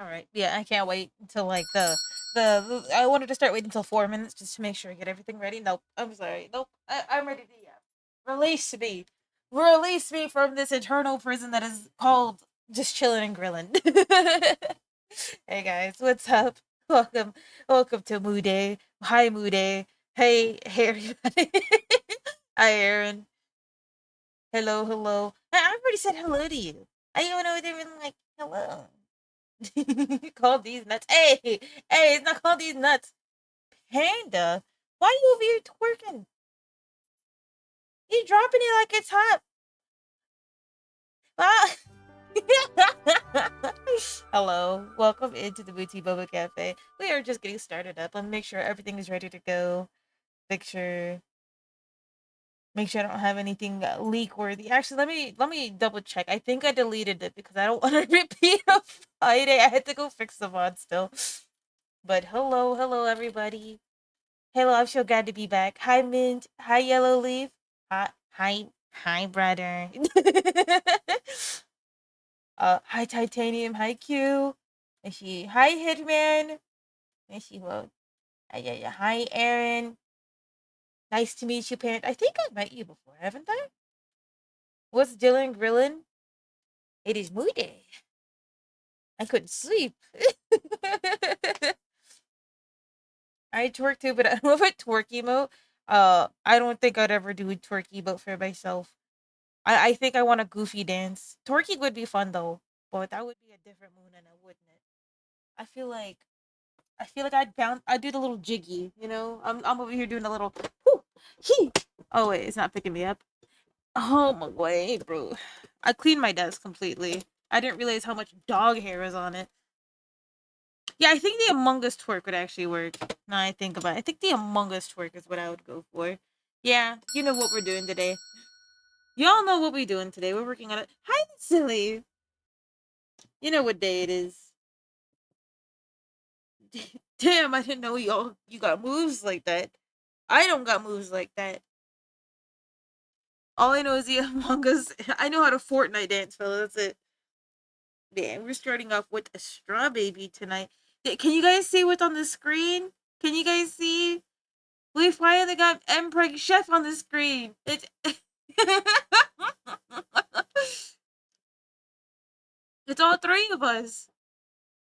All right. Yeah, I can't wait until like the I wanted to start waiting until 4 minutes just to make sure I get everything ready. Nope. I'm sorry. Nope. I'm ready to release me. Release me from this eternal prison that is called just chilling and grilling. Hey guys, what's up? Welcome, welcome to MOODAY. Hi MOODAY. Hey everybody. Hi Aaron. Hello, hello. I already said hello to you. I don't know if they're even like hello. Call these nuts. Hey, it's not called these nuts. Panda, why you over here twerking? You dropping it like it's hot. Ah. Hello, welcome into the Booty Boba Cafe. We are just getting started up. Let me make sure everything is ready to go. Make sure, make sure I don't have anything leak worthy. Actually, let me double check. I think I deleted it because I don't want to repeat a Friday. I had to go fix the mod still. But hello everybody. Hello, I'm so glad to be back. Hi, Mint. Hi, Yellow Leaf. Hi, brother. Hi, Titanium. Hi, Q. Hi, Hitman. Well, yeah. Hi, Aaron. Nice to meet you, Parent. I think I've met you before, haven't I? What's Dylan Grillin? It is Moody. I couldn't sleep. I twerk too, but I don't know if I twerk emote. I don't think I'd ever do a twerk emote for myself. I think I want a goofy dance. Twerking would be fun though, but that would be a different moon, and wouldn't it? I feel like I'd do the little jiggy. I'm over here doing a little. Whoo, hee. Oh wait, it's not picking me up. Oh my way, bro. I cleaned my desk completely. I didn't realize how much dog hair was on it. Yeah, I think the Among Us twerk would actually work. Now I think about it. I think the Among Us twerk is what I would go for. Yeah, you know what we're doing today. Y'all know what we're doing today. We're working on it. Hi, silly. You know what day it is. Damn, I didn't know you got moves like that. I don't got moves like that. All I know is the Among Us. I know how to Fortnite dance, fella. That's it. Yeah, we're starting off with a straw baby tonight. Can you guys see what's on the screen? Can you guys see? We finally got Empreg Chef on the screen. It's it's all three of us,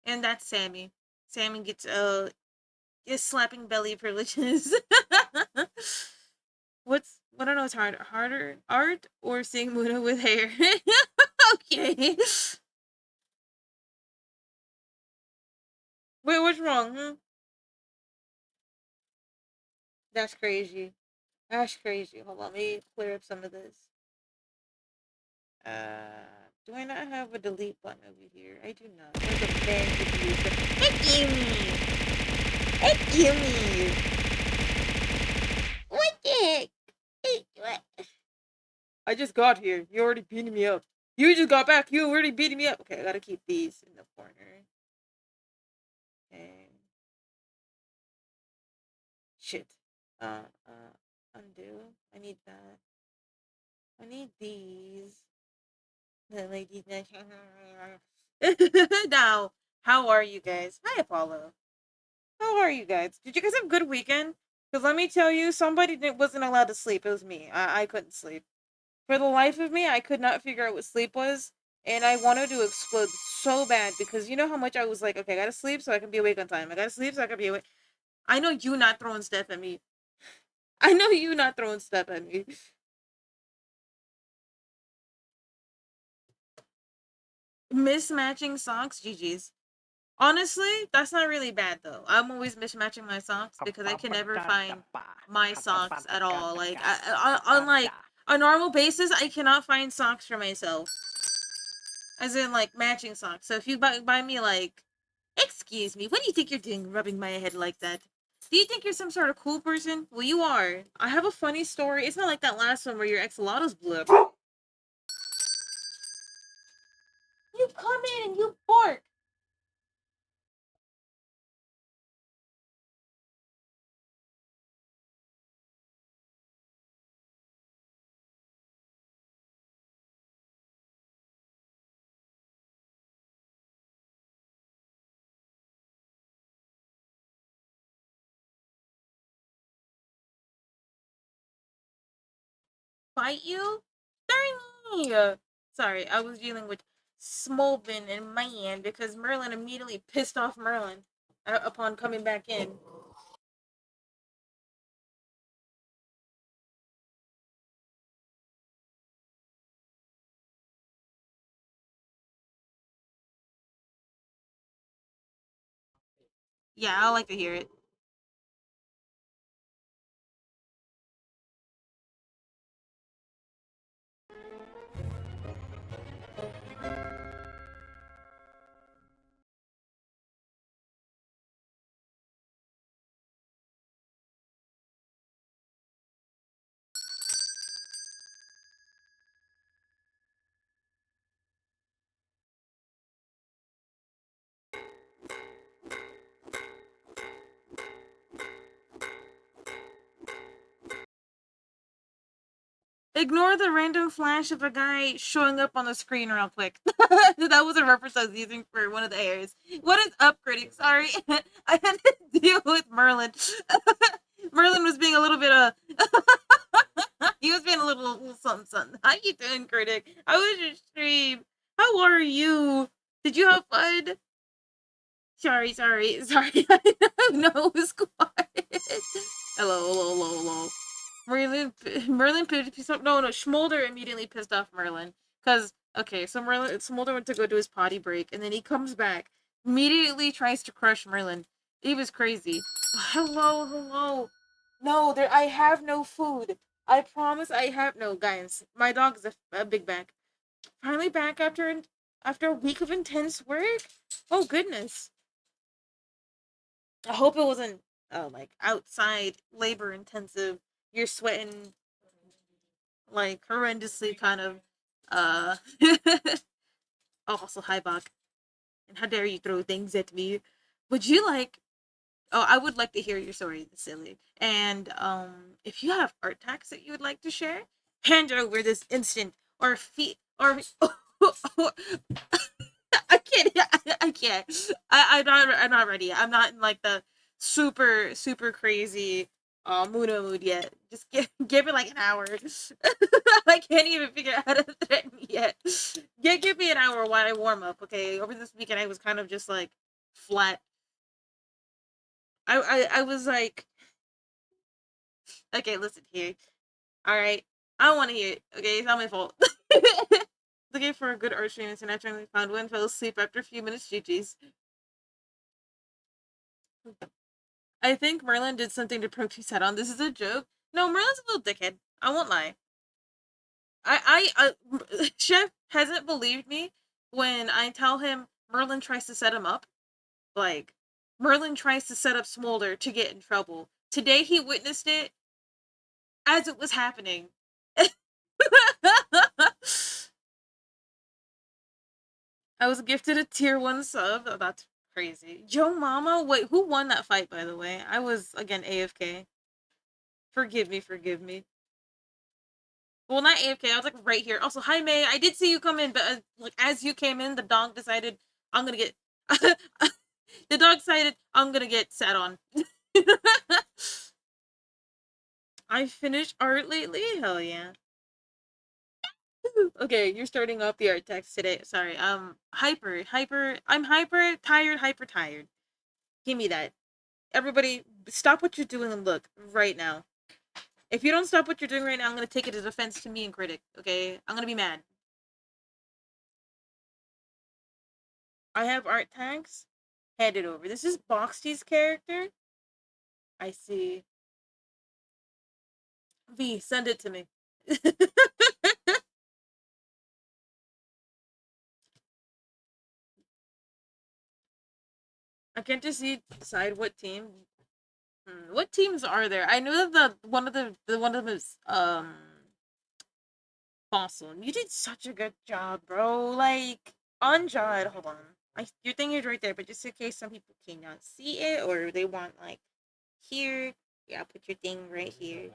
and that's Sammy. Sammy gets is slapping belly privileges. What I don't know, it's harder art or seeing Muna with hair. Okay. Wait, what's wrong? That's crazy. That's crazy. Hold on, let me clear up some of this. Do I not have a delete button over here? I do not. There's a bang diffuser. Hey, gimme! Hey, gimme! What the heck? Hey, what? I just got here. You already beating me up. You just got back. You already beating me up. Okay, I gotta keep these in the corner. Okay. Shit. Undo. I need that. I need these. The ladies. Now, how are you guys? Hi, Apollo. How are you guys? Did you guys have a good weekend? Because let me tell you, somebody wasn't allowed to sleep. It was me. I couldn't sleep. For the life of me, I could not figure out what sleep was. And I wanted to explode so bad because you know how much I was like, okay, I gotta sleep so I can be awake on time. I gotta sleep so I can be awake. I know you not throwing stuff at me. I know you not throwing stuff at me. Mismatching socks, GG's. Honestly, that's not really bad though. I'm always mismatching my socks because I can never find my socks at all. Like, on like a normal basis, I cannot find socks for myself, as in like matching socks. So if you buy me like, excuse me, what do you think you're doing, rubbing my head like that? Do you think you're some sort of cool person? Well, you are. I have a funny story. It's not like that last one where your ex-Lotto's blew up. You come in and you bark. fight you? Darn me! Sorry, I was dealing with Smolbin and Man because Merlin immediately pissed off Merlin upon coming back in. Yeah, I like to hear it. Ignore the random flash of a guy showing up on the screen real quick. That was a reference I was using for one of the airs. What is up, critic? Sorry. I had to deal with Merlin. Merlin was being a little bit he was being a little something something. How you doing, critic? How was your stream? How are you? Did you have fun? Sorry. I know it was quiet. Hello. Merlin pissed off. No, Schmolder immediately pissed off Merlin because okay, so Smolder went to go do his potty break, and then he comes back, immediately tries to crush Merlin. He was crazy. Hello. No, there. I have no food. I promise I have no guys. My dog is a big bag. Finally back after a week of intense work. Oh goodness. I hope it wasn't like outside labor intensive. You're sweating like horrendously kind of uh oh also hi Bach. And how dare you throw things at me. Would you like I would like to hear your story, silly. And if you have art tags that you would like to share, hand over this instant or feet or I can't. I can't. I'm not ready. I'm not in like the super crazy mood yet. Just give it like an hour. I can't even figure out how to threaten yet. Give me an hour while I warm up. Okay. Over this weekend, I was kind of just like flat. I was like, okay, listen here. All right, I don't want to hear it. Okay, it's not my fault. Looking for a good art stream and I finally found one. Fell asleep after a few minutes. GG's. I think Merlin did something to poke his head on. This is a joke. No, Merlin's a little dickhead. I won't lie. Chef hasn't believed me when I tell him Merlin tries to set him up. Like, Merlin tries to set up Smolder to get in trouble. Today he witnessed it as it was happening. I was gifted a tier 1 sub. Oh, that's crazy. Joe Mama? Wait, who won that fight, by the way? I was, again, AFK. Forgive me. Well, not AFK. I was like right here. Also, hi May. I did see you come in, but like as you came in, the dog decided I'm gonna get. The dog decided I'm gonna get sat on. I finished art lately. Hell yeah. Okay, you're starting off the art text today. Sorry. Hyper. I'm hyper tired. Give me that. Everybody, stop what you're doing and look right now. If you don't stop what you're doing right now, I'm gonna take it as offense to me and critic. Okay, I'm gonna be mad. I have art tags. Hand it over. This is Boxty's character. I see. V, send it to me. I can't just decide what team. What teams are there? I know that the one of them is Fossil. You did such a good job, bro. Like Anjad, hold on. Your thing is right there, but just in case some people cannot see it or they want like here, yeah, put your thing right here.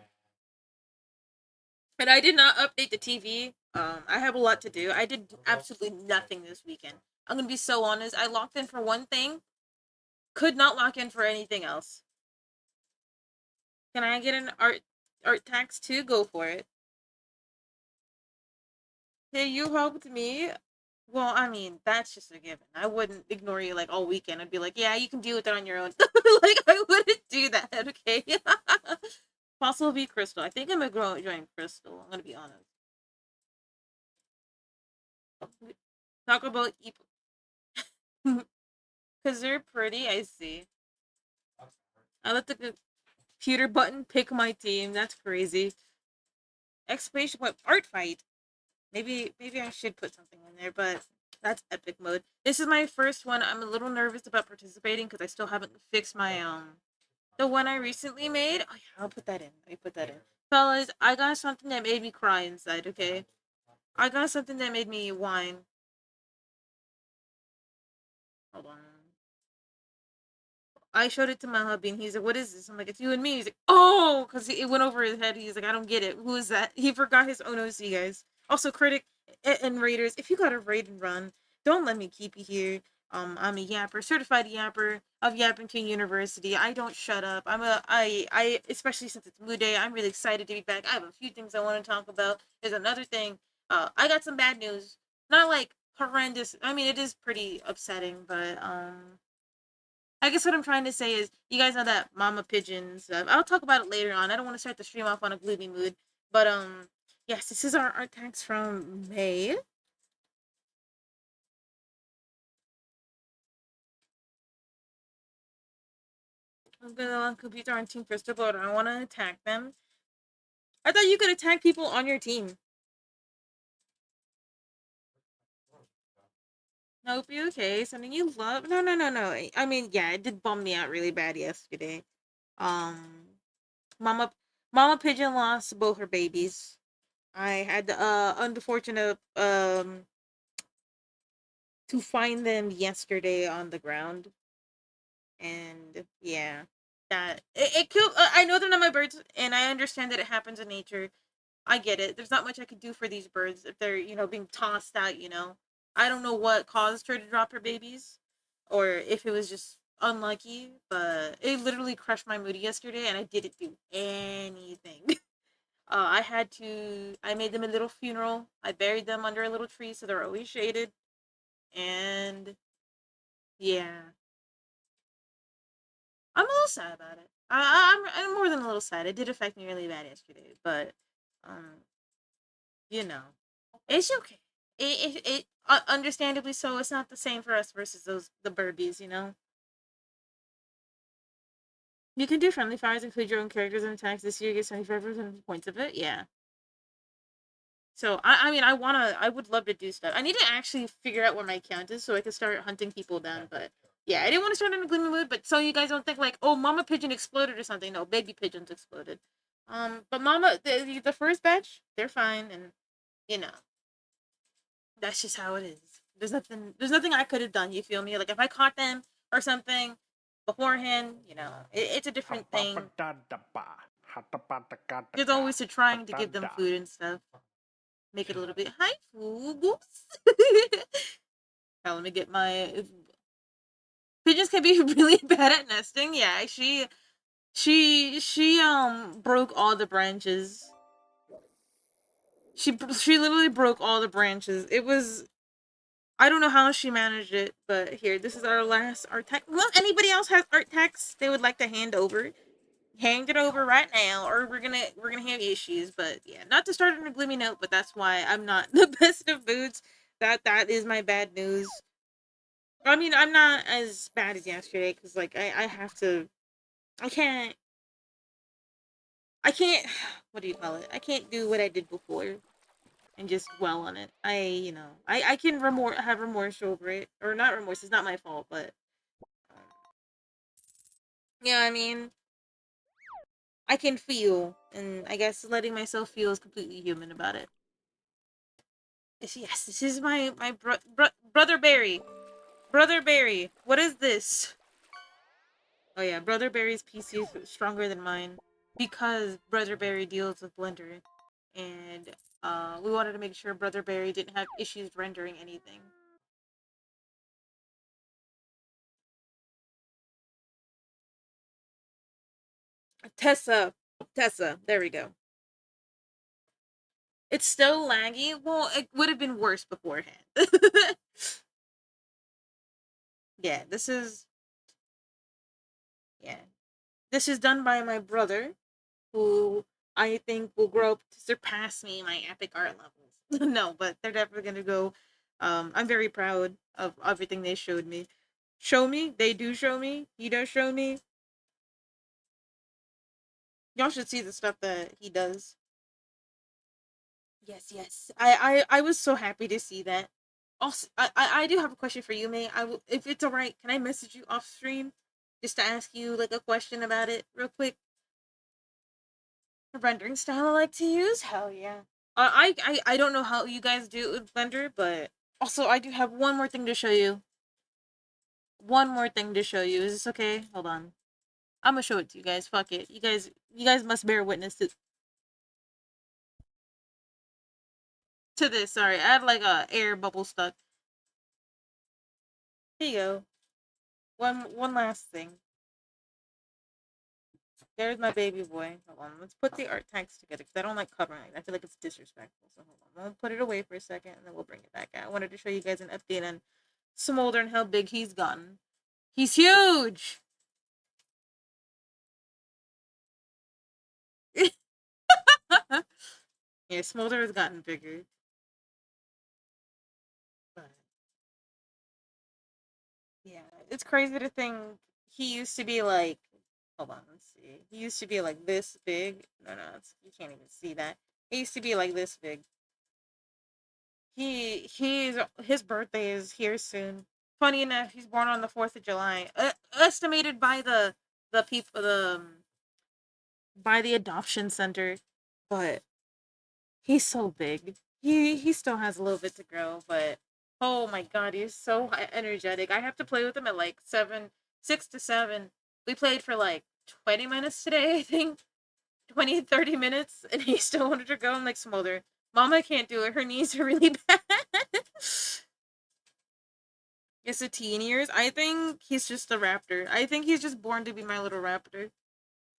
And I did not update the TV. I have a lot to do. I did absolutely nothing this weekend. I'm gonna be so honest. I locked in for one thing, could not lock in for anything else. Can I get an art tax too? Go for it. Hey, you helped me. Well, I mean, that's just a given. I wouldn't ignore you like all weekend. I'd be like, yeah, you can deal with it on your own. Like, I wouldn't do that, okay? Fossil v Crystal. I think I'm gonna join Crystal. I'm gonna be honest. Talk about because they're pretty. I see. I let the computer button pick my team. That's crazy. Exclamation point art fight. Maybe I should put something in there, but that's epic mode. This is my first one. I'm a little nervous about participating because I still haven't fixed my the one I recently made. Oh yeah, I'll put that in. I put that in. Fellas, I got something that made me cry inside, okay? I got something that made me whine. Hold on. I showed it to my hubby and he's like, "What is this?" I'm like, "It's you and me." He's like, "Oh," because it went over his head. He's like, "I don't get it. Who is that?" He forgot his own OC, guys. Also, critic and raiders, if you got a raid and run, don't let me keep you here. I'm a yapper, certified yapper of Yapperton University. I don't shut up. I especially since it's MOODAY, I'm really excited to be back. I have a few things I want to talk about. There's another thing. I got some bad news. Not like horrendous. I mean, it is pretty upsetting, but I guess what I'm trying to say is, you guys know that mama pigeon stuff. I'll talk about it later on. I don't want to start the stream off on a gloomy mood, but yes, this is our art tags from May. I'm gonna on computer on Team Crystal, but I want to attack them. I thought you could attack people on your team. Nope, you okay? Something you love? No, no, no, no. I mean, yeah, it did bum me out really bad yesterday. Um, Mama, Mama Pigeon lost both her babies. I had the unfortunate to find them yesterday on the ground, and yeah, that it killed. I know they're not my birds, and I understand that it happens in nature. I get it. There's not much I could do for these birds if they're being tossed out. I don't know what caused her to drop her babies, or if it was just unlucky. But it literally crushed my mood yesterday, and I didn't do anything. I had to. I made them a little funeral. I buried them under a little tree, so they're always shaded. And yeah, I'm a little sad about it. I'm more than a little sad. It did affect me really bad yesterday, but um, you know, it's okay. Understandably so. It's not the same for us versus the Burbies. You can do friendly fires, include your own characters and attacks. This year, you get 75% of the points of it. Yeah. So I mean, I would love to do stuff. I need to actually figure out where my account is so I can start hunting people down. But yeah, I didn't want to start in a gloomy mood. But so you guys don't think like, oh, Mama Pigeon exploded or something. No, baby pigeons exploded. But Mama, the first batch, they're fine, and you know that's just how it is. There's nothing I could have done. You feel me? Like if I caught them or something beforehand, it's a different thing. There's always to trying to give them food and stuff. Make it a little bit. Hi, Foogus. Now let me get my pigeons can be really bad at nesting. Yeah, she broke all the branches. She literally broke all the branches. It was I don't know how she managed it, but here this is our last art tech. Well, anybody else has art techs they would like to hand over? Hand it over right now, or we're gonna have issues. But yeah, not to start on a gloomy note, but that's why I'm not the best of moods. That is my bad news. I mean, I'm not as bad as yesterday because like I have to. I can't. I can't. What do you call it? I can't do what I did before and just dwell on it. I can have remorse over it, or not remorse. It's not my fault, but um, yeah. I mean, I can feel, and I guess letting myself feel is completely human about it. Yes, this is my brother Barry. Brother Barry, what is this? Oh yeah, Brother Barry's PC is stronger than mine because Brother Barry deals with Blender, and we wanted to make sure Brother Barry didn't have issues rendering anything. Tessa, Tessa, there we go. It's still laggy. Well, it would have been worse beforehand. Yeah, yeah. This is done by my brother, who I think will grow up to surpass me in my epic art levels. No, but they're definitely gonna go. I'm very proud of everything they showed me. Show me, they do show me. He does show me. Y'all should see the stuff that he does. Yes, yes. I was so happy to see that. Also, I do have a question for you, May. If it's alright, can I message you off stream just to ask you like a question about it real quick? The rendering style I like to use? Hell yeah. I don't know how you guys do it with Blender, but also I do have one more thing to show you. One more thing to show you. Is this okay? Hold on. I'm gonna show it to you guys. Fuck it. You guys must bear witness to this. Sorry, I had like a air bubble stuck. Here you go. One last thing. There's my baby boy. Hold on. Let's put the art tags together because I don't like covering it. I feel like it's disrespectful. So hold on. We'll put it away for a second and then we'll bring it back out. I wanted to show you guys an update on Smolder and how big he's gotten. He's huge! Yeah, Smolder has gotten bigger. But yeah, it's crazy to think he used to be like, hold on, let's see. He used to be like this big. No, no, you can't even see that. He used to be like this big. His birthday is here soon. Funny enough, he's born on the 4th of July. Estimated by the people by the adoption center, but he's so big. He still has a little bit to grow, but oh my god, he's so energetic. I have to play with him at like 6 to 7. We played for like 20 minutes today, I think. 20, 30 minutes, and he still wanted to go. I'm like, Smolder, Mama can't do it. Her knees are really bad. It's the teen years. I think he's just a raptor. I think he's just born to be my little raptor.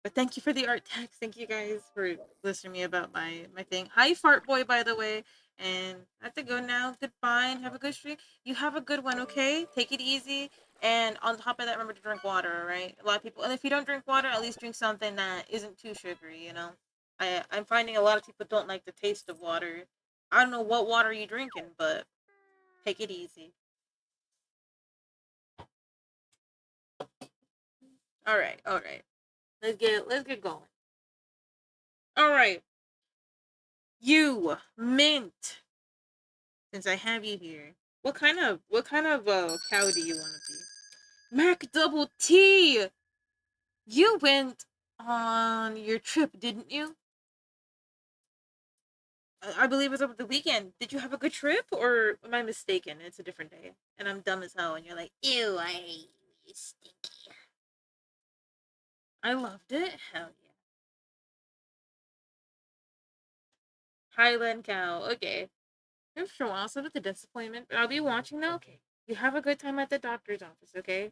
But thank you for the art text. Thank you guys for listening to me about my thing. Hi, Fart Boy, by the way. And I have to go now. Goodbye and have a good stream. You have a good one, okay? Take it easy. And on top of that, remember to drink water, right? A lot of people, and if you don't drink water, at least drink something that isn't too sugary, you know? I'm finding a lot of people don't like the taste of water. I don't know what water you're drinking, but take it easy. All right. Let's get going. All right. You mint. Since I have you here, what kind of cow do you want to be? Mac Double T. You went on your trip, didn't you? I believe it was over the weekend. Did you have a good trip, or am I mistaken? It's a different day, and I'm dumb as hell, and you're like, ew, I hate you, stinky. I loved it. Hell yeah. Highland cow. Okay. I'm sure also with the disappointment, but I'll be watching now. Okay. You have a good time at the doctor's office, okay?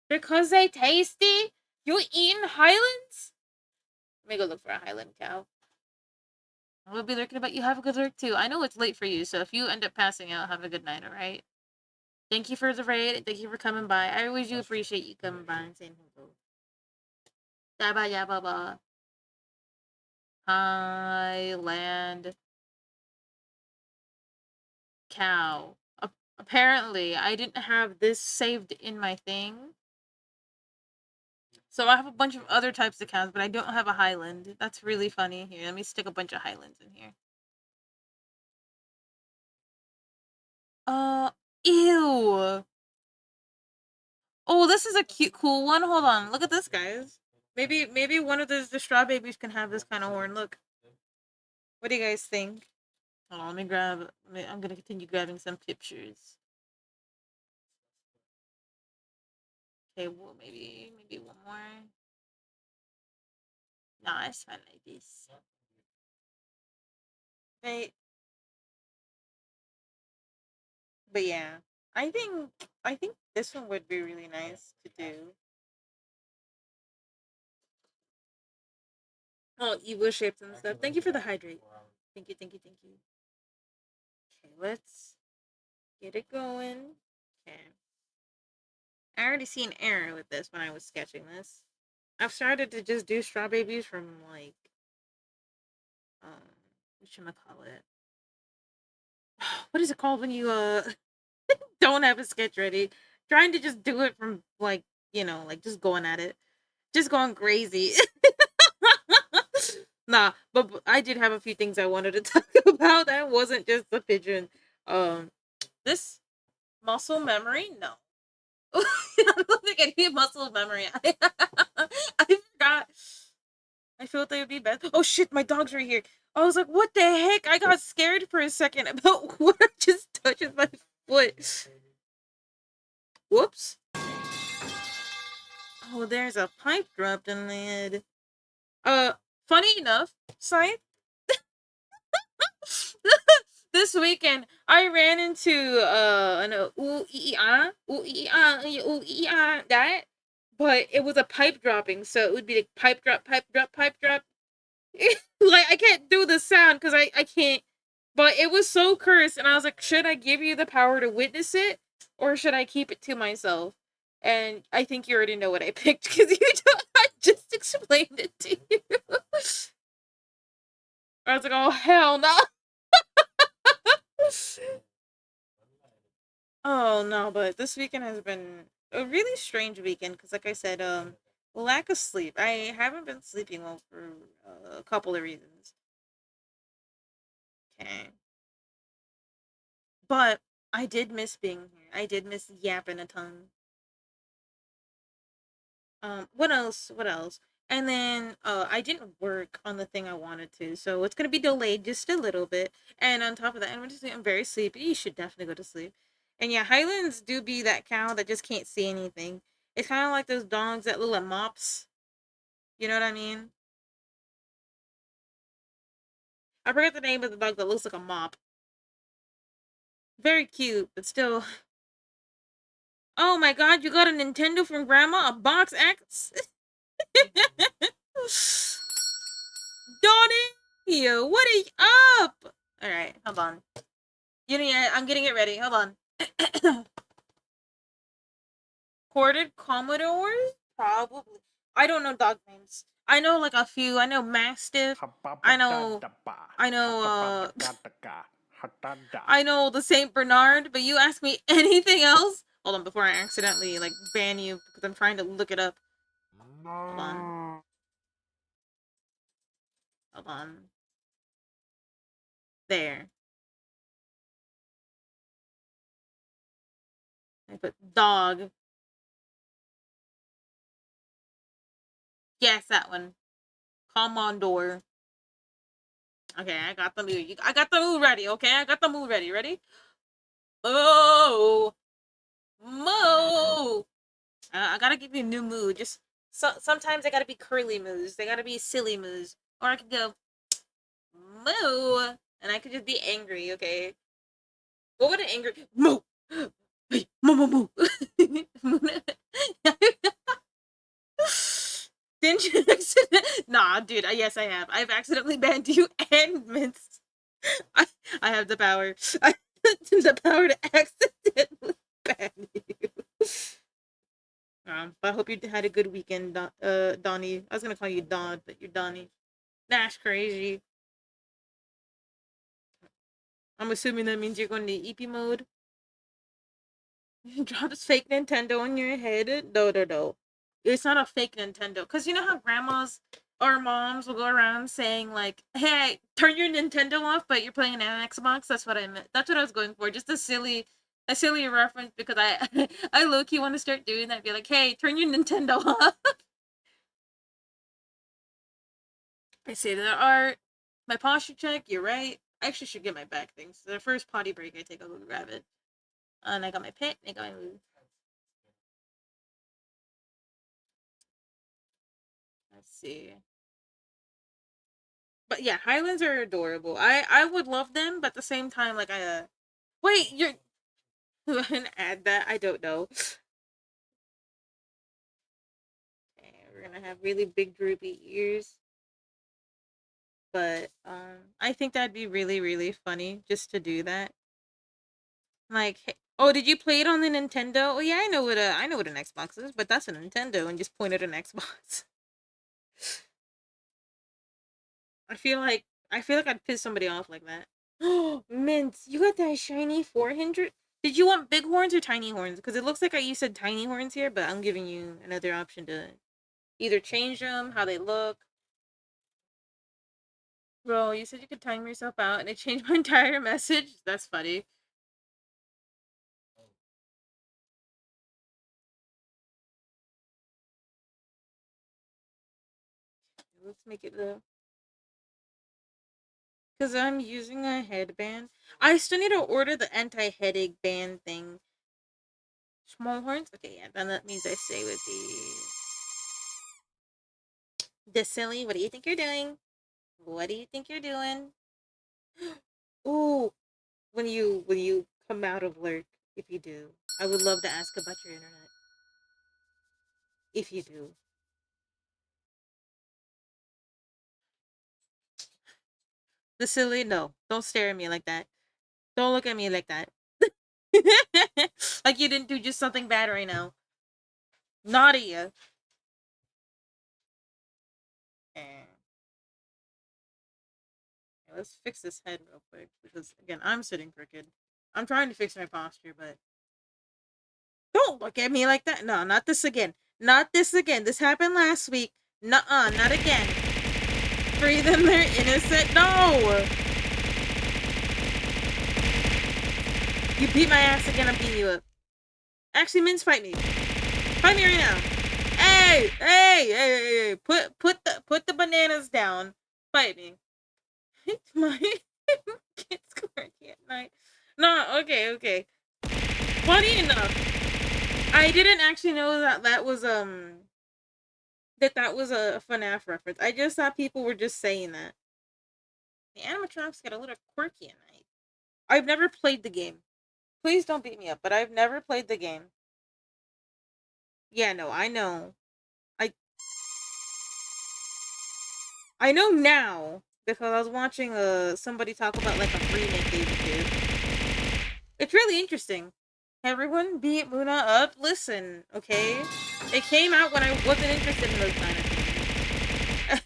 Because they tasty? You eating Highlands? Let me go look for a Highland cow. I will be lurking about you. Have a good lurk too. I know it's late for you, so if you end up passing out, have a good night, alright? Thank you for the raid. Thank you for coming by. I always do appreciate you coming by and saying hello. Yabba yabba ba. Highland cow. Apparently, I didn't have this saved in my thing. So I have a bunch of other types of cows, but I don't have a Highland. That's really funny. Here, let me stick a bunch of Highlands in here. Uh, ew. Oh, this is a cute, cool one. Hold on. Look at this, guys. Maybe one of the straw babies can have this kind of horn. Look. What do you guys think? Hold on, let me grab. I'm gonna continue grabbing some pictures. Okay, well, maybe one more. Nah, it's fine like this. Hey, but yeah, I think I think this one would be really nice to do. Oh, evil shapes and stuff. Thank you for the hydrate. Thank you, thank you, thank you. Okay, let's get it going. Okay. I already see an error with this when I was sketching this. I've started to just do straw babies from like what should I call it? What is it called when you don't have a sketch ready? Trying to just do it from like, like just going at it. Just going crazy. Nah, but I did have a few things I wanted to talk about. That wasn't just the pigeon. This muscle memory, no. I don't think I need muscle memory. I forgot. I felt they would be bad. Oh shit, my dog's right here. I was like, what the heck? I got scared for a second about what I just touched my foot. Whoops. Oh, there's a pipe dropped in the head. Uh, funny enough, Scythe, this weekend I ran into an that, but it was a pipe dropping, so it would be like pipe drop, pipe drop, pipe drop. Like I can't do the sound because I can't. But it was so cursed, and I was like, should I give you the power to witness it, or should I keep it to myself? And I think you already know what I picked because I just explained it to you. I was like, oh hell no. Oh no, but this weekend has been a really strange weekend because, like I said, lack of sleep. I haven't been sleeping well for a couple of reasons. Okay, but I did miss being here. I did miss yapping a ton. What else? What else? And then I didn't work on the thing I wanted to, so it's gonna be delayed just a little bit. And on top of that, I'm very sleepy. You should definitely go to sleep. And yeah, Highlands do be that cow that just can't see anything. It's kind of like those dogs that look like mops. You know what I mean? I forget the name of the dog that looks like a mop. Very cute, but still. Oh my god, you got a Nintendo from Grandma? A box X? Donnie! What are you up? Alright, hold on. I'm getting it ready. Hold on. Corded Commodores? Probably. I don't know dog names. I know like a few. I know Mastiff. I know. I know. I know the Saint Bernard. But you ask me anything else? Hold on, before I accidentally like ban you because I'm trying to look it up. Hold on. Hold on. There. I put dog. Yes, that one. Commodore. Okay, I got the mood. I got the mood ready. Okay, I got the mood ready. Ready? Oh, moo! I gotta give you a new mood. Just sometimes they gotta be curly moves. They gotta be silly moves. Or I could go moo, and I could just be angry. Okay, what would an angry moo? Hey, moo moo moo. Didn't you accident? Nah, dude. Yes, I have. I've accidentally banned you and Mince. I, I have the power. I the power to accidentally ban you. But I hope you had a good weekend, Donnie. I was gonna call you Don, but you're Donnie. That's crazy. I'm assuming that means you're going to EP mode. Drop this fake Nintendo on your head. No, no, no. It's not a fake Nintendo. Cause you know how grandmas or moms will go around saying like, "Hey, turn your Nintendo off," but you're playing an Xbox. That's what I meant. That's what I was going for. Just a silly reference because I, I low key want to start doing that. Be like, "Hey, turn your Nintendo off." I say that art. My posture check. You're right. I actually should get my back things. The first potty break, I take a go grab it. And I got my pet. And I got my move. Let's see. But yeah, Highlands are adorable. I would love them, but at the same time, like wait, you're and add that. I don't know. Okay, we're gonna have really big droopy ears, but I think that'd be really really funny just to do that. Like, oh, did you play it on the Nintendo? Oh yeah, I know what an Xbox is, but that's a Nintendo, and just point at an Xbox. I feel like I'd piss somebody off like that. Oh, Mint, you got that shiny 400. Did you want big horns or tiny horns? Because it looks like you said tiny horns here, but I'm giving you another option to either change them, how they look. Bro, you said you could time yourself out, and it changed my entire message. That's funny. Let's make it the because I'm using a headband. I still need to order the anti-headache band thing. Small horns? Okay, yeah, then that means I stay with the silly. What do you think you're doing? What do you think you're doing? Ooh, when you come out of lurk, if you do, I would love to ask about your internet. If you do. The silly, no. Don't stare at me like that. Don't look at me like that. Like you didn't do just something bad right now. Naughty. Eh. Let's fix this head real quick because again, I'm sitting crooked. I'm trying to fix my posture, but don't look at me like that. No, not this again. Not this again. This happened last week. Nuh-uh, not again. Free them, they're innocent. No! You beat my ass again, I'm beating you up. Actually, Min's fight me. Fight me right now. Hey. Put the bananas down. Fight me. My kids quirky at night. No, okay. Funny enough, I didn't actually know that was that was a FNAF reference. I just thought people were just saying that. The animatronics get a little quirky at night. I've never played the game. Please don't beat me up, but I've never played the game. Yeah, no, I know. I I know now because I was watching somebody talk about like a remake they did. It's really interesting. Everyone beat Muna up. Listen, okay? It came out when I wasn't interested in those kind of things.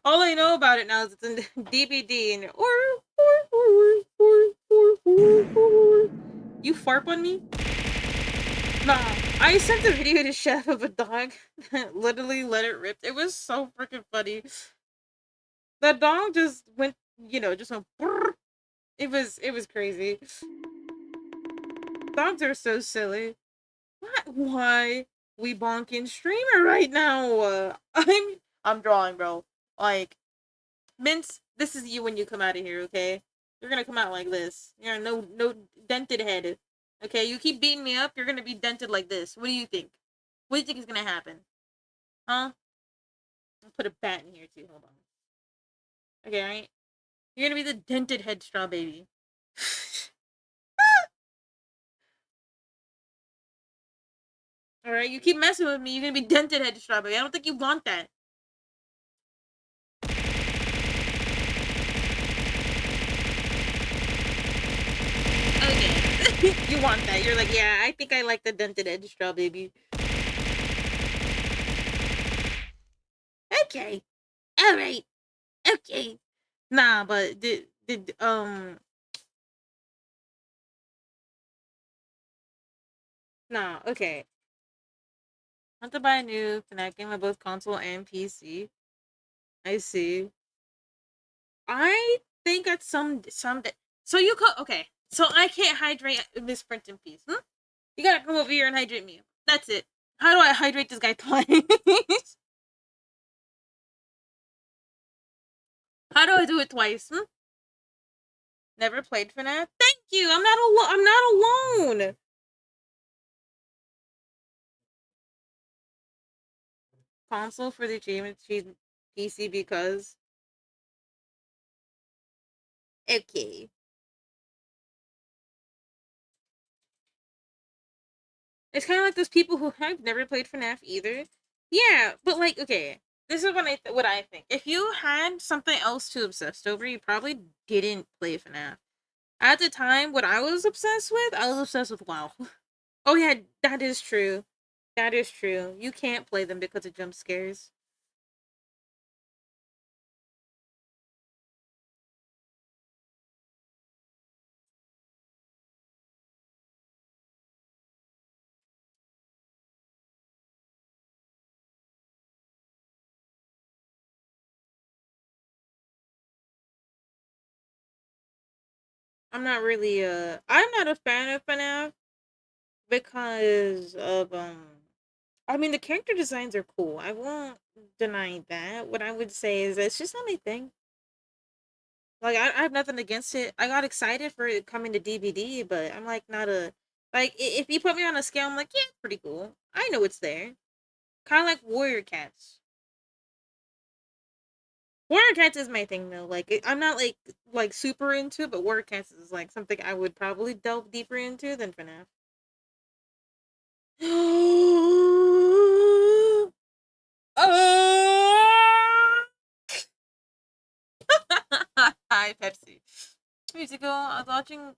All I know about it now is it's in DVD and you farp on me? Nah, I sent a video to Chef of a dog that literally let it rip. It was so freaking funny. The dog just went, just went. Brrr. It was crazy. Dogs are so silly. What? Why we bonking streamer right now? I'm drawing, bro. Like Mince, this is you when you come out of here, okay? You're gonna come out like this. You're no dented head. Okay, you keep beating me up, you're gonna be dented like this. What do you think? What do you think is gonna happen? Huh? I'll put a bat in here too. Hold on. Okay, alright? You're gonna be the dented head straw baby. Alright, you keep messing with me, you're gonna be dented head straw baby. I don't think you want that. Okay. You want that. You're like, yeah, I think I like the dented edge straw baby. Okay. Alright. Okay. Nah, but did nah, okay. Want to buy a new Connect game on both console and PC. I see. I think at some so you could okay. So I can't hydrate Misprint in peace. Hmm? You gotta come over here and hydrate me. That's it. How do I hydrate this guy twice? How do I do it twice? Hmm? Never played FNAF? Thank you. I'm not alone. Console for the achievement PC because okay. It's kind of like those people who have never played FNAF either. Yeah, but like okay. This is what I think. If you had something else to obsess over, you probably didn't play FNAF. At the time, what I was obsessed with, I was obsessed with WoW. Oh yeah, that is true. That is true. You can't play them because of jump scares. I'm not a fan of FNAF because of I mean the character designs are cool. I won't deny that. What I would say is it's just not my thing. Like I have nothing against it. I got excited for it coming to DVD, but I'm like not a like if you put me on a scale, I'm like, yeah, it's pretty cool. I know it's there. Kind of like Warrior Cats. Warrior Cats is my thing though. I'm not like super into it, but Warrior Cats is like something I would probably delve deeper into than FNAF. Hi, Pepsi. 2 weeks ago, I was watching.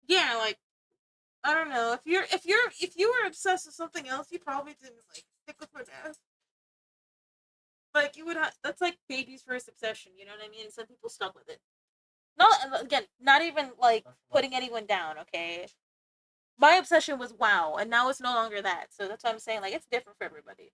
Yeah, like I don't know. If you were obsessed with something else, you probably didn't like stick with FNAF. Like you would have. That's like baby's first obsession. You know what I mean? Some people stuck with it. Not again. Not even like putting anyone down. Okay, my obsession was WoW, and now it's no longer that. So that's what I'm saying. Like it's different for everybody.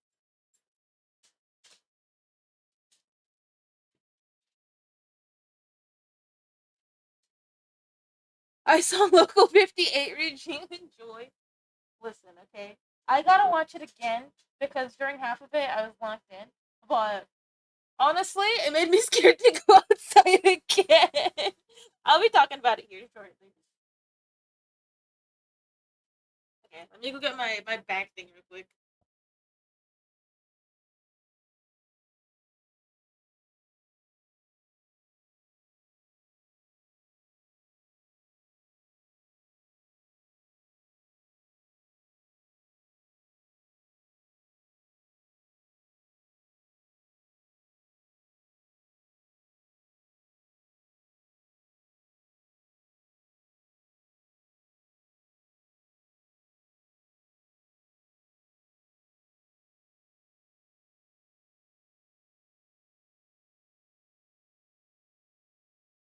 I saw Local 58 Regime and Joy. Listen, okay, I gotta watch it again because during half of it I was locked in. But honestly, it made me scared to go outside again. I'll be talking about it here shortly. Okay, let me go get my back thing real quick.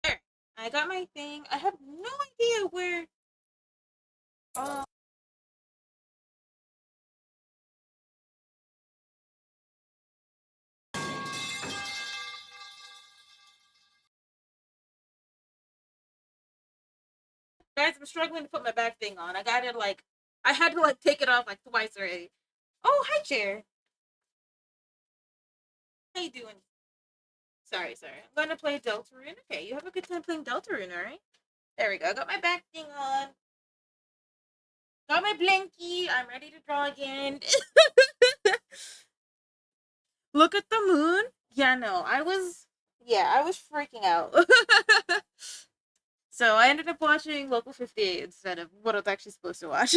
There, I got my thing. I have no idea where. Oh, guys, I'm struggling to put my back thing on. I had to like take it off like twice already. Oh, hi, chair. How you doing? Sorry, sorry. I'm gonna play Deltarune. Okay, you have a good time playing Deltarune, alright? There we go. I got my back thing on. Got my blinky. I'm ready to draw again. Look at the moon. Yeah, no, I was freaking out. So I ended up watching Local 58 instead of what I was actually supposed to watch.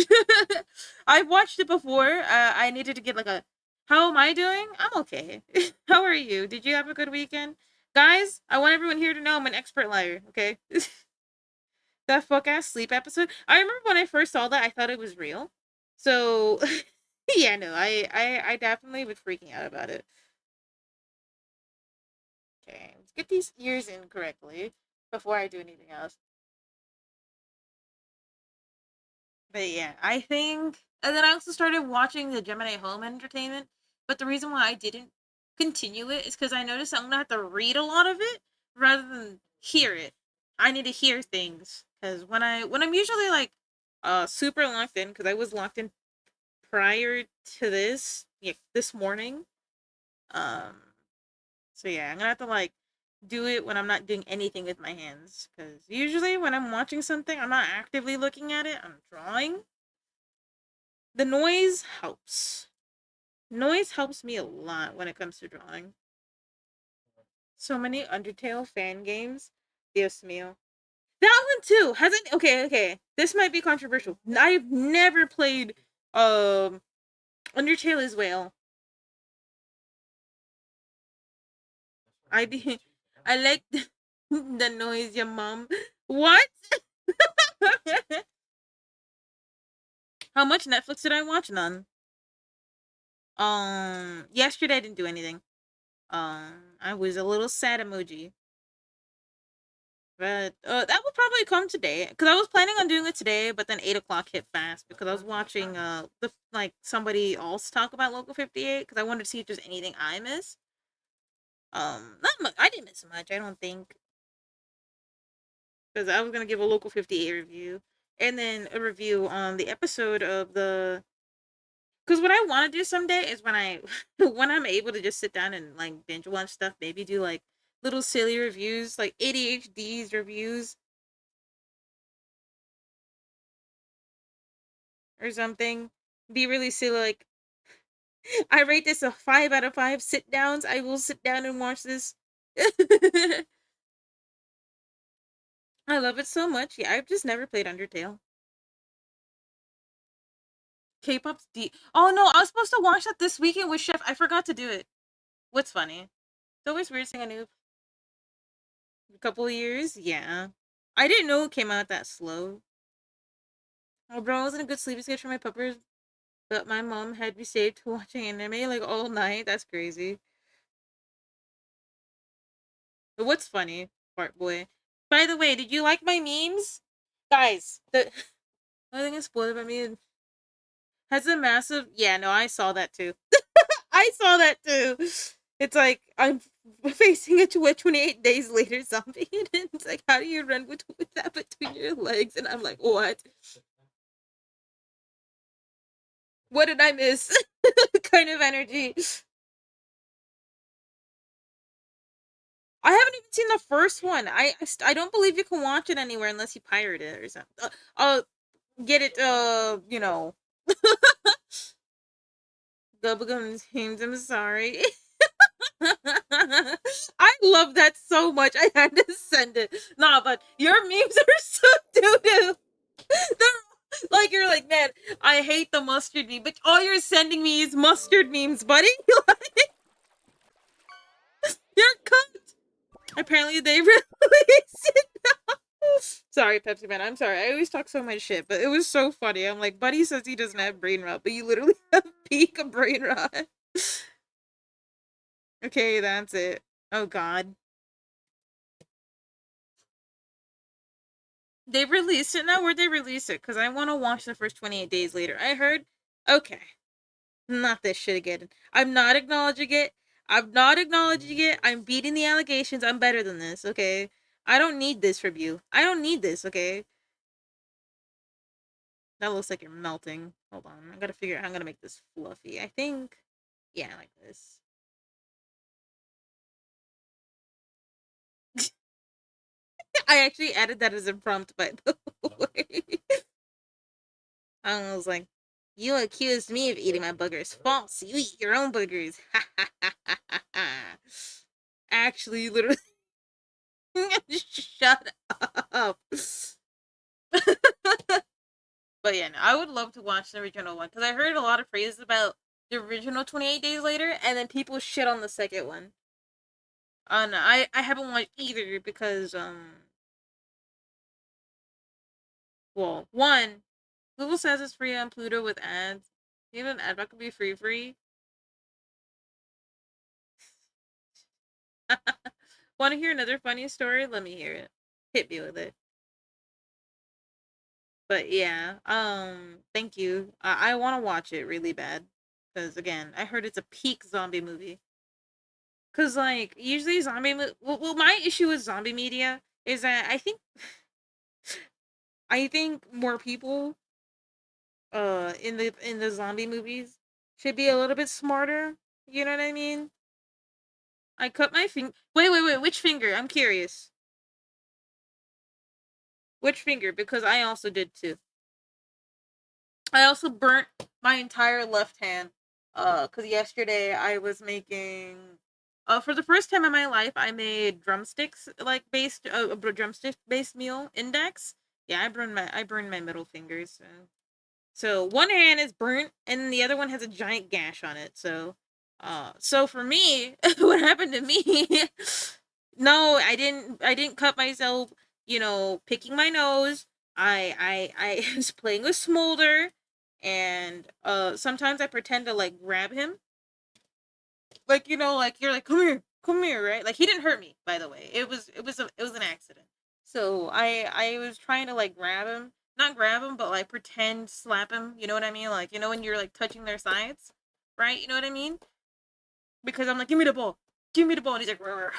I've watched it before. I needed to get like a. How am I doing? I'm okay. How are you? Did you have a good weekend? Guys, I want everyone here to know I'm an expert liar, okay? That fuck ass sleep episode. I remember when I first saw that, I thought it was real. So, yeah, no, I definitely was freaking out about it. Okay, let's get these ears in correctly before I do anything else. But yeah, I think, and then I also started watching the Gemini Home Entertainment. But the reason why I didn't continue it is because I noticed I'm gonna have to read a lot of it rather than hear it. I need to hear things because when I'm usually like super locked in because I was locked in prior to this yeah this morning. Um, so yeah, I'm gonna have to like do it when I'm not doing anything with my hands because usually when I'm watching something, I'm not actively looking at it. I'm drawing. The noise helps. Noise helps me a lot when it comes to drawing. So many Undertale fan games. Dios mío. That one too. Hasn't okay, okay. This might be controversial. I've never played Undertale as well. I be I like the noise your mom. What? How much Netflix did I watch? None. Yesterday I didn't do anything. I was a little sad emoji. But that will probably come today because I was planning on doing it today, but then 8 o'clock hit fast because I was watching the like somebody else talk about Local 58 because I wanted to see if there's anything I missed. Not much. I didn't miss much. I don't think because I was gonna give a Local 58 review and then a review on the episode of the. Because what I want to do someday is when I when I'm able to just sit down and like binge watch stuff, maybe do like little silly reviews, like ADHD's reviews or something. Be really silly, like I rate this a 5 out of 5 sit downs. I will sit down and watch this. I love it so much. Yeah, I've just never played Undertale. K-pop's deep. Oh no, I was supposed to watch that this weekend with Chef. I forgot to do it. What's funny? It's always weird seeing a new couple of years. Yeah, I didn't know it came out that slow. Oh, bro, I was in a good sleeping stage for my puppers, but my mom had me saved to watching anime like all night. That's crazy. But what's funny, Fart Boy? By the way, did you like my memes? Guys, the I think it's spoiled by me has a massive yeah, no, I saw that too. I saw that too. It's like I'm facing a 28 days later zombie and it's like how do you run with that between your legs? And I'm like, what? What did I miss? Kind of energy. I haven't even seen the first one. I don't believe you can watch it anywhere unless you pirate it or something. Get it. Bubblegum teams. I'm sorry. I love that so much. I had to send it. Nah, but your memes are so doo doo. Like you're like, man, I hate the mustard meme, but all you're sending me is mustard memes, buddy. You're cunt. Apparently they released it. Sorry, Pepsi Man. I'm sorry. I always talk so much shit, but it was so funny. I'm like, Buddy says he doesn't have brain rot, but you literally have peak of brain rot. Okay, that's it. Oh God. They released it now. Where'd they release it? Because I want to watch the first 28 days later. I heard. Okay, not this shit again. I'm not acknowledging it. I'm not acknowledging it. I'm beating the allegations. I'm better than this. Okay. I don't need this from you. I don't need this. Okay. That looks like you're melting. Hold on. I gotta figure out how I'm gonna make this fluffy. I think. Yeah, like this. I actually added that as a prompt, by the way. I was like, you accused me of eating my boogers. False. You eat your own boogers. Actually, literally. Shut up. But yeah, no, I would love to watch the original one because I heard a lot of praises about the original 28 Days Later, and then people shit on the second one. No, I haven't watched either because well, one, Google says it's free on Pluto with ads. Even an ad block could be free. Want to hear another funny story? Let me hear it. Hit me with it. But yeah, thank you. I want to watch it really bad because again, I heard it's a peak zombie movie. Cause like usually well, my issue with zombie media is that I think more people in the zombie movies should be a little bit smarter. You know what I mean? I cut my finger. Wait. Which finger? I'm curious. Which finger? Because I also did too. I also burnt my entire left hand. Cause yesterday I was making. For the first time in my life, I made drumsticks like based a drumstick based meal index. Yeah, I burned my middle fingers. So one hand is burnt, and the other one has a giant gash on it. So So for me, what happened to me? No, I didn't cut myself. Picking my nose. I was playing with Smolder, and sometimes I pretend to like grab him, like like you're like come here, right? Like he didn't hurt me, by the way. It was an accident. So I was trying to like grab him, not grab him, but like pretend slap him. You know what I mean? Like when you're like touching their sides, right? You know what I mean? Because I'm like, give me the ball, and he's like, "Rrr,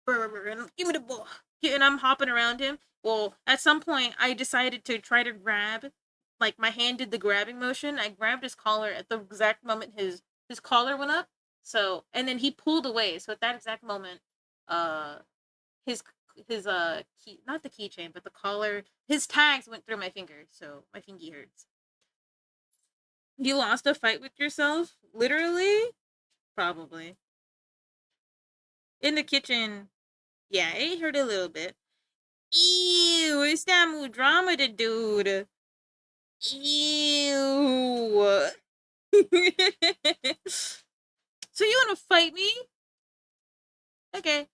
rrr, rrr," and give me the ball, and I'm hopping around him. Well, at some point, I decided to try to grab, like my hand did the grabbing motion. I grabbed his collar at the exact moment his collar went up. So, and then he pulled away. So at that exact moment, uh, his key, not the keychain, but the collar, his tags went through my finger. So my fingy hurts. You lost a fight with yourself, literally, probably in the kitchen. Yeah, it hurt a little bit. Ew, it's that mood drama to dude. Ew. So you wanna fight me? Okay.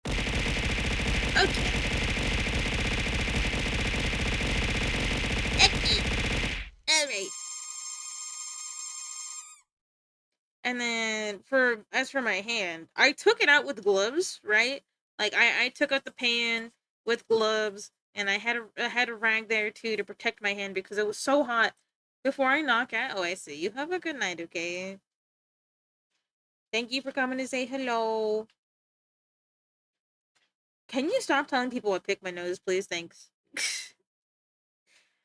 Okay. Okay. Alright. And then as for my hand, I took it out with gloves, right? Like I took out the pan with gloves, and I had a rag there too to protect my hand because it was so hot. Before I knock out, oh I see. You have a good night, okay? Thank you for coming to say hello. Can you stop telling people I pick my nose, please? Thanks.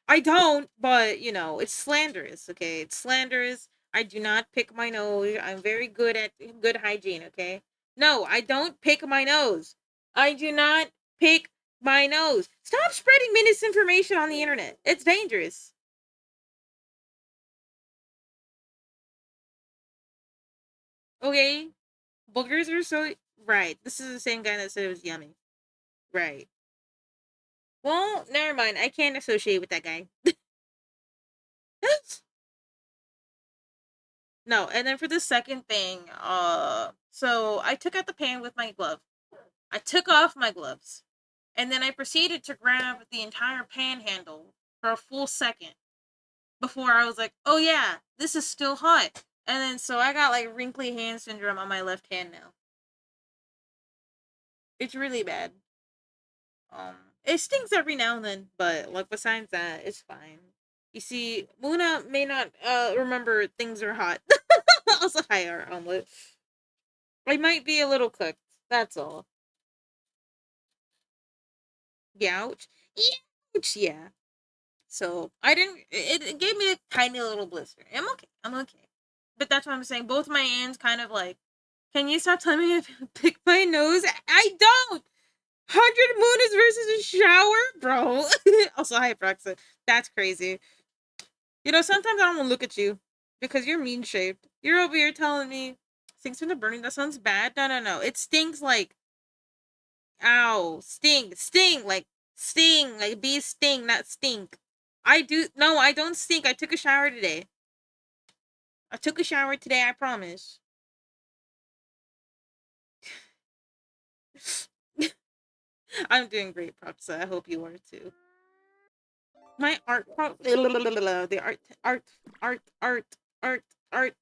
I don't, but it's slanderous, okay? It's slanderous. I do not pick my nose. I'm very good at good hygiene, okay? No, I don't pick my nose. I do not pick my nose. Stop spreading misinformation on the internet. It's dangerous. Okay? Boogers are so right. This is the same guy that said it was yummy. Right. Well, never mind. I can't associate with that guy. No, and then for the second thing, so I took out the pan with my glove. I took off my gloves, and then I proceeded to grab the entire pan handle for a full second before I was like, "Oh yeah, this is still hot." And then so I got like wrinkly hand syndrome on my left hand now. It's really bad. It stings every now and then, but like besides that, it's fine. You see, Luna may not remember things are hot. Also, hi, our omelet. I might be a little cooked. That's all. Youch. Ouch. Yeah. So I didn't. It gave me a tiny little blister. I'm okay. I'm okay. But that's what I'm saying. Both my hands kind of like. Can you stop telling me if I pick my nose? I don't. 100 moon versus a shower, bro. Also, hi, Proxa. That's crazy. Sometimes I don't want to look at you because you're mean shaped. You're over here telling me stinks from the burning. That sounds bad. No, no, no. It stinks like ow, sting, like be sting, not stink. I do no, I don't stink. I took a shower today. I took a shower today. I promise. I'm doing great, Proxa. I hope you are too. My the art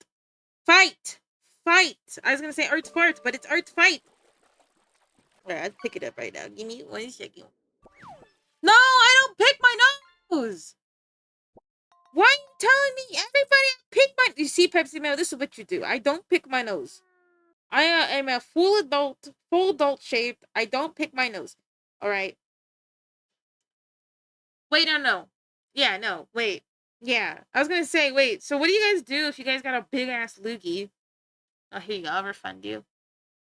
fight, fight. I was gonna say art fart, but it's art fight. Alright, I'll pick it up right now. Give me 1 second. No, I don't pick my nose. Why are you telling me everybody pick my? You see, Pepsi Man, this is what you do. I don't pick my nose. I am a full adult shaped. I don't pick my nose. All right. Wait, no, no. Yeah, no. Wait. Yeah, I was gonna say, wait. So, what do you guys do if you guys got a big ass loogie? Oh, here you go. I'll refund you.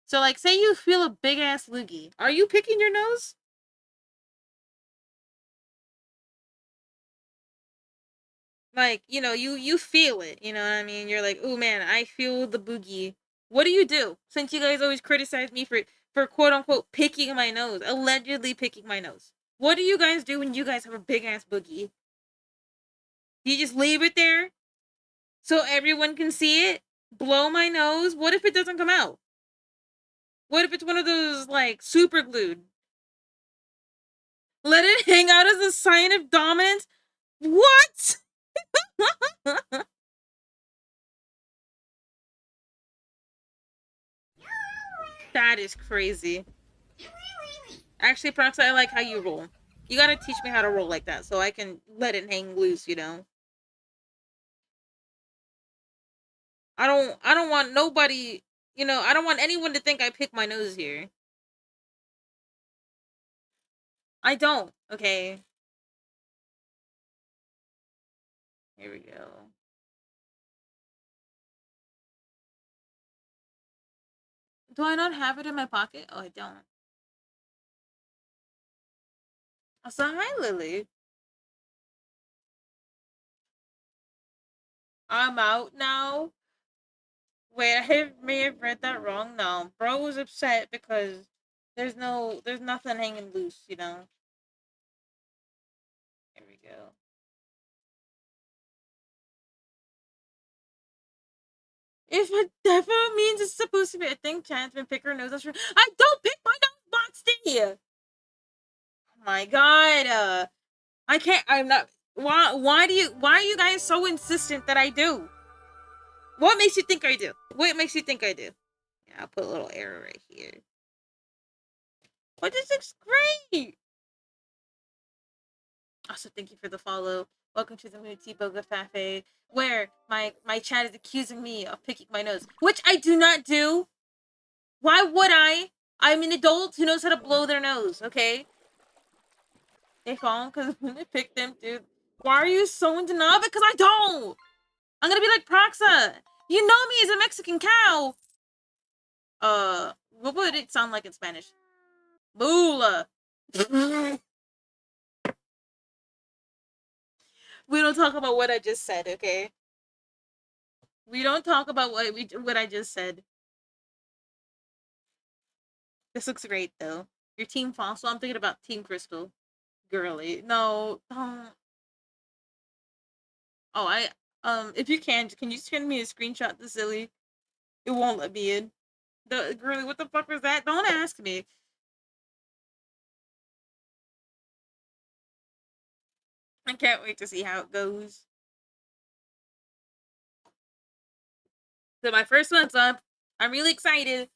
So, like, say you feel a big ass loogie. Are you picking your nose? Like, you feel it. You know what I mean? You're like, oh man, I feel the boogie. What do? Since you guys always criticize me for quote unquote picking my nose, allegedly picking my nose. What do you guys do when you guys have a big ass boogie? You just leave it there so everyone can see it? Blow my nose? What if it doesn't come out? What if it's one of those, like, super glued? Let it hang out as a sign of dominance? What? That is crazy. Actually, Proxy, I like how you roll. You gotta teach me how to roll like that so I can let it hang loose, you know? I don't want nobody, I don't want anyone to think I pick my nose here. I don't, okay? Here we go. Do I not have it in my pocket? Oh, I don't. So, hi, Lily. I'm out now. Wait, may have read that wrong. No, bro was upset because there's nothing hanging loose, you know? Here we go. If it definitely means it's supposed to be a thing, Chansman, pick her nose. That's true. I don't pick my nose, Boxty! Oh my god. I can't, I'm not, why are you guys so insistent that I do? What makes you think I do? What makes you think I do? Yeah, I'll put a little arrow right here. But this looks great! Also, thank you for the follow. Welcome to the Moody Boga Cafe, where my chat is accusing me of picking my nose, which I do not do. Why would I? I'm an adult who knows how to blow their nose, okay? They fall because when they pick them, dude. Why are you so in denial? Because I don't! I'm gonna be like Proxa. You know me as a Mexican cow. What would it sound like in Spanish? Bula. We don't talk about what I just said, okay? We don't talk about what I just said. This looks great though. Your Team Fossil. I'm thinking about Team Crystal. Girly. No. Oh, if you can you send me a screenshot the silly? It won't let me in. The girly, what the fuck was that? Don't ask me. I can't wait to see how it goes. So my first one's up. I'm really excited.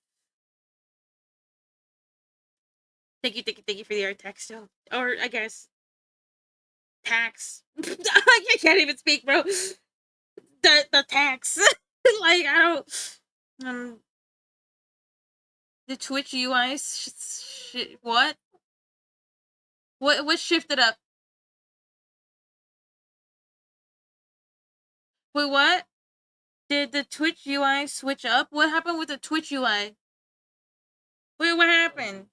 Thank you for the art text. Or I guess tax. I can't even speak, bro. The tax. Like I don't. Um, the Twitch UI. What? What shifted up? Wait, what? Did the Twitch UI switch up? What happened with the Twitch UI? Wait, what happened?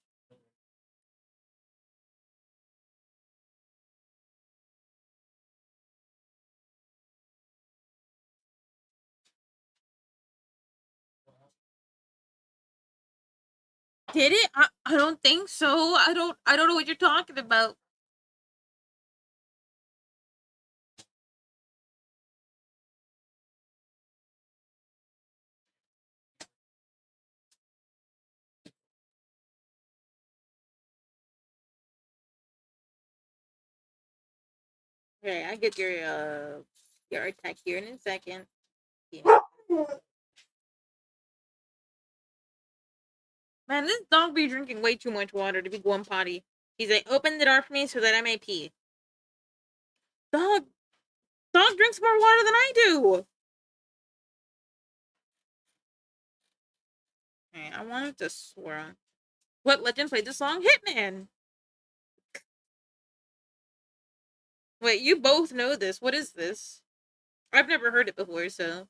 Did it? I don't think so. I don't know what you're talking about. Okay, I get your attack here in a second. Yeah. Man, this dog be drinking way too much water to be going potty. He's like, open the door for me so that I may pee. Dog, dog drinks more water than I do. Okay, I wanted to swear. What legend played the song Hitman? Wait, you both know this. What is this? I've never heard it before, so.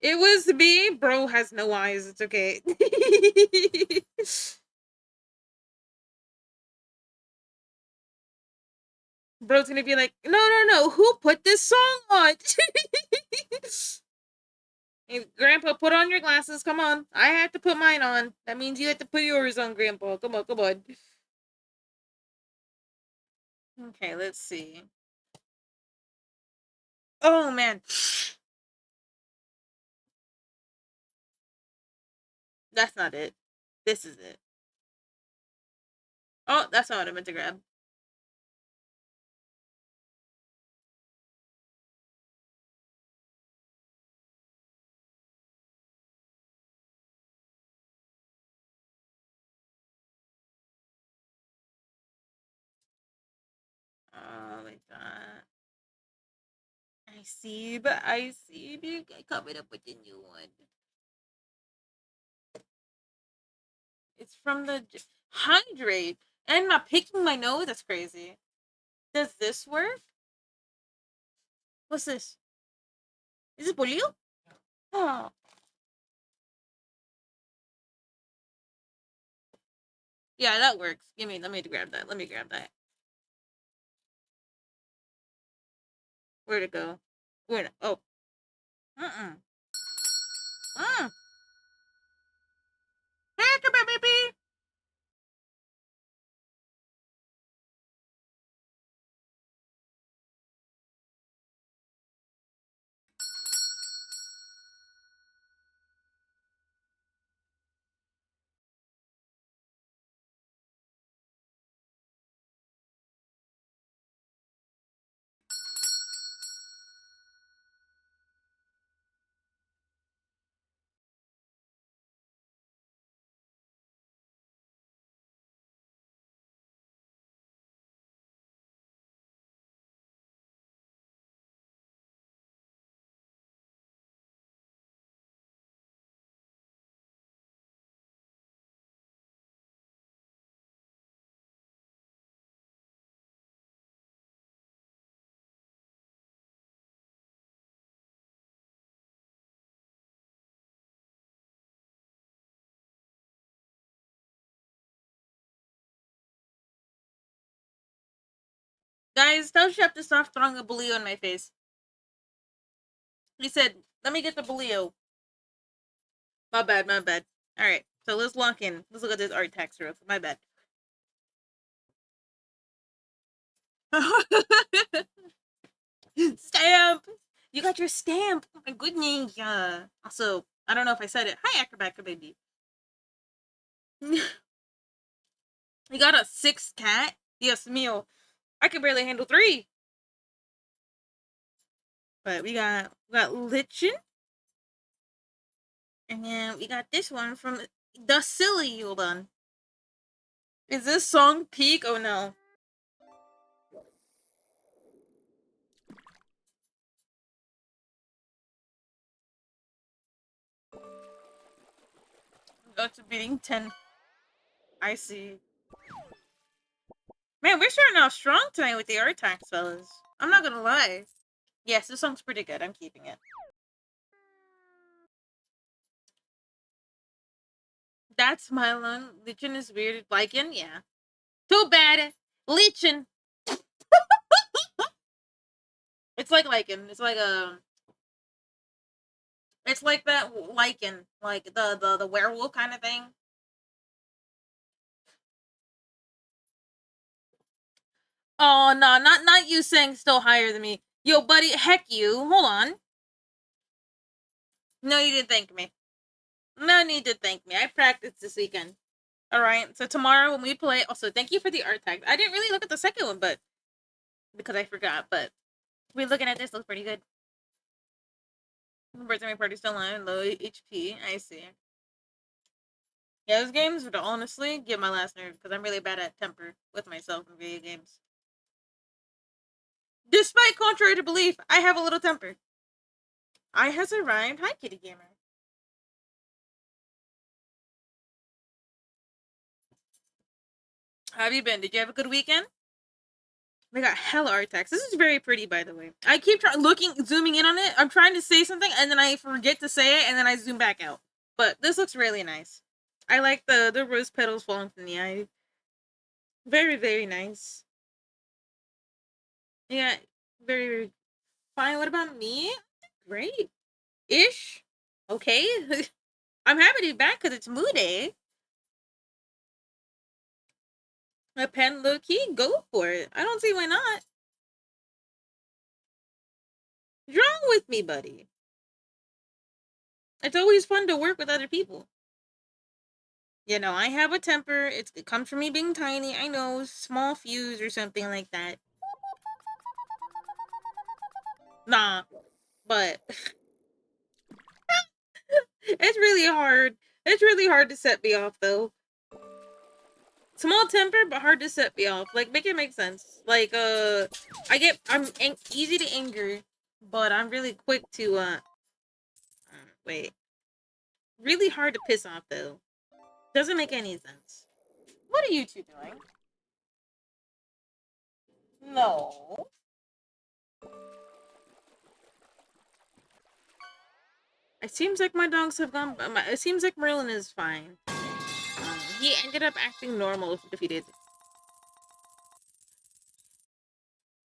It was me. Bro has no eyes. It's okay. Bro's gonna be like, no. Who put this song on? Hey, Grandpa, put on your glasses. Come on. I had to put mine on. That means you had to put yours on, Grandpa. Come on. Okay, let's see. Oh man, that's not it. This is it. Oh, that's not what I meant to grab. Oh my god. I see. You coming up with a new one. It's from the hydrate. And not picking my nose. That's crazy. Does this work? What's this? Is it bolillo? Oh, yeah, that works. Give me. Let me grab that. Let me grab that. Where'd it go? Where'd it? Oh. Mm-mm. Mm. Hey, come here, baby. Guys, tell Chef to stop throwing a bolillo in my face. He said, let me get the bolillo. My bad, my bad. Alright, so let's lock in. Let's look at this art text real. My bad. Stamp! You got your stamp! Oh my goodness. Also, I don't know if I said it. Hi, Acrobat Baby. You got a 6th cat? Yes, Mio. I can barely handle 3. But we got Lichen. And then we got this one from the Silly. Hold on. Is this song peak? Oh no. Got to beating 10. I see. Man, we're starting off strong tonight with the art tax, fellas. I'm not gonna lie. Yes, this song's pretty good. I'm keeping it. That's Mylon. Lichen is weird. Lichen, yeah. Too bad. Lichen. It's like lichen. It's like a. It's like that lichen, like the werewolf kind of thing. Oh no, not you saying still higher than me. Yo, buddy, heck you. Hold on. No, you didn't thank me. No need to thank me. I practiced this weekend. All right. So tomorrow when we play, also thank you for the art tag. I didn't really look at the second one, but because I forgot. But we're looking at this. Looks pretty good. Birthday party still on low HP. I see. Yeah, those games would honestly get my last nerve because I'm really bad at temper with myself in video games. Despite contrary to belief, I have a little temper. I has arrived. Hi, Kitty Gamer. How have you been? Did you have a good weekend? We got hella art text. This is very pretty, by the way. I keep zooming in on it. I'm trying to say something, and then I forget to say it, and then I zoom back out. But this looks really nice. I like the rose petals falling from the eye. Very, very nice. Yeah, very, very fine. What about me? Great. Ish. Okay. I'm happy to be back because it's MOODAY. A pen low key, go for it. I don't see why not. What's wrong with me, buddy? It's always fun to work with other people. You know, I have a temper. It comes from me being tiny. I know, small fuse or something like that. Nah, but it's really hard. It's really hard to set me off, though. Small temper, but hard to set me off. Like, make it make sense. Like, I'm easy to anger, but I'm really quick to, wait. Really hard to piss off, though. Doesn't make any sense. What are you two doing? No. It seems like my dogs have gone. It seems like Merlin is fine. He ended up acting normal if he did.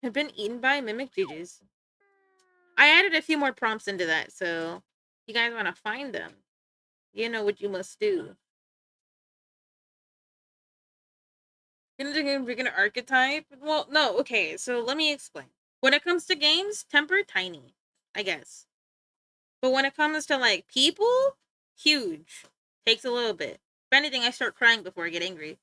Have been eaten by mimic Jujus. I added a few more prompts into that, so you guys want to find them. You know what you must do. Gonna archetype? Well, no, okay, so let me explain. When it comes to games, temper, tiny, I guess. But when it comes to, like, people, huge. Takes a little bit. If anything, I start crying before I get angry.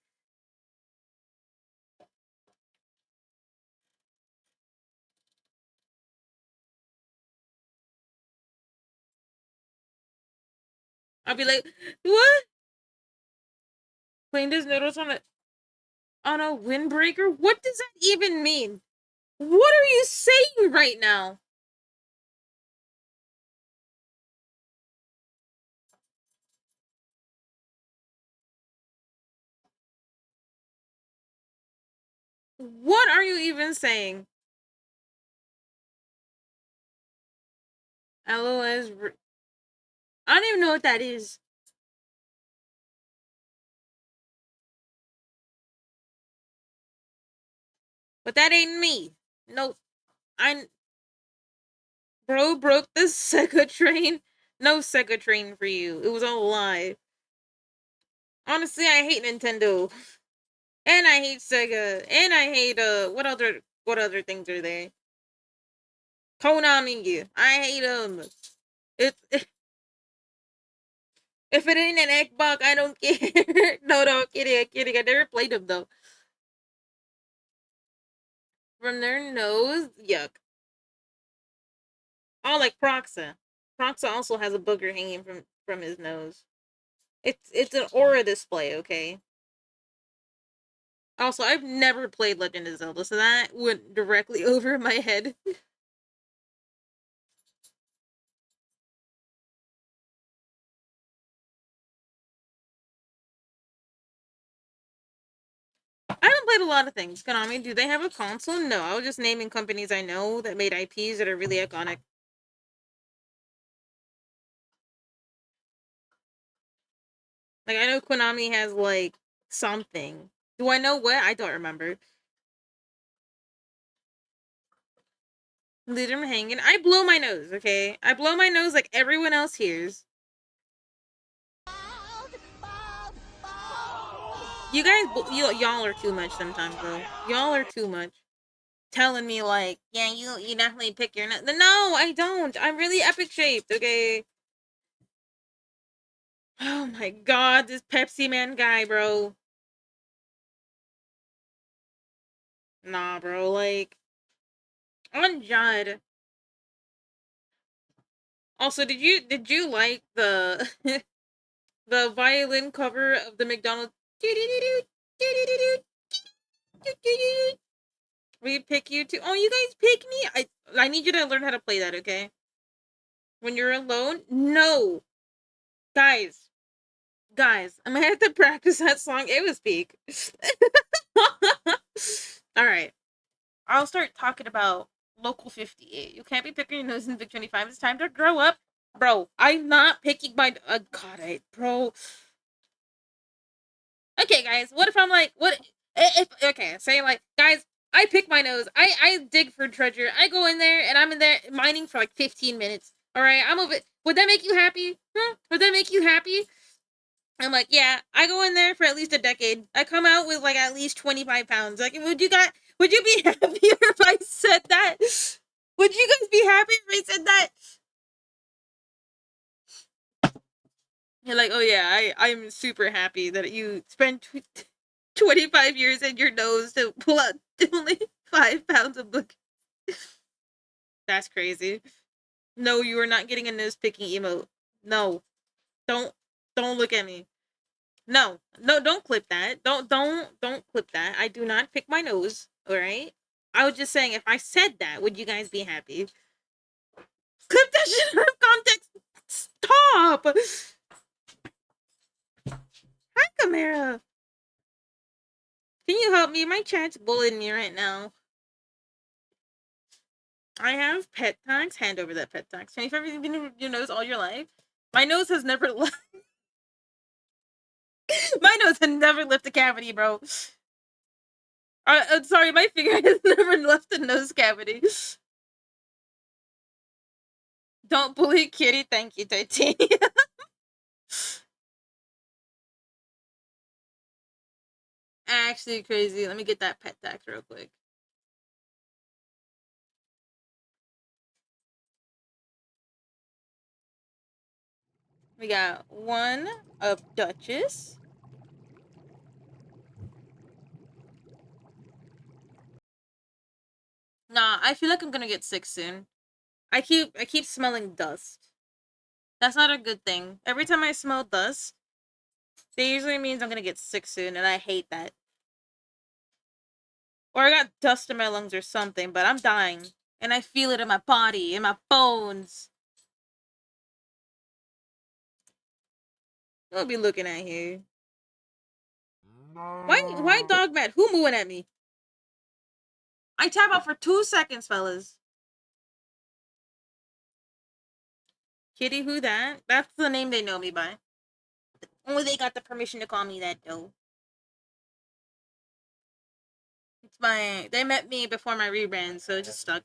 I'll be like, what? Playing this noodles on a windbreaker? What does that even mean? What are you saying right now? What are you even saying? LOS. I don't even know what that is. But that ain't me. No, I. Bro broke the Sega train. No Sega train for you. It was all a lie. Honestly, I hate Nintendo. And I hate Sega. And I hate what other things are there? Konami. I hate them. It if it ain't an Xbox, I don't care. No, kidding. I never played them though. From their nose, yuck. Oh, like Proxa. Proxa also has a booger hanging from his nose. It's an aura display, okay? Also, I've never played Legend of Zelda, so that went directly over my head. I haven't played a lot of things. Konami, do they have a console? No, I was just naming companies I know that made IPs that are really iconic. Like, I know Konami has, like, something. Do I know what? I don't remember. Leave them hanging. I blow my nose, okay? I blow my nose like everyone else hears. You guys, y'all are too much sometimes, though. Y'all are too much. Telling me like, yeah, you definitely pick your nose. No, I don't. I'm really epic shaped, okay? Oh my god, this Pepsi Man guy, bro. Nah, bro, like, on Judd. Also, did you like the the violin cover of the McDonald's? We pick you too. Oh, you guys pick me. I need you to learn how to play that, okay? When you're alone, no, guys, I'm gonna have to practice that song. It was peak. All right, I'll start talking about Local 58. You can't be picking your nose in Vic 25. It's time to grow up, bro. I'm not picking my. Bro. Okay, guys. What if I'm like, what if? Okay, say like, guys, I pick my nose. I dig for treasure. I go in there and I'm in there mining for like 15 minutes. All right, I'm over. Would that make you happy? Would that make you happy? I'm like, yeah. I go in there for at least a decade. I come out with like at least 25 pounds. Like, would you be happier if I said that? Would you guys be happy if I said that? You're like, oh yeah, I'm super happy that you spent 25 years in your nose to pull out only 5 pounds of book. That's crazy. No, you are not getting a nose picking emote. No, don't don't look at me. No, no, don't clip that. Don't clip that. I do not pick my nose. All right. I was just saying, if I said that, would you guys be happy? Clip that shit out of context. Stop. Hi, Camara. Can you help me? My chat's bullying me right now. I have pet tax. Hand over that pet tax. 25 years been in your nose all your life. My nose has never left. My nose has never left a cavity, bro. Sorry, my finger has never left a nose cavity. Don't bully Kitty. Thank you, Titania. Actually, crazy. Let me get that pet tax real quick. We got one of Duchess. Nah, I feel like I'm gonna get sick soon. I keep smelling dust. That's not a good thing. Every time I smell dust, that usually means I'm gonna get sick soon, and I hate that. Or I got dust in my lungs or something, but I'm dying. And I feel it in my body, in my bones. What be looking at here? Why dog mad? Who mooing at me? I tap out for 2 seconds, fellas. Kitty who that? That's the name they know me by. Only they got the permission to call me that though. It's they met me before my rebrand, so it just stuck.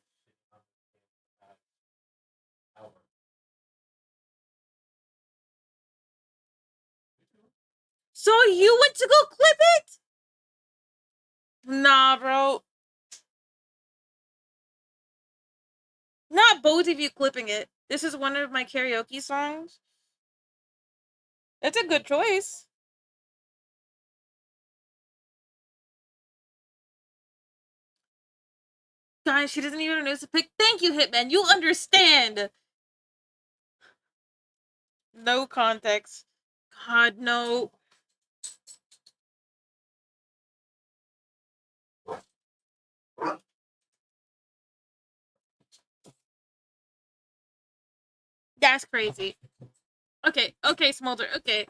So you went to go clip it? Nah, bro. Not both of you clipping it. This is one of my karaoke songs. That's a good choice. Guys, she doesn't even know to pick. Thank you, Hitman. You understand. No context. God, no. That's crazy. Okay, okay, Smolder, okay.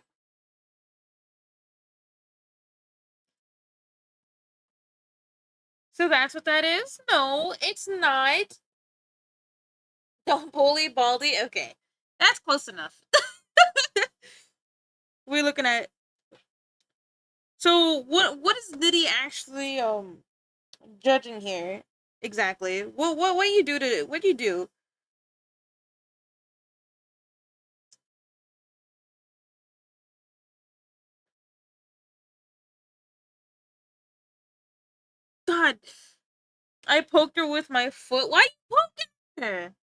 So that's what that is? No, it's not. Don't bully Baldy. Okay. That's close enough. We're looking at. So what is Liddy actually judging here? Exactly. What you do to what do you do? God, I poked her with my foot. Why are you poking her?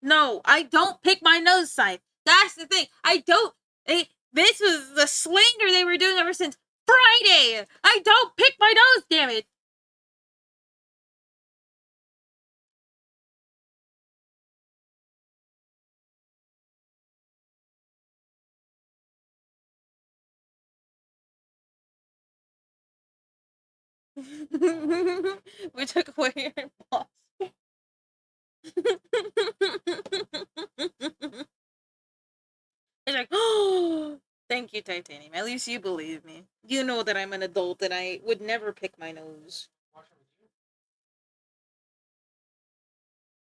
No, I don't pick my nose side. That's the thing. I don't. This was the slander they were doing ever since Friday. I don't pick my nose. Damn it. We took away your boss. It's like, oh, thank you, Titanium. At least you believe me. You know that I'm an adult and I would never pick my nose.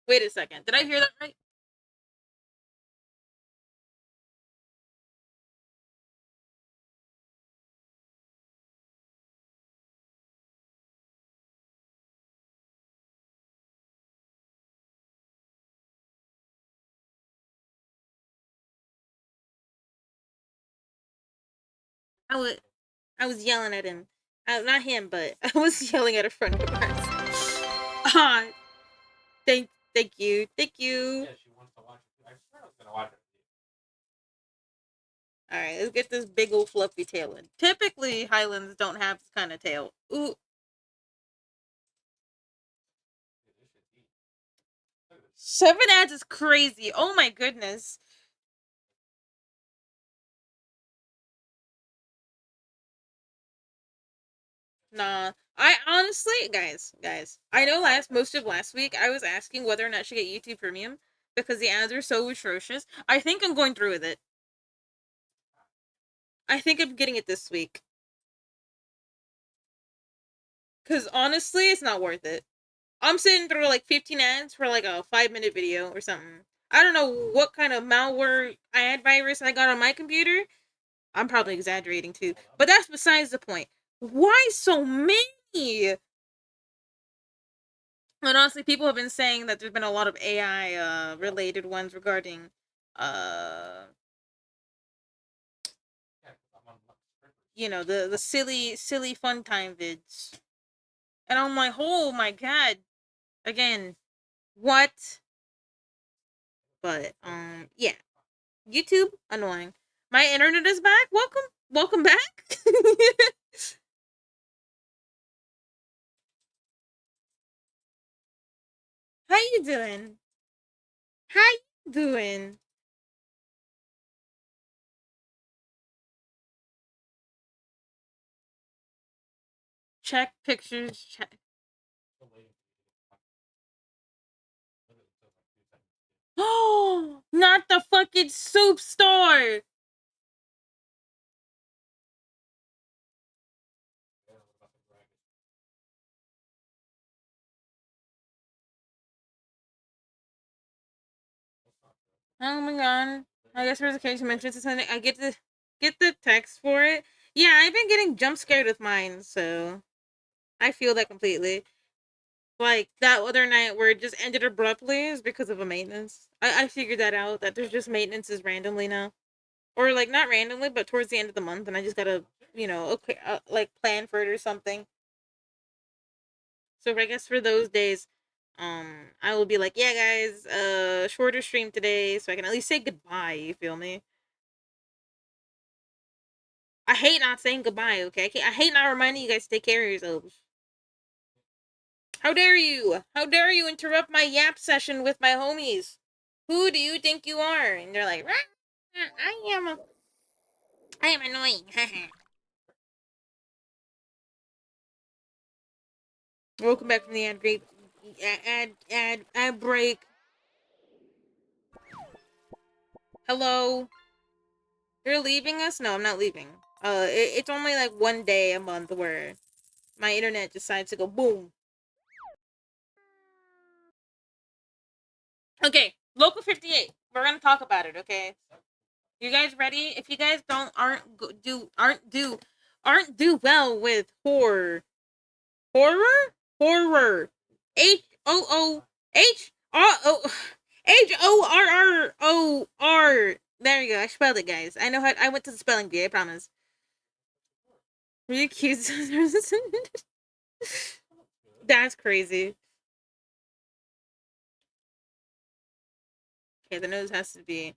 Wait a second. Did I hear that right? I was I was yelling at him. Not him, but I was yelling at a friend of ours. Ah, thank you, thank you. Yeah, she wants to watch it. I swear I was gonna watch it. All right, let's get this big old fluffy tail in. Typically, Highlands don't have this kind of tail. Ooh, 7 ads is crazy. Oh my goodness. Nah, I honestly, guys, I know most of last week I was asking whether or not I should get YouTube Premium because the ads are so atrocious. I think I'm going through with it. I think I'm getting it this week because honestly, it's not worth it. I'm sitting through like 15 ads for like a 5-minute video or something. I don't know what kind of malware ad virus I got on my computer. I'm probably exaggerating too, but that's besides the point. Why so many? And honestly, people have been saying that there's been a lot of AI related ones regarding uh the silly fun time vids. And I'm like, oh my god. Again, what? But yeah. YouTube annoying. My internet is back. Welcome back. How you doing? How you doing? Check pictures. Check. Oh, not the fucking soup store. Oh my god. I guess there's a case mentions something. I get the text for it. Yeah, I've been getting jump scared with mine, so I feel that completely. Like that other night where it just ended abruptly is because of a maintenance. I figured that out, that there's just maintenances randomly now. Or like not randomly, but towards the end of the month, and I just gotta, okay, like plan for it or something. So I guess for those days, I will be like, yeah, guys, shorter stream today, so I can at least say goodbye. You feel me? I hate not saying goodbye. Okay, I hate not reminding you guys to take care of yourselves. How dare you? How dare you interrupt my yap session with my homies? Who do you think you are? And they're like, I am annoying. Welcome back from the ad break. Hello. You're leaving us? No, I'm not leaving. It's only like one day a month where my internet decides to go boom. Okay, Local 58. We're gonna talk about it, okay? You guys ready? If you guys don't aren't do well with horror, HOOHROR. There you go. I spelled it, guys. I know how. I went to the spelling bee. I promise. Were you accused? That's crazy. Okay, the nose has to be.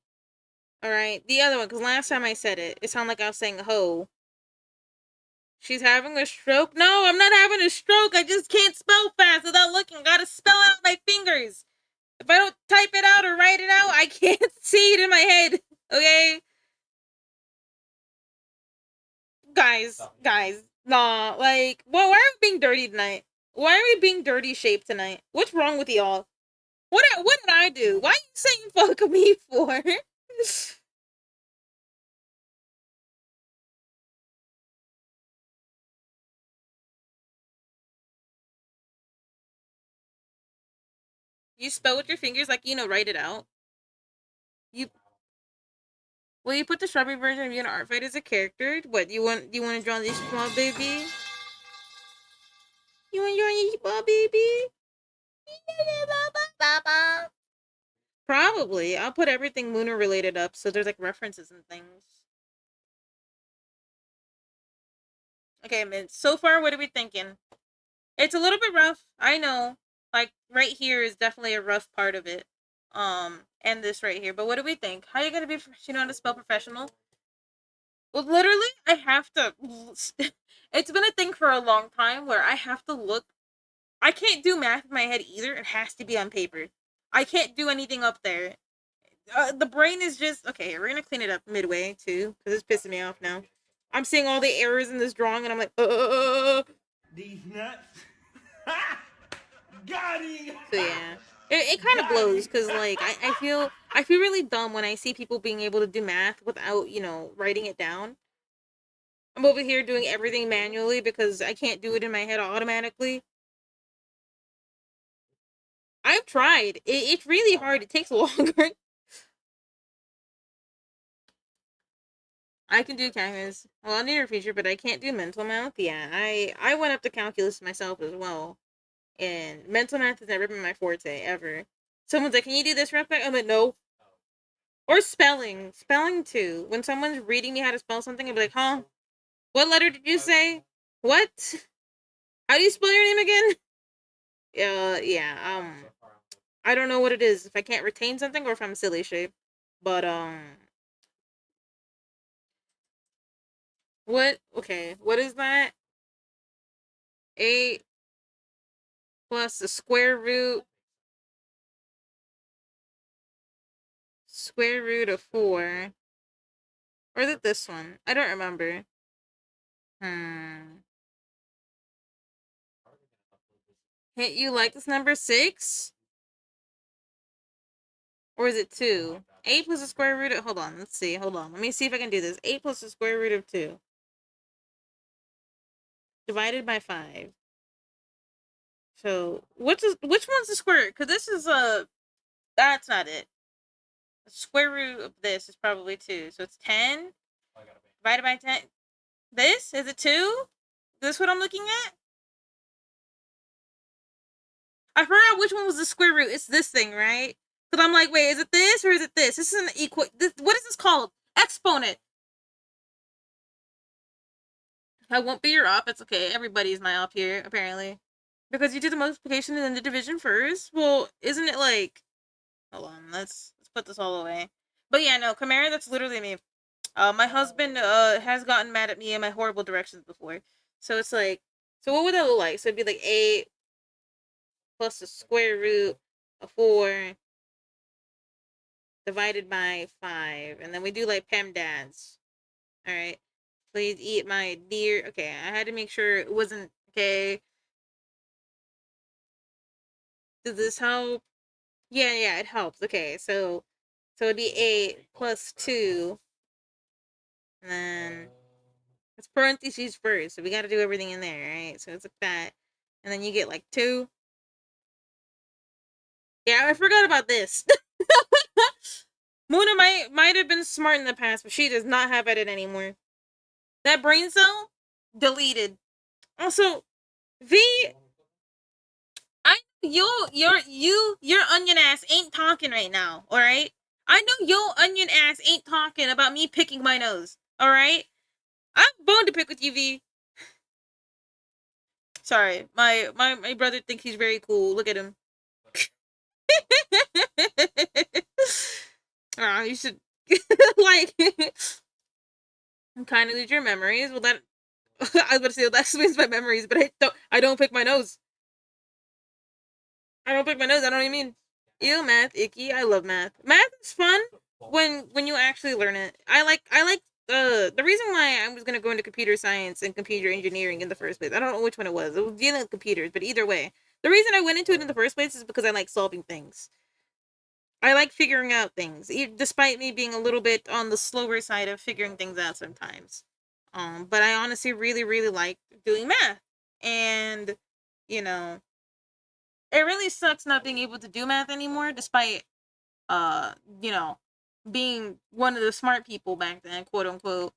All right, the other one, because last time I said it, it sounded like I was saying ho. She's having a stroke? No, I'm not having a stroke. I just can't spell fast without looking. I gotta spell out my fingers. If I don't type it out or write it out, I can't see it in my head. Okay? Guys. Nah, like, well, why are we being dirty tonight? Why are we being dirty shaped tonight? What's wrong with y'all? What did I do? Why are you saying fuck me for? You spell with your fingers like write it out. You Well, you put the strawberry version of you in art fight as a character. What you want to draw this small baby? You want to draw this small baby? Probably. I'll put everything lunar related up so there's like references and things. Okay, Mint. So far, what are we thinking? It's a little bit rough. I know. Like right here is definitely a rough part of it. And this right here. But what do we think? How you gonna be? You know how to spell professional? Well, literally, I have to. It's been a thing for a long time where I have to look. I can't do math in my head either. It has to be on paper. I can't do anything up there. The brain is just okay. We're gonna clean it up midway too, because it's pissing me off now. I'm seeing all the errors in this drawing, and I'm like, These nuts. Got him. So yeah, it kind of blows because like I feel really dumb when I see people being able to do math without writing it down. I'm over here doing everything manually because I can't do it in my head automatically. I've tried. It's really hard. It takes longer. I can do calculus. Well, on near future, but I can't do mental math. Yeah, I went up to calculus myself as well, and mental math has never been my forte ever. Someone's like, "Can you do this real quick?" I'm like, "No." Or spelling too. When someone's reading me how to spell something, I'll be like, "Huh? What letter did you say? What? How do you spell your name again?" Yeah. I don't know what it is. If I can't retain something, or if I'm silly shape. But what? Okay, what is that? 8 plus the square root of 4. Or is it this one? I don't remember. Hmm. Hit you like this number 6? Or is it 2? 8 plus the square root of... Hold on, let's see. Hold on. Let me see if I can do this. 8 plus the square root of 2. Divided by 5. So, which one's the square root? Because this is a... That's not it. The square root of this is probably 2. So it's 10 divided by 10. This? Is it 2? Is this what I'm looking at? I forgot which one was the square root. It's this thing, right? Because I'm like, wait, is it this or is it this? This is an equal... what is this called? Exponent. I won't be your op. It's okay. Everybody's my op here, apparently. Because you did the multiplication and then the division first? Well, isn't it like... Hold on, let's put this all away. But yeah, no, Chimera, that's literally me. My husband has gotten mad at me in my horrible directions before. So it's like... So what would that look like? So it'd be like 8 plus the square root of 4 divided by 5. And then we do like PEMDAS. Alright. Please eat my dear... Okay, I had to make sure it wasn't... Okay. Does this help? Yeah, it helps. Okay, so it'd be 8 plus 2. And then it's parentheses first. So we gotta do everything in there, right? So it's like that. And then you get like 2. Yeah, I forgot about this. Muna might have been smart in the past, but she does not have it anymore. That brain cell deleted. Also, V, I your onion ass ain't talking right now. All right, I know your onion ass ain't talking about me picking my nose. All right, I'm bone to pick with you, V. Sorry, my brother thinks he's very cool. Look at him. You should like kind of lose your memories. Well, that I was about to say well, that explains my memories, but I don't pick my nose. I don't pick my nose. I don't even mean. Ew, math, icky. I love math. Math is fun when you actually learn it. I like the reason why I was gonna go into computer science and computer engineering in the first place. I don't know which one it was. It was dealing with computers, but either way, the reason I went into it in the first place is because I like solving things. I like figuring out things, despite me being a little bit on the slower side of figuring things out sometimes. But I honestly really, really like doing math, and you know, it really sucks not being able to do math anymore, despite uh, you know, being one of the smart people back then, quote unquote.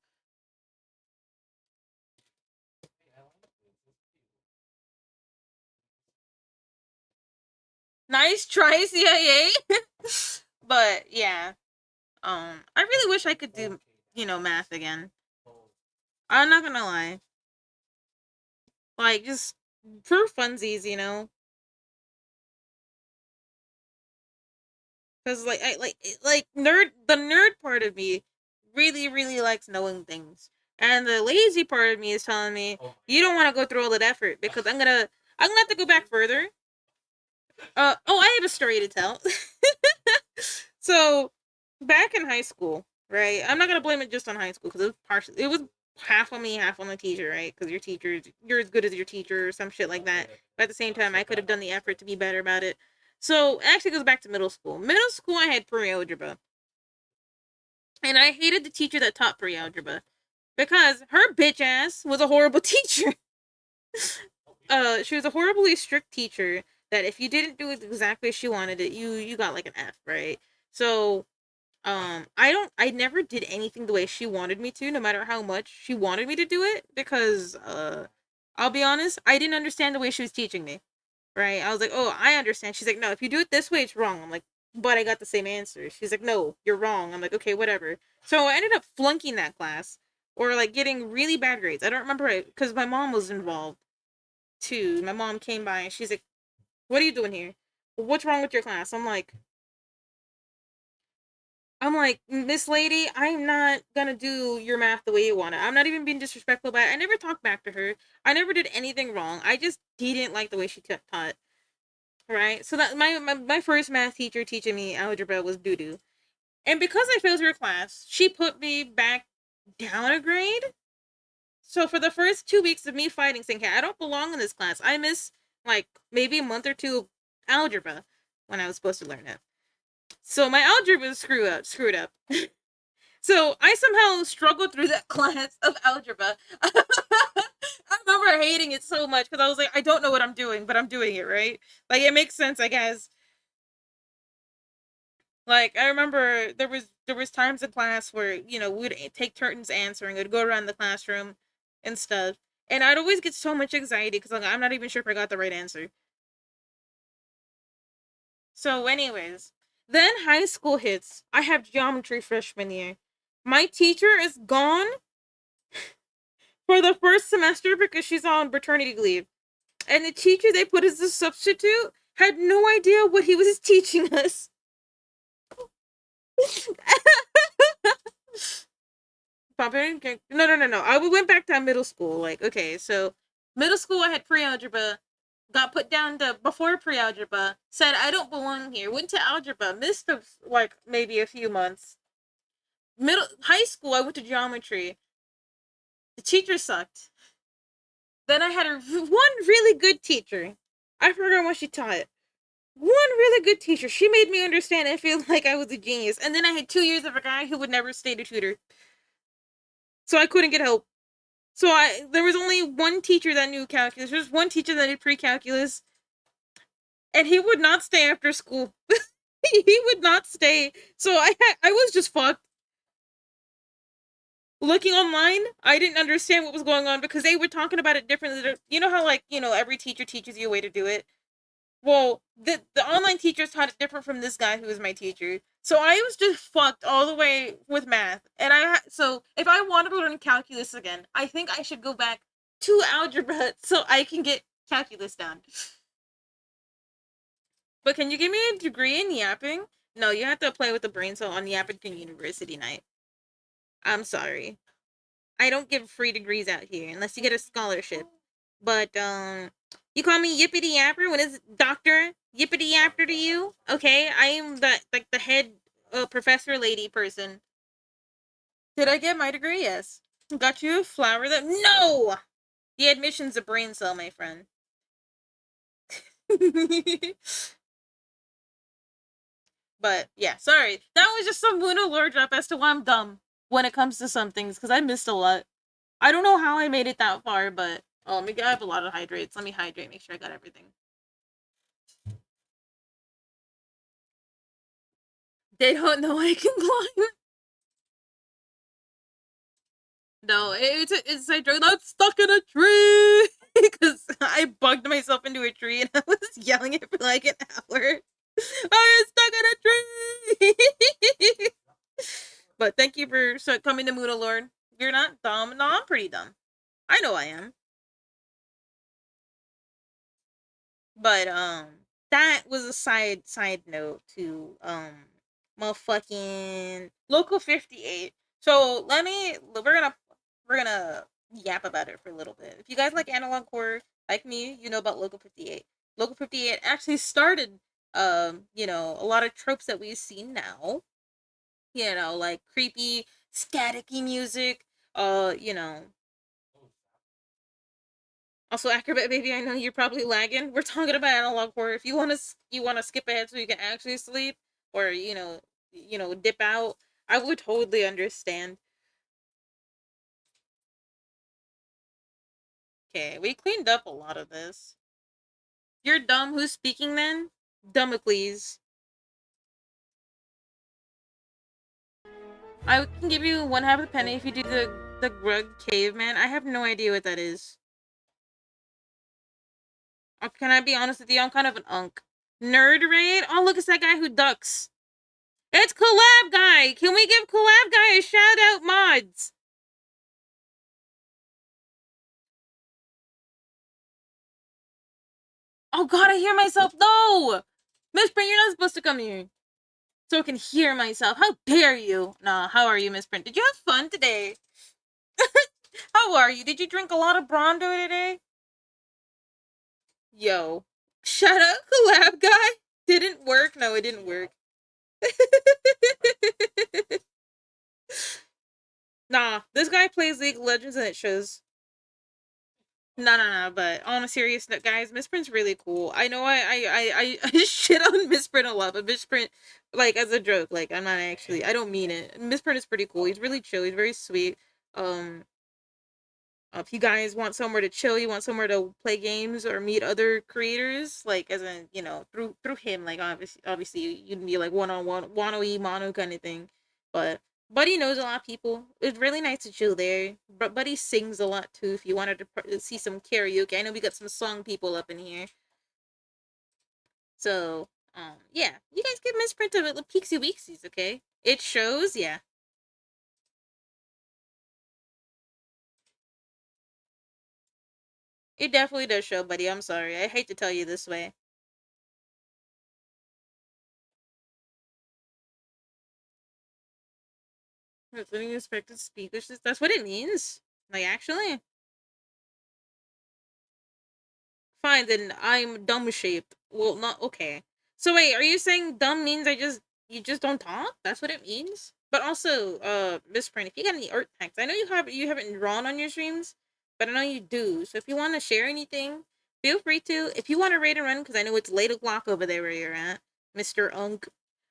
Nice try, CIA. But yeah, I really wish I could do math again. I'm not gonna lie. like just for funsies, because like the nerd part of me really really likes knowing things, and the lazy part of me is telling me you don't want to go through all that effort because I'm gonna have to go back further. Oh, I have a story to tell. So back in high school, right? I'm not gonna blame it just on high school because it was half on me, half on the teacher, right? Because you're as good as your teacher or some shit like that. But at the same time, I could have done the effort to be better about it. So it actually goes back to middle school. Middle school, I had pre-algebra, and I hated the teacher that taught pre-algebra because her bitch ass was a horrible teacher. She was a horribly strict teacher that if you didn't do it exactly as she wanted it, you got like an F, right? So I never did anything the way she wanted me to, no matter how much she wanted me to do it, because I'll be honest, I didn't understand the way she was teaching me. Right? I was like, "Oh, I understand." She's like, "No, if you do it this way, it's wrong." I'm like, "But I got the same answer." She's like, "No, you're wrong." I'm like, "Okay, whatever." So I ended up flunking that class or like getting really bad grades. I don't remember it because my mom was involved too. My mom came by and she's like, "What are you doing here? What's wrong with your class?" I'm like, Miss Lady, I'm not gonna do your math the way you want it. I'm not even being disrespectful, but I never talked back to her. I never did anything wrong. I just didn't like the way she taught. Right? So that my first math teacher teaching me algebra was doo doo. And because I failed her class, she put me back down a grade. So for the first 2 weeks of me fighting, saying, "Hey, I don't belong in this class. I miss like maybe a month or two of algebra when I was supposed to learn it." So my algebra was screwed up. So I somehow struggled through that class of algebra. I remember hating it so much because I was like, I don't know what I'm doing, but I'm doing it, right? Like it makes sense, I guess. Like I remember there was times in class where we'd take turns answering. It'd go around the classroom and stuff, and I'd always get so much anxiety because I'm not even sure if I got the right answer. So, anyways, then high school hits. I have geometry freshman year. My teacher is gone for the first semester because she's on paternity leave, and the teacher they put as a substitute had no idea what he was teaching us. No, no, no, no. I went back to middle school. Like, okay, so middle school, I had pre-algebra. Got put down to before pre-algebra. Said I don't belong here. Went to algebra. Missed like maybe a few months. Middle high school, I went to geometry. The teacher sucked. Then I had one really good teacher. I forgot what she taught. One really good teacher. She made me understand and feel like I was a genius. And then I had 2 years of a guy who would never stay to tutor, so I couldn't get help. So there was only one teacher that knew calculus. There was one teacher that did pre-calculus, and he would not stay after school. He would not stay. So I was just fucked. Looking online, I didn't understand what was going on because they were talking about it differently. You know how like every teacher teaches you a way to do it. Well, the online teachers taught it different from this guy who was my teacher. So I was just fucked all the way with math. And so if I want to learn calculus again, I think I should go back to algebra so I can get calculus down. But can you give me a degree in yapping? No, you have to apply with the brain cell on Yapperton University night. I'm sorry. I don't give free degrees out here unless you get a scholarship. But you call me Yippity Yapper when it's Doctor Yippity Yapper to you? Okay, I am the head professor lady person. Did I get my degree? Yes. Got you a flower that no. The admission's a brain cell, my friend. But yeah, sorry. That was just some Luna lore drop as to why I'm dumb when it comes to some things because I missed a lot. I don't know how I made it that far, but oh, let me. I have a lot of hydrates. Let me hydrate. Make sure I got everything. They don't know I can climb. No, it's like I'm stuck in a tree because I bugged myself into a tree and I was yelling it for like an hour. I'm stuck in a tree. But thank you for coming to Moona Lord. You're not dumb. No, I'm pretty dumb. I know I am. But that was a side note to motherfucking Local 58. So we're gonna yap about it for a little bit. If you guys like analog horror like me, you know about Local 58. Local 58 actually started a lot of tropes that we've seen now. Like creepy, staticky music, uh, you know, also, Acrobat Baby, I know you're probably lagging. We're talking about analog horror. If you wanna skip ahead so you can actually sleep, or dip out, I would totally understand. Okay, we cleaned up a lot of this. You're dumb. Who's speaking then? Dummocles. I can give you one half of the penny if you do the Grug Caveman. I have no idea what that is. Can I be honest with you? I'm kind of an unk. Nerd raid. Oh, look, it's that guy who ducks. It's Collab Guy! Can we give Collab Guy a shout out, mods? Oh god, I hear myself. No! Miss Print, you're not supposed to come here. So I can hear myself. How dare you? Nah, how are you, Miss Print? Did you have fun today? How are you? Did you drink a lot of Brondo today? Yo. Shut up, Collab Guy! Didn't work? No, it didn't work. Nah, this guy plays League of Legends and it shows. No, no, no. But on a serious note, guys, Misprint's really cool. I know I shit on Misprint a lot, but Misprint, like as a joke, like I'm not actually. I don't mean it. Misprint is pretty cool. He's really chill. He's very sweet. Um, if you guys want somewhere to chill, you want somewhere to play games or meet other creators, like as in through him, like obviously you'd be like one on one, mono kind of thing, but Buddy knows a lot of people. It's really nice to chill there. But Buddy sings a lot too. If you wanted to see some karaoke, I know we got some song people up in here. So yeah, you guys get Misprint of it, the Peaksy Weeksies, okay? It shows, yeah. It definitely does show, Buddy. I'm sorry. I hate to tell you this way. That's what you expect to speak. That's what it means. Like, actually. Fine, then I'm dumb shaped. Well, not okay. So wait, are you saying dumb means you just don't talk? That's what it means? But also, Miss Print, if you got any art packs, I know you haven't drawn on your streams, but I know you do. So if you want to share anything, feel free to. If you want to raid and run, because I know it's late o'clock over there where you're at, Mr. Unk.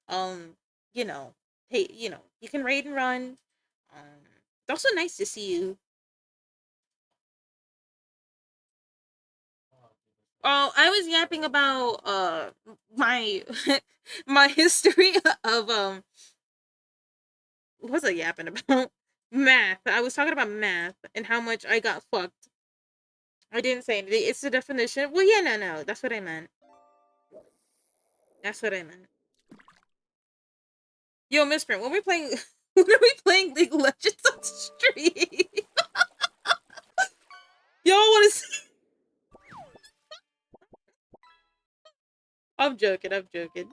Um, you know, hey, you can raid and run. It's also nice to see you. Oh, I was yapping about my my history of what was I yapping about? Math. I was talking about math and how much I got fucked. I didn't say anything. It's the definition. Well, yeah, no. That's what I meant. That's what I meant. Yo, Misprint, when we playing when are we playing League of Legends on stream? Y'all wanna see? I'm joking, I'm joking.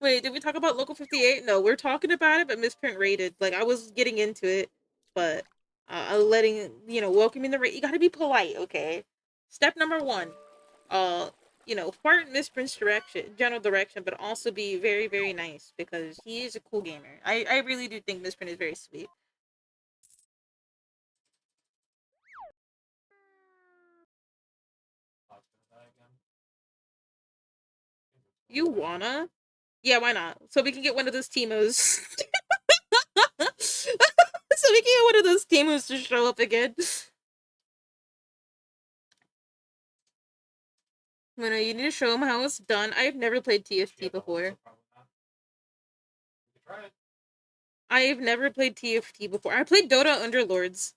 Wait, did we talk about Local 58? No, we're talking about it, but Misprint rated. Like, I was getting into it, but welcoming the rate. You gotta be polite, okay? Step number one, uh, fart in Misprint's general direction, but also be very, very nice because he is a cool gamer. I really do think Misprint is very sweet. You wanna? Yeah, why not? So we can get one of those Timos. So we can get one of those Timos to show up again. You need to show him how it's done. I've never played TFT before. I've never played TFT before. I played Dota Underlords.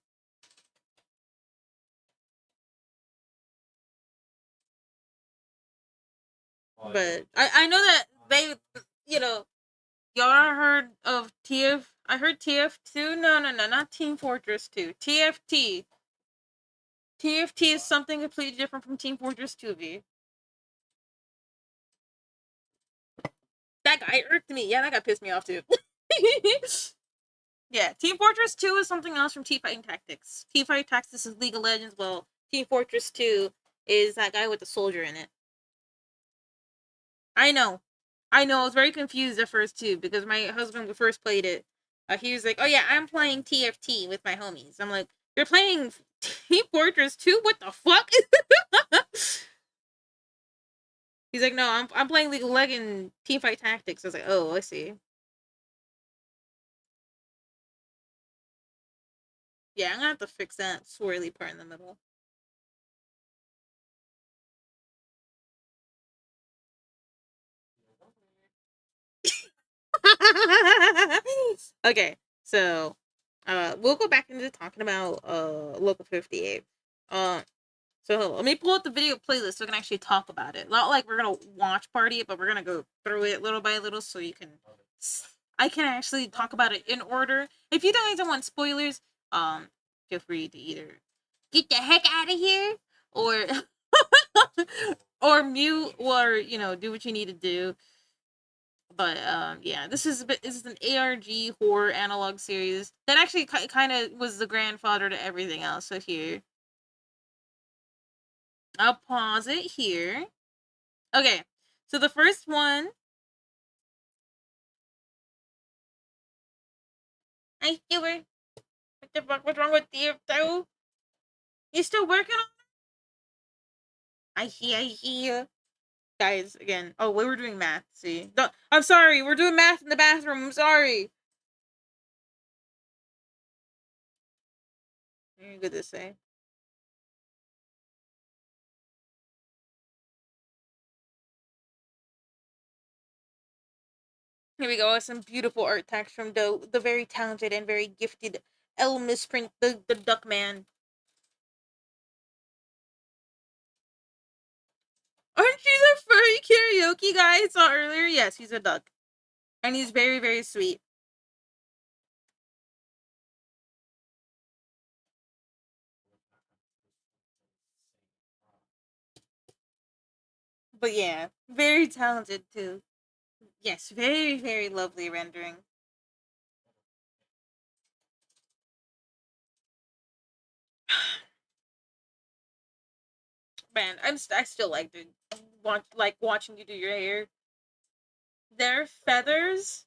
But I know that you know, y'all heard of TF. I heard TF2. No, not Team Fortress 2. TFT. TFT is something completely different from Team Fortress 2V. That guy irked me. Yeah, that guy pissed me off too. Yeah, Team Fortress 2 is something else from Team Fighting Tactics. Team Fighting Tactics is League of Legends. Well, Team Fortress 2 is that guy with the soldier in it. I know. I know. I was very confused at first too because my husband first played it. He was like, "Oh yeah, I'm playing TFT with my homies." I'm like, "You're playing Team Fortress 2? What the fuck?" He's like, "No, I'm playing League of Legends Team Fight Tactics." I was like, "Oh, I see." Yeah, I'm gonna have to fix that swirly part in the middle. Okay, so we'll go back into talking about Local 58. Uh so let me pull up the video playlist so we can actually talk about it. Not like we're gonna watch party it, but we're gonna go through it little by little so you can I can actually talk about it in order. If you guys don't want spoilers, feel free to either get the heck out of here or or mute or do what you need to do. But yeah, this is an ARG horror analog series that actually kind of was the grandfather to everything else. So here, I'll pause it here. Okay, so the first one, I still work. What the fuck? What's wrong with you, though? You still working on? I hear. Guys, again. Oh, we were doing math. See, no, I'm sorry. We're doing math in the bathroom. I'm sorry. You're good to say. Here we go. Some beautiful art text from the very talented and very gifted L Misprint, the Duck Man. Aren't you the furry karaoke guy I saw earlier? Yes, he's a duck. And he's very, very sweet. But yeah, very talented too. Yes, very, very lovely rendering. Man, I still like to watching you do your hair. Their feathers.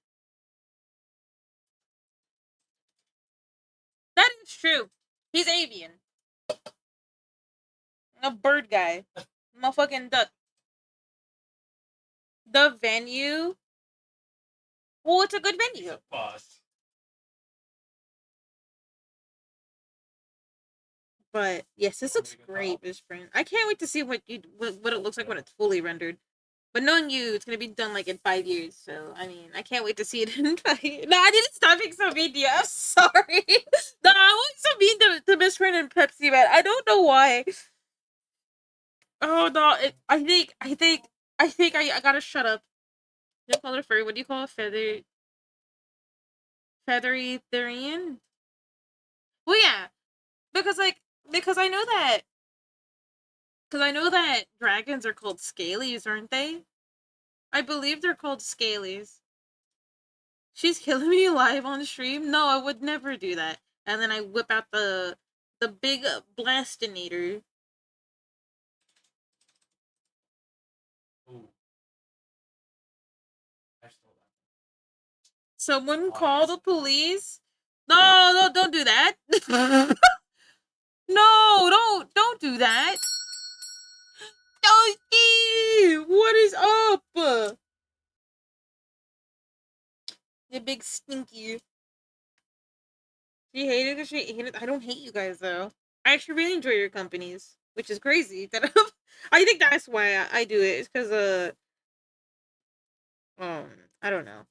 That is true. He's avian. A bird guy. Motherfucking duck. The venue. Well, it's a good venue. Boss. But yes, this looks great, Miss Friend. I can't wait to see what it looks like when it's fully rendered. But knowing you, it's gonna be done like in 5 years. So I mean, I can't wait to see it in 5 years. No, I didn't stop being so mean to you. I'm sorry. No, I was so mean to Miss Friend and Pepsi, man. I don't know why. Oh no, I gotta shut up. You don't call her furry. What do you call a feathery therian? Well, yeah, because like because I know that dragons are called scalies, aren't they? I believe they're called scalies. She's killing me live on stream. No, I would never do that. And then I whip out the big blastinator. Ooh, I stole that. Someone call the police. No, no, don't do that. No, don't do that. Oh, what is up? You big stinky. She hated because she hated. I don't hate you guys though. I actually really enjoy your companies, which is crazy. That I think that's why I do it. It's because I don't know.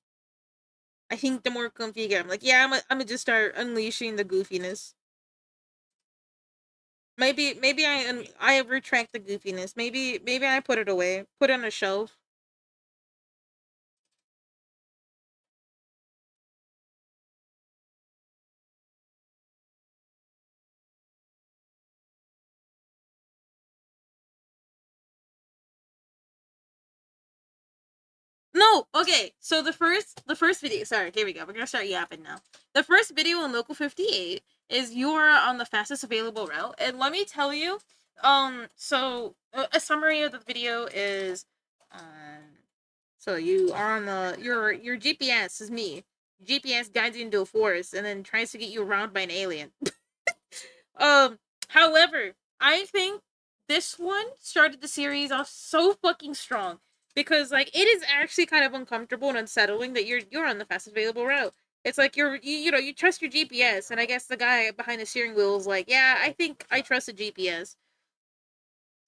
I think the more comfy you get, I'm like, yeah, I'm gonna just start unleashing the goofiness. Maybe I retract the goofiness. Maybe I put it away, put it on a shelf. Oh, okay. So the first video. Sorry, here we go. We're gonna start yapping now. The first video on Local 58 is you are on the fastest available route, and let me tell you, so a summary of the video is, so you are on your GPS is me. GPS guides you into a forest and then tries to get you around by an alien. Um, However, I think this one started the series off so fucking strong because like it is actually kind of uncomfortable and unsettling that you're on the fastest available route. It's like you trust your GPS, and I guess the guy behind the steering wheel is like, yeah, I think I trust the GPS.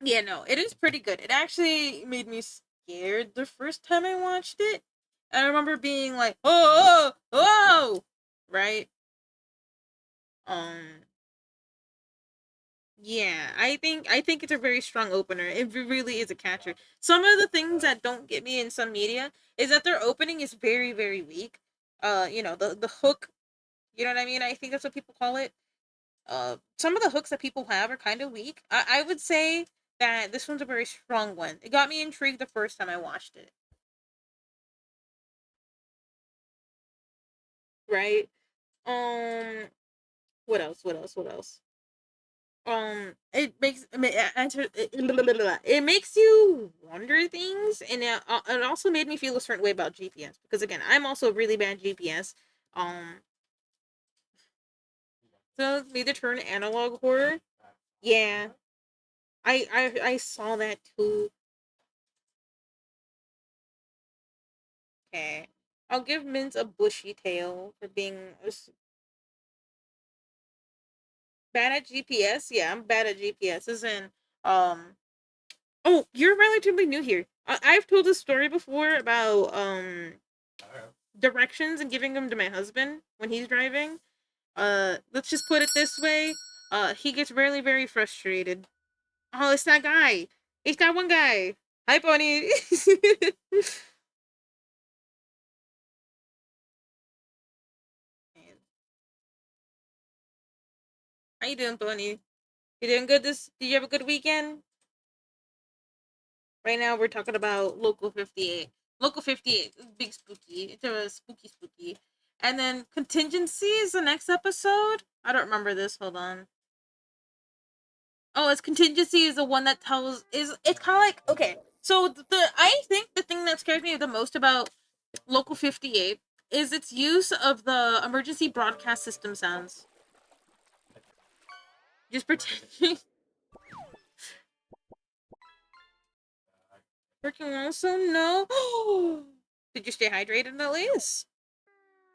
Yeah, no, it is pretty good. It actually made me scared the first time I watched it. And I remember being like, oh, oh, right? Um, Yeah, I think it's a very strong opener. It really is a catcher. Some of the things that don't get me in some media is that their opening is very very weak. The hook, you know what I mean? I think that's what people call it. Some of the hooks that people have are kind of weak. I would say that this one's a very strong one. It got me intrigued the first time I watched it. Right? What else? What else? What else? It makes you wonder things, and it also made me feel a certain way about GPS because again I'm also really bad GPS. Um so made the turn analog horror. Yeah, I saw that too. Okay, I'll give Mint a bushy tail for being bad at GPS. Yeah, I'm bad at GPS as in um oh, you're relatively new here. I've told a story before about directions and giving them to my husband when he's driving. Let's just put it this way. He gets really very frustrated. Oh, it's that guy. It's that one guy. Hi, Pony. How you doing, Pony? You doing good? Did you have a good weekend? Right now, we're talking about Local 58. Local 58 is big spooky. It's a spooky spooky. And then Contingency is the next episode. I don't remember this. Hold on. Oh, it's Contingency is the one that tells is it's kind of like okay. So I think the thing that scares me the most about Local 58 is its use of the emergency broadcast system sounds. Just pretending. Working also no. Did you stay hydrated at least?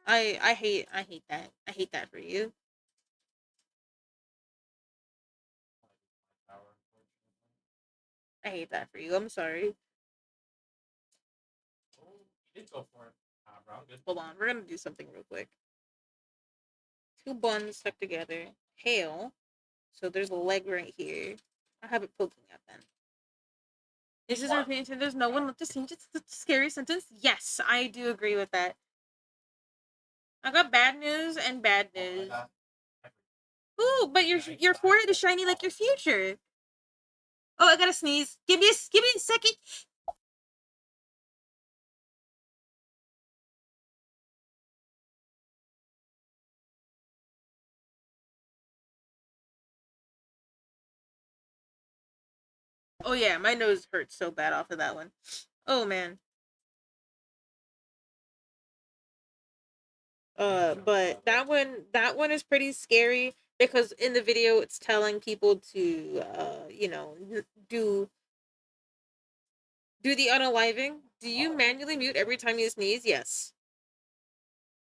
I hate that. I hate that for you. I hate that for you. I'm sorry. Hold on, we're gonna do something real quick. Two buns stuck together. Hail. So there's a leg right here. I have it poking up then. This is our opinion. There's no one left to change. It's a scary sentence. Yes, I do agree with that. I got bad news and bad news. Ooh, but your forehead is shiny like your future. Oh, I gotta sneeze. Give me a second. Oh yeah, my nose hurts so bad off of that one. Oh man. But that one is pretty scary because in the video it's telling people to do the unaliving. Do you manually mute every time you sneeze? Yes.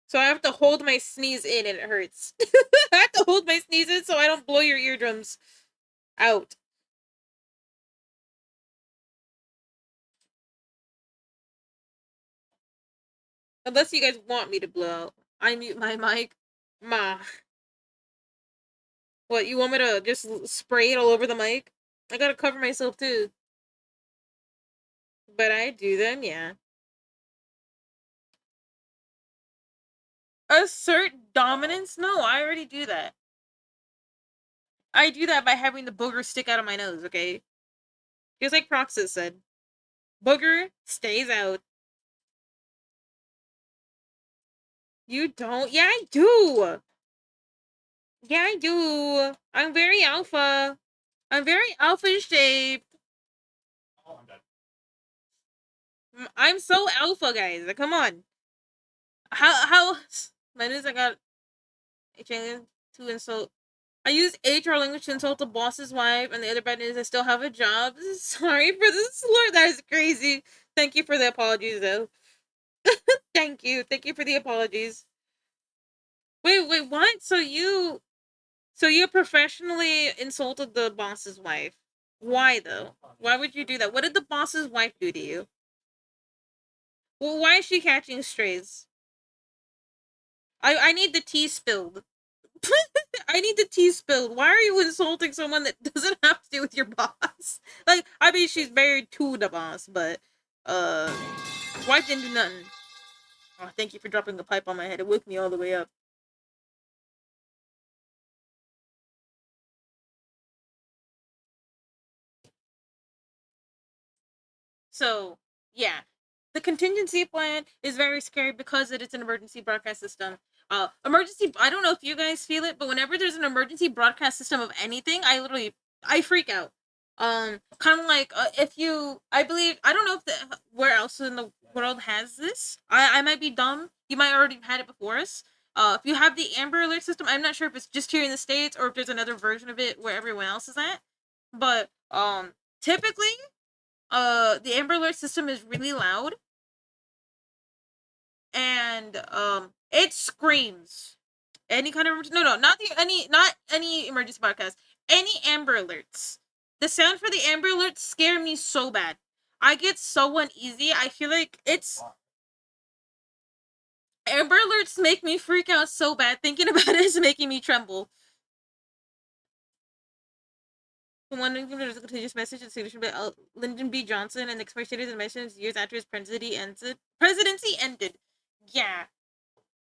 So I have to hold my sneeze in and it hurts. I have to hold my sneeze in so I don't blow your eardrums out. Unless you guys want me to blow out. I mute my mic. Ma. What, you want me to just spray it all over the mic? I gotta cover myself too. But I do them, yeah. Assert dominance? No, I already do that. I do that by having the booger stick out of my nose, okay? Just like Proxus said. Booger stays out. You don't? Yeah, I do. Yeah, I do. I'm very alpha. I'm very alpha shaped. I'm so alpha, guys. Come on. How my news I got alien to insult. I use HR language to insult the boss's wife, and the other bad news I still have a job. Sorry for the slur. That is crazy. Thank you for the apologies, though. Thank you. Thank you for the apologies. Wait, what? So you professionally insulted the boss's wife. Why though? Why would you do that? What did the boss's wife do to you? Well, why is she catching strays? I need the tea spilled. I need the tea spilled. Why are you insulting someone that doesn't have to do with your boss? Like, I mean, she's married to the boss, but wife didn't do nothing. Oh, thank you for dropping the pipe on my head. It woke me all the way up. So, yeah. The contingency plan is very scary because it is an emergency broadcast system. I don't know if you guys feel it, but whenever there's an emergency broadcast system of anything, I freak out. Kind of like if you, I believe, I don't know if where else in the world has this. I might be dumb. You might already have had it before us. If you have the Amber Alert system, I'm not sure if it's just here in the States or if there's another version of it where everyone else is at. But typically the Amber Alert system is really loud and it screams. Any kind of no, not any emergency podcast. Any Amber Alerts. The sound for the Amber Alerts scare me so bad. I get so uneasy. I feel like it's Amber Alerts make me freak out so bad. Thinking about it is making me tremble. One there's a continuous message and signature by Lyndon B. Johnson and expiration of mentions years after his presidency ended. Yeah,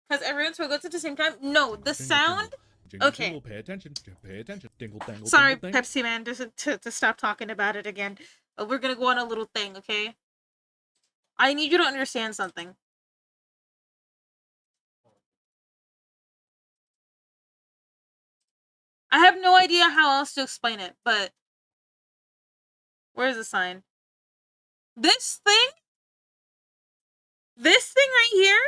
because everyone's will go at the same time. No, the sound. Jingle, Okay, jingle, pay attention. Pay attention. Dingle, dangle, sorry, dingle, ding. Pepsi Man, to stop talking about it again. We're gonna go on a little thing, okay? I need you to understand something. I have no idea how else to explain it, but where's the sign? This thing, this thing right here,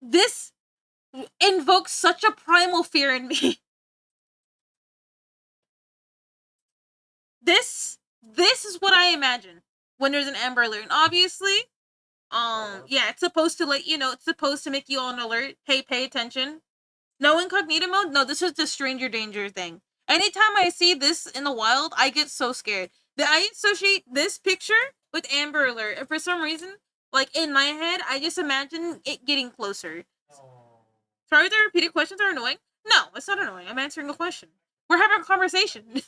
this invokes such a primal fear in me. This is what I imagine when there's an Amber Alert. And obviously, yeah, it's supposed to let you know. It's supposed to make you on alert. Hey, pay attention. No incognito mode? No, this is the stranger danger thing. Anytime I see this in the wild, I get so scared. I associate this picture with Amber Alert. And for some reason, like in my head, I just imagine it getting closer. Sorry, the repeated questions are annoying. No, it's not annoying. I'm answering a question. We're having a conversation.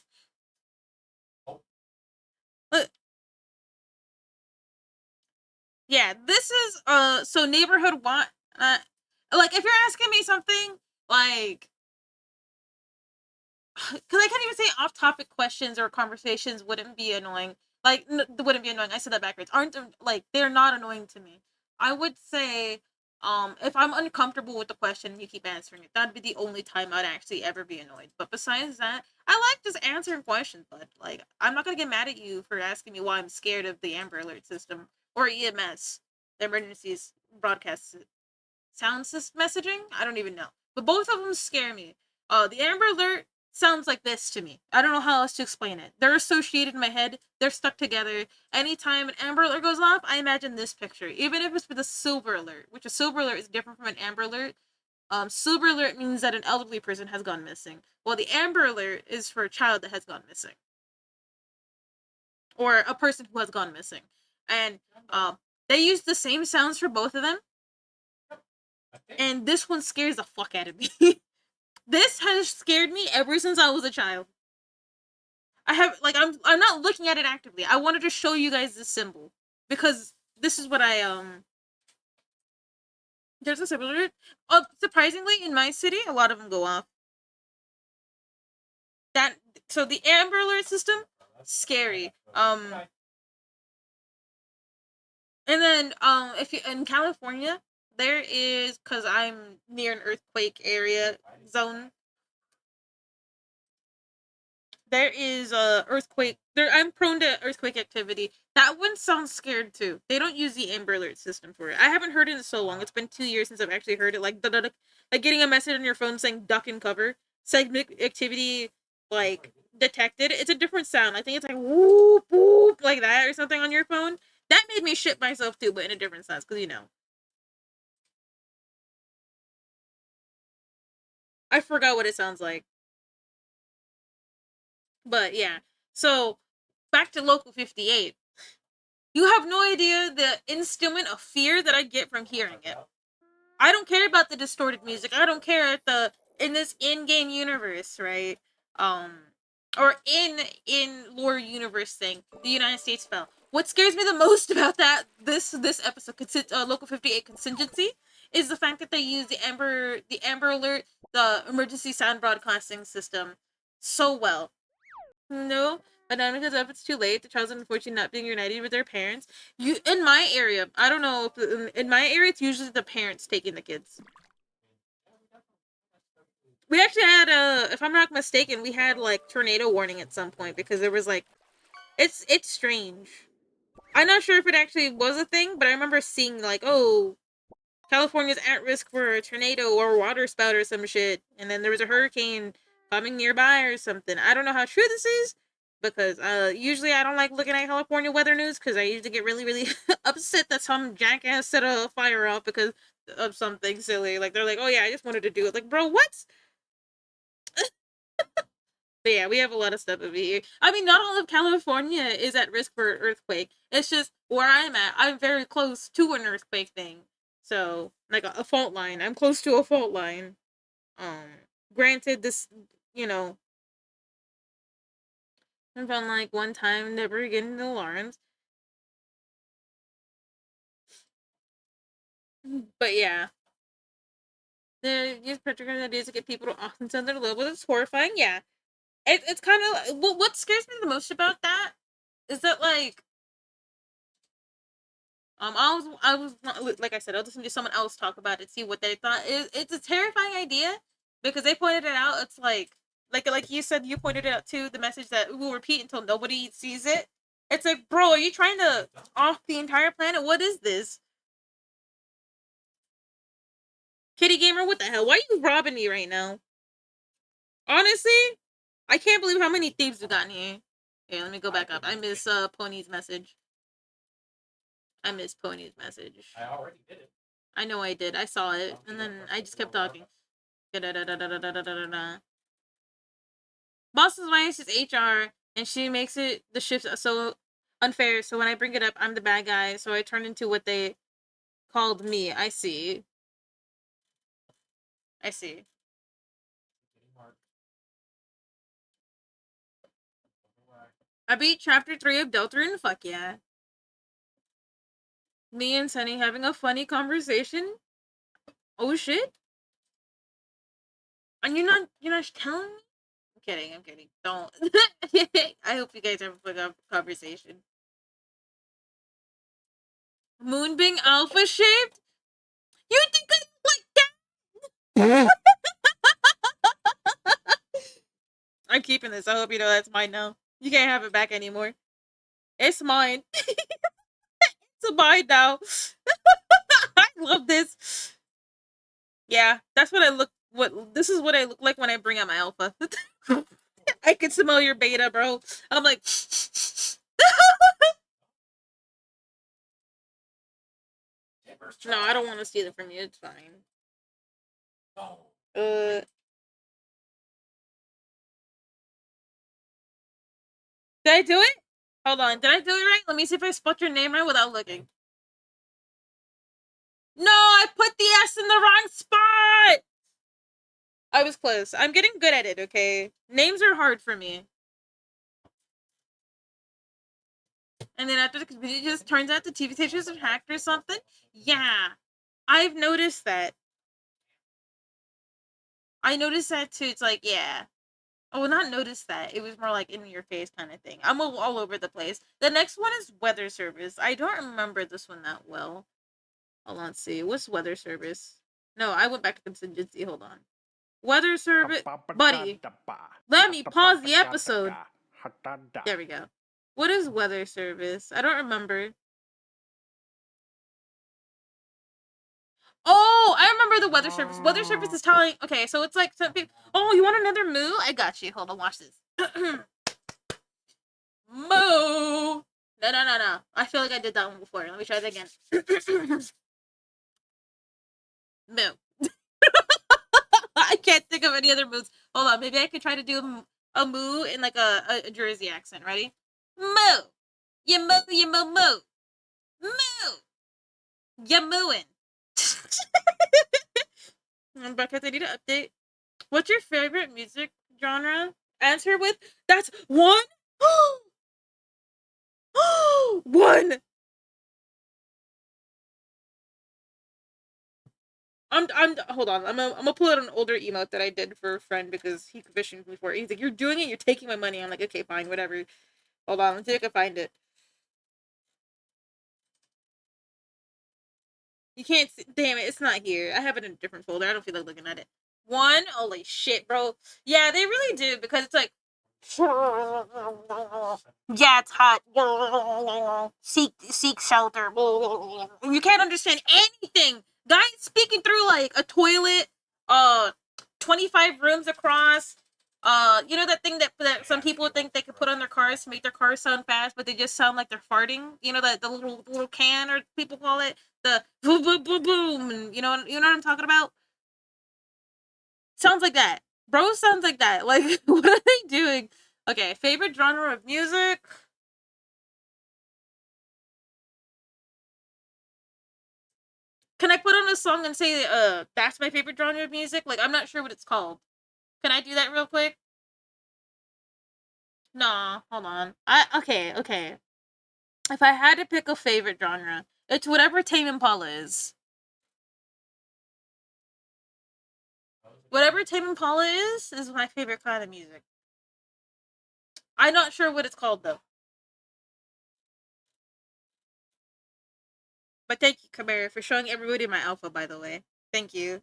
Yeah, this is so neighborhood want like if you're asking me something like because I can't even say off-topic questions or conversations wouldn't be annoying. Like wouldn't be annoying. I said that backwards. Aren't like they're not annoying to me. I would say, if I'm uncomfortable with the question and you keep answering it, that'd be the only time I'd actually ever be annoyed. But besides that, I like just answering questions. But like, I'm not gonna get mad at you for asking me why I'm scared of the Amber Alert system or EMS, the emergencies broadcast sound messaging. I don't even know, but both of them scare me. The Amber Alert sounds like this to me. I don't know how else to explain it. They're associated in my head. They're stuck together. Anytime an Amber Alert goes off, I imagine this picture. Even if it's with a Silver Alert, which a Silver Alert is different from an Amber Alert. Silver Alert means that an elderly person has gone missing, while the Amber Alert is for a child that has gone missing, or a person who has gone missing. And they use the same sounds for both of them, and this one scares the fuck out of me. This has scared me ever since I was a child. I have like I'm not looking at it actively. I wanted to show you guys this symbol because this is what I there's a symbol. Surprisingly, in my city, a lot of them go off. That so the Amber Alert system, scary. And then if you in California, there is, because I'm near an earthquake area zone, there is a earthquake there. I'm prone to earthquake activity. That one sounds scared too. They don't use the Amber Alert system for it. I haven't heard it in so long. It's been 2 years since I've actually heard it. Like getting a message on your phone saying duck and cover. Seismic activity like detected. It's a different sound. I think it's like whoop whoop like that or something on your phone. That made me shit myself too, but in a different sense, because I forgot what it sounds like. But yeah. So back to Local 58. You have no idea the instrument of fear that I get from hearing it. I don't care about the distorted music. I don't care at the in this in-game universe, right? Um or in lore universe thing. The United States fell. What scares me the most about that this episode Local 58 contingency is the fact that they use the Amber Alert, the emergency sound broadcasting system so well. No, but not because if it's too late, the child's unfortunately not being reunited with their parents. You in my area, I don't know. In my area, it's usually the parents taking the kids. We actually had if I'm not mistaken, we had like tornado warning at some point because there was like, it's strange. I'm not sure if it actually was a thing, but I remember seeing like, oh, California's at risk for a tornado or water spout or some shit, and then there was a hurricane coming nearby or something. I don't know how true this is because usually I don't like looking at California weather news because I usually get really really upset that some jackass set a fire off because of something silly. Like they're like, oh yeah, I just wanted to do it. Like, bro, what? But yeah, we have a lot of stuff over here. I mean, not all of California is at risk for an earthquake. It's just where I'm at. I'm very close to an earthquake thing. So, like a fault line. I'm close to a fault line. Um, Granted, this, you know, I found like one time never getting the alarms. But yeah, the use particular ideas to get people to often send their levels. It's horrifying. Yeah, it's kind of what scares me the most about that is that like I was like I said, I was listening to someone else talk about it, see what they thought. It's a terrifying idea because they pointed it out. It's like you said, you pointed it out too. The message that will repeat until nobody sees it. It's like, bro, are you trying to off the entire planet? What is this, Kitty Gamer? What the hell? Why are you robbing me right now? Honestly, I can't believe how many thieves we got in here. Here, let me go back up. I miss Pony's message. I miss Pony's message. I already did it. I know I did. I saw it, and then I just kept talking. Boss's wife is HR, and she makes it the shifts so unfair. So when I bring it up, I'm the bad guy. So I turn into what they called me. I see. I see. I beat chapter 3 of Deltarune. Fuck yeah. Me and Sunny having a funny conversation. Oh shit. And you're not telling me? I'm kidding. I'm kidding. Don't. I hope you guys have a fun conversation. Moonbing alpha shaped? You think I look like that? I'm keeping this. I hope you know that's mine now. You can't have it back anymore. It's mine. It's mine now. I love this. Yeah, that's what I look. What this is what I look like when I bring out my alpha. I can smell your beta, bro. I'm like, no, I don't want to steal it from you. It's fine. Uh, did I do it? Hold on. Did I do it right? Let me see if I spelled your name right without looking. No, I put the S in the wrong spot. I was close. I'm getting good at it, okay? Names are hard for me. And then after the computer just turns out the TV stations are hacked or something? Yeah. I've noticed that. I noticed that too. It's like, yeah. I will not notice that. It was more like in your face kind of thing. I'm all over the place. The next one is weather service. I don't remember this one that well. Hold on, let's see. What's weather service? No, I went back to contingency. Hold on. Weather service. Buddy, let me pause the episode. There we go. What is weather service? I don't remember. Oh, I remember the weather service. Weather service is telling. Okay, so it's like some people. Oh, you want another moo? I got you. Hold on, watch this. Moo. No, no, no, no. I feel like I did that one before. Let me try that again. Moo. I can't think of any other moves. Hold on, maybe I could try to do a moo in like a Jersey accent. Ready? Moo. You moo, you moo, moo. Moo. You mooing. Because I need to update. What's your favorite music genre? Answer with that's one. One. I'm hold on. I'm gonna pull out an older emote that I did for a friend because he commissioned me for it. He's like, "You're doing it. You're taking my money." I'm like, "Okay, fine, whatever." Hold on. Let's see if I can find it. You can't see. Damn it, it's not here. I have it in a different folder. I don't feel like looking at it. One, holy shit, bro. Yeah, they really do because it's like, yeah, it's hot. Seek shelter. You can't understand anything. Guys speaking through like a toilet, 25 rooms across. You know that thing that some people think they could put on their cars to make their cars sound fast, but they just sound like they're farting. You know that the little can or people call it the boom boom boom boom. And you know what I'm talking about. Sounds like that, bro. Sounds like that. Like what are they doing? Okay, favorite genre of music. Can I put on a song and say that's my favorite genre of music? Like I'm not sure what it's called. Can I do that real quick? Nah, hold on. Okay. If I had to pick a favorite genre, it's whatever Tame Impala is. Whatever Tame Impala is my favorite kind of music. I'm not sure what it's called though. But thank you, Kamara, for showing everybody my alpha, by the way. Thank you.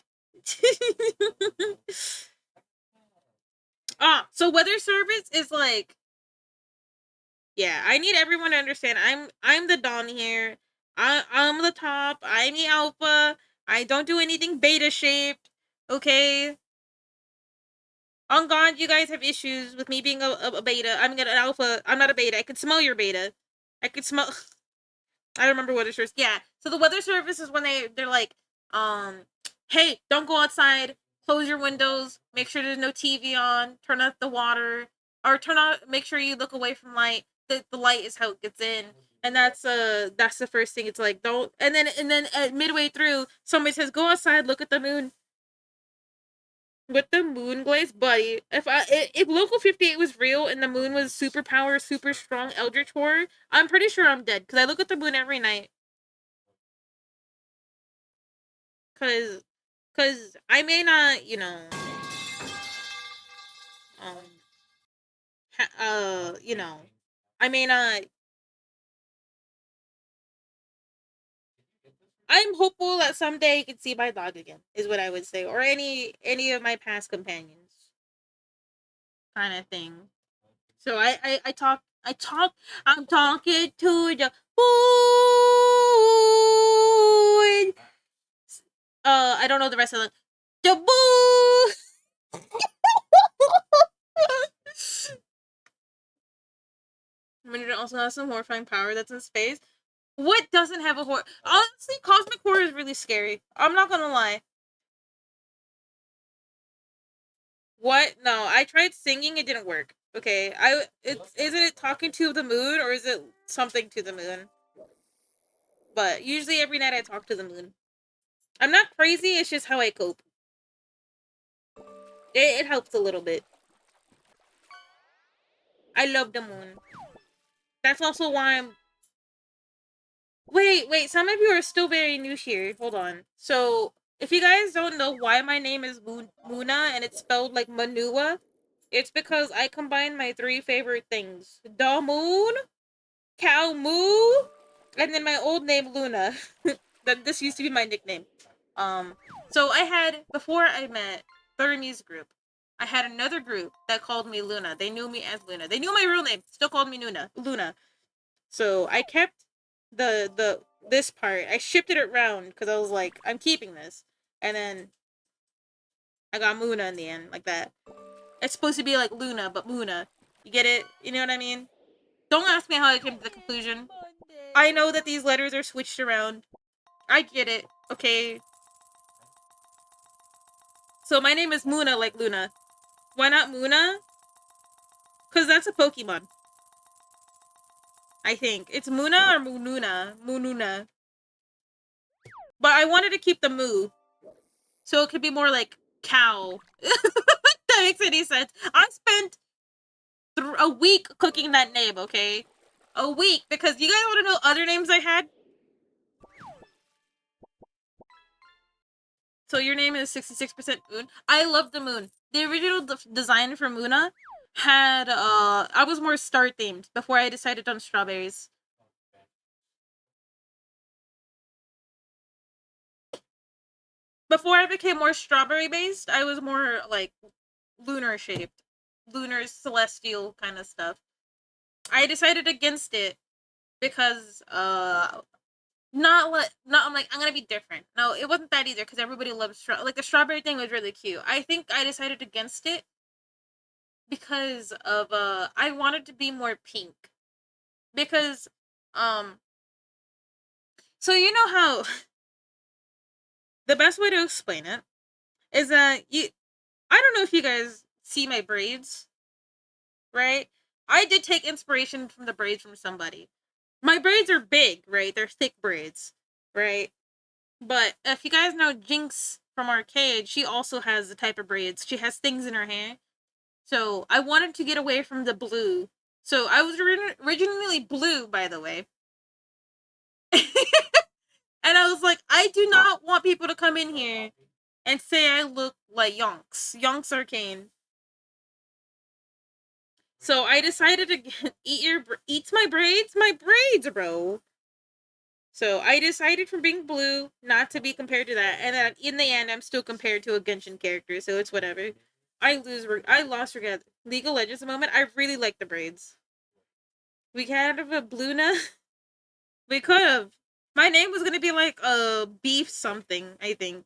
So weather service is like, yeah, I need everyone to understand. I'm the Don here. I'm the top. I'm the alpha. I don't do anything beta shaped. Okay. On God, you guys have issues with me being a beta. I'm an alpha. I'm not a beta. I can smell your beta. I could smell. I remember weather service. Yeah. So the weather service is when they're like, hey, don't go outside. Close your windows. Make sure there's no TV on. Turn off the water, or turn on. Make sure you look away from light. The light is how it gets in, and that's the first thing. It's like don't. And then midway through, somebody says go outside, look at the moon. With the moon glaze, buddy. If Local 58 was real and the moon was super power, super strong eldritch horror, I'm pretty sure I'm dead because I look at the moon every night. Cause I may not, um, you know, I may not. I'm hopeful that someday I can see my dog again. Is what I would say, or any of my past companions, kind of thing. So I talk. I'm talking to the moon. I don't know the rest of the moon. I mean, it also has some horrifying power that's in space. What doesn't have a horror? Honestly, cosmic horror is really scary. I'm not gonna lie. What? No, I tried singing. It didn't work. Okay, isn't it talking to the moon or is it something to the moon? But usually every night I talk to the moon. I'm not crazy. It's just how I cope. It helps a little bit. I love the moon. That's also why I'm. Wait. Some of you are still very new here. Hold on. So, if you guys don't know why my name is Muna and it's spelled like Manua, It's because I combined my three favorite things: the moon, cow moo, and then my old name Luna. That this used to be my nickname. Um, so I had before I met Third Music Group, I had another group that called me Luna. They knew me as Luna. They knew my real name, still called me Luna. Luna. So I kept the this part. I shipped it around because I was like, I'm keeping this, and then I got Muna in the end, like that. It's supposed to be like Luna, but Muna. You get it? You know what I mean? Don't ask me how I came to the conclusion. I know that these letters are switched around. I get it. Okay. So my name is Muna, like Luna. Why not Muna? Because that's a Pokemon. I think. It's Muna or Mununa. Mununa. But I wanted to keep the Moo. So it could be more like cow. That makes any sense. I spent a week cooking that name, okay? A week. Because you guys want to know other names I had? So your name is 66% moon. I love the moon. The original design for Muna had I was more star themed before I decided on strawberries. Before I became more strawberry based, I was more like lunar shaped. Lunar celestial kind of stuff. I decided against it because not I'm like I'm gonna be different. No, it wasn't that either because everybody loves like the strawberry thing was really cute. I think I decided against it because of I wanted to be more pink because um so you know how the best way to explain it is that you I don't know if you guys see my braids, right? I did take inspiration from the braids from somebody. My braids are big, right? They're thick braids, right? But if you guys know Jinx from Arcade, she also has the type of braids. She has things in her hair. So I wanted to get away from the blue. So I was originally blue, by the way. And I was like, I do not want people to come in here and say I look like Yonks. Yonks Arcane. So I decided to eat my braids, bro. So I decided from being blue not to be compared to that, and then in the end, I'm still compared to a Genshin character, so it's whatever. I lost regret. League of Legends moment. I really like the braids. We could have a Bluna. We could have. My name was gonna be like beef something. I think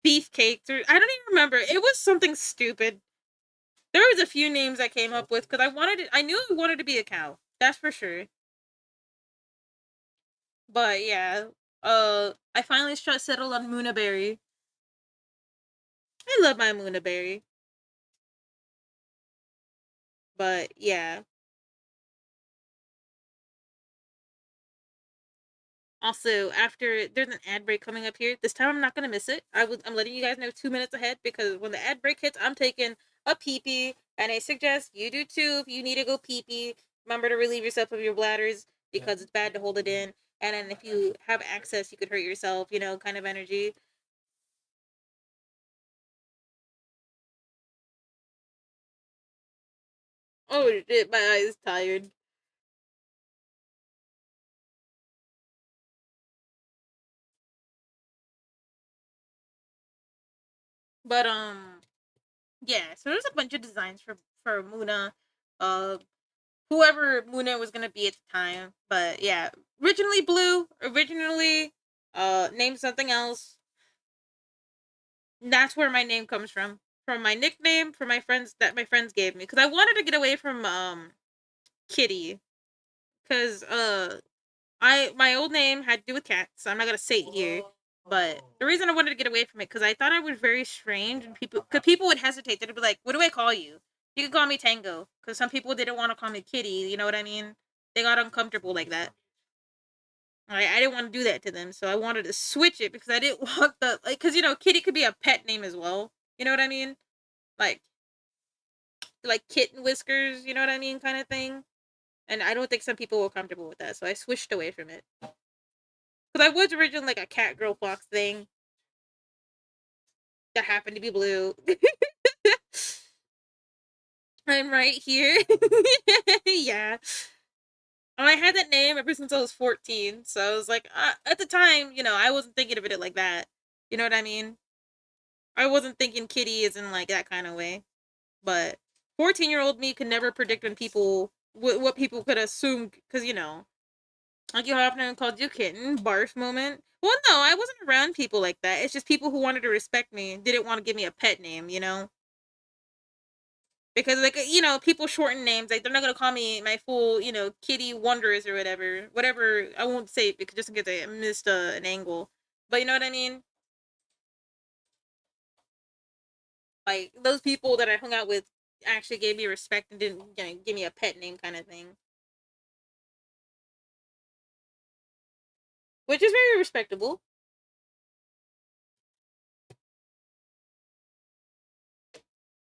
beef cakes or I don't even remember. It was something stupid. There was a few names I came up with because I wanted it. I knew I wanted to be a cow. That's for sure. But yeah, I finally settled on Moonaberry. I love my Moonaberry. But yeah. Also, after there's an ad break coming up here. This time I'm not gonna miss it. I'm letting you guys know 2 minutes ahead because when the ad break hits, I'm taking a pee pee, and I suggest you do too if you need to go pee pee. Remember to relieve yourself of your bladders because it's bad to hold it in. And then if you have access, you could hurt yourself. You know, kind of energy. Oh shit, my eyes tired. But yeah. So there's a bunch of designs for Muna. Uh, whoever Muna was gonna be at the time. But yeah, originally blue, originally named something else. That's where my name comes from my nickname for my friends that my friends gave me because I wanted to get away from Kitty because I my old name had to do with cats. So I'm not gonna say it here. But the reason I wanted to get away from it because I thought I was very strange and people would hesitate. They'd be like, "What do I call you?" You could call me Tango because some people didn't want to call me Kitty. You know what I mean? They got uncomfortable like that. I didn't want to do that to them, so I wanted to switch it because I didn't want the like because you know Kitty could be a pet name as well. You know what I mean? Like kitten whiskers. You know what I mean? Kind of thing. And I don't think some people were comfortable with that, so I switched away from it. Because I was originally like a cat girl fox thing that happened to be blue. I'm right here. Yeah. I had that name ever since I was 14. So I was like, at the time, I wasn't thinking of it like that. You know what I mean? I wasn't thinking kitty is in like that kind of way. But 14-year-old me could never predict when what people could assume. Because, like you often called you kitten, barf moment. Well, no, I wasn't around people like that. It's just people who wanted to respect me didn't want to give me a pet name. Because like people shorten names, like they're not gonna call me my full Kitty Wonders or whatever. I won't say it because just in case I missed an angle, but you know what I mean. Like those people that I hung out with actually gave me respect and didn't give me a pet name kind of thing, which is very respectable.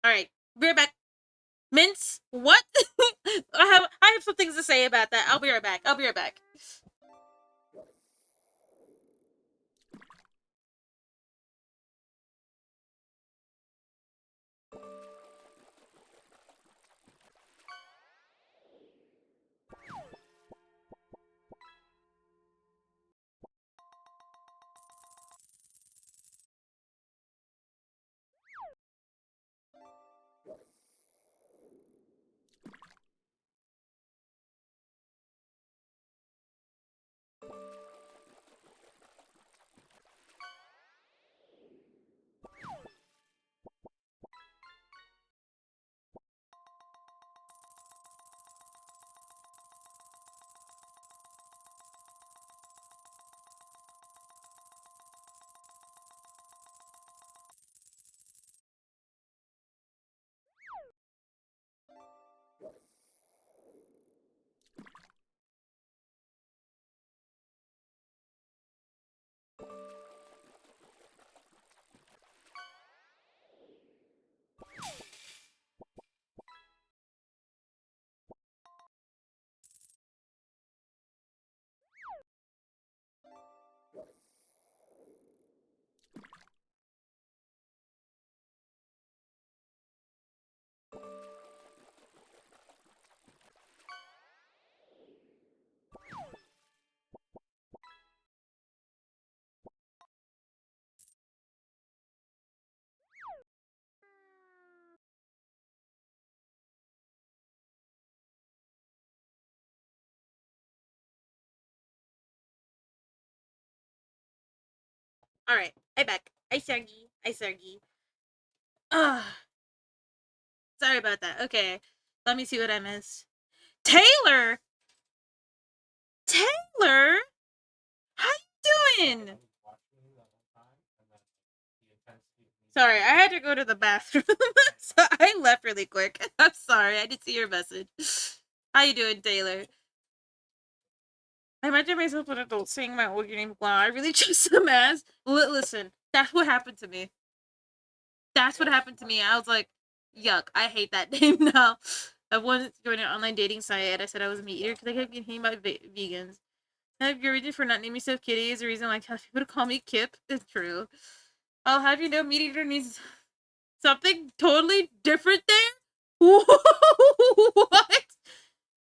All right, be right back. Mince, what? I have some things to say about that. I'll be right back. I'll be right back. All right, I back. I Sergi. I Sergi. Ah, sorry about that. Okay, let me see what I missed. Taylor. Taylor, how you doing? Sorry, I had to go to the bathroom, so I left really quick. I'm sorry, I didn't see your message. How you doing, Taylor? I imagine myself an adult saying my old name. Wow, I really just some ass. Listen, that's what happened to me. That's what happened to me. I was like, yuck, I hate that name now. I wanted to join an online dating site and I said I was a meat eater because I kept getting hated by vegans. Have your reason for not naming yourself Kitty is the reason like how people to call me Kip. It's true. I'll have you know meat eater means something totally different there. What?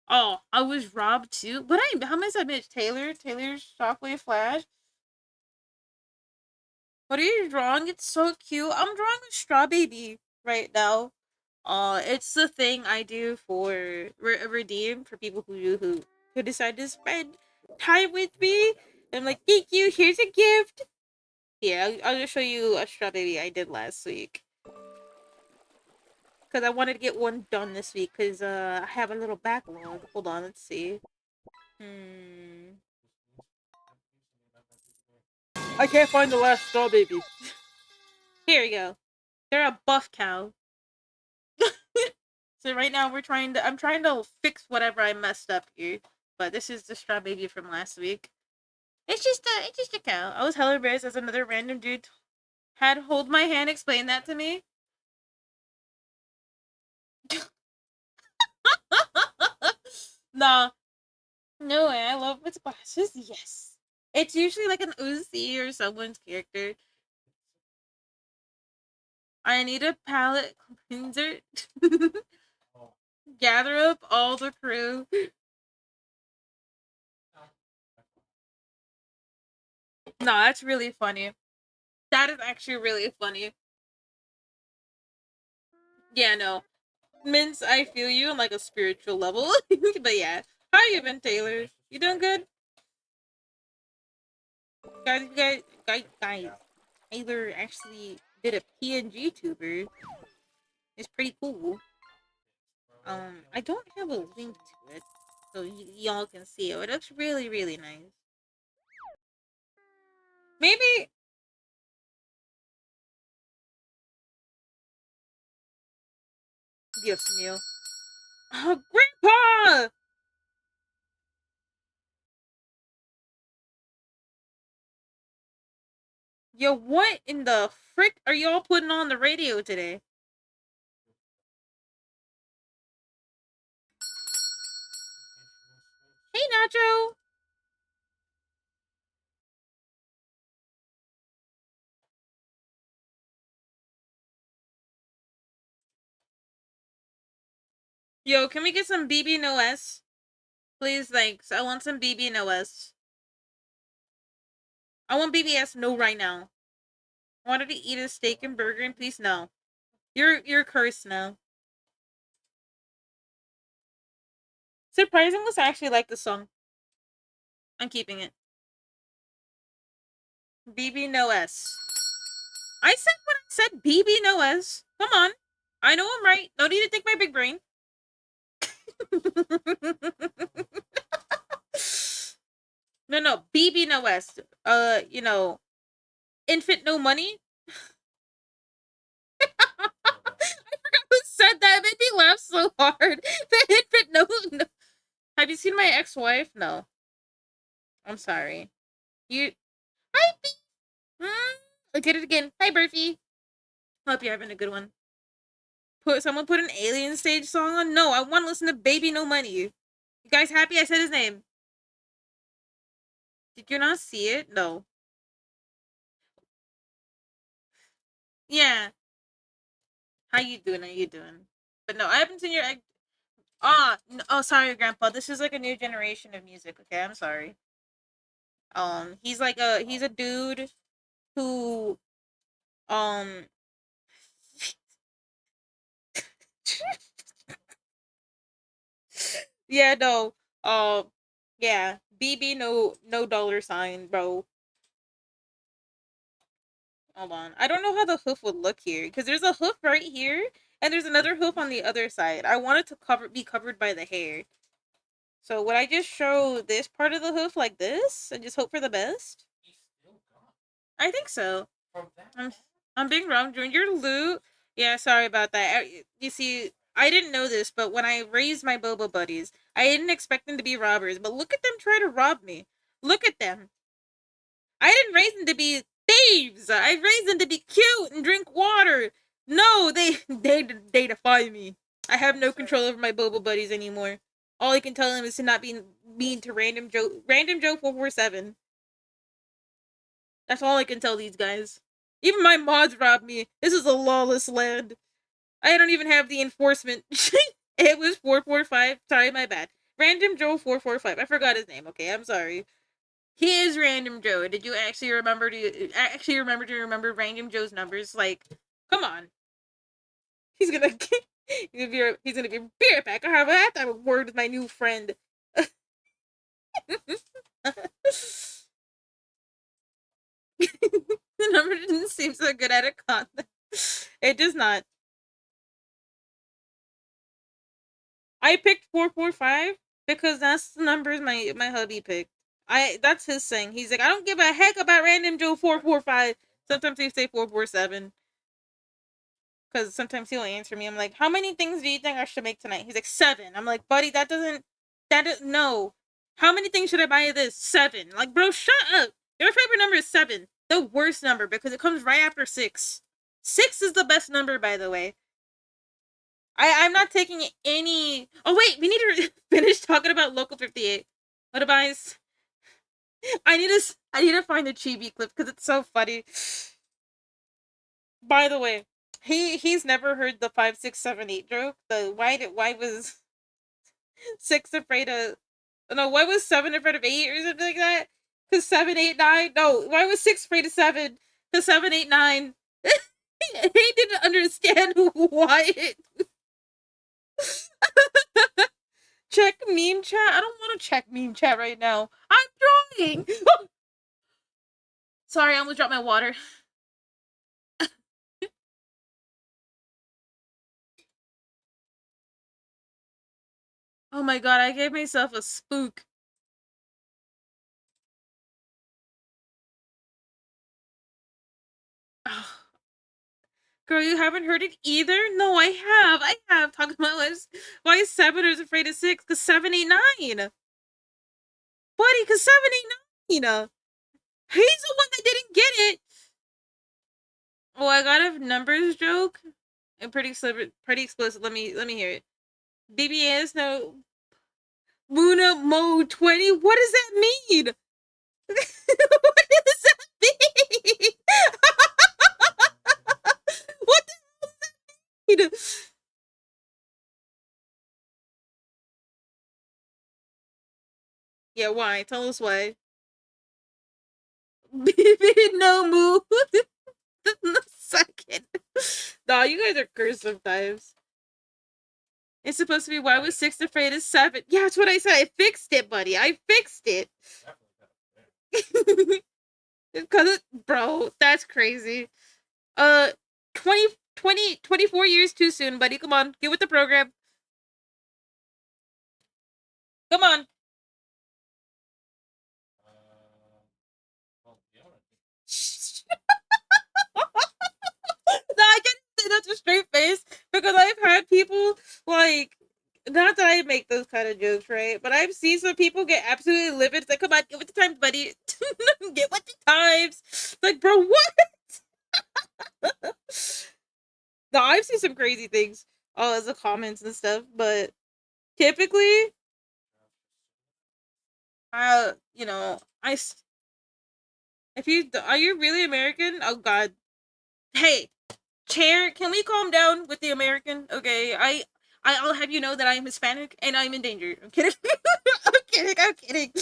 Oh, I was robbed too. But how many I missed? Taylor's Shockwave Flash. What are you drawing? It's so cute. I'm drawing a straw baby right now. It's the thing I do for redeem for people who decide to spend time with me. I'm like, thank you. Here's a gift. Here, I'll just show you a straw baby I did last week because I wanted to get one done this week because I have a little backlog. Hold on, let's see. Hmm. I can't find the last straw baby. Here we go. They're a buff cow. So right now I'm trying to fix whatever I messed up here. But this is the straw baby from last week. It's just a cow. I was hella embarrassed as another random dude had hold my hand explain that to me. Nah, no way. I love its glasses. Yes, it's usually like an Uzi or someone's character. I need a palette cleanser. Gather up all the crew. No, that's really funny. That is actually really funny. Yeah, no. Mince, I feel you on like a spiritual level. But yeah. How you been, Taylor? You doing good? Guys, Taylor actually did a PNG tuber. It's pretty cool. I don't have a link to it, so y'all can see it. It looks really, really nice. Maybe. Dios mío. Oh, Grandpa! Yo, what in the frick are y'all putting on the radio today? Hey, Nacho! Yo, can we get some BB No S? Please, thanks. I want some BB No S. I want BBS no right now. I wanted to eat a steak and burger and please no. You're cursed now. Surprisingly, I actually like the song. I'm keeping it. BB No S. I said what I said, BB No S. Come on. I know I'm right. No need to think my big brain. No, BB No S. Infant No Money. I forgot who said that. It made me laugh so hard. The infant no. Have you seen my ex-wife? No. I'm sorry. You. Hi, B. Look at it again. Hi, Burfy. Hope you're having a good one. Someone put an Alien Stage song on? No, I want to listen to Baby No Money. You guys happy I said his name? Did you not see it? No. Yeah. How you doing? How you doing? But no, I haven't seen your. Oh, sorry, Grandpa. This is like a new generation of music. Okay, I'm sorry. He's a dude who um yeah, no. Yeah. BB no dollar sign, bro. Hold on. I don't know how the hoof would look here because there's a hoof right here and there's another hoof on the other side. I want it to be covered by the hair. So would I just show this part of the hoof like this and just hope for the best? I think so. I'm I'm being wrong. During your loot. Yeah, sorry about that. You see, I didn't know this, but when I raised my Boba buddies, I didn't expect them to be robbers. But look at them try to rob me. Look at them. I didn't raise them to be thieves. I raised them to be cute and drink water. No, they defy me. I have no control over my Boba buddies anymore. All I can tell them is to not be mean to Random Joe 447. That's all I can tell these guys. Even my mods robbed me. This is a lawless land. I don't even have the enforcement. It was 445. Sorry, my bad. Random Joe 445. I forgot his name. Okay, I'm sorry. He is Random Joe. Did you actually remember Random Joe's numbers? Like, come on. He's gonna be right back. I have to have a word with my new friend. The number didn't seem so good at a con. It does not. I picked 445 because that's the numbers my hubby picked. That's his thing. He's like, I don't give a heck about Random Joe 445. Sometimes they say 447. Because sometimes he'll answer me. I'm like, how many things do you think I should make tonight? He's like, 7. I'm like, buddy, no. How many things should I buy of this? 7. Like, bro, shut up. Your favorite number is 7. The worst number because it comes right after 6. 6 is the best number, by the way. I'm not taking any. Oh wait, we need to finish talking about Local 58. What about? I need to find the chibi clip because it's so funny. By the way, he's never heard the 5 6 7 8 joke. The why was 6 afraid of. No, why was 7 afraid of 8 or something like that? Because 7, 8, 9. No, why was 6 afraid of 7? Because 7, 8, 9. He didn't understand why it. Check meme chat. I don't want to check meme chat right now. I'm drawing. Sorry, I almost dropped my water. Oh my god, I gave myself a spook. Girl, you haven't heard it either? No, I have. I have. Talking about why is 7 is afraid of 6? Because 7, 8, 9. Buddy, because 7, 8, 9. He's the one that didn't get it. Oh, I got a numbers joke. And pretty explicit. Let me hear it. BBS no Muna Mode 20. What does that mean? What does that mean? What the hell does that mean? Yeah, why? Tell us why. BB no mood. The second. Nah, you guys are cursed sometimes. It's supposed to be why was 6 afraid of 7? Yeah, that's what I said. I fixed it, buddy. I fixed it. Because bro, that's crazy. 20, 20, 24 years too soon, buddy. Come on, get with the program. Come on. No, I can't say that to a straight face because I've had people like. Not that I make those kind of jokes, right? But I've seen some people get absolutely livid. It's like, come on, get with the times, buddy. Get with the times. Like, bro, what? No, I've seen some crazy things as the comments and stuff, but typically, you know, if you are you really American? Oh God, hey, chair, can we calm down with the American? Okay, I'll have you know that I'm Hispanic and I'm in danger. I'm kidding. I'm kidding. I'm kidding.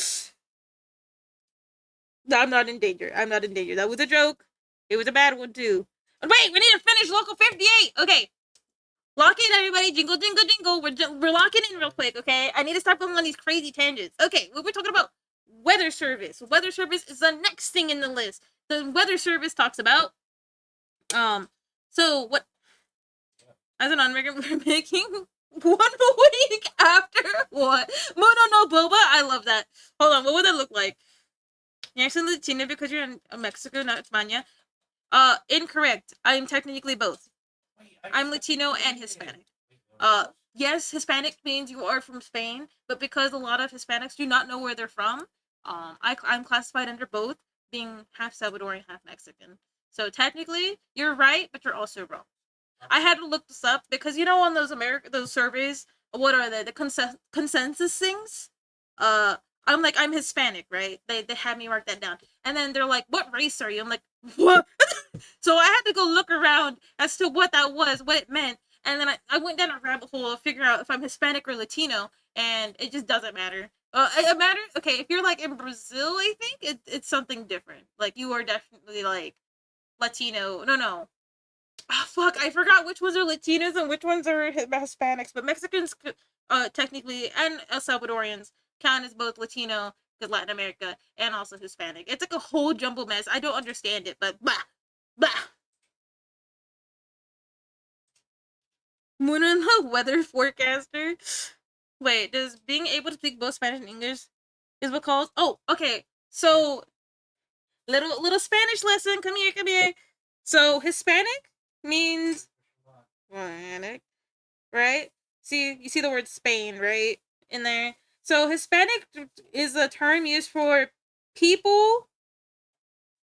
No, I'm not in danger. I'm not in danger. That was a joke. It was a bad one too. And wait, we need to finish local 58. Okay, lock in, everybody. Jingle, jingle, jingle. We're locking in real quick, okay? I need to stop going on these crazy tangents. Okay, we're talking about weather service. Weather service is the next thing in the list. The weather service talks about so what as an American we're making 1 week after what? No, no, no, Boba. I love that. Hold on, what would that look like? You're actually Latina because you're in Mexico, not España. Incorrect. I am technically both. I'm Latino and Hispanic. Yes, Hispanic means you are from Spain, but because a lot of Hispanics do not know where they're from, I'm classified under both, being half Salvadorian, half Mexican. So technically, you're right, but you're also wrong. I had to look this up because you know on those surveys, what are they? The consensus things. Uh, I'm like I'm Hispanic, right? They had me mark that down, and then they're like, "What race are you?" I'm like, "What?" So I had to go look around as to what that was, what it meant, and then I went down a rabbit hole to figure out if I'm Hispanic or Latino, and it just doesn't matter. It matters. Okay, if you're like in Brazil, I think it's something different. Like you are definitely like Latino. No, no. Oh, fuck, I forgot which ones are Latinos and which ones are Hispanics, but Mexicans, technically, and El Salvadorians count as both Latino, because Latin America, and also Hispanic. It's like a whole jumble mess. I don't understand it, but bah, bah. Moon and the weather forecaster. Wait, does being able to speak both Spanish and English is what calls? Oh, okay. So little Spanish lesson. Come here, come here. So Hispanic means Hispanic, right? See, you see the word Spain, right, in there. So Hispanic is a term used for people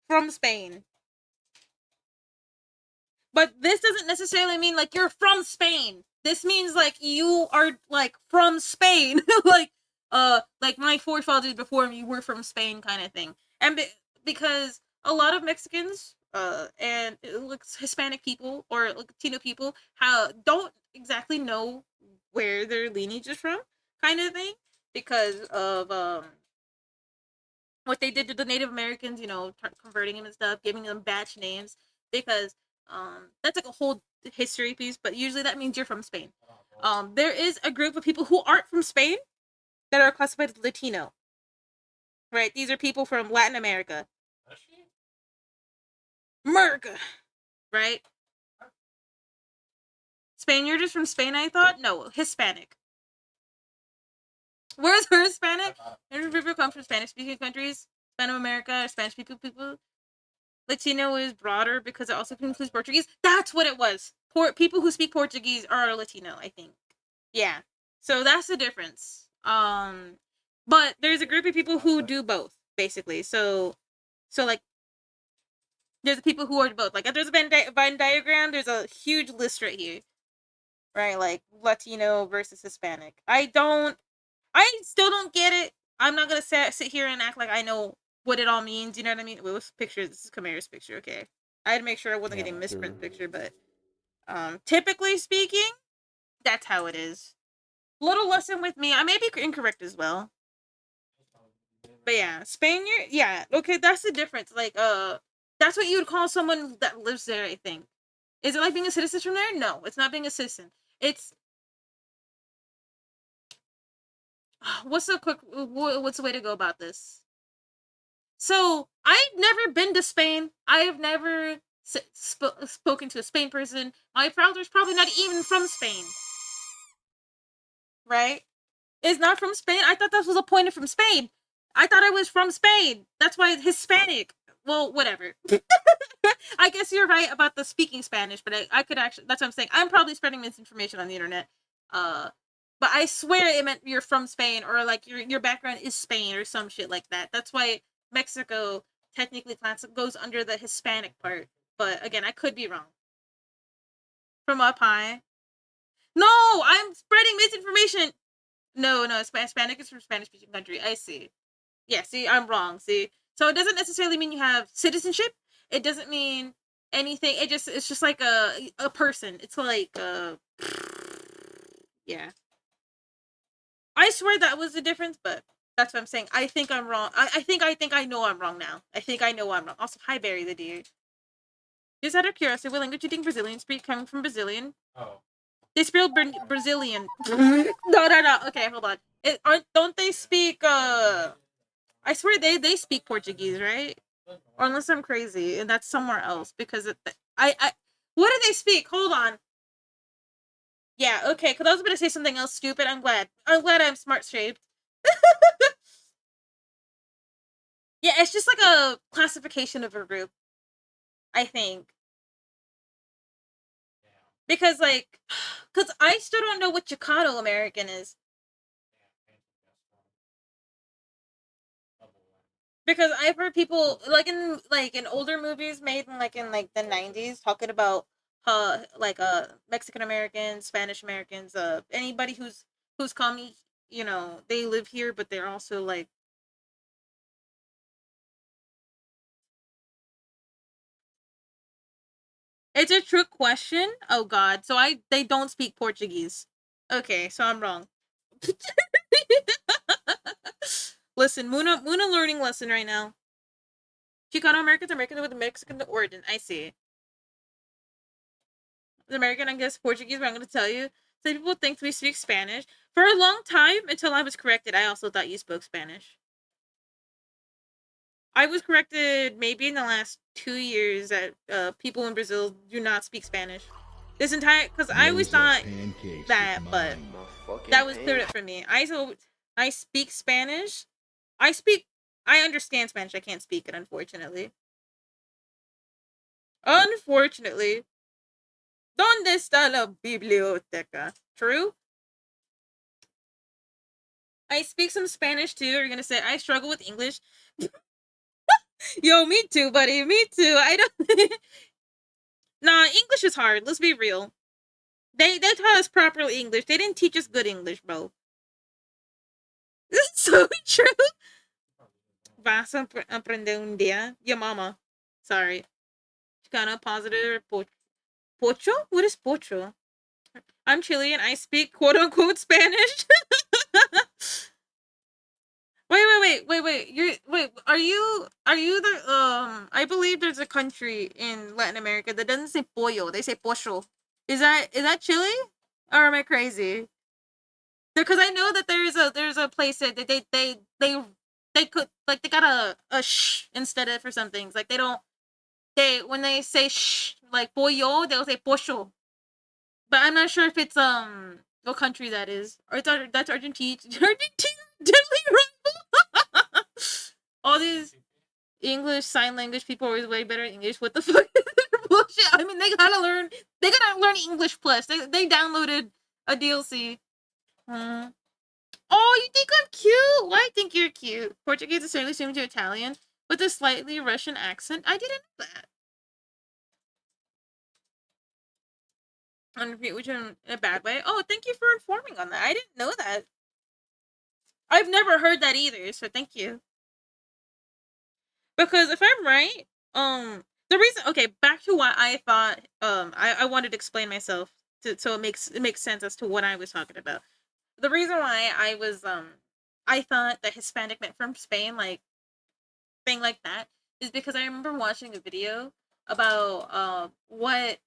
from Spain. But this doesn't necessarily mean like you're from Spain. This means like you are like from Spain. Like my forefathers before me were from Spain kind of thing. And because a lot of Mexicans and Hispanic people or Latino people don't exactly know where their lineage is from. kind of thing because of what they did to the Native Americans, converting them and stuff, giving them batch names, because that's like a whole history piece, but usually that means you're from Spain. There is a group of people who aren't from Spain that are classified as Latino, right? These are people from Latin America. America, right? Spaniards from Spain, I thought? No, Hispanic. Where's Hispanic? People come from Spanish speaking countries, Spanish America, Spanish people. Latino is broader because it also includes Portuguese. That's what it was. People who speak Portuguese are Latino, I think. Yeah. So that's the difference. But there's a group of people who do both, basically. So like there's people who are both. Like if there's a Venn diagram, there's a huge list right here. Right, like Latino versus Hispanic. I still don't get it. I'm not gonna sit here and act like I know what it all means. You know what I mean? Wait, what's picture? This is Kamara's picture. Okay, I had to make sure I wasn't getting misprint picture, but typically speaking, that's how it is. Little lesson with me. I may be incorrect as well, but yeah, Spaniard. Yeah, okay, that's the difference. Like, that's what you would call someone that lives there. I think. Is it like being a citizen from there? No, it's not being a citizen. It's what's the way to go about this? So I've never been to Spain. I have never spoken to a Spain person. My father's probably not even from Spain, right? Is not from Spain. I thought that was appointed from Spain. I thought I was from Spain. That's why it's Hispanic. Well, whatever. I guess you're right about the speaking Spanish, but I could actually. That's what I'm saying. I'm probably spreading misinformation on the internet. Uh, but I swear it meant you're from Spain or like your background is Spain or some shit like that. That's why Mexico technically goes under the Hispanic part. But again, I could be wrong. From up high. No, I'm spreading misinformation. No, Hispanic is from Spanish speaking country. I see. Yeah, see, I'm wrong. See, so it doesn't necessarily mean you have citizenship. It doesn't mean anything. It's just like a person. It's like yeah. I swear that was the difference, but that's what I'm saying. I think I'm wrong. I think I know I'm wrong now. I think I know I'm wrong. Also, hi Barry the deer. Just out of curiosity, what language do you think Brazilians speak? Coming from Brazilian. Oh. They spelled Brazilian. No. Okay, hold on. Don't they speak I swear they speak Portuguese, right? Or unless I'm crazy and that's somewhere else because I what do they speak? Hold on. Yeah, okay, because I was going to say something else stupid. I'm glad I'm smart shaped. Yeah, it's just like a classification of a group, I think. Because like because I still don't know what Chicano American is. Because I've heard people like in older movies made in like the 90s talking about like Mexican Americans, Spanish Americans, anybody who's come, they live here but they're also like it's a trick question. Oh god. So they don't speak Portuguese. Okay, so I'm wrong. Listen, Muna learning lesson right now. Chicano Americans, Americans with Mexican origin. I see. American, I guess Portuguese, but I'm going to tell you. Some people think we speak Spanish. For a long time, until I was corrected, I also thought you spoke Spanish. I was corrected maybe in the last 2 years that people in Brazil do not speak Spanish. This entire, because I always thought that, but that was cleared up for me. I speak Spanish. I understand Spanish. I can't speak it, unfortunately. Unfortunately. ¿Dónde está la biblioteca? True? I speak some Spanish too. You're gonna say I struggle with English. Yo, me too, buddy. Me too. I don't. Nah, English is hard. Let's be real. They taught us proper English. They didn't teach us good English, bro. This is so true. Vas a aprender un día. Your mama. Sorry. Chicana positive. Pocho? What is pocho? I'm Chilean. I speak quote unquote Spanish. Wait. Are you the I believe there's a country in Latin America that doesn't say pollo, they say pollo. Is that Chile? Or am I crazy? Because I know that there's a place that they could, like, they got a sh instead of for some things. Like, they don't, they when they say sh, like pollo, they'll say pollo. But I'm not sure if it's what country that is. Or that's Argentina. Argentina, deadly rival. All these English sign language people are always way better at English. What the fuck is their bullshit? I mean, they gotta learn English Plus. They downloaded a DLC. Hmm. Oh, you think I'm cute? Why I think you're cute? Portuguese is certainly similar to Italian, with a slightly Russian accent. I didn't know that. Which in a bad way. Oh, thank you for informing on that. I didn't know that. I've never heard that either, so thank you. Because if I'm right, the reason, okay, back to why I thought I wanted to explain myself so it makes sense as to what I was talking about. The reason why I thought that Hispanic meant from Spain, like thing like that, is because I remember watching a video about what,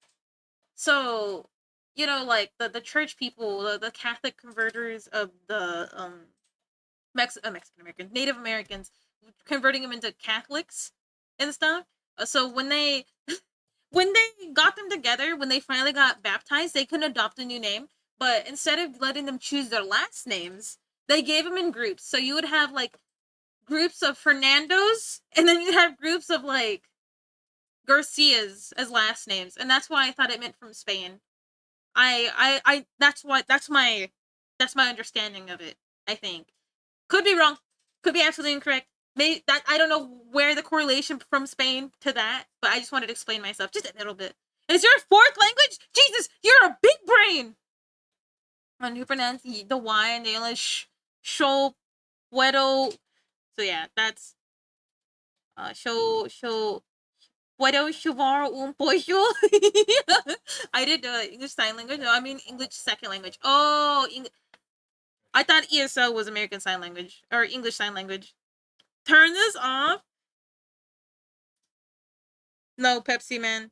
so, like the church people, the Catholic converters of the Mexican Americans, Native Americans, converting them into Catholics and stuff. So when they got them together, when they finally got baptized, they couldn't adopt a new name. But instead of letting them choose their last names, they gave them in groups. So you would have like groups of Fernandos, and then you'd have groups of like Garcias as last names, and that's why I thought it meant from Spain. That's my understanding of it. I think could be wrong, could be absolutely incorrect. Maybe that I don't know where the correlation from Spain to that, but I just wanted to explain myself just a little bit. Is your fourth language? Jesus, you're a big brain. And you pronounce the Y in English, show, puedo. So yeah, that's show. Puedo llevar un pollo. I did English sign language. No, I mean English second language. Oh, I thought ESL was American Sign Language or English Sign Language. Turn this off. No, Pepsi Man.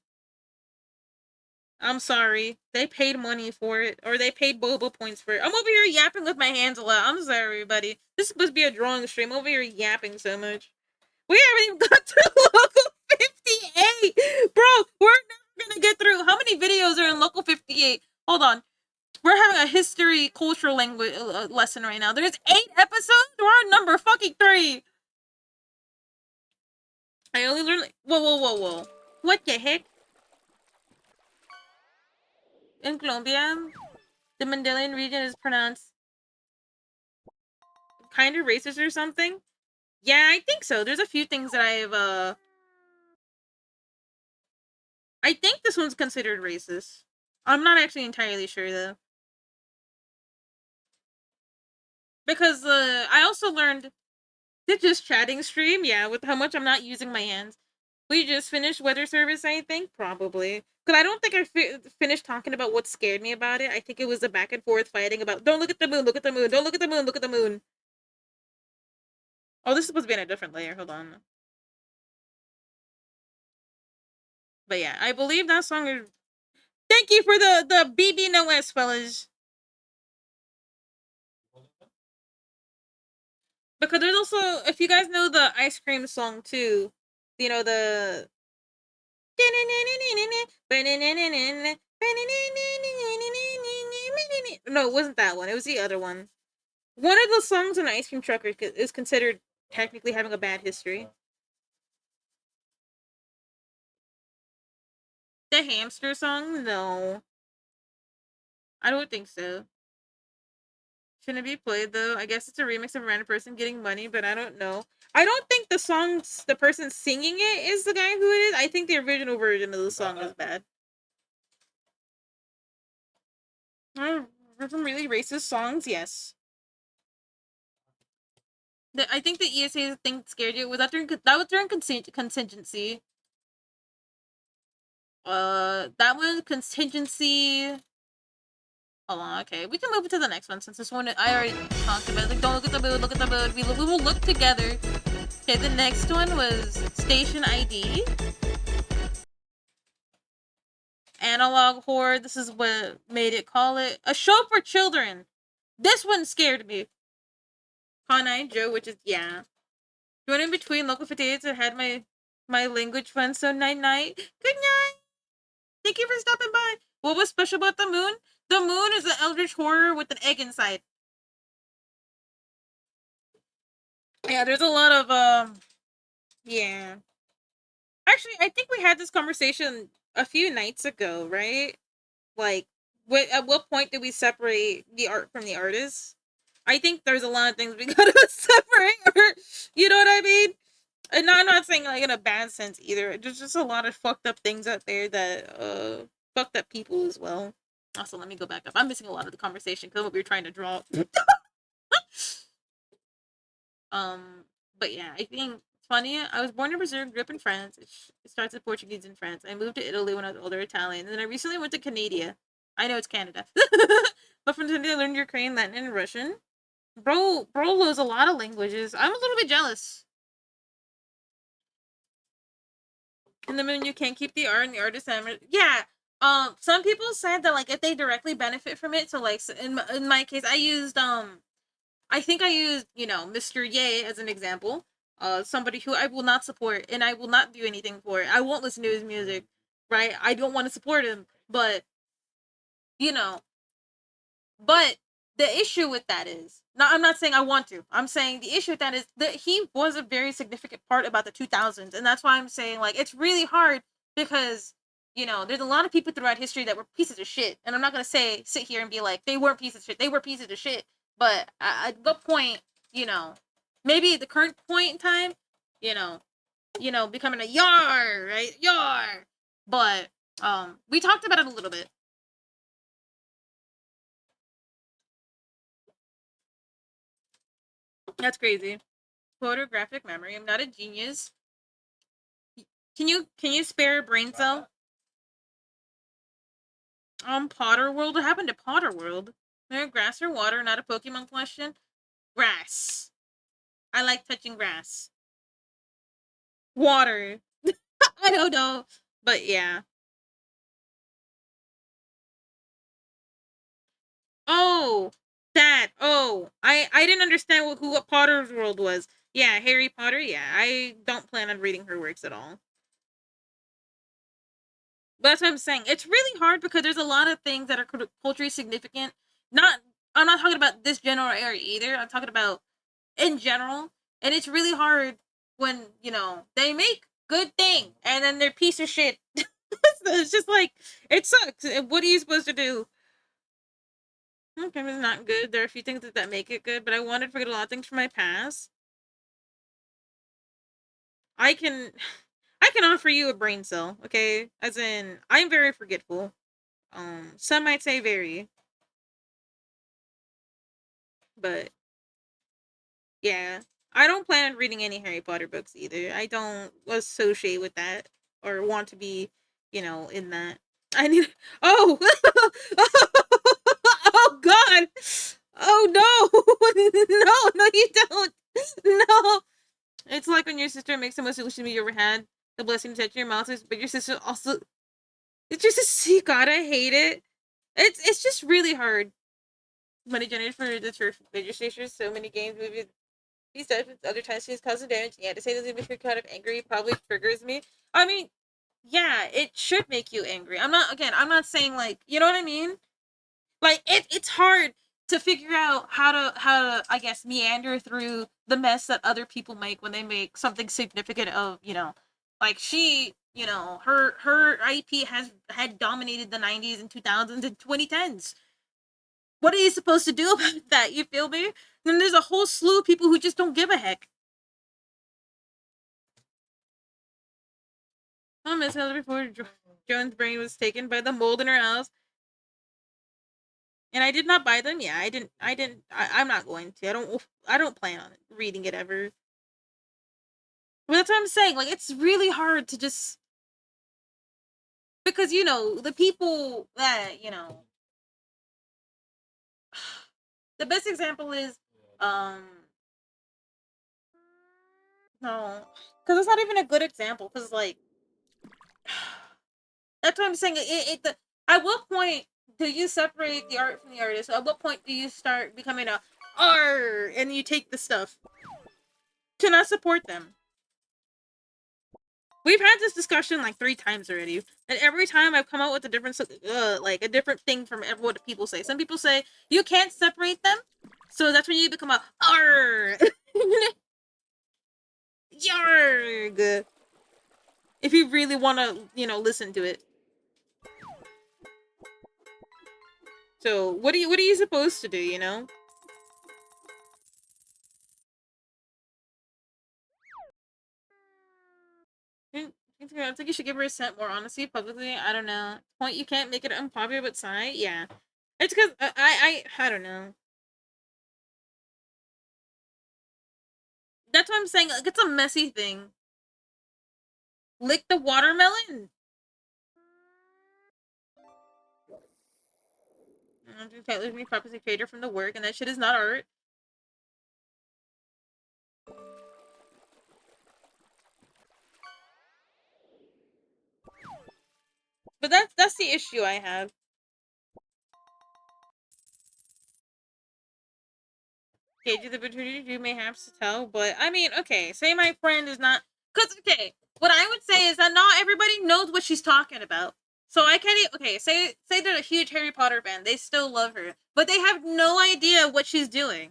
I'm sorry. They paid money for it, or they paid Boba points for it. I'm over here yapping with my hands a lot. I'm sorry, everybody. This is supposed to be a drawing stream. I'm over here yapping so much. We haven't even got to Local 58, bro. We're never gonna get through. How many videos are in Local 58? Hold on. We're having a history, cultural language lesson right now. There's 8 episodes. We're on number fucking 3. I only learned. Whoa. What the heck? In Colombia, the Mandelayan region is pronounced kind of racist or something. Yeah, I think so. There's a few things that I think this one's considered racist. I'm not actually entirely sure though. Because I also learned that just chatting stream, yeah, with how much I'm not using my hands. We just finished weather service, I think, probably. Because I don't think I finished talking about what scared me about it. I think it was the back and forth fighting about, don't look at the moon, look at the moon, don't look at the moon, look at the moon. Oh, this is supposed to be in a different layer. Hold on. But yeah, I believe that song is. Thank you for the BB Noes, fellas. Because there's also, if you guys know the ice cream song too, the. No, it wasn't that one. It was the other one. One of the songs in Ice Cream Trucker is considered technically having a bad history. The hamster song? No. I don't think so. Shouldn't it be played though? I guess it's a remix of a random person getting money, but I don't know. I don't think the person singing it is the guy who it is. I think the original version of the song is bad. From really racist songs, yes. I think the ESA thing scared you. Was during contingency? That was contingency. Hold on, okay. We can move to the next one since this one I already talked about. Like, don't look at the mood, look at the mood. We will look together. Okay, the next one was Station ID. Analog horror. This is what made it call it. A show for children. This one scared me. Con Joe, which is, yeah. Join in between local fatigues. I had my language fun, so night. Good night. Thank you for stopping by. What was special about the moon? The moon is an eldritch horror with an egg inside. Yeah, there's a lot of yeah. Actually, I think we had this conversation a few nights ago, right? Like, at what point do we separate the art from the artist? I think there's a lot of things we gotta separate, or you know what I mean? And I'm not saying like in a bad sense either. There's just a lot of fucked up things out there that fucked up people as well. Also, let me go back up. I'm missing a lot of the conversation because what we were trying to draw. Um, but yeah, I think it's funny. I was born in Brazil, grew up in France. It starts with Portuguese in France. I moved to Italy when I was older, Italian, and then I recently went to Canada. I know it's Canada, but from Canada I learned Ukrainian, Latin, and Russian. Bro knows a lot of languages. I'm a little bit jealous. And then when you can't keep the art and the artist, yeah. Some people said that like if they directly benefit from it. So like in my case, I think I used, Mr. Ye as an example. Somebody who I will not support and I will not do anything for. I won't listen to his music, right? I don't want to support him, but you know, but the issue with that is, not, I'm not saying I want to. I'm saying the issue with that is that he was a very significant part about the 2000s, and that's why I'm saying like it's really hard because there's a lot of people throughout history that were pieces of shit, and I'm not gonna sit here and be like they weren't pieces of shit. They were pieces of shit, but at what point, you know, maybe the current point in time, you know, becoming a yar, right? Yar, but we talked about it a little bit. That's crazy. Photographic memory. I'm not a genius. Can you spare a brain cell? Potter World. What happened to Potter World? Grass or water? Not a Pokemon question. Grass. I like touching grass. Water. I don't know, but yeah. Oh, that. Oh, I didn't understand what Potter's World was. Yeah, Harry Potter. Yeah, I don't plan on reading her works at all. But that's what I'm saying. It's really hard because there's a lot of things that are culturally significant. Not, I'm not talking about this general area either. I'm talking about in general, and it's really hard when they make good thing and then they're piece of shit. It's just like it sucks. What are you supposed to do? Okay, it's not good. There are a few things that make it good, but I wanted to forget a lot of things from my past. I can, I can offer you a brain cell. Okay, as in I'm very forgetful. Some might say very, but yeah. I don't plan on reading any Harry Potter books either. I don't associate with that or want to be, in that. I need. Oh! Oh, God! Oh, no! No, no, you don't! No! It's like when your sister makes the most delicious meal you ever had. The blessing to touch your mouth is, but your sister also. It's just a see, God, I hate it. It's just really hard. Money generated for the turf registration, so many games, movies, he said other times he's causing damage. Yeah, to say that makes me kind of angry probably triggers me. I mean, yeah, it should make you angry. I'm not saying like, you know what I mean? Like it's hard to figure out how to I guess meander through the mess that other people make when they make something significant of, like her IP has had dominated the 90s and 2000s and 2010s. What are you supposed to do about that? You feel me? Then there's a whole slew of people who just don't give a heck. Oh, Miss Heather before Joan's brain was taken by the mold in her house. And I did not buy them. Yeah, I didn't. I'm not going to. I don't plan on reading it ever. But that's what I'm saying. Like, it's really hard to just because the people that The best example is, um, no, because it's not even a good example. Because like, that's what I'm saying. At what point do you separate the art from the artist? At what point do you start becoming a art and you take the stuff to not support them? We've had this discussion like 3 times already, and every time I've come out with a different, like a different thing from what people say. Some people say you can't separate them, so that's when you become a arg, yarg. If you really want to, listen to it. So what are you supposed to do? I think you should give her a cent more honesty publicly. I don't know. Point you can't make it unpopular, but sigh. Yeah, it's because I don't know. That's what I'm saying. Like, it's a messy thing. Lick the watermelon. You can't leave me purposely paid her from the work, and that shit is not art. But that's the issue I have. Okay, do the opportunity to do mayhaps to tell, but I mean, okay, say my friend is not, cause okay, what I would say is that not everybody knows what she's talking about. So I can't. Okay, say they're a huge Harry Potter fan, they still love her, but they have no idea what she's doing.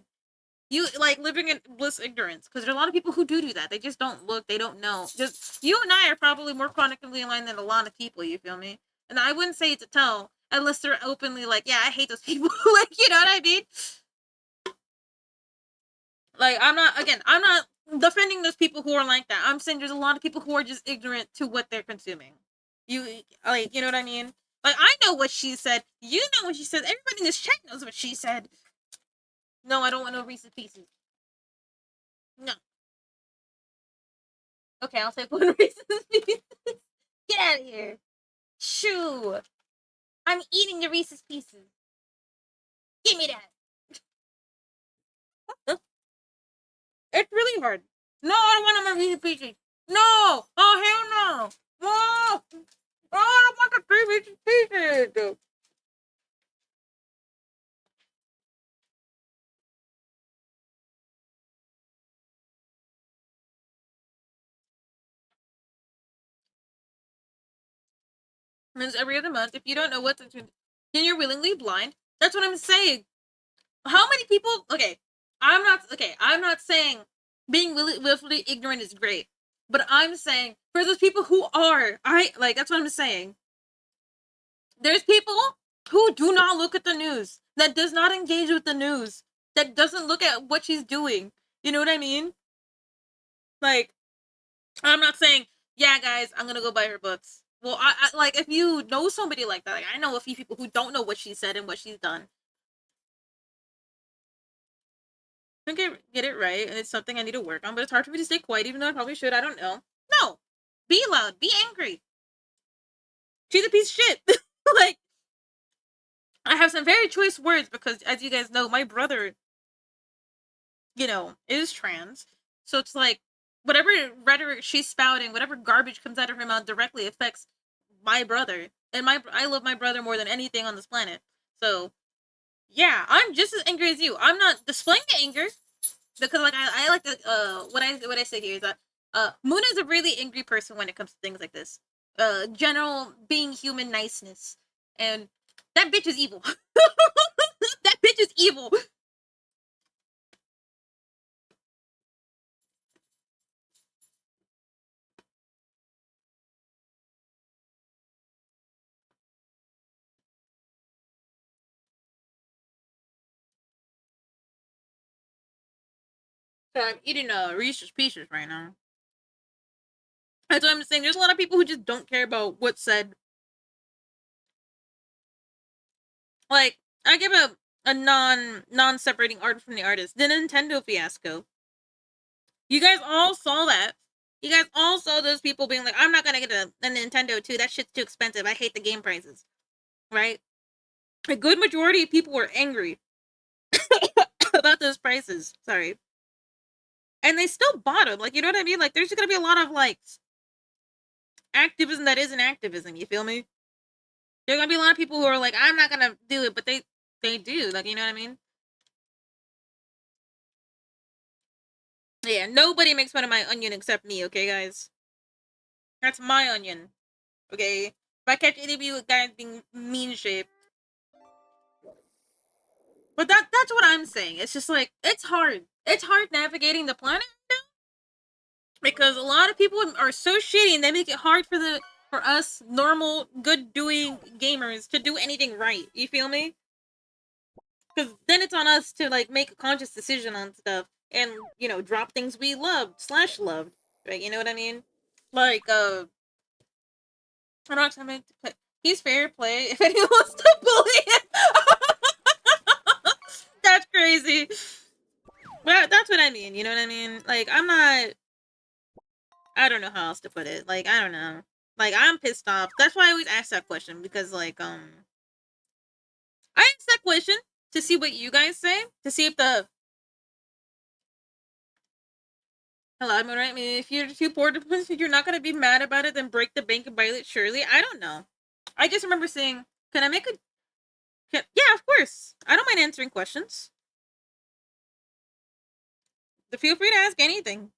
You like living in bliss ignorance, because there are a lot of people who do that. They just don't look. They don't know. Just you and I are probably more chronically aligned than a lot of people. You feel me? And I wouldn't say it's a tell unless they're openly like, yeah, I hate those people. Like, you know what I mean? Like, I'm not defending those people who are like that. I'm saying there's a lot of people who are just ignorant to what they're consuming. You know what I mean? Like, I know what she said. You know what she said. Everybody in this chat knows what she said. No, I don't want no Reese's Pieces. No. Okay, I'll take one Reese's Pieces. Get out of here. Shoo. I'm eating the Reese's Pieces. Give me that. It's really hard. No, I don't want my Reese's Pieces. No. Oh, hell no. No. Oh, I don't want the 3 Reese's Pieces. Means every other month. If you don't know what to do, then you're willingly blind. That's what I'm saying. How many people? Okay, I'm not saying being willfully ignorant is great, but I'm saying for those people who are, I like. That's what I'm saying. There's people who do not look at the news, that does not engage with the news, that doesn't look at what she's doing. You know what I mean? Like, I'm not saying, yeah, guys, I'm gonna go buy her books. Well, I like if you know somebody like that. Like, I know a few people who don't know what she said and what she's done. I get it right, and it's something I need to work on. But it's hard for me to stay quiet, even though I probably should. I don't know. No, be loud, be angry. She's a piece of shit. Like, I have some very choice words because, as you guys know, my brother, is trans. So it's like whatever rhetoric she's spouting, whatever garbage comes out of her mouth directly affects my brother. And I love my brother more than anything on this planet. So yeah, I'm just as angry as you. I'm not displaying the anger because like I like to what I say here is that Moon is a really angry person when it comes to things like this. General being human niceness. And that bitch is evil. That bitch is evil. So I'm eating Reese's Pieces right now. That's what I'm saying. There's a lot of people who just don't care about what's said. Like, I give a non separating art from the artist. The Nintendo fiasco. You guys all saw that. You guys all saw those people being like, I'm not gonna get a Nintendo 2. That shit's too expensive. I hate the game prices. Right? A good majority of people were angry. about those prices. Sorry. And they still bought them. Like, you know what I mean? Like, there's gonna be a lot of like activism that isn't activism. You feel me? There are gonna be a lot of people who are like, I'm not gonna do it, but they do. Like, you know what I mean? Yeah, nobody makes fun of my onion except me, okay, guys? That's my onion, okay? If I catch any of you guys being mean shaped. But that's what I'm saying. It's just like, it's hard. It's hard navigating the planet because a lot of people are so shitty and they make it hard for us normal, good doing gamers to do anything right. You feel me? Because then it's on us to like make a conscious decision on stuff and drop things we loved, right? You know what I mean? Like I'm not trying to play. He's fair play if anyone wants to bully him. That's crazy. But that's what I mean. You know what I mean? Like I'm not. I don't know how else to put it. Like I don't know. Like I'm pissed off. That's why I always ask that question because I ask that question to see what you guys say to see if the hello, I'm right. I mean, if you're too poor to you're not gonna be mad about it, then break the bank and buy it. Surely, I don't know. I just remember saying, "Can I make a?" Yeah, of course. I don't mind answering questions. Feel free to ask anything.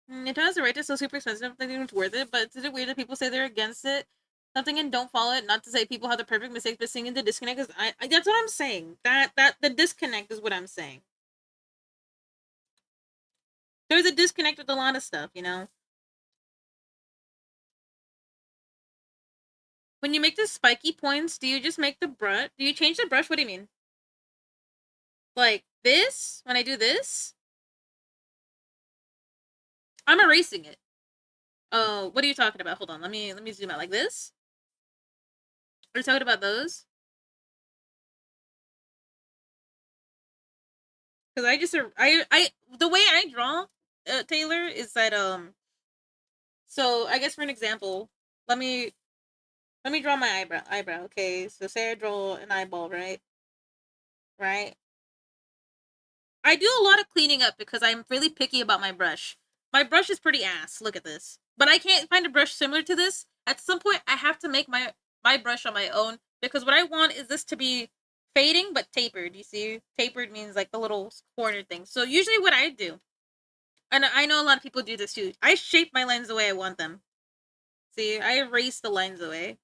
It has the right to sell super expensive. I think it's worth it, but is it weird that people say they're against it? Something and don't follow it. Not to say people have the perfect mistakes, but seeing the disconnect is. That's what I'm saying. That the disconnect is what I'm saying. There's a disconnect with a lot of stuff, you know. When you make the spiky points, do you just make the brush? Do you change the brush? What do you mean? Like this? When I do this? I'm erasing it. Oh, what are you talking about? Hold on. Let me zoom out like this. Are you talking about those? Because I just I the way I draw Taylor is that so I guess for an example, let me draw my eyebrow. Okay, so say I draw an eyeball, right? Right. I do a lot of cleaning up because I'm really picky about my brush. My brush is pretty ass. Look at this. But I can't find a brush similar to this. At some point, I have to make my brush on my own because what I want is this to be fading but tapered. You see, tapered means like the little corner thing. So usually, what I do, and I know a lot of people do this too, I shape my lines the way I want them. See, I erase the lines away.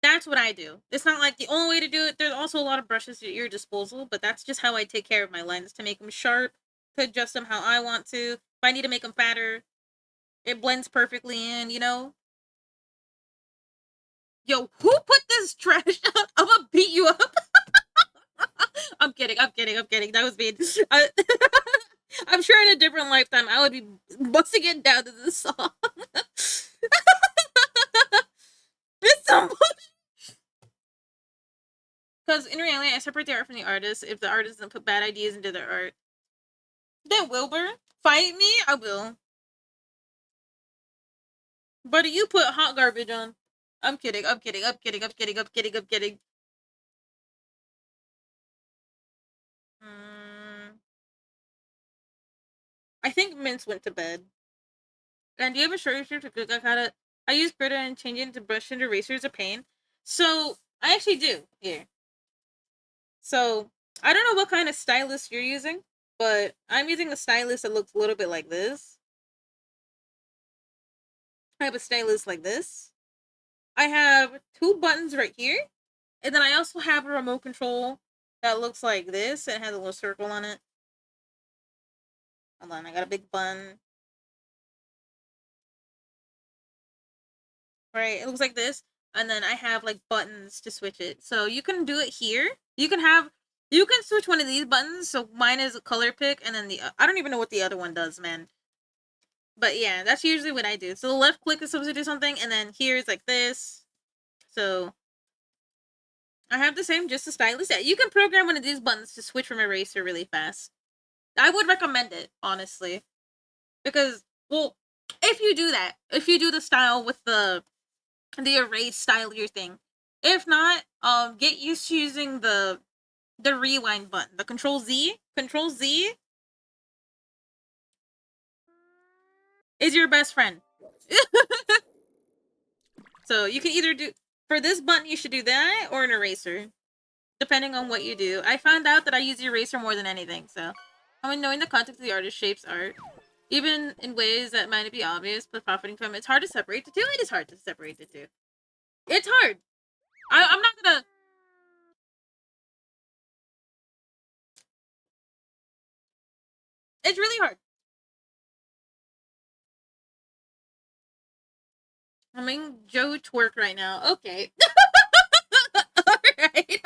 That's what I do. It's not like the only way to do it. There's also a lot of brushes at your disposal, but that's just how I take care of my lens to make them sharp, to adjust them how I want to. If I need to make them fatter, it blends perfectly in, you know? Yo, who put this trash out? I'm gonna beat you up. I'm kidding, I'm kidding, I'm kidding. That was mean. I'm sure in a different lifetime I would be busting it down to this song. It's so because in reality, I separate the art from the artist. If the artist doesn't put bad ideas into their art, then Wilbur, fight me, I will. But you put hot garbage on. I'm kidding. I'm kidding. I'm kidding. I'm kidding. I'm kidding. I'm kidding. Mm, I think Mince went to bed. And do you have a short to cook? I use Brita and change it into brush and eraser is a pain. So I actually do here. So I don't know what kind of stylus you're using, but I'm using a stylus that looks a little bit like this. I have a stylus like this. I have two buttons right here, and then I also have a remote control that looks like this. It has a little circle on it. Hold on, I got a big bun. Right, it looks like this. And then I have like buttons to switch it. So you can do it here. You can switch one of these buttons. So mine is a color pick, and then I don't even know what the other one does, man. But yeah, that's usually what I do. So the left click is supposed to do something, and then here is like this. So I have the same, just a stylus. Yeah, you can program one of these buttons to switch from eraser really fast. I would recommend it, honestly. Because, well, if you do that, if you do the style with the the erase style your thing. If not, get used to using the rewind button, the Control Z is your best friend. So you can either do, for this button you should do that or an eraser, depending on what you do. I found out that I use the eraser more than anything, so I mean, knowing the context of the artist shapes art, even in ways that might be obvious, but profiting from it, it's hard to separate the two. It is hard to separate the two. It's hard. I'm not gonna. It's really hard. I mean, Joe twerk right now. Okay. Alright.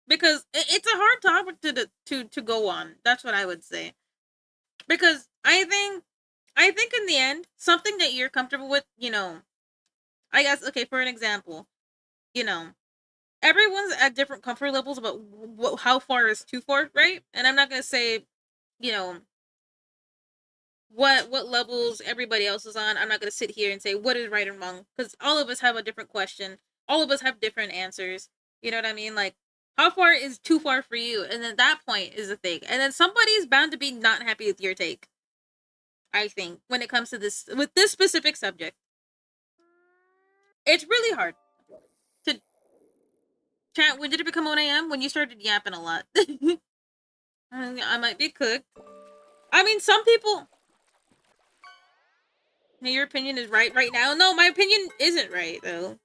Because it's a hard topic to go on. That's what I would say. Because I think in the end, something that you're comfortable with, I guess, okay, for an example, you know, everyone's at different comfort levels about how far is too far, right? And I'm not gonna say, you know, what levels everybody else is on. I'm not gonna sit here and say what is right and wrong because all of us have a different question. All of us have different answers. You know what I mean? Like, how far is too far for you? And then that point is the thing. And then somebody's bound to be not happy with your take. I think when it comes to this with this specific subject, it's really hard to chat. When did it become 1 a.m.? When you started yapping a lot. I might be cooked. I mean, some people. Your opinion is right now. No, my opinion isn't right though.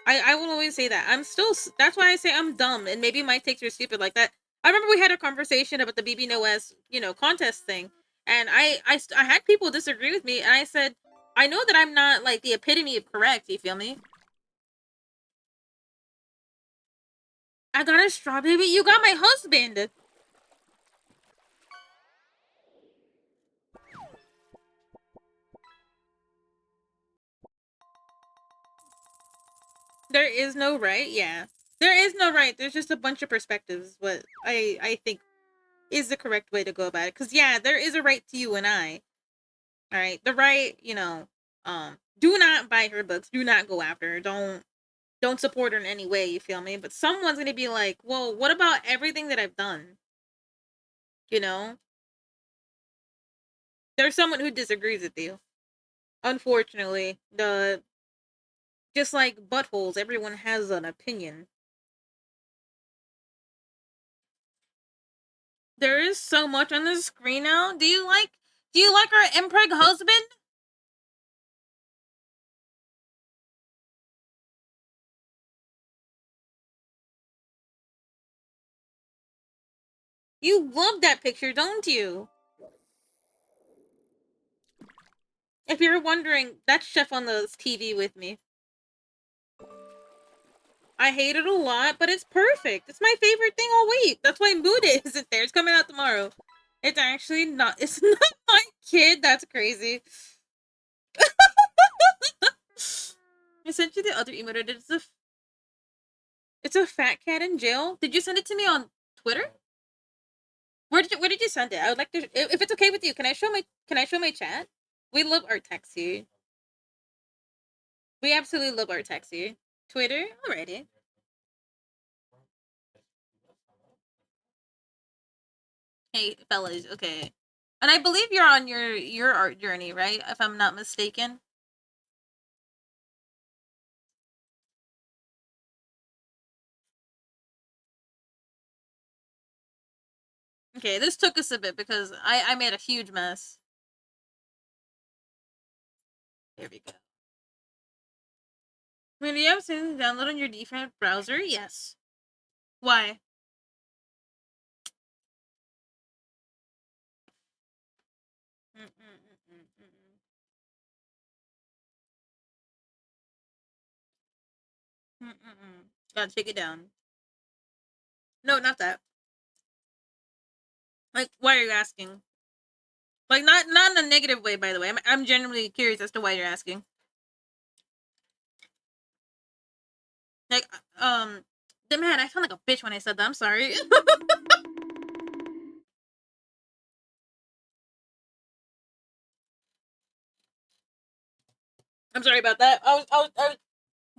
I will always say that. I'm still. That's why I say I'm dumb, and maybe my takes are stupid like that. I remember we had a conversation about the BB Noes, contest thing, and I had people disagree with me, and I said, I know that I'm not like the epitome of correct. You feel me? I got a straw baby. You got my husband. There is no right. Yeah, there is no right. There's just a bunch of perspectives. What I think is the correct way to go about it. Because yeah, there is a right to you and I. All right, the right, do not buy her books. Do not go after her. Don't support her in any way. You feel me? But someone's gonna be like, well, what about everything that I've done? You know, there's someone who disagrees with you. Unfortunately, the just like buttholes, everyone has an opinion. There is so much on the screen now. Do you like our impreg husband? You love that picture, don't you? If you're wondering, that's Chef on the TV with me. I hate it a lot, but it's perfect. It's my favorite thing all week. That's why MOODAY isn't there. It's coming out tomorrow. It's actually not. It's not my kid. That's crazy. I sent you the other emote. It's a fat cat in jail. Did you send it to me on Twitter? Where did you send it? I would like to. If it's okay with you, can I show my chat? We love art text here. We absolutely love art text here. Twitter, alrighty. Hey fellas, okay. And I believe you're on your art journey, right? If I'm not mistaken. Okay, this took us a bit because I made a huge mess. There we go. I mean, do you have something to download on your default browser? Yes. Why? Mm-mm-mm-mm-mm. Mm-mm-mm. Gotta take it down. No, not that. Like, why are you asking? Like, not in a negative way, by the way. I'm genuinely curious as to why you're asking. Like, man, I sound like a bitch when I said that. I'm sorry. I'm sorry about that. I was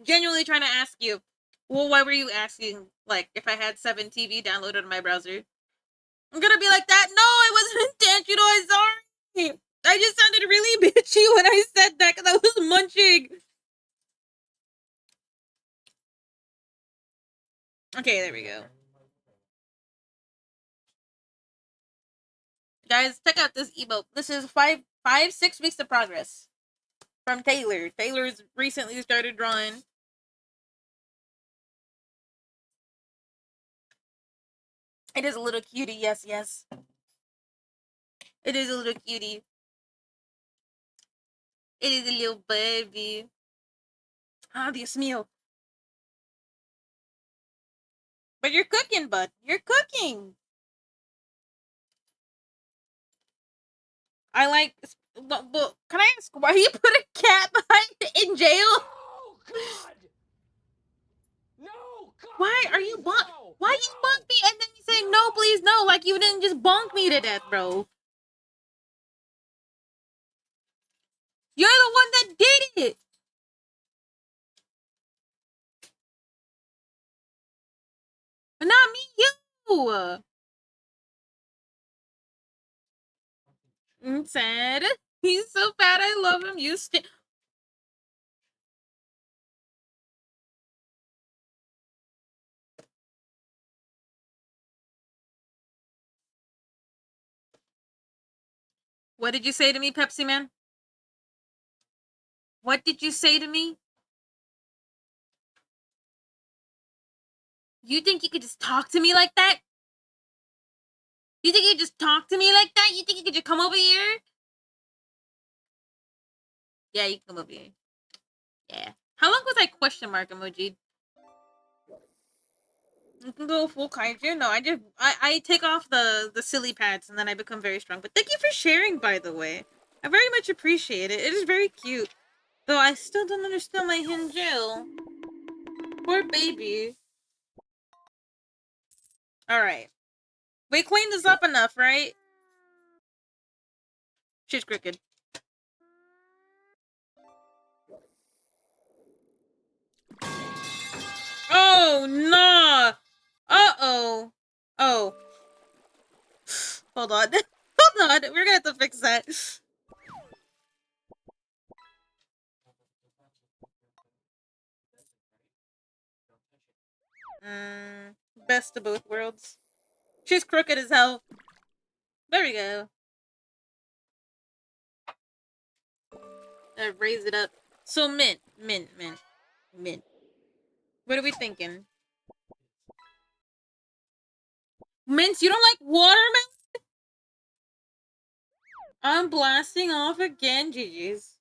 genuinely trying to ask you. Well, why were you asking, like, if I had 7TV downloaded on my browser? I'm gonna be like that. No, it wasn't intentional. I'm sorry. I just sounded really bitchy when I said that because I was munching. Okay, there we go. Guys, check out this emote. This is 6 weeks of progress from Taylor. Taylor's recently started drawing. It is a little cutie, yes, yes. It is a little cutie. It is a little baby. Ah, Dios mío. But you're cooking, bud. You're cooking. I like. But can I ask why you put a cat in jail? Oh God! No! God, Why are you bonk? no, Why you bonk me and then you say no, please, no? Like you didn't just bonk me to death, bro. You're the one that did it. Not me, you. I'm sad. He's so bad. I love him. You What did you say to me, Pepsi Man? What did you say to me? You think you could just talk to me like that? You think you could just talk to me like that? You think you could just come over here? Yeah, you can come over here. Yeah. How long was I question mark emoji? You can go full kaiju. No, I take off the silly pads and then I become very strong. But thank you for sharing, by the way. I very much appreciate it. It is very cute. Though I still don't understand my Hinjil. Poor baby. Alright. We cleaned this up enough, right? She's crooked. Oh, no! Uh-oh. Oh. Hold on. Hold on. We're gonna have to fix that. Best of both worlds. She's crooked as hell. There we go. Raise it up. So mint. Mint. What are we thinking? Mint, you don't like watermelon? I'm blasting off again, GG's.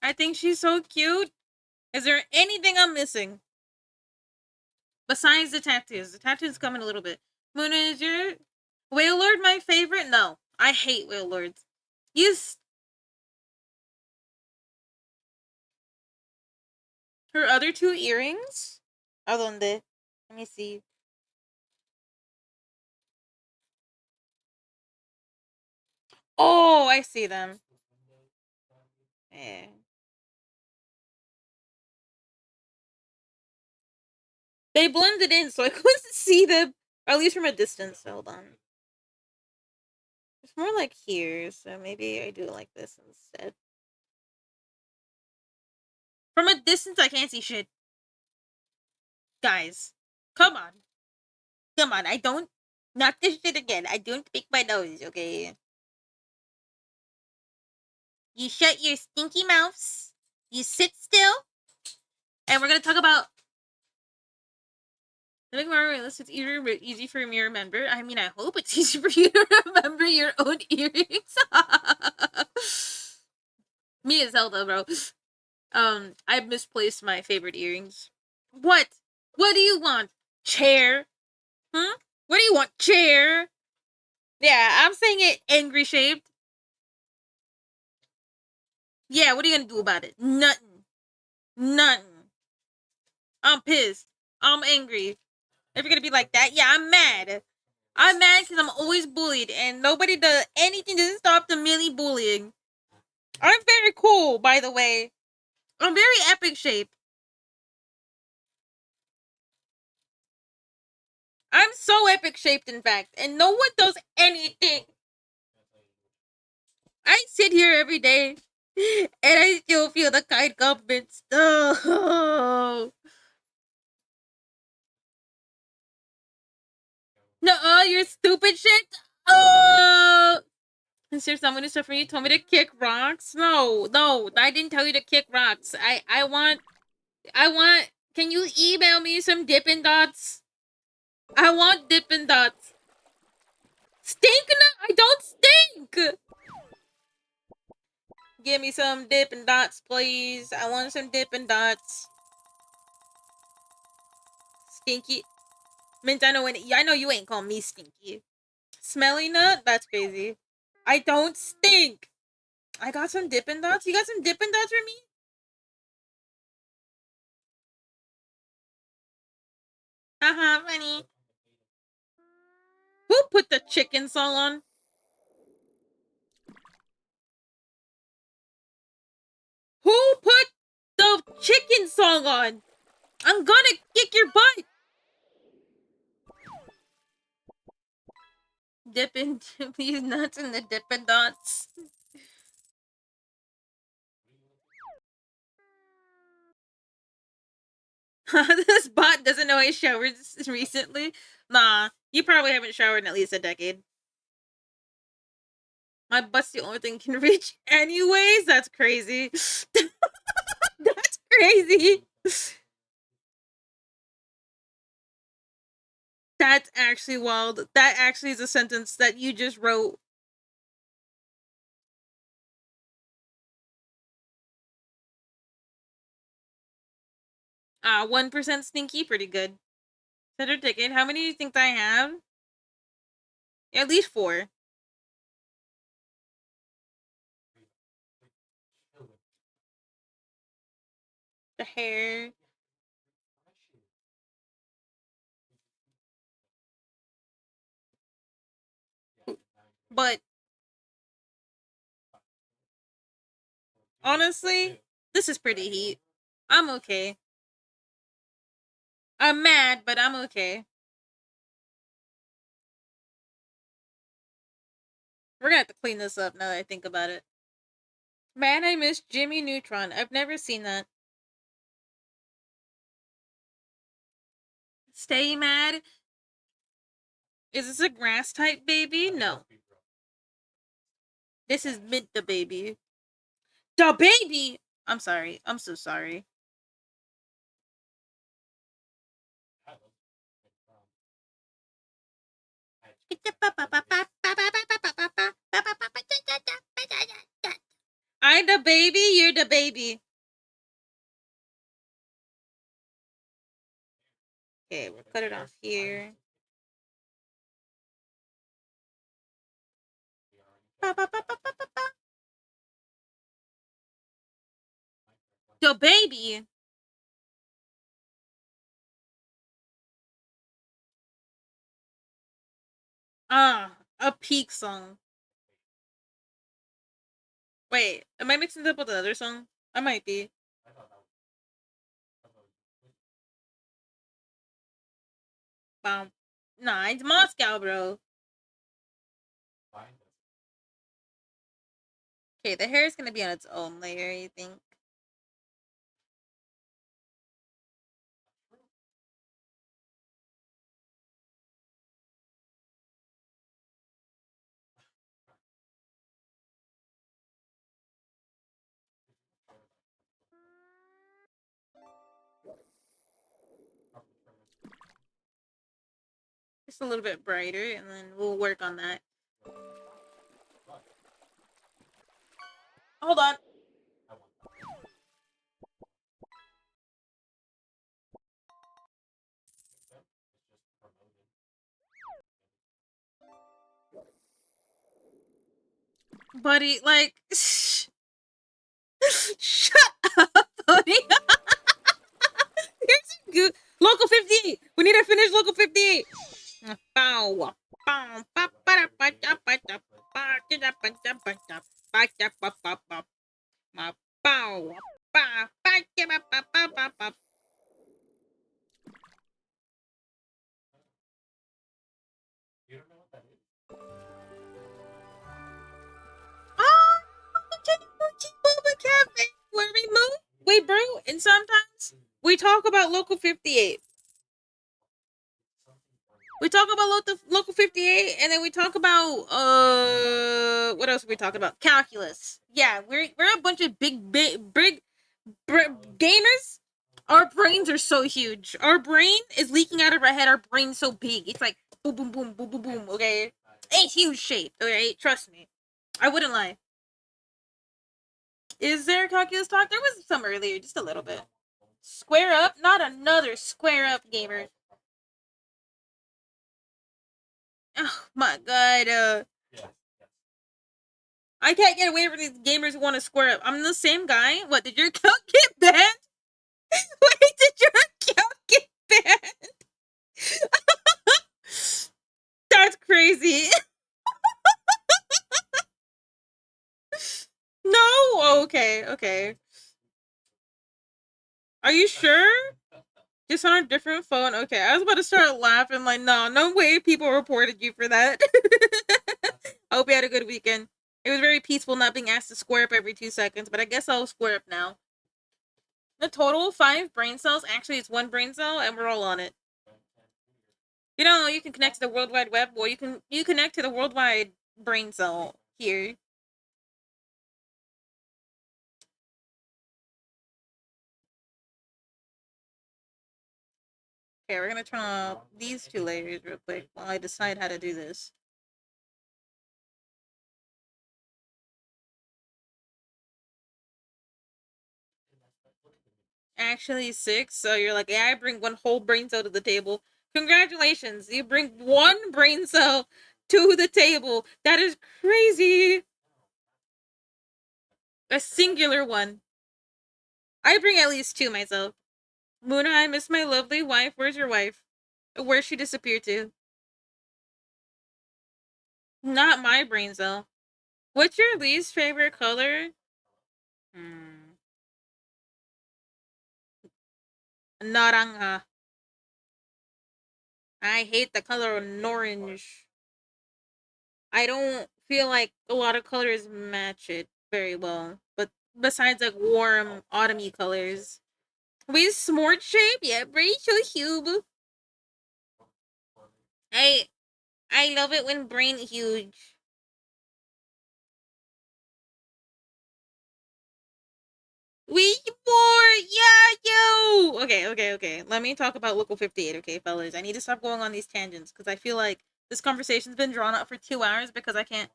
I think she's so cute. Is there anything I'm missing? Besides the tattoos. The tattoos come in a little bit. Moon is your... Whale Lord my favorite? No. I hate Whale Lords. Her other 2 earrings? ¿A dónde? Let me see. Oh, I see them. Eh. They blended in, so I couldn't see them. Or at least from a distance. Hold on. It's more like here, so maybe I do it like this instead. From a distance, I can't see shit. Guys, come on. Come on, I don't... Not this shit again. I don't pick my nose, okay? You shut your stinky mouths. You sit still. And we're gonna talk about... The big Mario list, it's easy for me to remember. I mean, I hope it's easy for you to remember your own earrings. Me as hell, though, bro. I've misplaced my favorite earrings. What? What do you want? Chair? Hmm? What do you want? Chair? Yeah, I'm saying it angry shaped. Yeah, what are you gonna do about it? Nothing. Nothing. I'm pissed. I'm angry. If you're gonna be like that, yeah, I'm mad. I'm mad because I'm always bullied and nobody does anything to stop the Millie bullying. I'm very cool, by the way. I'm very epic shape. I'm so epic shaped, in fact, and no one does anything. I sit here every day, and I still feel the kind compliments. Oh. No, you're stupid shit. Oh. Is there someone who's suffering? You told me to kick rocks. No, no, I didn't tell you to kick rocks. I want. Can you email me some Dippin' Dots? I want Dippin' Dots. Stink? No, I don't stink. Give me some Dippin' Dots, please. I want some Dippin' Dots. Stinky. Mint, I know you ain't calling me stinky. Smelly nut? That's crazy. I don't stink. I got some Dippin' Dots. You got some Dippin' Dots for me? Funny. Who put the chicken song on? Who put the chicken song on? I'm gonna kick your butt. Dippin' these nuts in the Dippin' Dots. This bot doesn't know I showered recently. Nah, you probably haven't showered in at least a decade. My butt's the only thing you can reach anyways? That's crazy. That's crazy. That's actually wild. That actually is a sentence that you just wrote. 1% stinky, pretty good. Center ticket. How many do you think I have? At least 4. The hair. But honestly, this is pretty heat. I'm okay. I'm mad, but I'm okay. We're gonna have to clean this up now that I think about it. Man, I miss Jimmy Neutron. I've never seen that. Stay mad. Is this a grass type baby? No. This is Mint the baby. The baby! I'm sorry. I'm so sorry. I'm the baby, you're the baby. Okay, we'll cut it off here. The baby. A peak song. Wait, am I mixing it up with another song? I might be. Wow. Nah, it's Moscow, bro. Okay, the hair is gonna be on its own layer, you think? Just a little bit brighter, and then we'll work on that. Hold on. Buddy, like, shut up, buddy. Here's Local 58. We need to finish Local 58. Bow. Bow. We talk about Local 58. We talk about Local 58, and then we talk about what else are we talking about? Calculus. Yeah, we're a bunch of big gamers. Our brains are so huge. Our brain is leaking out of our head. Our brain's so big. It's like boom, boom, boom, boom, boom, boom. Okay, it's huge shape. Okay, trust me. I wouldn't lie. Is there calculus talk? There was some earlier, just a little bit. Square up, not another square up gamer. Oh my god. I can't get away from these gamers who want to square up. I'm the same guy. What, did your account get banned? Wait, did your account get banned? That's crazy. No? Okay, okay. Are you sure? Just on a different phone? Okay, I was about to start laughing like, no way people reported you for that. I hope you had a good weekend. It was very peaceful not being asked to square up every 2 seconds, but I guess I'll square up now. The total 5 brain cells. Actually, it's 1 brain cell, and we're all on it. You know, you can connect to the World Wide Web, or you connect to the worldwide brain cell here. Okay, we're gonna turn off these 2 layers real quick while I decide how to do this. Actually 6, so you're like, yeah, I bring 1 whole brain cell to the table. Congratulations, you bring 1 brain cell to the table. That is crazy. A singular one. I bring at least 2 myself. Muna, I miss my lovely wife. Where's your wife? Where'd she disappear to? Not my brain cell. What's your least favorite color? Naranja. I hate the color orange. I don't feel like a lot of colors match it very well. But besides like warm autumny colors. With smart shape, yeah, Rachel Hube. I I love it when brain huge. We more, yeah, yo. Okay. Let me talk about Local 58, okay, fellas. I need to stop going on these tangents because I feel like this conversation's been drawn out for 2 hours because I can't.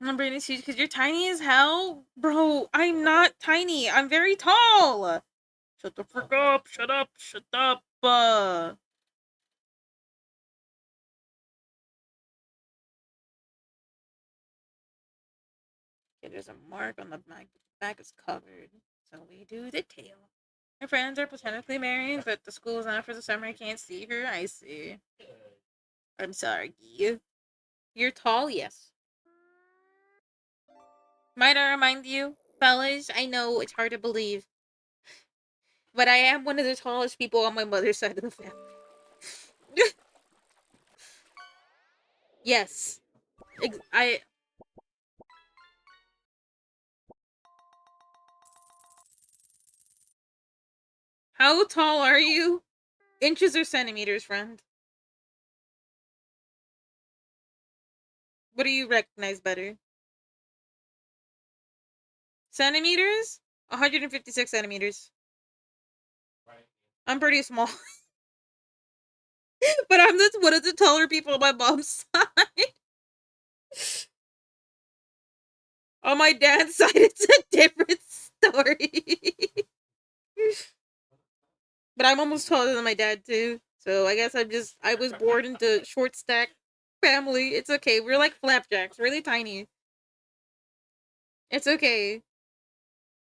My brain is huge because you're tiny as hell, bro. I'm not tiny. I'm very tall. Shut the frick up. Shut up. Shut up. Okay, there's a mark on the back. The back is covered. So we do the tail. My friends are technically married, but the school's not for the summer. I can't see her. I see. I'm sorry. You're tall, yes. Might I remind you, fellas? I know it's hard to believe, but I am one of the tallest people on my mother's side of the family. Yes. I. How tall are you? Inches or centimeters, friend? What do you recognize better? Centimeters? 156 centimeters. I'm pretty small. But I'm one of the taller people on my mom's side. On my dad's side, it's a different story. But I'm almost taller than my dad too. So I guess I was born into short stack family. It's okay. We're like flapjacks, really tiny. It's okay.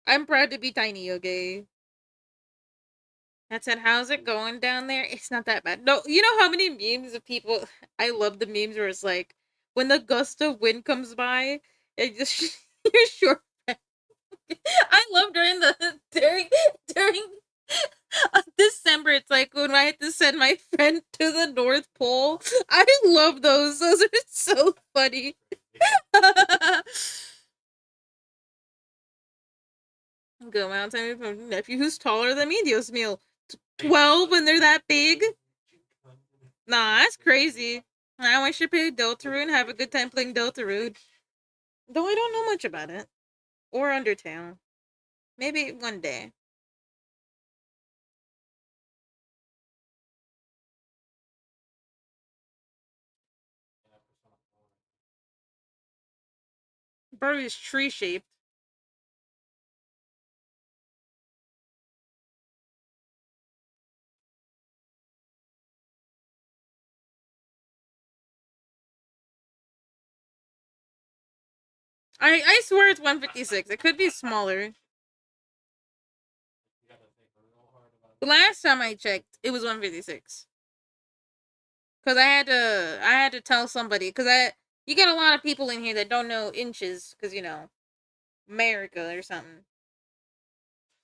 I'm proud to be tiny, okay? That said, how's it going down there? It's not that bad. No, you know how many memes of people I love the memes where it's like when the gust of wind comes by, it just you're short. I love during December. It's like when I had to send my friend to the North Pole. I love those. Those are so funny. Good amount of time from nephew who's taller than me, Dios mío. 12 when they're that big? Nah, that's crazy. I should play Deltarune and have a good time playing Deltarune. Though I don't know much about it. Or Undertale. Maybe one day. Bro is tree shaped. I swear it's 156. It could be smaller. Last time I checked, it was 156. Cause I had to tell somebody because you get a lot of people in here that don't know inches because America or something.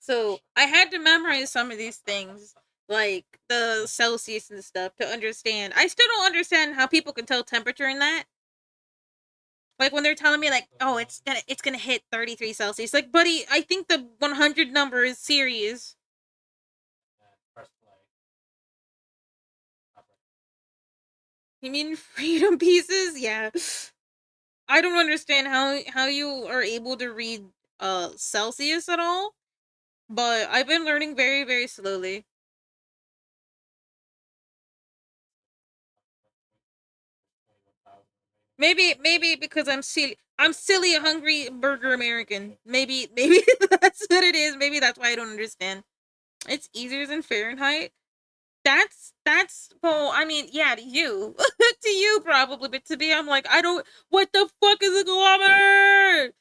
So I had to memorize some of these things like the Celsius and stuff to understand. I still don't understand how people can tell temperature in that. Like when they're telling me like, oh, it's gonna hit 33 Celsius. Like, buddy, I think the 100 number is serious. You mean freedom pieces? Yeah. I don't understand how you are able to read Celsius at all, but I've been learning very very slowly. Maybe because I'm silly hungry burger American. Maybe that's what it is. Maybe that's why I don't understand. It's easier than Fahrenheit. That's well, I mean, yeah, to you. To you probably, but to me I'm like, I don't what the fuck is a kilometer?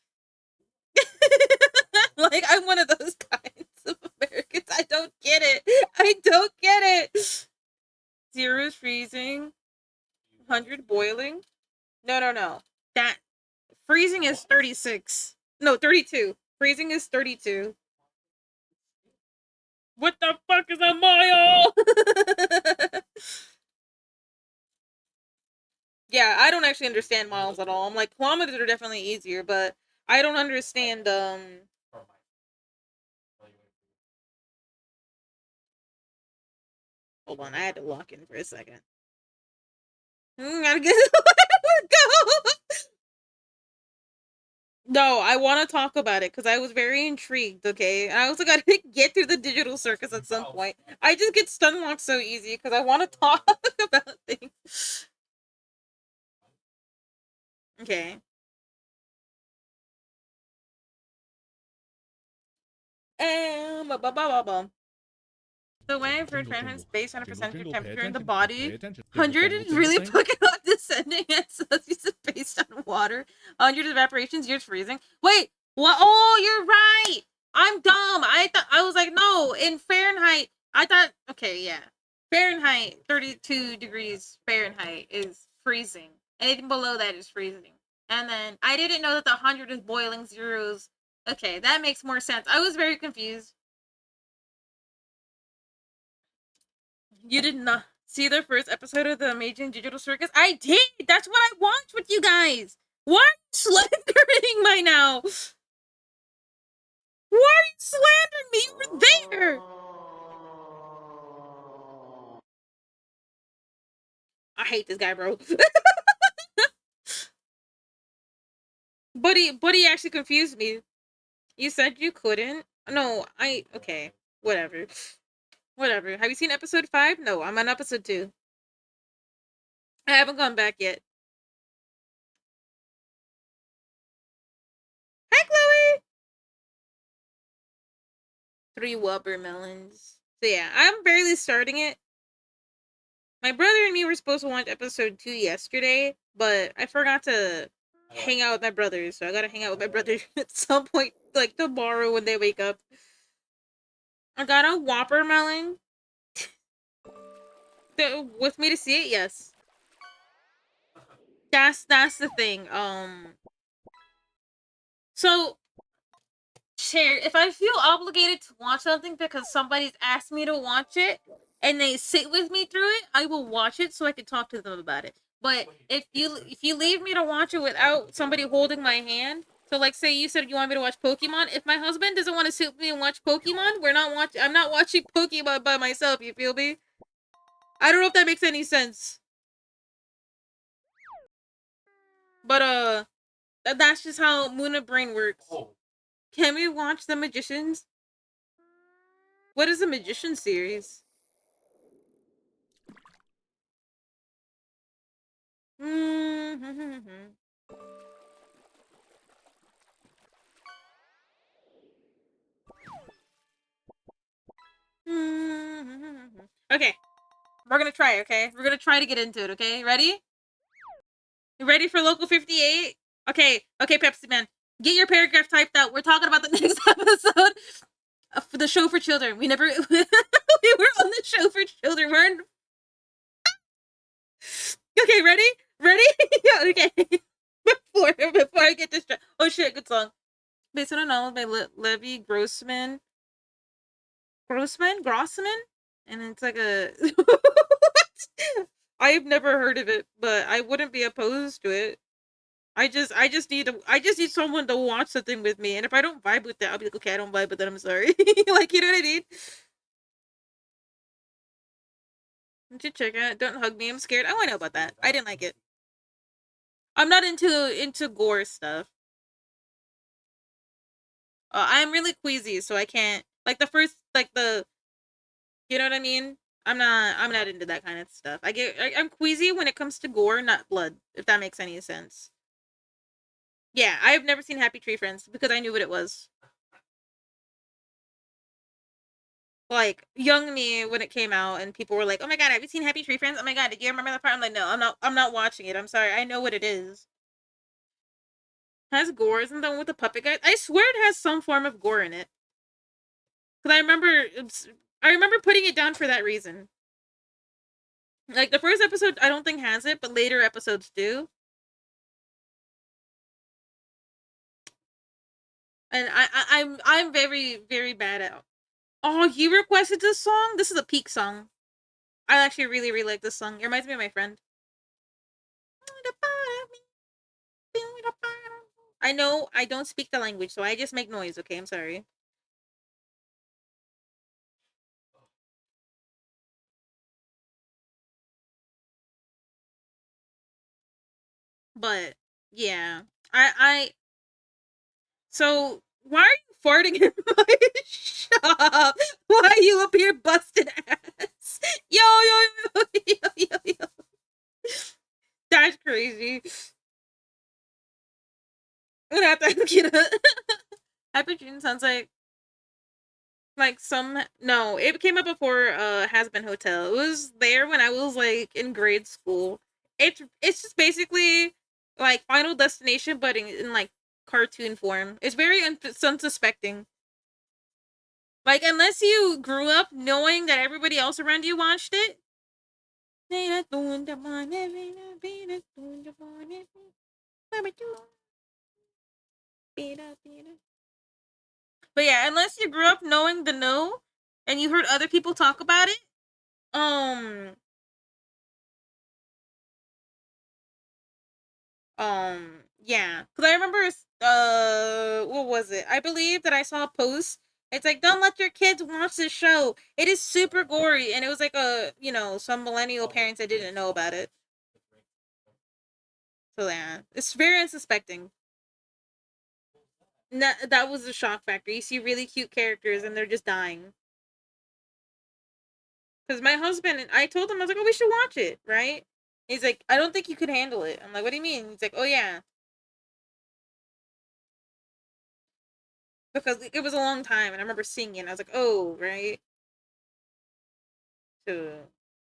Like I'm one of those kinds of Americans. I don't get it. I don't get it. 0 is freezing. 100 boiling. No. That freezing is 36. No, 32. Freezing is 32. What the fuck is a mile? Yeah, I don't actually understand miles at all. I'm like kilometers are definitely easier, but I don't understand hold on, I had to lock in for a second. Gotta get go. No, I want to talk about it because I was very intrigued. Okay, I also got to get through the digital circus at some point. I just get stun locked so easy because I want to talk about things. Okay. Ba ba ba ba. The way I've heard Tingle, Fahrenheit is tingle. based on a Tingle, percentage of tingle. Pay temperature in the attention. body. Pay attention. Tingle, 100 tingle, is tingle, really tingle. fucking up descending, and Celsius is based on water. 100 is evaporation, 0 is freezing. Wait, what? Oh, you're right. I'm dumb. I thought I was like, no, in Fahrenheit. I thought, okay, yeah, Fahrenheit, 32 degrees Fahrenheit is freezing. Anything below that is freezing. And then I didn't know that the 100 is boiling, zeros. Okay, that makes more sense. I was very confused. You did not see the first episode of the Amazing Digital Circus? I did. That's what I watched with you guys. Why are you slandering by now? Why are you slandering me? You were there. I hate this guy, bro. Buddy actually confused me. You said you couldn't. No, okay. Whatever. Whatever. Have you seen episode 5? No, I'm on episode 2. I haven't gone back yet. Hi, Chloe. 3 watermelons. So yeah, I'm barely starting it. My brother and me were supposed to watch episode 2 yesterday, but I forgot to hang out with my brothers, so I gotta hang out with my brothers at some point, like tomorrow when they wake up. I got a Whopper melon. With me to see it, yes. That's the thing. So share if I feel obligated to watch something because somebody's asked me to watch it and they sit with me through it, I will watch it so I can talk to them about it. But if you leave me to watch it without somebody holding my hand, So, like, say you said you want me to watch Pokemon. If my husband doesn't want to sit with me and watch Pokemon, we're not watch. I'm not watching Pokemon by myself. You feel me? I don't know if that makes any sense. But that's just how Moona Brain works. Can we watch The Magicians? What is the Magician series? Okay, we're gonna try. Okay, we're gonna try to get into it. Okay, ready? You ready for Local 58? Okay, Pepsi Man, get your paragraph typed out. We're talking about the next episode of the show for children. We never we were on the show for children. We're in... Okay, ready? Ready? Yeah, okay. Before I get distracted. Oh shit, good song. Based on a novel by Levi Grossman, and it's like a. I have never heard of it, but I wouldn't be opposed to it. I just need someone to watch something with me, and if I don't vibe with that, I'll be like, okay, I don't vibe with that. I'm sorry. Like, you know what I mean? Don't you check it? Don't hug me. I'm scared. Oh, I know about that. I didn't like it. I'm not into gore stuff. I'm really queasy, so I can't like the first like the you know what I mean. I'm not into that kind of stuff. I'm queasy when it comes to gore, not blood. If that makes any sense. Yeah, I have never seen Happy Tree Friends because I knew what it was. Like young me when it came out, and people were like, "Oh my god, have you seen Happy Tree Friends? Oh my god, did you remember that part?" I'm like, "No, I'm not. I'm not watching it. I'm sorry. I know what it is." Has gore, isn't the one with the puppet guy? I swear it has some form of gore in it. Because I remember putting it down for that reason. Like the first episode, I don't think has it, but later episodes do. And I'm very very bad at. Oh, you requested this song. This is a peak song. I actually really really like this song. It reminds me of my friend. I know I don't speak the language, so I just make noise. Okay, I'm sorry. But yeah, I so why are you farting in my shop? Why are you up here busting ass? Yo. That's crazy. What happened, Kira? Happy Dream sounds like some no, it came up before Has Been Hotel. It was there when I was like in grade school. It's just basically like Final Destination but in like cartoon form. It's very unsuspecting. Like unless you grew up knowing that everybody else around you watched it. But yeah, unless you grew up knowing the no and you heard other people talk about it, um yeah, because I remember what was it? I believe that I saw a post. It's like, don't let your kids watch this show. It is super gory, and it was like some millennial parents that didn't know about it. So yeah, it's very unsuspecting. That was a shock factor. You see really cute characters, and they're just dying. Because my husband, I told him, I was like, oh, we should watch it, right? He's like, I don't think you could handle it. I'm like, what do you mean? He's like, oh yeah, because it was a long time, and I remember seeing it. And I was like, oh, right. So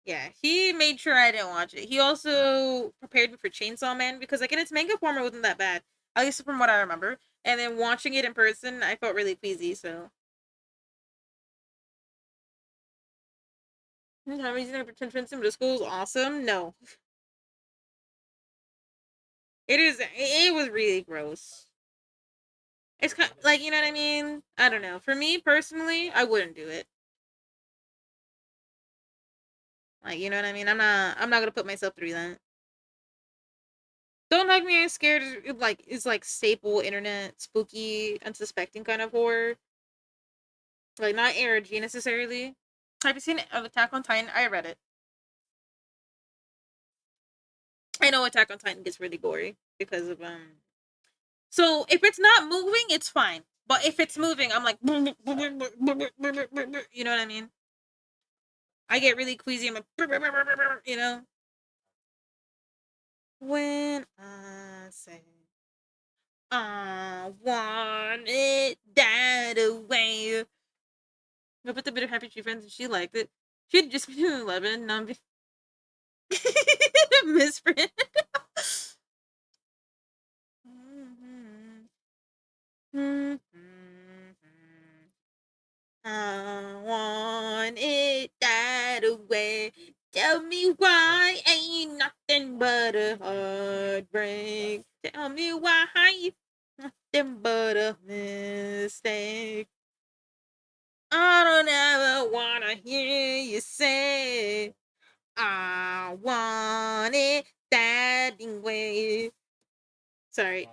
yeah, he made sure I didn't watch it. He also prepared me for Chainsaw Man because like in its manga form, it wasn't that bad, at least from what I remember. And then watching it in person, I felt really queasy. So how many to pretend to school is awesome? No, it is. It was really gross. It's kind of, like you know what I mean. I don't know. For me personally, I wouldn't do it. Like you know what I mean. I'm not. I'm not gonna put myself through that. Don't Hug Me, I'm Scared is like staple internet spooky, unsuspecting kind of horror. Like not ARG necessarily. Have you seen Attack on Titan? I read it. I know Attack on Titan gets really gory because of So if it's not moving, it's fine. But if it's moving, I'm like, you know what I mean? I get really queasy. I'm like, you know. When I say I want it that way, I put the bit of Happy Tree Friends and she liked it. She had just been in 11. Now I'm misprint. I want it that way. Tell me why ain't nothing but a heartbreak. Tell me why nothing but a mistake. I don't ever wanna hear you say I want it that way. Sorry.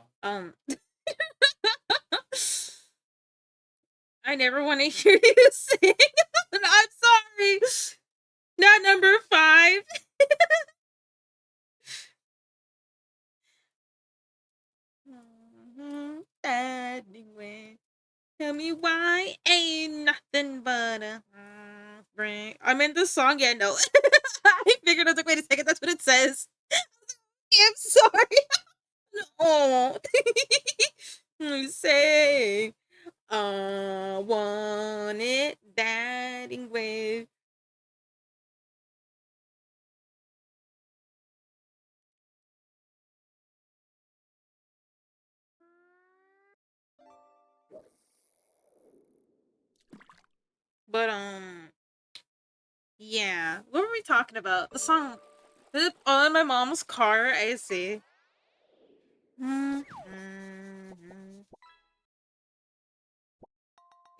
I never want to hear you sing. I'm sorry. Not number 5. Anyway, tell me why ain't nothing but a heartbreak. I'm in the song, yeah, no. I figured out, like, wait a second, that's what it says. I'm sorry. Oh. Say, I want it that way. But yeah. What were we talking about? The song on my mom's car, I see.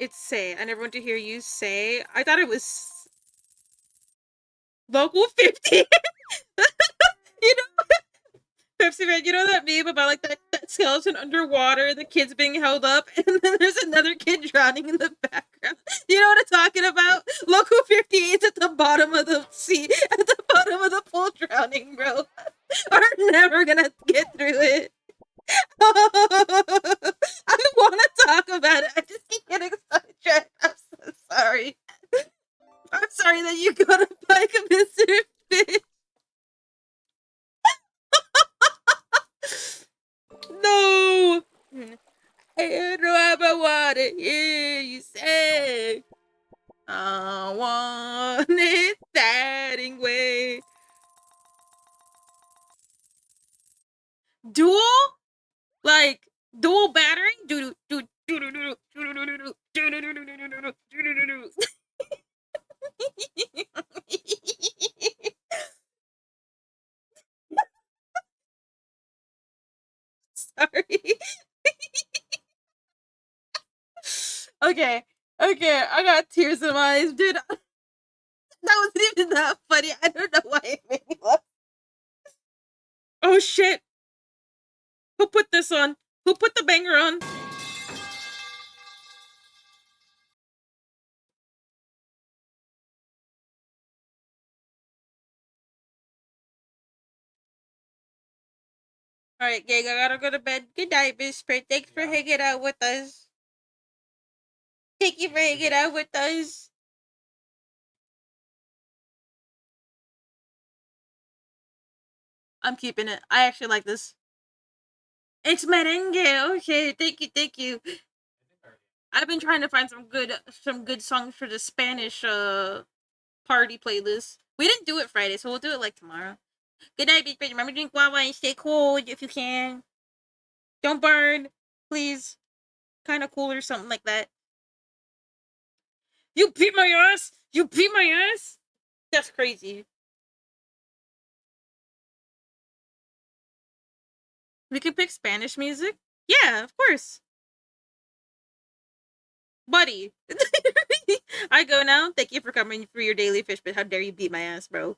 It's Say. I never want to hear you say. I thought it was Local 50. You know, Pepsi Man, you know that meme about like that skeleton underwater, the kid's being held up, and then there's another kid drowning in the background. You know what I'm talking about? Local 58's at the bottom of the sea, at the bottom of the pool drowning, bro. We're never gonna get through it. I want to talk about it. I just keep getting sidetracked. I'm so sorry. I'm sorry that you got a bike of Mr. Fish. No! I don't ever want to hear you say I want it that way. Dual? Like, dual battering? Do do do do do do do do do do do do do. Sorry. Okay. Okay, I got tears in my eyes, dude. That wasn't even that funny. I don't know why it made me laugh. Oh shit. Who put this on? Who put the banger on? Alright, gang, I gotta go to bed. Good night, Miss Sprint. Thanks for hanging out with us. Thank you for hanging out with us. I'm keeping it. I actually like this. It's merengue. Okay, thank you, thank you. I've been trying to find some good songs for the Spanish party playlist. We didn't do it Friday, so we'll do it like tomorrow. Good night, Miss Sprint. Remember to drink guava and stay cool if you can. Don't burn, please. Kind of cool or something like that. You beat my ass. You beat my ass. That's crazy. We could pick Spanish music. Yeah, of course. Buddy. I go now. Thank you for coming for your daily fish, but how dare you beat my ass, bro?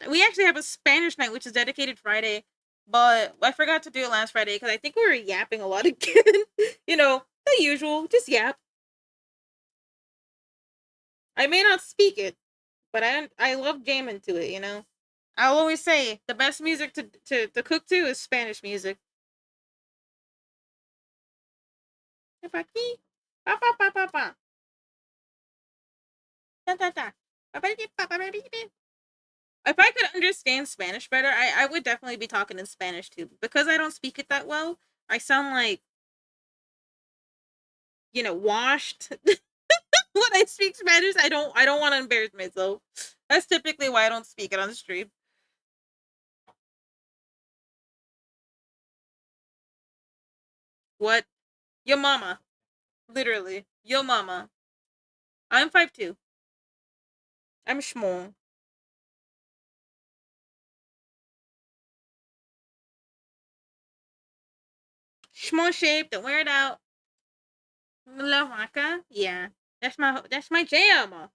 We actually have a Spanish night, which is dedicated Friday, but I forgot to do it last Friday because I think we were yapping a lot again. You know, the usual, just yap. I may not speak it, but I love jamming to it. You know, I'll always say the best music to cook to is Spanish music. If I could understand Spanish better, I would definitely be talking in Spanish too. Because I don't speak it that well, I sound like, washed. When I speak Spanish, I don't want to embarrass myself. That's typically why I don't speak it on the stream. What? Your mama. Literally. Your mama. I'm 5'2". I'm small. Small shape, don't wear it out. La vaca? Yeah. That's my jam. Do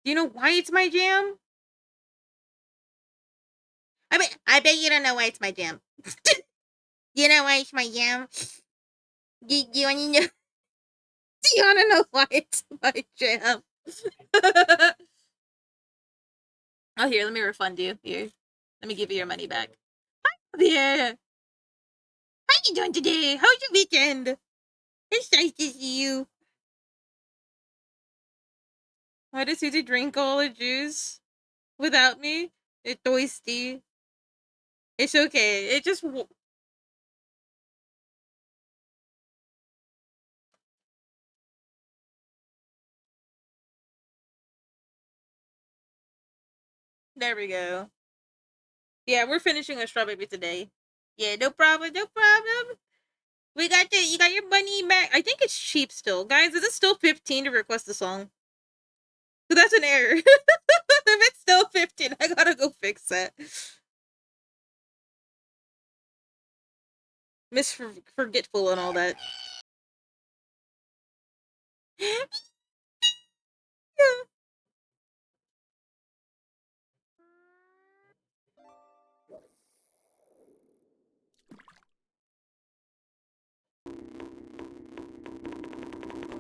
you know why it's my jam? I bet you don't know why it's my jam. You know why it's my jam? Do you want to know? Do you want to know why it's my jam? Oh, here, let me refund you. Here, let me give you your money back. Yeah. How you doing today? How's your weekend? It's nice to see you. Why does Susie drink all the juice without me? It's thirsty. It's okay. It just there we go. Yeah, we're finishing a strawberry today. Yeah, no problem, no problem. You got your money back. I think it's cheap still. Guys, is it still 15 to request a song? So that's an error. If it's still 15, I gotta go fix that. Miss Forgetful and all that.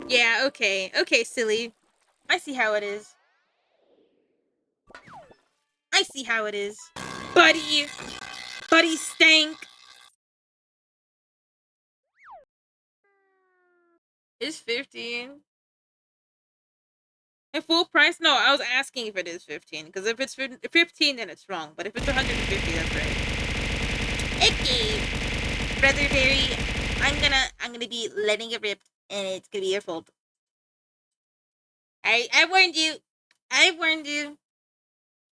Yeah, okay. Okay, silly. I see how it is. I see how it is. Buddy! Buddy stank! It's 15. At full price? No, I was asking if it is 15. Because if it's 15, then it's wrong. But if it's 150, that's right. Okay, Brother Barry, I'm gonna be letting it rip, and it's gonna be your fault. I warned you. I warned you.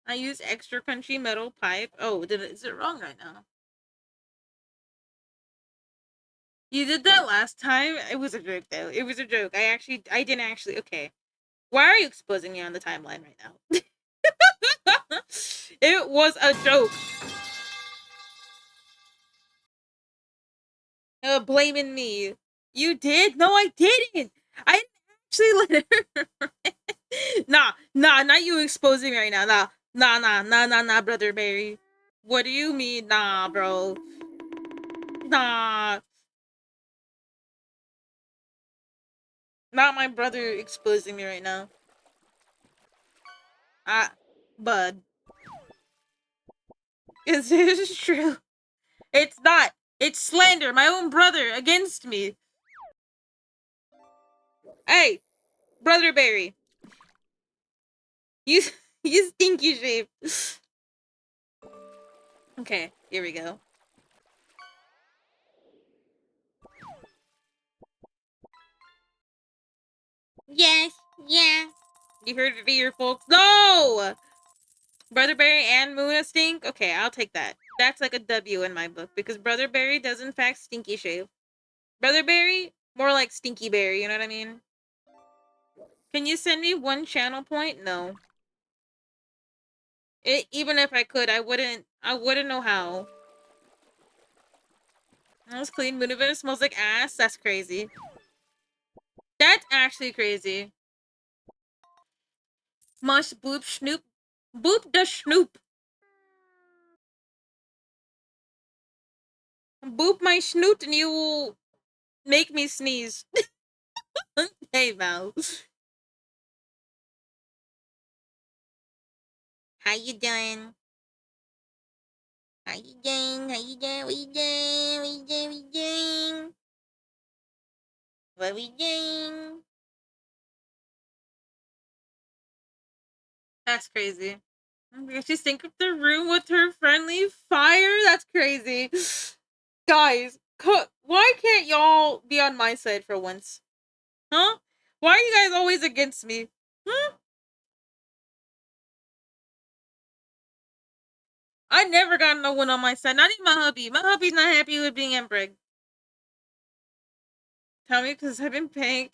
I use extra crunchy metal pipe. Oh, is it wrong right now? You did that last time. It was a joke, though. It was a joke. I didn't actually. Okay, why are you exposing me on the timeline right now? It was a joke. Blaming me. You did? No, I didn't. I didn't actually let her. Nah, not you exposing me right now. Nah, Brother Barry. What do you mean, nah, bro? Nah, not my brother exposing me right now. Uh, bud. Is this true? It's not. It's slander. My own brother against me. Hey, Brother Barry. You, you stinky shape. Okay, here we go. Yes, yeah. You heard it here, folks. No! Brother Barry and Muna stink? Okay, I'll take that. That's like a W in my book because Brother Barry does in fact stinky shave. Brother Barry, more like Stinky Berry, you know what I mean? Can you send me one channel point? No. Even if I could, I wouldn't know how. That was clean. Moonavin smells like ass. That's crazy. That's actually crazy. Mush boop snoop. Boop the snoop. Boop my snoot and you will make me sneeze. Hey Val. How you doing? How you doing? How you doing? What you doing? What you doing? What you doing? What we doing? That's crazy. She synced up the room with her friendly fire. That's crazy. Guys, why can't y'all be on my side for once? Huh? Why are you guys always against me? Huh? I never got no one on my side. Not even my hubby. My hubby's not happy with being inbred. Tell me, because I've been paying.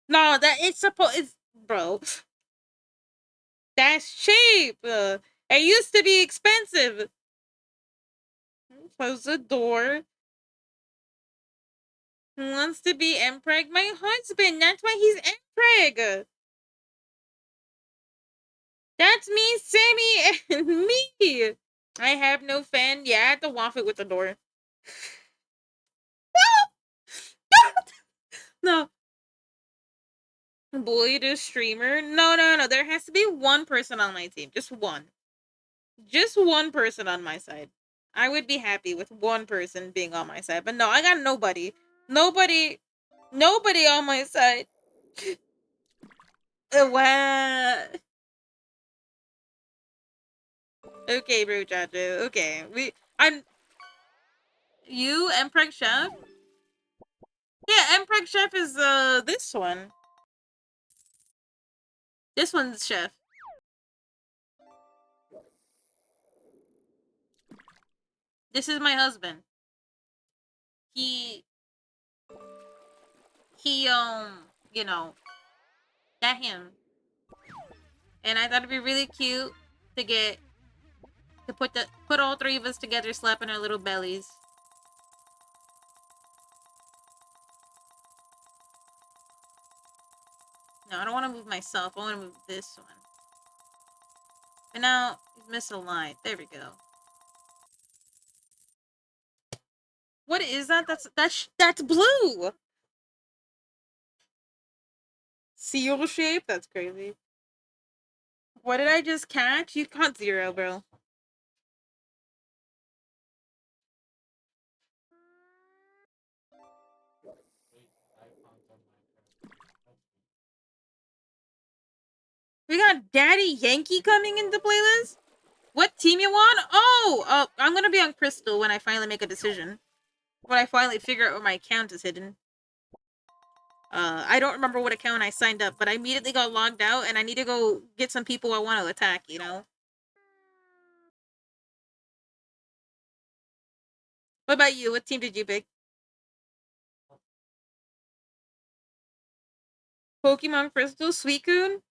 No, that it's supposed. It's bro. That's cheap. It used to be expensive. Close the door. Who wants to be impreg? My husband. That's why he's impreg. That's me, Sammy, and me. I have no fan. Yeah, I had to waff it with the door. No. Bully the streamer? No, no, no. There has to be one person on my team. Just one. Just one person on my side. I would be happy with one person being on my side. But no, I got nobody. Nobody on my side. What? Okay, bro, Chacho. Okay. I'm you, Empreg Chef? Yeah, Empreg Chef is this one. This one's Chef. This is my husband. He you know, that him. And I thought it'd be really cute to put all three of us together slapping our little bellies. No, I don't want to move myself. I want to move this one. And now he's missing a line. There we go. What is that? That's blue. Seal shape. That's crazy. What did I just catch? You caught 0, bro. We got Daddy Yankee coming into playlist. What team you want? Oh, I'm gonna be on Crystal when I finally make a decision. When I finally figure out where my account is hidden. I don't remember what account I signed up, but I immediately got logged out, and I need to go get some people I want to attack. You know. What about you? What team did you pick? Pokemon Crystal, Suicune?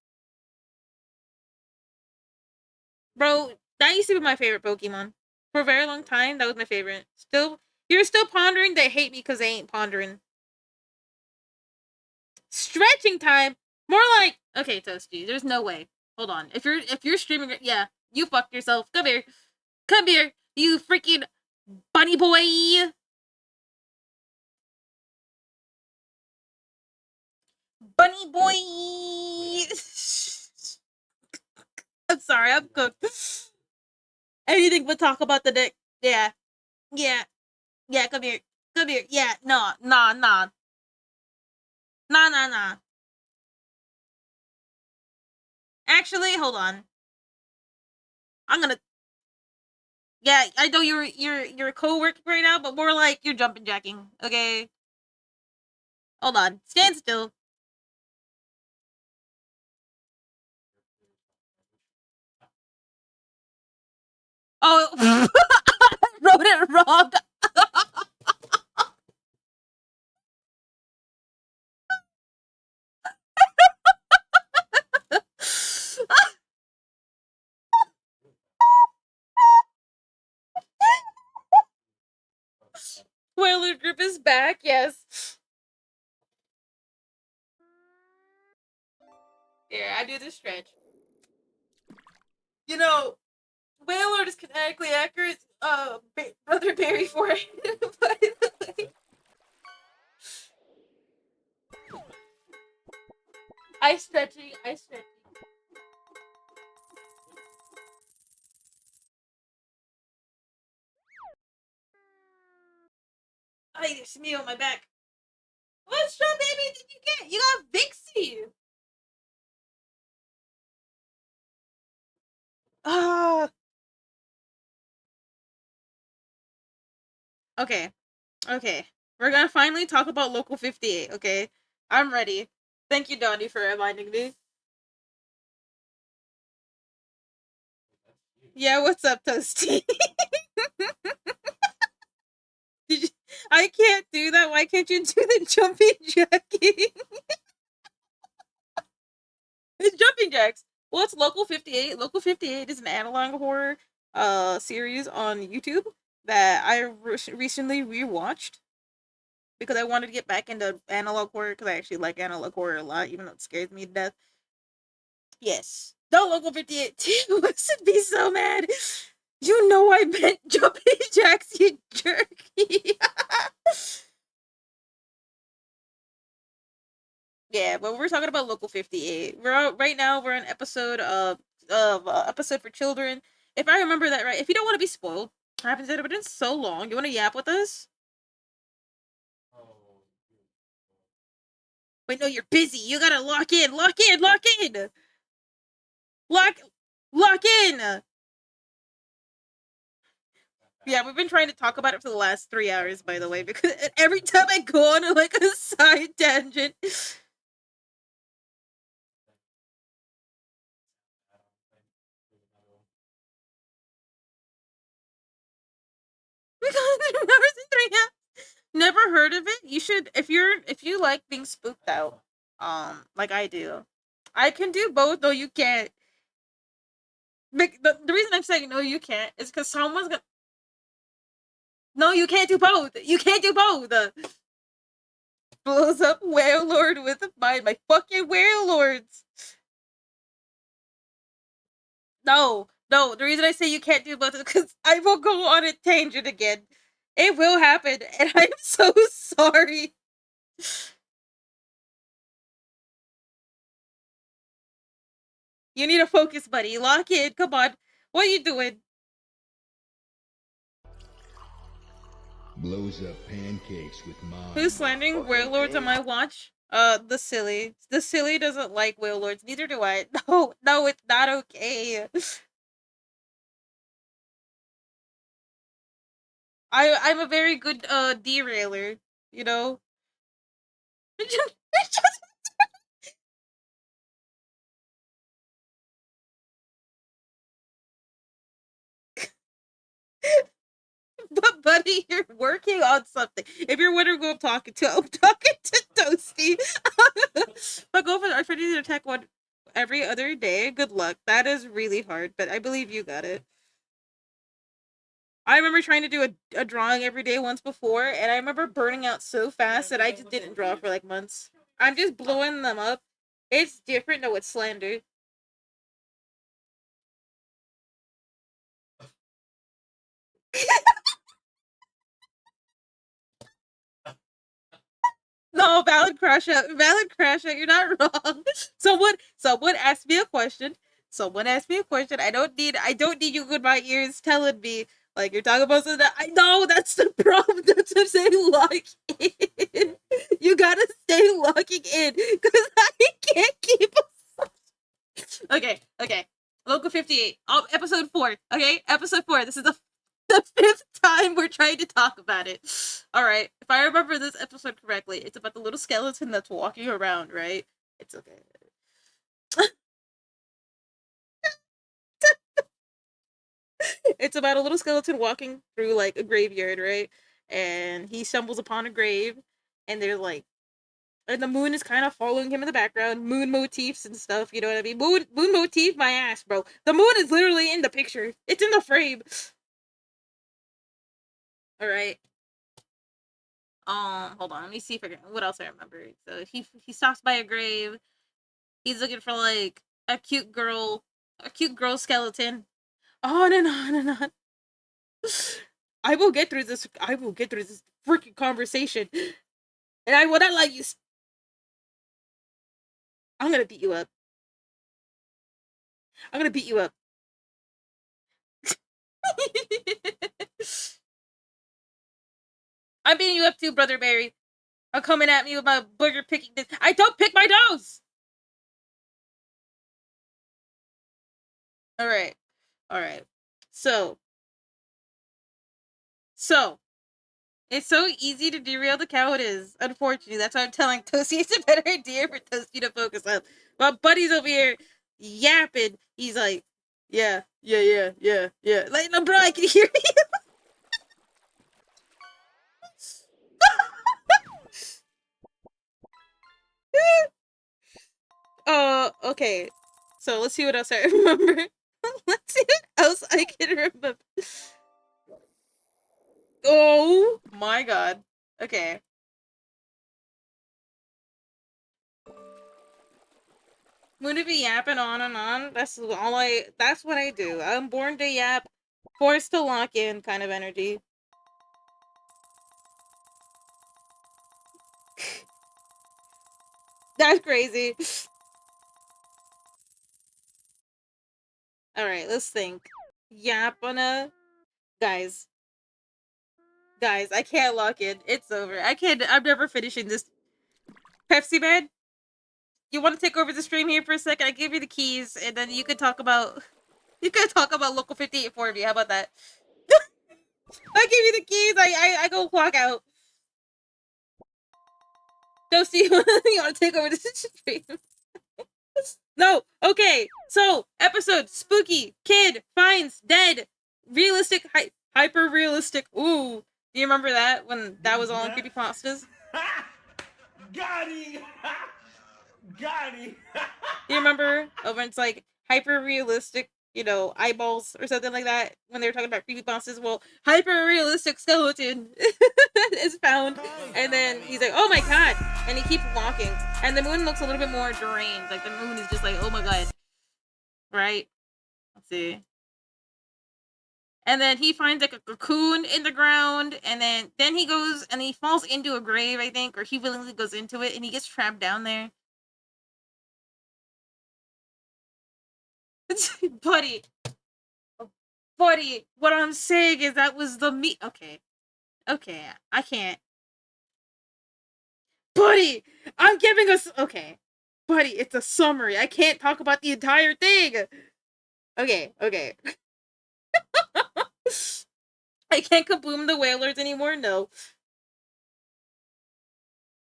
Bro, that used to be my favorite Pokemon. For a very long time, that was my favorite. You're still pondering. They hate me because they ain't pondering. Stretching time? More like, okay, Toasty, there's no way. Hold on. If you're streaming, yeah, you fucked yourself. Come here. Come here, you freaking bunny boy. Bunny boy. I'm sorry, I'm cooked. Anything but talk about the dick. Yeah. Yeah. Yeah, come here. Come here. Yeah, no, nah, nah. Nah, nah, nah. Actually, hold on. I'm gonna. Yeah, I know you're co-working right now, but more like you're jumping jacking. Okay, hold on. Stand still. Oh, wrote it wrong. Spoiler group is back. Yes. Yeah, I do the stretch. You know, Wailord is kinetically accurate. Brother Barry for it. By the way, I stretching. I stretching. I there's me on my back. What straw baby did you get? You got Vixie. Ah. Okay. Okay. We're gonna finally talk about Local 58. Okay. I'm ready. Thank you, Donnie, for reminding me. Yeah, what's up, Toasty? Did you, I can't do that. Why can't you do the jumping jacking? It's jumping jacks. Well, it's Local 58. Local 58 is an analog horror series on YouTube that I recently rewatched because I wanted to get back into analog horror because I actually like analog horror a lot, even though it scares me to death. Yes. No, Local 58 too. Would be so mad. You know I meant jumping jacks, you jerky. Yeah, but we're talking about Local 58. Right now we're on episode for children. If I remember that right, if you don't want to be spoiled, I haven't said it, but it's so long. You want to yap with us? Wait, no, you're busy. You gotta lock in, lock in, lock in, lock, lock in. Yeah, we've been trying to talk about it for the last 3 hours, by the way, because every time I go on like a side tangent. Because 3 hours and 3 hours. Never heard of it. You should if you like being spooked out, like I do. I can do both, though you can't. The reason I'm saying no, you can't is because someone's gonna. No, you can't do both. You can't do both. Blows up Whale Lord with my fucking Whale Lords. No, no. The reason I say you can't do both is because I will go on a tangent again. It will happen, and I'm so sorry. You need to focus, buddy. Lock in. Come on. What are you doing? Blows up pancakes with Who's mom. slandering whale lords on my watch? The silly. The silly doesn't like whale lords. Neither do I. No, no, it's not okay. I'm a very good derailer. You know. But buddy, you're working on something. If you're wondering who I'm talking to, I'm talking to Toasty. But go for the Arthritis attack one every other day. Good luck. That is really hard, but I believe you got it. I remember trying to do a drawing every day once before, and I remember burning out so fast that I just didn't draw for like months. I'm just blowing them up. It's different. No, it's slander. No, valid crash out. Valid crash out. You're not wrong. Someone asked me a question. Someone asked me a question. I don't need you in my ears telling me like you're talking about something that I know that's the problem. That's what I'm saying. Lock in. You gotta stay locking in because I can't keep. Okay, okay. Local 58. Episode 4. Okay, episode 4. This is the fifth time we're trying to talk about it. Alright, if I remember this episode correctly, it's about the little skeleton that's walking around, right? It's okay. It's about a little skeleton walking through like a graveyard, right? And he stumbles upon a grave, and they're like, and the moon is kind of following him in the background, moon motifs and stuff. You know what I mean? Moon motif, my ass, bro. The moon is literally in the picture. It's in the frame. All right. Hold on. Let me see if I can. What else I remember? So he stops by a grave. He's looking for like a cute girl skeleton. On and on and on. I will get through this. I will get through this freaking conversation, and I will not let you. I'm gonna beat you up. I'm gonna beat you up. I'm beating you up too, Brother Barry. I'm coming at me with my booger picking this. I don't pick my nose! Alright. Alright. So. It's so easy to derail the cow it is. Unfortunately, that's why I'm telling Toasty it's a better idea for Toasty to focus on. My buddy's over here yapping. He's like, yeah. Like, no, bro, I can hear you. Okay. So let's see what else I remember. Let's see what else I can remember. Oh my god. Okay. Moody be yapping on and on. That's what I do. I'm born to yap, forced to lock in kind of energy. That's crazy. Alright, let's think. Yapana. Guys. Guys, I can't lock in. It's over. I'm never finishing this. Pepsi Man, you want to take over the stream here for a second? I give you the keys, and then you could talk about Local 58 for me. How about that? I give you the keys. I go clock out. Toasty, you want to take over the stream? No. Okay. So episode spooky kid finds dead. Realistic, hyper realistic. Ooh. Do you remember that when that was all in creepypastas? Got him! Got him! You remember when it's like hyper realistic, eyeballs or something like that when they were talking about creepypastas? Well, hyper realistic skeleton is found, and then he's like, "Oh my god!" and he keeps walking, and the moon looks a little bit more deranged. Like the moon is just like, "Oh my god!" Right? Let's see. And then he finds like a cocoon in the ground, and then he goes and he falls into a grave, I think, or he willingly goes into it, and he gets trapped down there. Buddy, what I'm saying is that was the meat. Okay, I can't. Buddy, I'm giving us. Okay, buddy, it's a summary. I can't talk about the entire thing. Okay. I can't kaboom the whalers anymore. No.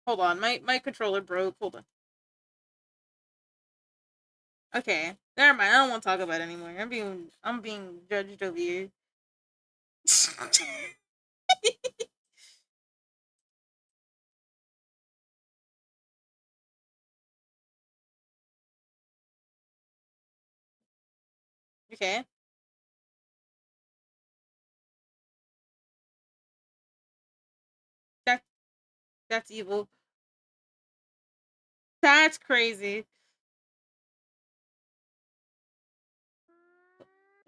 Hold on, my controller broke. Hold on. Okay, never mind. I don't want to talk about it anymore. I'm being judged over here. Okay, that that's evil. That's crazy,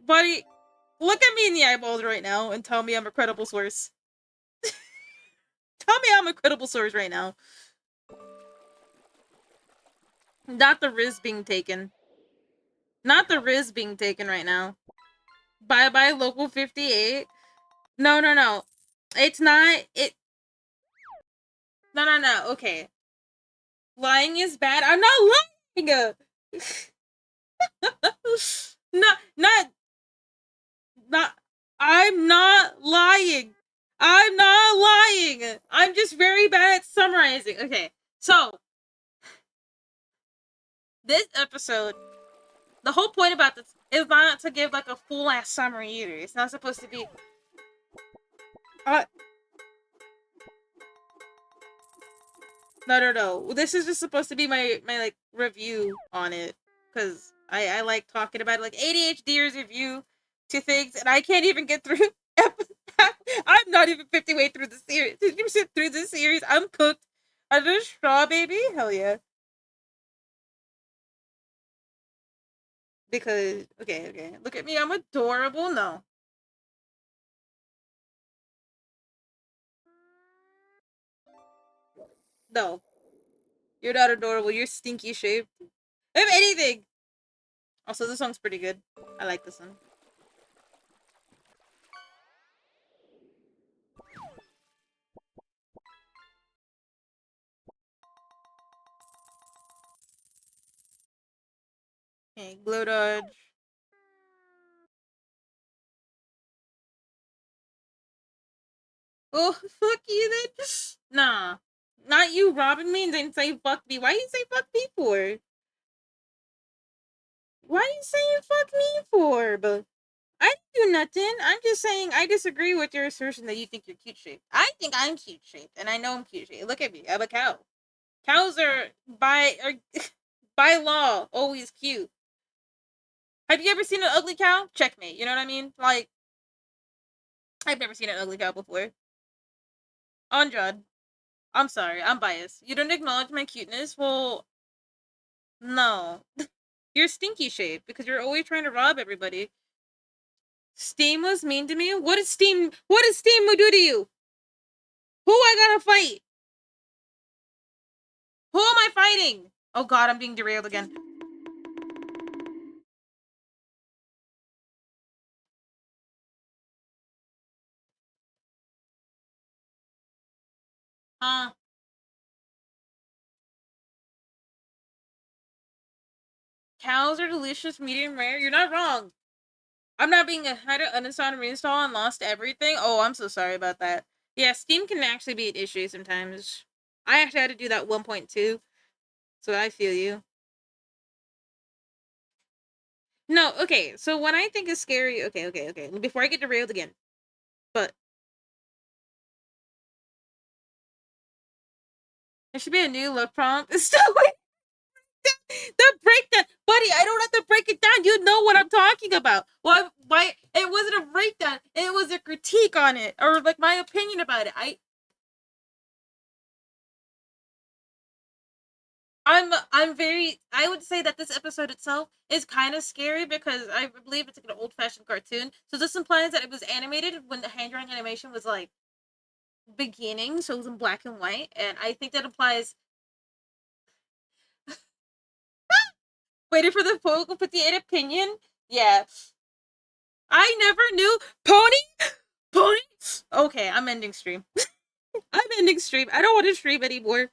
buddy. Look at me in the eyeballs right now and tell me I'm a credible source. Tell me I'm a credible source right now. Not the Riz being taken. Not the Riz being taken right now. Bye bye Local 58. No. It's not. No. Okay. Lying is bad. I'm not lying. not. Not. I'm not lying. I'm not lying. I'm just very bad at summarizing. Okay. So, this episode, the whole point about this is not to give like a full ass summary either. It's not supposed to be. No. This is just supposed to be my like review on it because I like talking about it, like ADHDers review to things, and I can't even get through. I'm not even 50 way through the series. 50% through the series. I'm cooked. I'm a straw baby. Hell yeah. Because okay, look at me, I'm adorable. No, no, you're not adorable. You're stinky shaped. If anything. Also, this song's pretty good. I like this one. Okay, glow dodge. Oh, fuck you then. Nah. Not you robbing me and then say fuck me. Why you say fuck me for? Why you saying fuck me for? But I didn't do nothing. I'm just saying I disagree with your assertion that you think you're cute shaped. I think I'm cute shaped, and I know I'm cute shaped. Look at me. I'm a cow. Cows are by law always cute. Have you ever seen an ugly cow? Checkmate. You know what I mean? Like I've never seen an ugly cow before. Andrad, I'm sorry. I'm biased. You don't acknowledge my cuteness? Well, no. You're stinky shaped because you're always trying to rob everybody. Steam was mean to me? What does Steam do to you? Who I gotta fight? Who am I fighting? Oh god, I'm being derailed again. Cows are delicious, medium rare. You're not wrong. I'm not being had to uninstall and reinstall and lost everything. Oh, I'm so sorry about that. Yeah, Steam can actually be an issue sometimes. I actually had to do that 1.2, so I feel you. No, okay. So when I think is scary, okay. Before I get derailed again, but there should be a new love prompt. Still the breakdown, buddy. I don't have to break it down. You know what I'm talking about. Why? It wasn't a breakdown. It was a critique on it, or like my opinion about it. I'm very. I would say that this episode itself is kind of scary because I believe it's like an old fashioned cartoon. So this implies that it was animated when the hand drawn animation was like beginning, so it was in black and white, and I think that implies. Waiting for the vocal put the opinion. Yeah, I never knew pony. Okay, I'm ending stream. I'm ending stream. I don't want to stream anymore.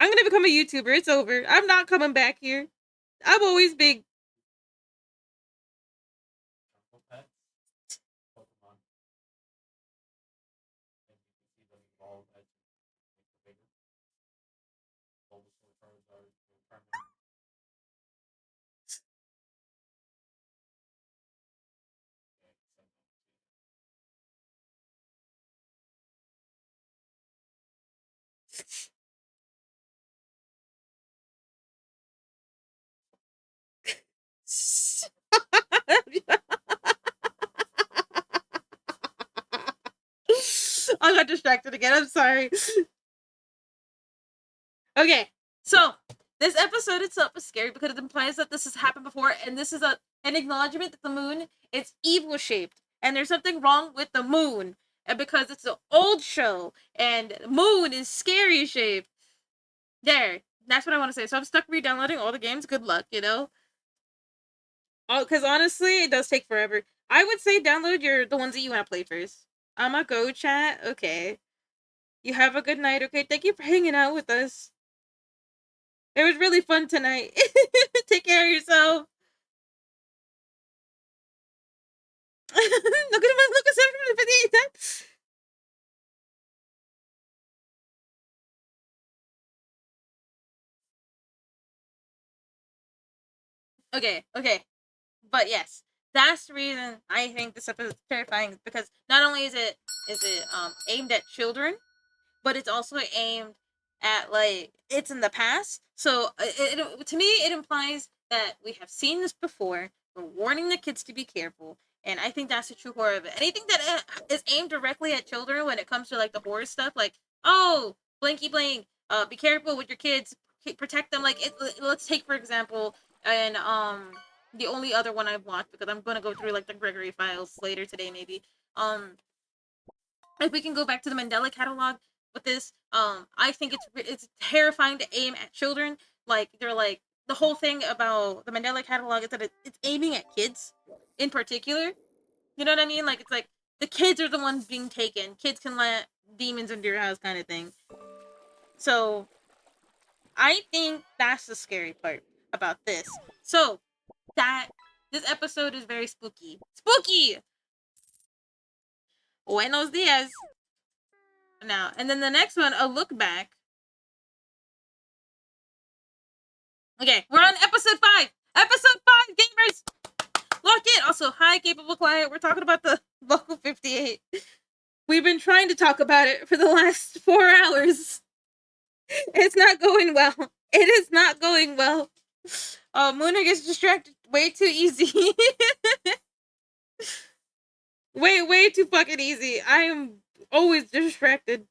I'm gonna become a YouTuber. It's over. I'm not coming back here. I'm always big. I got distracted again. I'm sorry. Okay, so this episode itself is scary because it implies that this has happened before, and this is an acknowledgement that the moon is evil shaped, and there's something wrong with the moon, and because it's an old show, and moon is scary shaped. There, that's what I want to say. So I'm stuck re-downloading all the games. Good luck, you know. Because honestly, it does take forever. I would say download the ones that you want to play first. I'ma go chat. Okay. You have a good night. Okay. Thank you for hanging out with us. It was really fun tonight. Take care of yourself. Look at 758. Okay. But yes, that's the reason I think this episode is terrifying because not only is it aimed at children, but it's also aimed at like it's in the past. So to me, it implies that we have seen this before. We're warning the kids to be careful, and I think that's the true horror of it. Anything that is aimed directly at children when it comes to like the horror stuff, like oh blinky blink, be careful with your kids, protect them. Like let's take for example, and The only other one I've watched, because I'm gonna go through like the Gregory Files later today, maybe. If we can go back to the Mandela catalog with this, I think it's terrifying to aim at children. Like they're like the whole thing about the Mandela catalog is that it's aiming at kids in particular. You know what I mean? Like it's like the kids are the ones being taken. Kids can let demons into your house, kind of thing. So I think that's the scary part about this. So that this episode is very spooky. Spooky. Buenos dias. Now, and then the next one, a look back. Okay, we're on episode 5. Episode 5, gamers. Lock in. Also, hi, capable client. We're talking about the Local 58. We've been trying to talk about it for the last 4 hours. It's not going well. It is not going well. Mooner gets distracted way too easy. way too fucking easy. I am always distracted.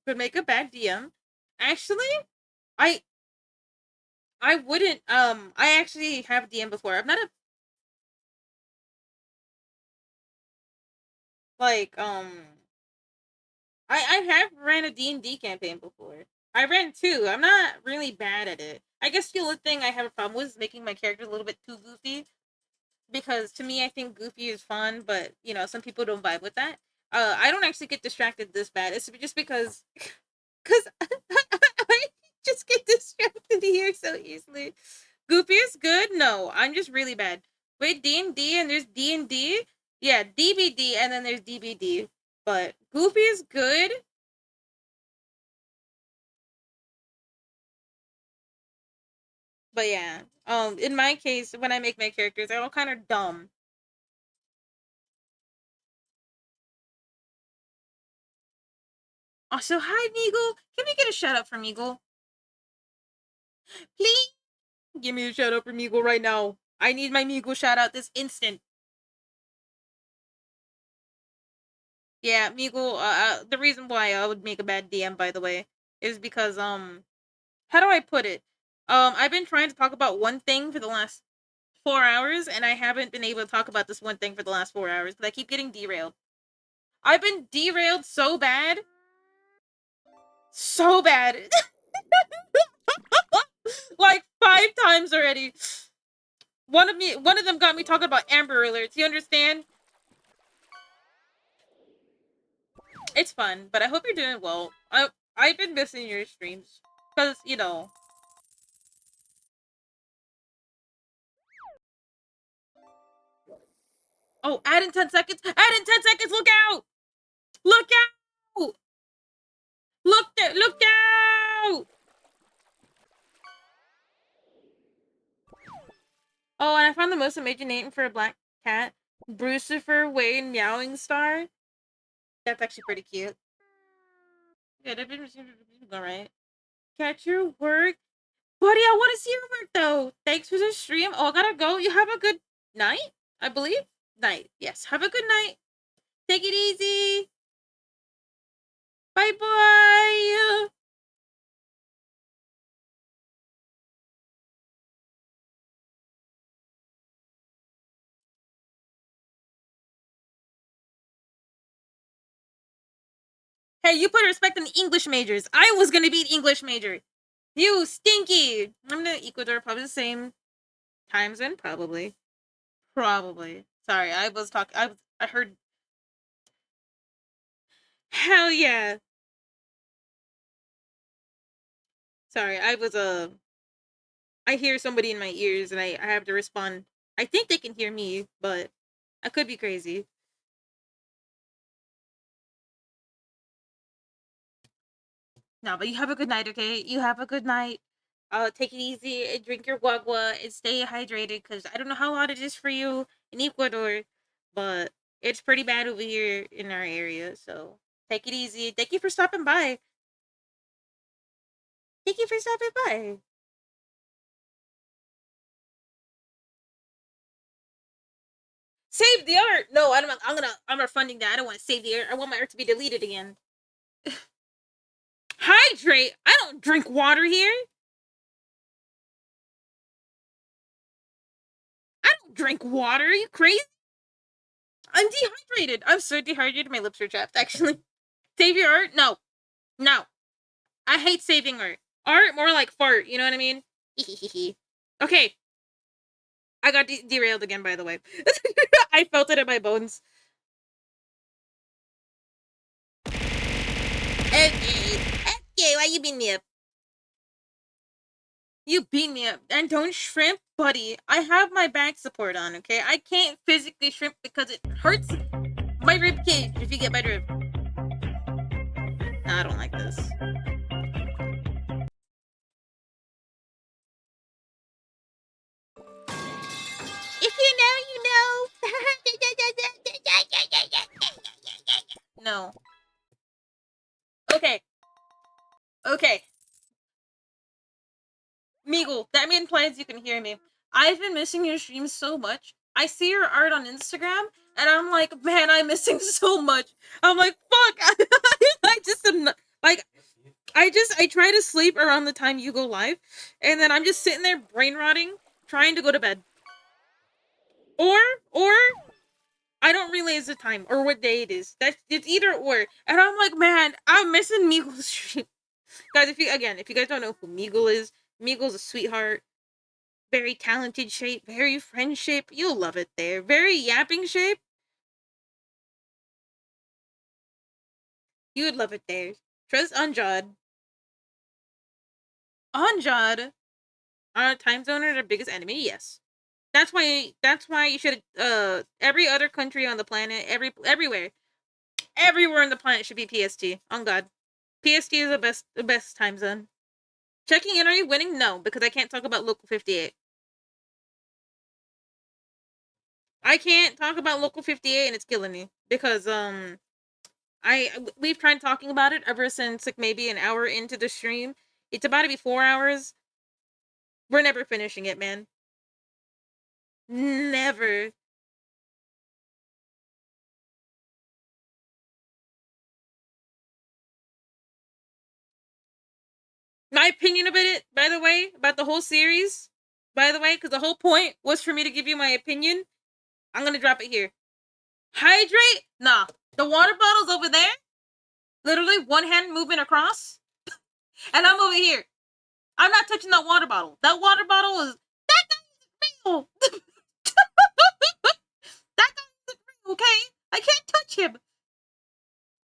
Could make a bad DM. Actually, I I wouldn't. I actually have DM before. I'm not a like. I have ran a D&D campaign before. I ran 2. I'm not really bad at it. I guess the only thing I have a problem with is making my character a little bit too goofy. Because to me, I think goofy is fun, but you know, some people don't vibe with that. I don't actually get distracted this bad. It's just because I just get distracted here so easily. Goofy is good. No, I'm just really bad. Wait, D&D and there's D&D. Yeah, DBD and then there's DBD. But Goofy is good. But yeah, in my case, when I make my characters, they're all kind of dumb. Also, hi, Meagle. Can we get a shout out from Meagle? Please give me a shout out from Meagle right now. I need my Meagle shout out this instant. Yeah, Meagle. The reason why I would make a bad DM, by the way, is because how do I put it? I've been trying to talk about one thing for the last 4 hours, and I haven't been able to talk about this one thing for the last 4 hours because I keep getting derailed. I've been derailed so bad. So bad. Like 5 times already. One of them got me talking about Amber Alerts. You understand? It's fun, but I hope you're doing well. I've been missing your streams because you know. Oh, add in 10 seconds. Add in 10 seconds. Look out! Look out! Look there! Look out! Oh, and I found the most amazing name for a black cat. Brucifer Wayne Meowing Star. That's actually pretty cute. Yeah, they've been alright. Catch your work. Buddy, I want to see your work though. Thanks for the stream. Oh, I gotta go. You have a good night, I believe. Night. Yes. Have a good night. Take it easy. Bye bye. Hey, you put respect on the English majors. I was gonna be an English major. You stinky. I'm gonna Ecuador, probably the same time zone, probably. Probably. Sorry, I was talking. I heard. Hell yeah. Sorry, I hear somebody in my ears and I have to respond. I think they can hear me, but I could be crazy. No, but you have a good night, okay? You have a good night. Take it easy and drink your guagua and stay hydrated because I don't know how hot it is for you in Ecuador, but it's pretty bad over here in our area, so Take it easy. Thank you for stopping by. Thank you for stopping by. Save the art. No, I'm refunding that. I don't want to save the art. I want my art to be deleted again. Hydrate. I don't drink water here. I don't drink water. Are you crazy? I'm dehydrated. I'm so dehydrated. My lips are chapped. Actually, save your art. No, no. I hate saving art. Art more like fart. You know what I mean? Okay. I got derailed again. By the way, I felt it in my bones. Okay. Okay. Why you beat me up? You beat me up. And don't shrimp, buddy. I have my back support on, okay? I can't physically shrimp because it hurts my rib cage, if you get my drift. Nah, I don't like this. If you know, you know. No. Okay. Okay. Meagle, that implies you can hear me. I've been missing your streams so much. I see your art on Instagram, and I'm like, man, I'm missing so much. I'm like, fuck. I just am not, like, I try to sleep around the time you go live, and then I'm just sitting there brain rotting, trying to go to bed. Or I don't realize the time or what day it is. It's either or. And I'm like, man, I'm missing Meagle's stream. Guys, if you guys don't know who Meagle is, Meagle's a sweetheart. Very talented shape, very friend shape. You'll love it there. Very yapping shape. You would love it there. Trust Anjad. Anjad, our time zone are the biggest enemy. Yes, that's why you should every other country on the planet, everywhere on the planet should be PST. On God, PST is the best time zone. Checking in, are you winning? No, because I can't talk about Local 58. I can't talk about Local 58 and it's killing me because we've tried talking about it ever since like maybe an hour into the stream. It's about to be 4 hours. We're never finishing it, man. Never. My opinion about it, by the way, about the whole series, by the way, because the whole point was for me to give you my opinion. I'm gonna drop it here. Hydrate? Nah. The water bottle's over there. Literally one hand movement across. And I'm over here. I'm not touching that water bottle. That water bottle is that guy is real. That guy is real, okay? I can't touch him.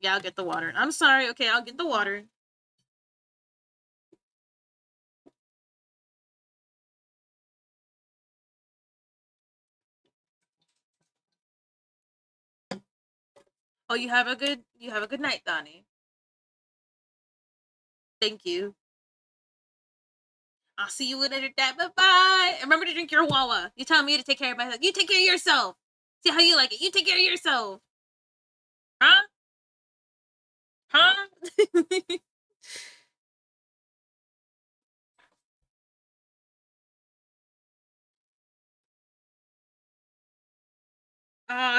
Yeah, I'll get the water. I'm sorry, okay, I'll get the water. Oh, you have a good night, Donnie. Thank you. I'll see you later. Bye bye. Remember to drink your Wawa. You tell me to take care of myself. You take care of yourself. See how you like it. You take care of yourself. Huh? Huh?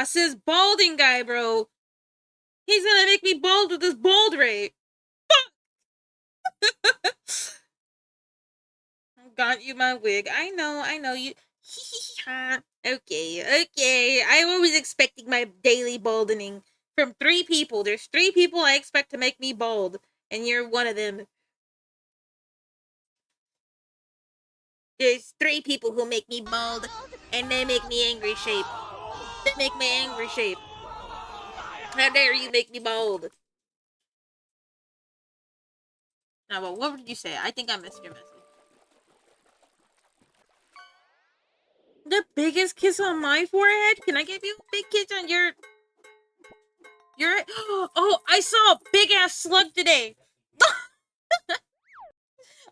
Says balding guy, bro. He's gonna make me bald with this bald rate. Got you my wig. I know you. Okay. I'm always expecting my daily balding from 3 people. There's 3 people I expect to make me bald, and you're one of them. There's 3 people who make me bald, and they make me angry shape. They make me angry shape. How dare you make me bald? Now, well, what did you say? I think I missed your message. The biggest kiss on my forehead? Can I give you a big kiss on your... Oh, I saw a big ass slug today.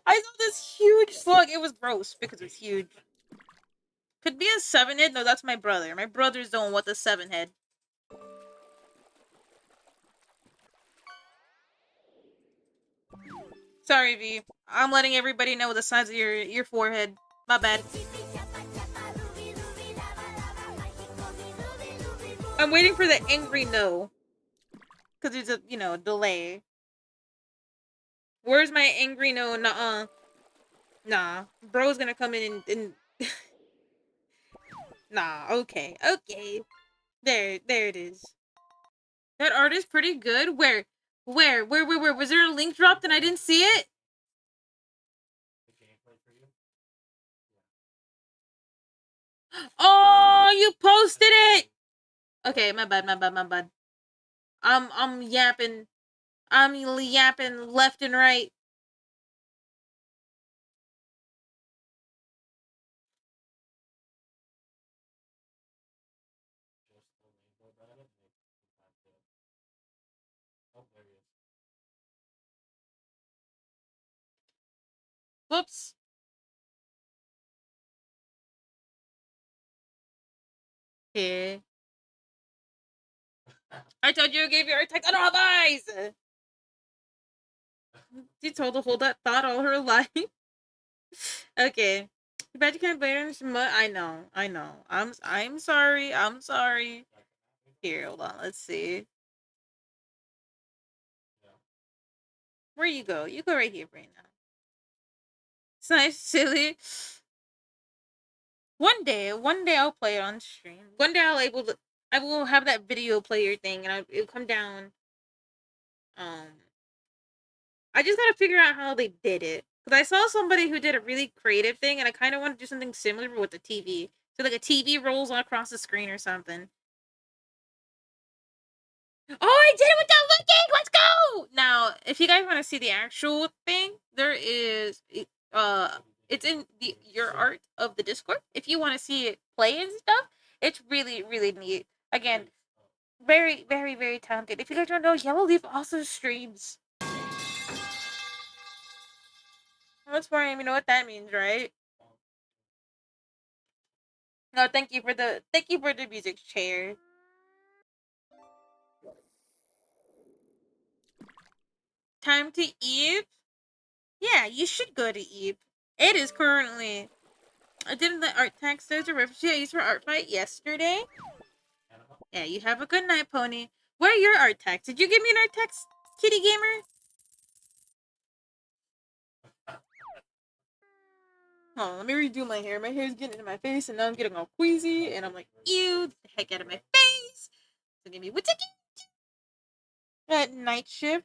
I saw this huge slug. It was gross because it was huge. Could be a 7-head. No, that's my brother. My brother's the one with the 7-head. Sorry, V. I'm letting everybody know the size of your forehead. My bad. I'm waiting for the angry no. Because there's a, delay. Where's my angry no? Nuh-uh. Nah. Bro's gonna come in and nah, okay. Okay. There it is. That art is pretty good. Where? Where? Was there a link dropped and I didn't see it? Oh, you posted it! Okay, my bad. I'm yapping. I'm yapping left and right. Whoops. Okay. I told you I gave you a text. I don't have eyes! She told to hold that thought all her life. Okay. You bet you can't blame her. I know. I'm sorry. I'm sorry. Here, hold on. Let's see. Where you go? You go right here right now. It's nice, silly. One day I'll play it on stream. One day I will have that video player thing, and it'll come down. I just gotta figure out how they did it. Because I saw somebody who did a really creative thing, and I kind of want to do something similar but with the TV. So, like, a TV rolls on across the screen or something. Oh, I did it without looking! Let's go! Now, if you guys want to see the actual thing, there is, it's in your art of the Discord. If you want to see it play and stuff, it's really, really neat. Again, very, very, very talented. If you guys don't know, Yellow Leaf also streams. That's why you know what that means, right? No, thank you for the music chair. Time to eat? Yeah, you should go to eat. It is currently. I did the art text. There's a reference I used for art fight yesterday. Yeah, you have a good night, Pony. Where are your art text? Did you give me an art text, Kitty Gamer? Oh, let me redo my hair. My hair's getting into my face, and now I'm getting all queasy, and I'm like, ew, the heck out of my face. So give me what's it? At night shift.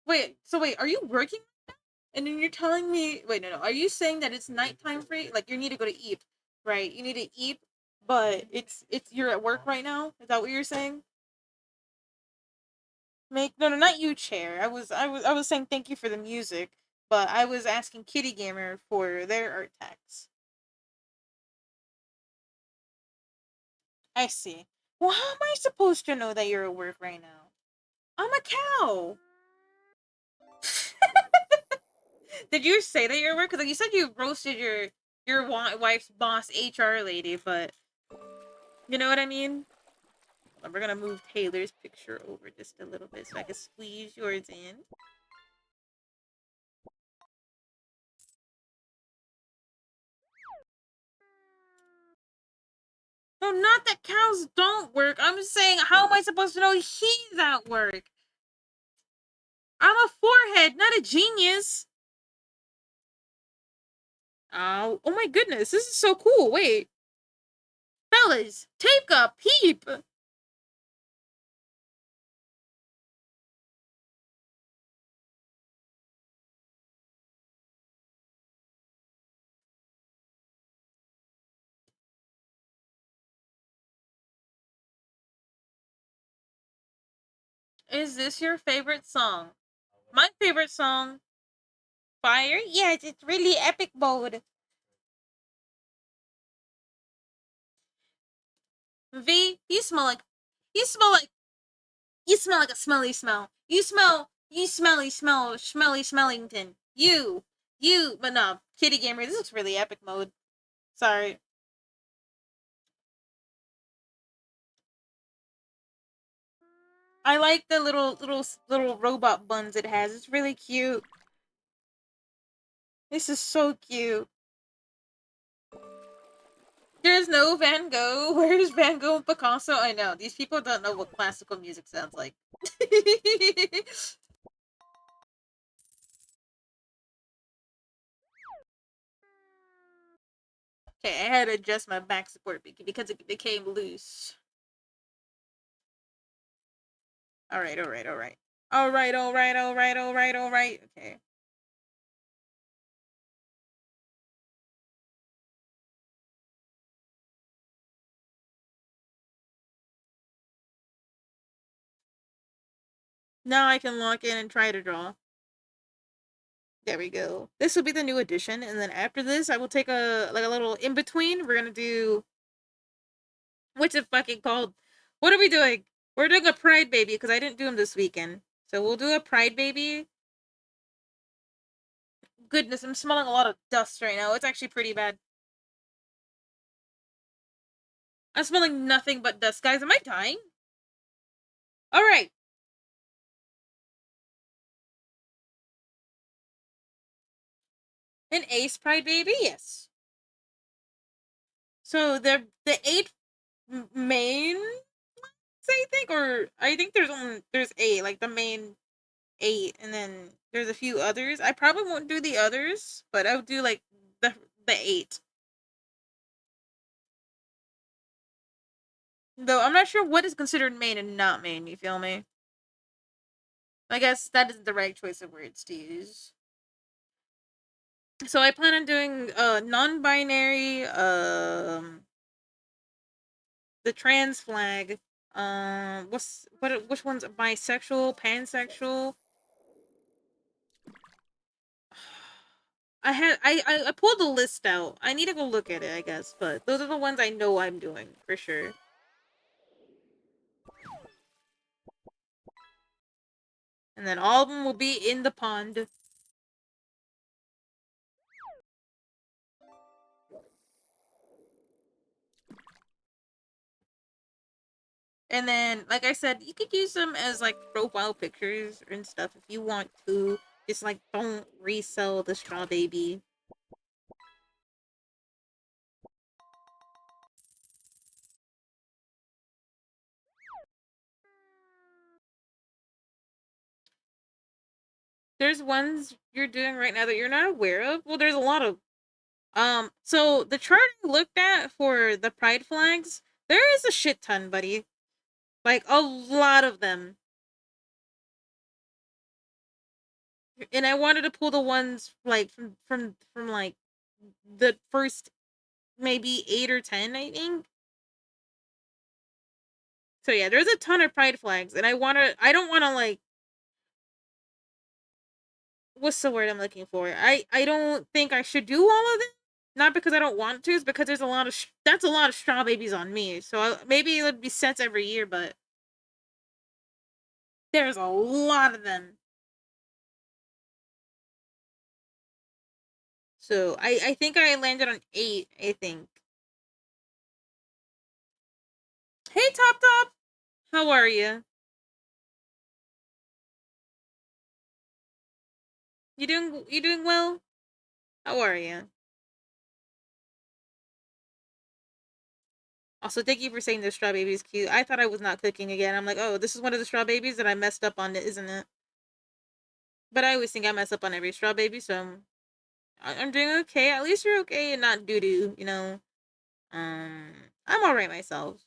Wait, are you working? And then you're telling me, wait, no. Are you saying that it's nighttime for you? Like you need to go to eat, right? You need to eat, but it's you're at work right now. Is that what you're saying? No, not you, chair. I was saying thank you for the music, but I was asking Kitty Gamer for their art tags. I see. Well, how am I supposed to know that you're at work right now? I'm a cow. Did you say that you're at work? Because like, you said you roasted your wife's boss HR lady, but you know what I mean? We're gonna move Taylor's picture over just a little bit so I can squeeze yours in. No, not that cows don't work. I'm saying, how am I supposed to know he's at work? I'm a forehead, not a genius. Oh my goodness, this is so cool. Wait. Fellas, take a peep. Is this your favorite song? My favorite song, Fire? Yes, it's really epic mode. V, you smell like a smelly smell. You smelly smellington. But no, Kitty Gamer, this looks really epic mode. Sorry. I like the little robot buns it has. It's really cute. This is so cute. There's no Van Gogh. Where's Van Gogh and Picasso? I know. These people don't know what classical music sounds like. Okay, I had to adjust my back support because it became loose. Alright, alright, alright. Alright, alright, alright, alright, alright. Okay. Now I can lock in and try to draw. There we go. This will be the new edition, and then after this, I will take a little in between. We're gonna do what's it fucking called? What are we doing? We're doing a Pride Baby because I didn't do them this weekend, so we'll do a Pride Baby. Goodness, I'm smelling a lot of dust right now. It's actually pretty bad. I'm smelling nothing but dust, guys. Am I dying? All right. An Ace Pride Baby, yes. So the 8 main, I think, or I think there's 8, like the main 8, and then there's a few others. I probably won't do the others, but I'll do like the 8. Though I'm not sure what is considered main and not main. You feel me? I guess that isn't the right choice of words to use. So I plan on doing non-binary, the trans flag. Which one's bisexual, pansexual? I pulled the list out. I need to go look at it, I guess, but those are the ones I know I'm doing for sure. And then all of them will be in the pond. And then, like I said, you could use them as like profile pictures and stuff if you want to. Just like don't resell the straw baby. There's ones you're doing right now that you're not aware of. Well, there's a lot of so the chart I looked at for the pride flags, there is a shit ton, buddy. Like a lot of them. And I wanted to pull the ones like from like the first maybe 8 or 10, I think. So yeah, there's a ton of pride flags, and I don't want to like, what's the word I'm looking for? I don't think I should do all of them. Not because I don't want to, it's because there's a lot of that's a lot of straw babies on me. So maybe it would be sets every year, but there's a lot of them. So I think I landed on 8, I think. Hey Top Top, how are you? You doing well? How are you? Also, thank you for saying the straw baby is cute. I thought I was not cooking again. I'm like, oh, this is one of the straw babies that I messed up on, isn't it? But I always think I mess up on every straw baby, so I'm doing okay. At least you're okay and not doo doo, you know. Um, I'm alright myself.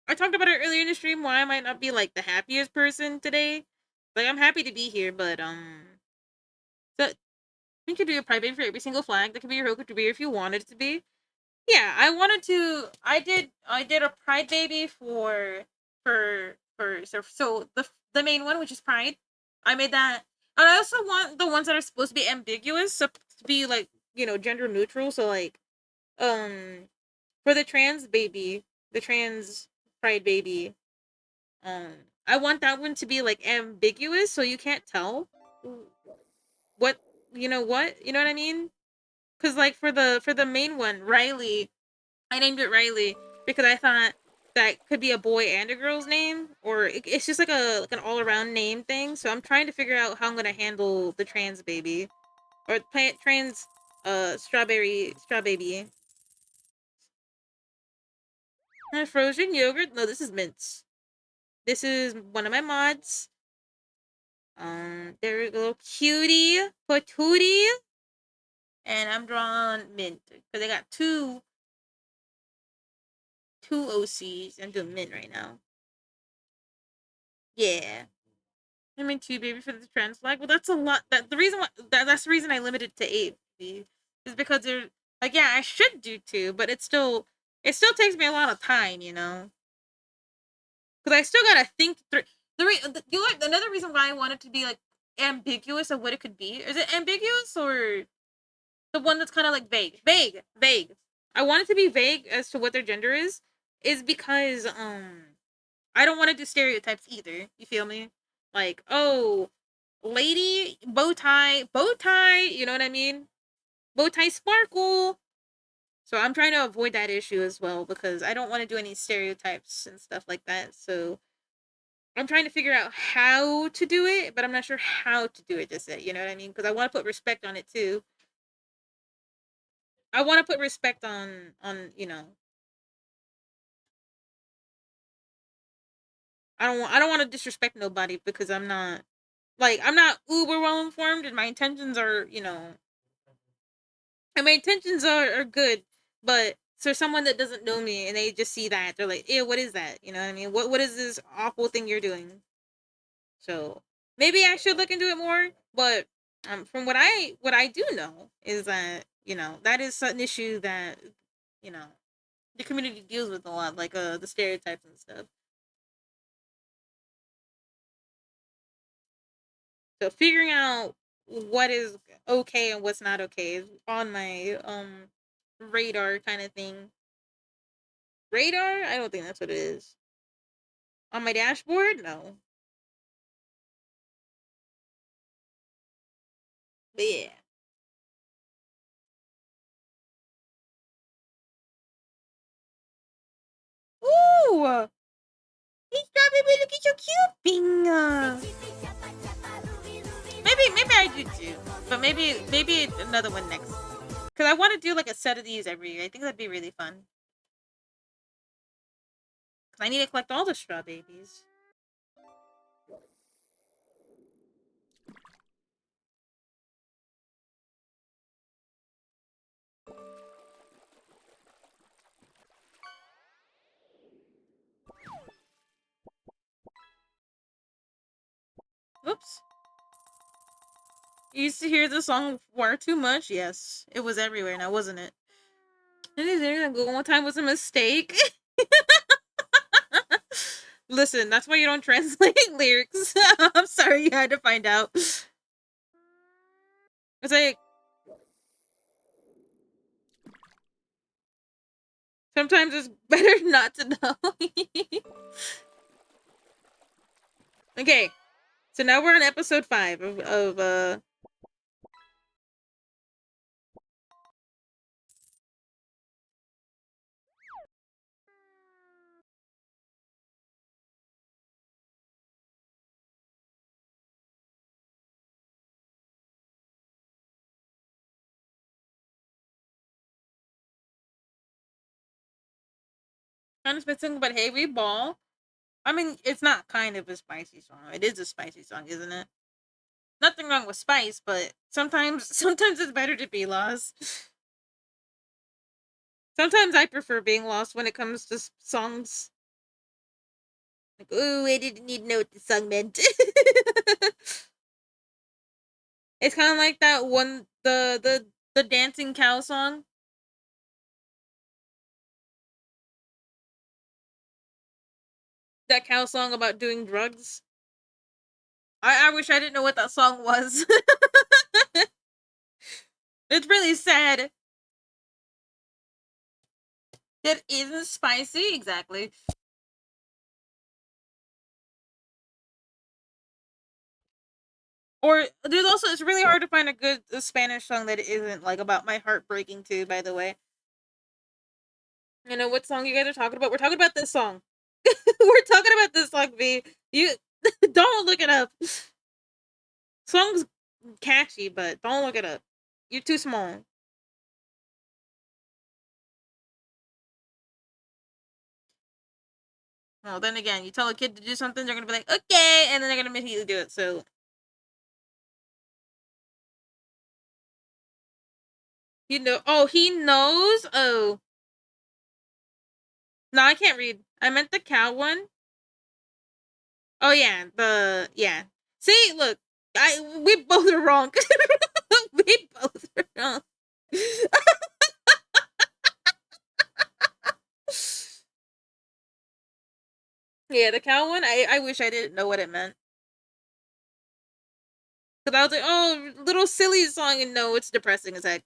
I talked about it earlier in the stream why I might not be like the happiest person today. Like I'm happy to be here, but so you could do a private for every single flag. That could be your whole contributor if you wanted it to be. Yeah, I wanted to. I did a Pride Baby so the main one, which is Pride. I made that, and I also want the ones that are supposed to be ambiguous, so to be like gender neutral. So like for the trans baby, the trans Pride Baby, um I want that one to be like ambiguous, so you can't tell what you know what I mean. Because like for the main one, Riley, I named it Riley because I thought that could be a boy and a girl's name, or it's just like an all around name thing. So I'm trying to figure out how I'm gonna handle the trans baby or plant trans straw baby. Frozen yogurt. No, this is mints. This is one of my mods. There we go, cutie patootie, and I'm drawing mint because I got two OCs. I'm doing mint right now. Yeah. I mean, two baby for the trans flag. Well, that's a lot. That's the reason I limited to eight is because they're like, yeah, I should do two, but it still takes me a lot of time, because I still gotta think through. Another reason why I wanted to be like ambiguous of what it could be. Is it ambiguous or the one that's kind of like vague? I want it to be vague as to what their gender is because I don't want to do stereotypes either. You feel me? Like, oh, lady, bow tie, you know what I mean? Bow tie sparkle. So I'm trying to avoid that issue as well because I don't want to do any stereotypes and stuff like that. So I'm trying to figure out how to do it, but I'm not sure how to do it just yet. You know what I mean? Because I want to put respect on it too. I want to put respect on. I don't want to disrespect nobody because I'm not uber well informed and my intentions are good, but for someone that doesn't know me and they just see that, they're like, ew, what is that? You know what I mean? What is this awful thing you're doing? So maybe I should look into it more, but from what I do know is that, that is an issue that, you know, the community deals with a lot, like the stereotypes and stuff. So figuring out what is okay and what's not okay is on my radar kind of thing. Radar? I don't think that's what it is. On my dashboard? No. But yeah. Ooh! Hey, Strawberry, look at your cute thing. Maybe I do too. But maybe another one next. Because I want to do like a set of these every year. I think that'd be really fun. Because I need to collect all the straw babies. Oops. You used to hear the song far too much? Yes. It was everywhere now, wasn't it? One time was a mistake. Listen, that's why you don't translate lyrics. I'm sorry you had to find out. It's like sometimes it's better not to know. Okay, so now we're on episode 5 of kind of spicy, but hey, we ball. I mean, it's not kind of a spicy song. It is a spicy song, isn't it? Nothing wrong with spice, but sometimes it's better to be lost. Sometimes I prefer being lost when it comes to songs. Like, oh, I didn't need to know what the song meant. It's kind of like that one, the dancing cow song. That cow song about doing drugs. I wish I didn't know what that song was. It's really sad. It isn't spicy, exactly. Or there's also it's really hard to find a good Spanish song that isn't like about my heart breaking too. By the way, You know what song you guys are talking about? We're talking about this song. We're talking about this song, V. You don't look it up. Song's catchy, but don't look it up. You're too small. Well, then again, you tell a kid to do something, they're gonna be like, okay, and then they're gonna immediately do it. So you know, oh, he knows. Oh, no, I can't read. I meant the cow one. Oh yeah, the yeah. See, look, we both are wrong. We both are wrong. Yeah, the cow one. I wish I didn't know what it meant. Cause I was like, oh, little silly song, and no, it's depressing as heck.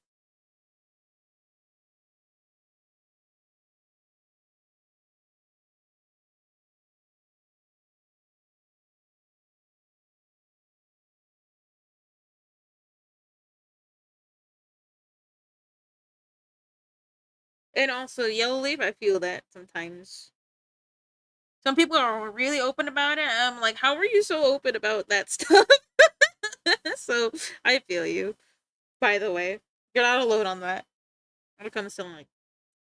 And also, Yellow Leaf, I feel that sometimes. Some people are really open about it. I'm like, how are you so open about that stuff? So I feel you. By the way, you're not alone on that. When it comes to like,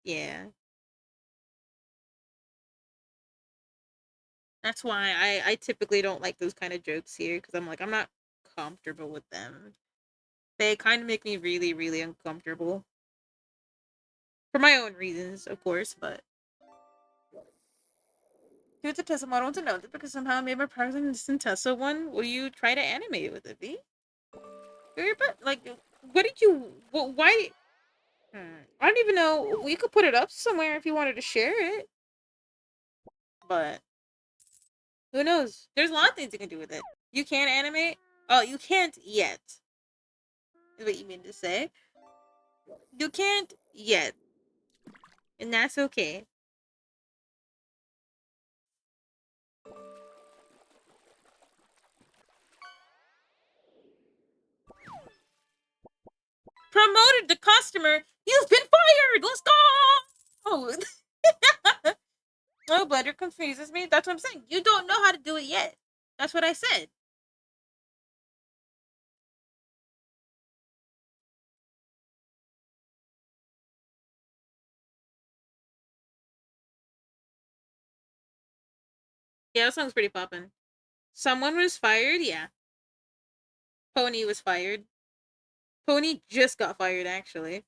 yeah, that's why I typically don't like those kind of jokes here because I'm like I'm not comfortable with them. They kind of make me really really uncomfortable for my own reasons, of course. But here's a test. I want to know that because somehow I made my progress in this Tessa one. Will you try to animate with it, V? But like, what did you? Why? I don't even know. We could put it up somewhere if you wanted to share it. But who knows? There's a lot of things you can do with it. You can't animate. Oh, you can't yet. Is what you mean to say? You can't yet, and that's okay. Promoted the customer. You've been fired. Let's go. Oh, oh, Blender confuses me. That's what I'm saying. You don't know how to do it yet. That's what I said. Yeah, that song's pretty poppin'. Someone was fired. Yeah, Pony was fired. Pony just got fired. Actually,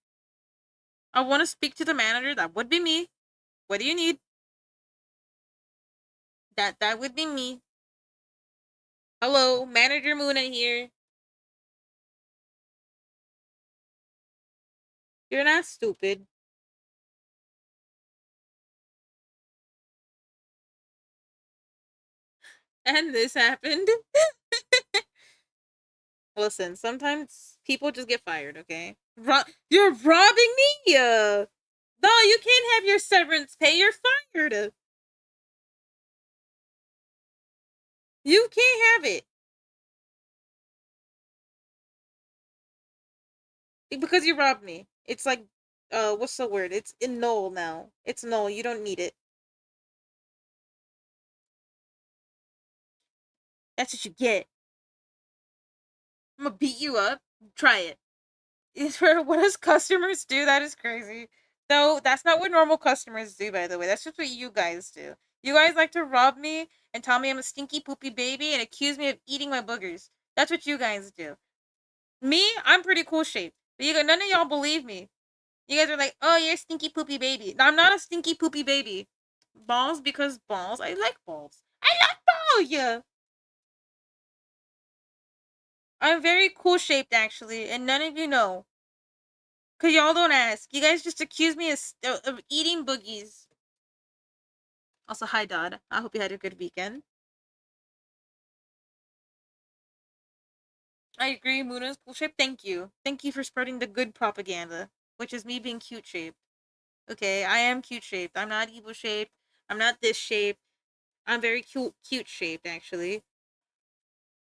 I want to speak to the manager. That would be me. What do you need? That would be me. Hello, Manager Muna here. You're not stupid. And this happened. Listen, sometimes people just get fired, okay? You're robbing me? No, you can't have your severance pay. You're fired. You can't have it. Because you robbed me. It's like, what's the word? It's in null now. It's null. You don't need it. That's what you get. I'm gonna beat you up. Try it. Is for what does customers do? That is crazy. No, that's not what normal customers do, by the way. That's just what you guys do. You guys like to rob me and tell me I'm a stinky poopy baby and accuse me of eating my boogers. That's what you guys do. Me, I'm pretty cool shaped. But none of y'all believe me. You guys are like, oh, you're a stinky poopy baby. No, I'm not a stinky poopy baby. Balls because balls. I like balls. I like balls, yeah. I'm very cool shaped actually, and none of you know. Cause y'all don't ask. You guys just accuse me of eating boogies. Also, hi Dodd. I hope you had a good weekend. I agree. Muna's cool shape. Thank you. Thank you for spreading the good propaganda, which is me being cute shaped. Okay, I am cute shaped. I'm not evil shaped. I'm not this shape. I'm very cute shaped actually.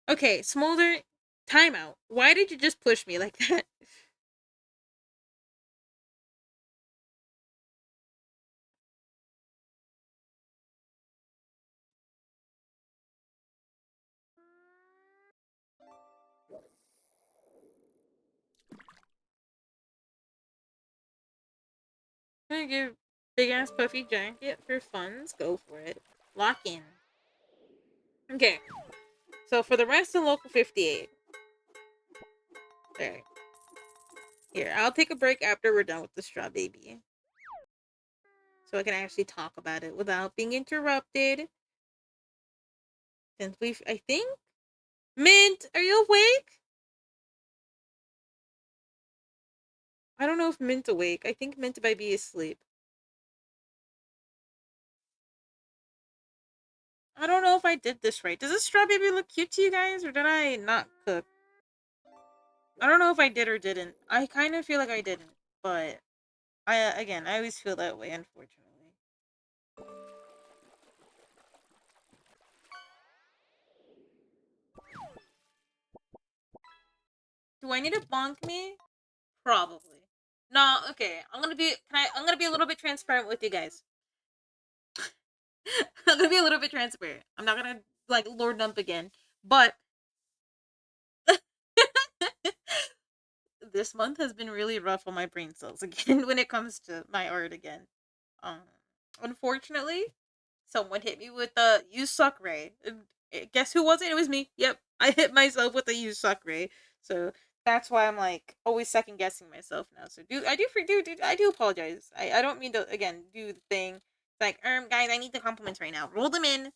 Okay, Smolder. Timeout. Why did you just push me like that? I'm gonna give big ass puffy jacket for funds. Go for it. Lock in. Okay. So for the rest of Local 58. Alright. Here, I'll take a break after we're done with the straw baby. So I can actually talk about it without being interrupted. Since I think? Mint, are you awake? I don't know if Mint awake. I think Mint might be asleep. I don't know if I did this right. Does this straw baby look cute to you guys, or did I not cook? I don't know if I did or didn't. I kind of feel like I didn't, but I always feel that way, unfortunately. Do I need to bonk me? Probably. No, okay. I'm gonna be a little bit transparent with you guys. I'm gonna be a little bit transparent. I'm not gonna like lord dump again. But this month has been really rough on my brain cells again when it comes to my art again. Um Unfortunately, someone hit me with a "you suck" ray. Guess who was it? It was me. Yep. I hit myself with a "you suck" ray. So that's why I'm like always second guessing myself now. So I do apologize. I don't mean to again do the thing. It's like, guys, I need the compliments right now. Roll them in.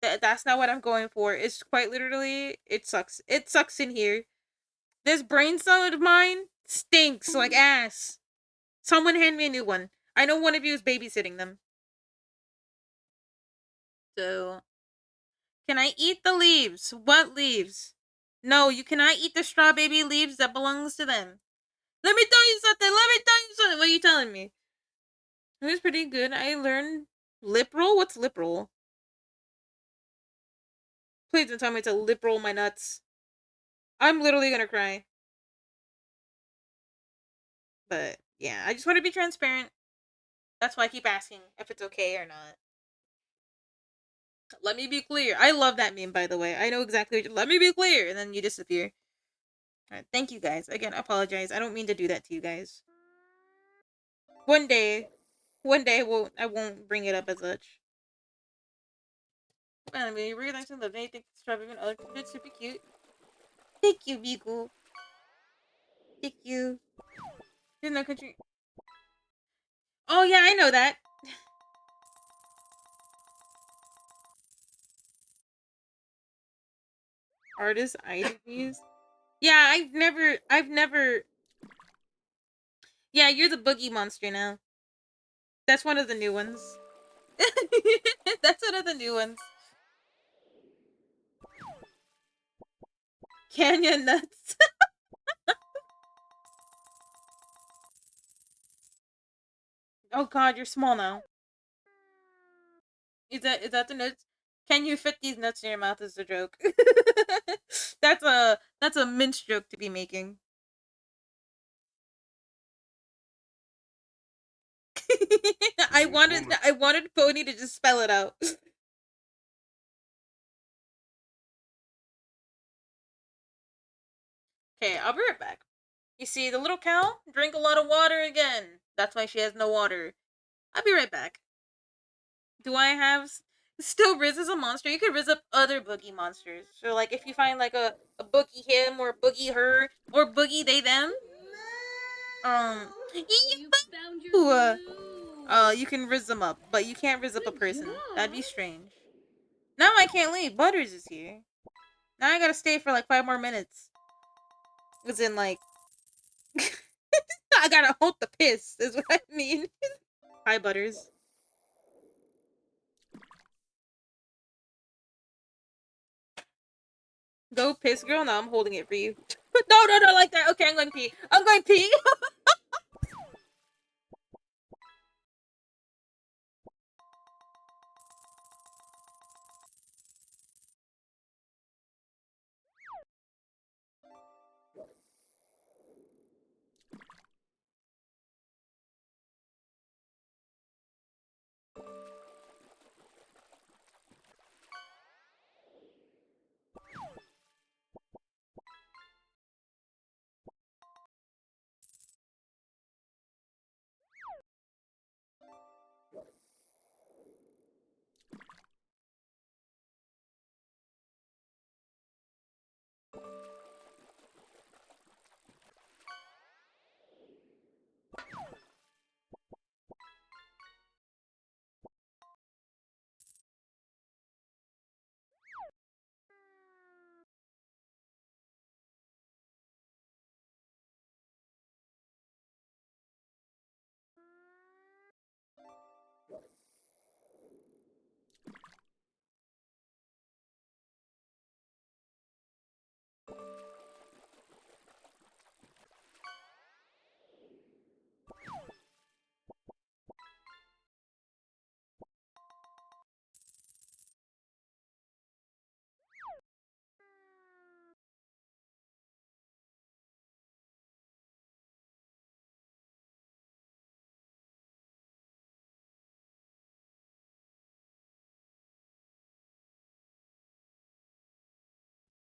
That's not what I'm going for. It's quite literally it sucks. It sucks in here. This brain cell of mine stinks like ass. Someone hand me a new one. I know one of you is babysitting them. So can I eat the leaves? What leaves? No, you cannot eat the straw baby leaves that belongs to them. Let me tell you something. Let me tell you something. What are you telling me? It was pretty good. I learned lip roll. What's lip roll? Please don't tell me to lip roll my nuts. I'm literally gonna cry. But yeah, I just want to be transparent. That's why I keep asking if it's okay or not. Let me be clear. I love that meme, by the way. I know exactly. Let me be clear, and then you disappear. All right, thank you guys. Again, I apologize. I don't mean to do that to you guys. One day, I won't bring it up as such. I mean, you realize the day think strawberry and other it's super cute. Thank you, Beagle. Thank you. In the country. Oh yeah, I know that. Artist IDs. Yeah, I've never. Yeah, you're the boogie monster now. That's one of the new ones. That's one of the new ones. Canyon nuts. Oh god, you're small now. Is that the nuts? Can you fit these nuts in your mouth? Is a joke. That's a mince joke to be making. I wanted Pony to just spell it out. Okay, I'll be right back. You see, the little cow drink a lot of water again. That's why she has no water. I'll be right back. Do I have still Riz as a monster? You could Riz up other boogie monsters. So like if you find like a boogie him or boogie her or boogie they them, You found your glue. you can Riz them up, but you can't Riz up a person. That'd be strange. Now I can't leave. Butters is here. Now I gotta stay for like 5 more minutes. Was in like I gotta hold the piss. Is what I mean. Hi, Butters. Go piss, girl. No, I'm holding it for you. No, no, no, like that. Okay, I'm going to pee. I'm going to pee.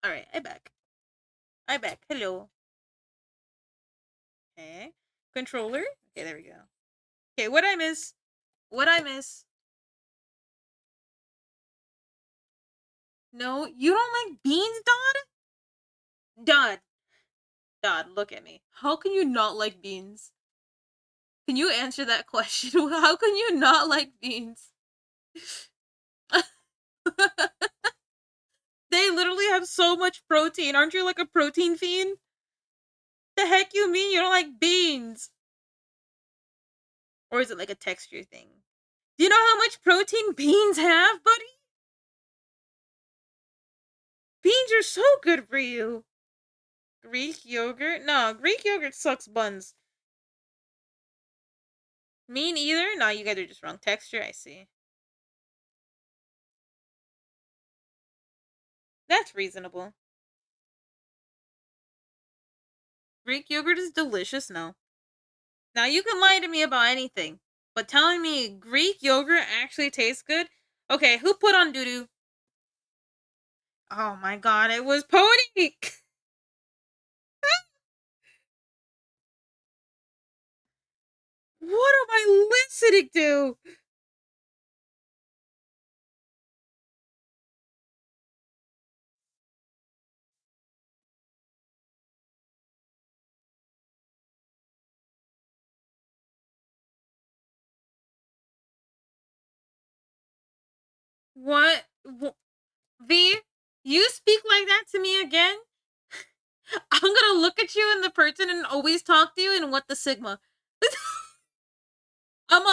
Alright, I back. I back. Hello. Okay. Controller. Okay, there we go. Okay, what I miss? What I miss? No, you don't like beans, Dodd? Dodd, look at me. How can you not like beans? Can you answer that question? How can you not like beans? They literally have so much protein. Aren't you like a protein fiend? The heck you mean you don't like beans? Or is it like a texture thing? Do you know how much protein beans have, buddy? Beans are so good for you. Greek yogurt? No, Greek yogurt sucks buns. Me neither? No, you guys are just wrong. Texture, I see. That's reasonable. Greek yogurt is delicious, no. Now, you can lie to me about anything, but telling me Greek yogurt actually tastes good? Okay, who put on doo-doo? Oh my god, it was Pony! What am I listening to? What? V, you speak like that to me again? I'm gonna look at you in the person and always talk to you in what the Sigma. I'm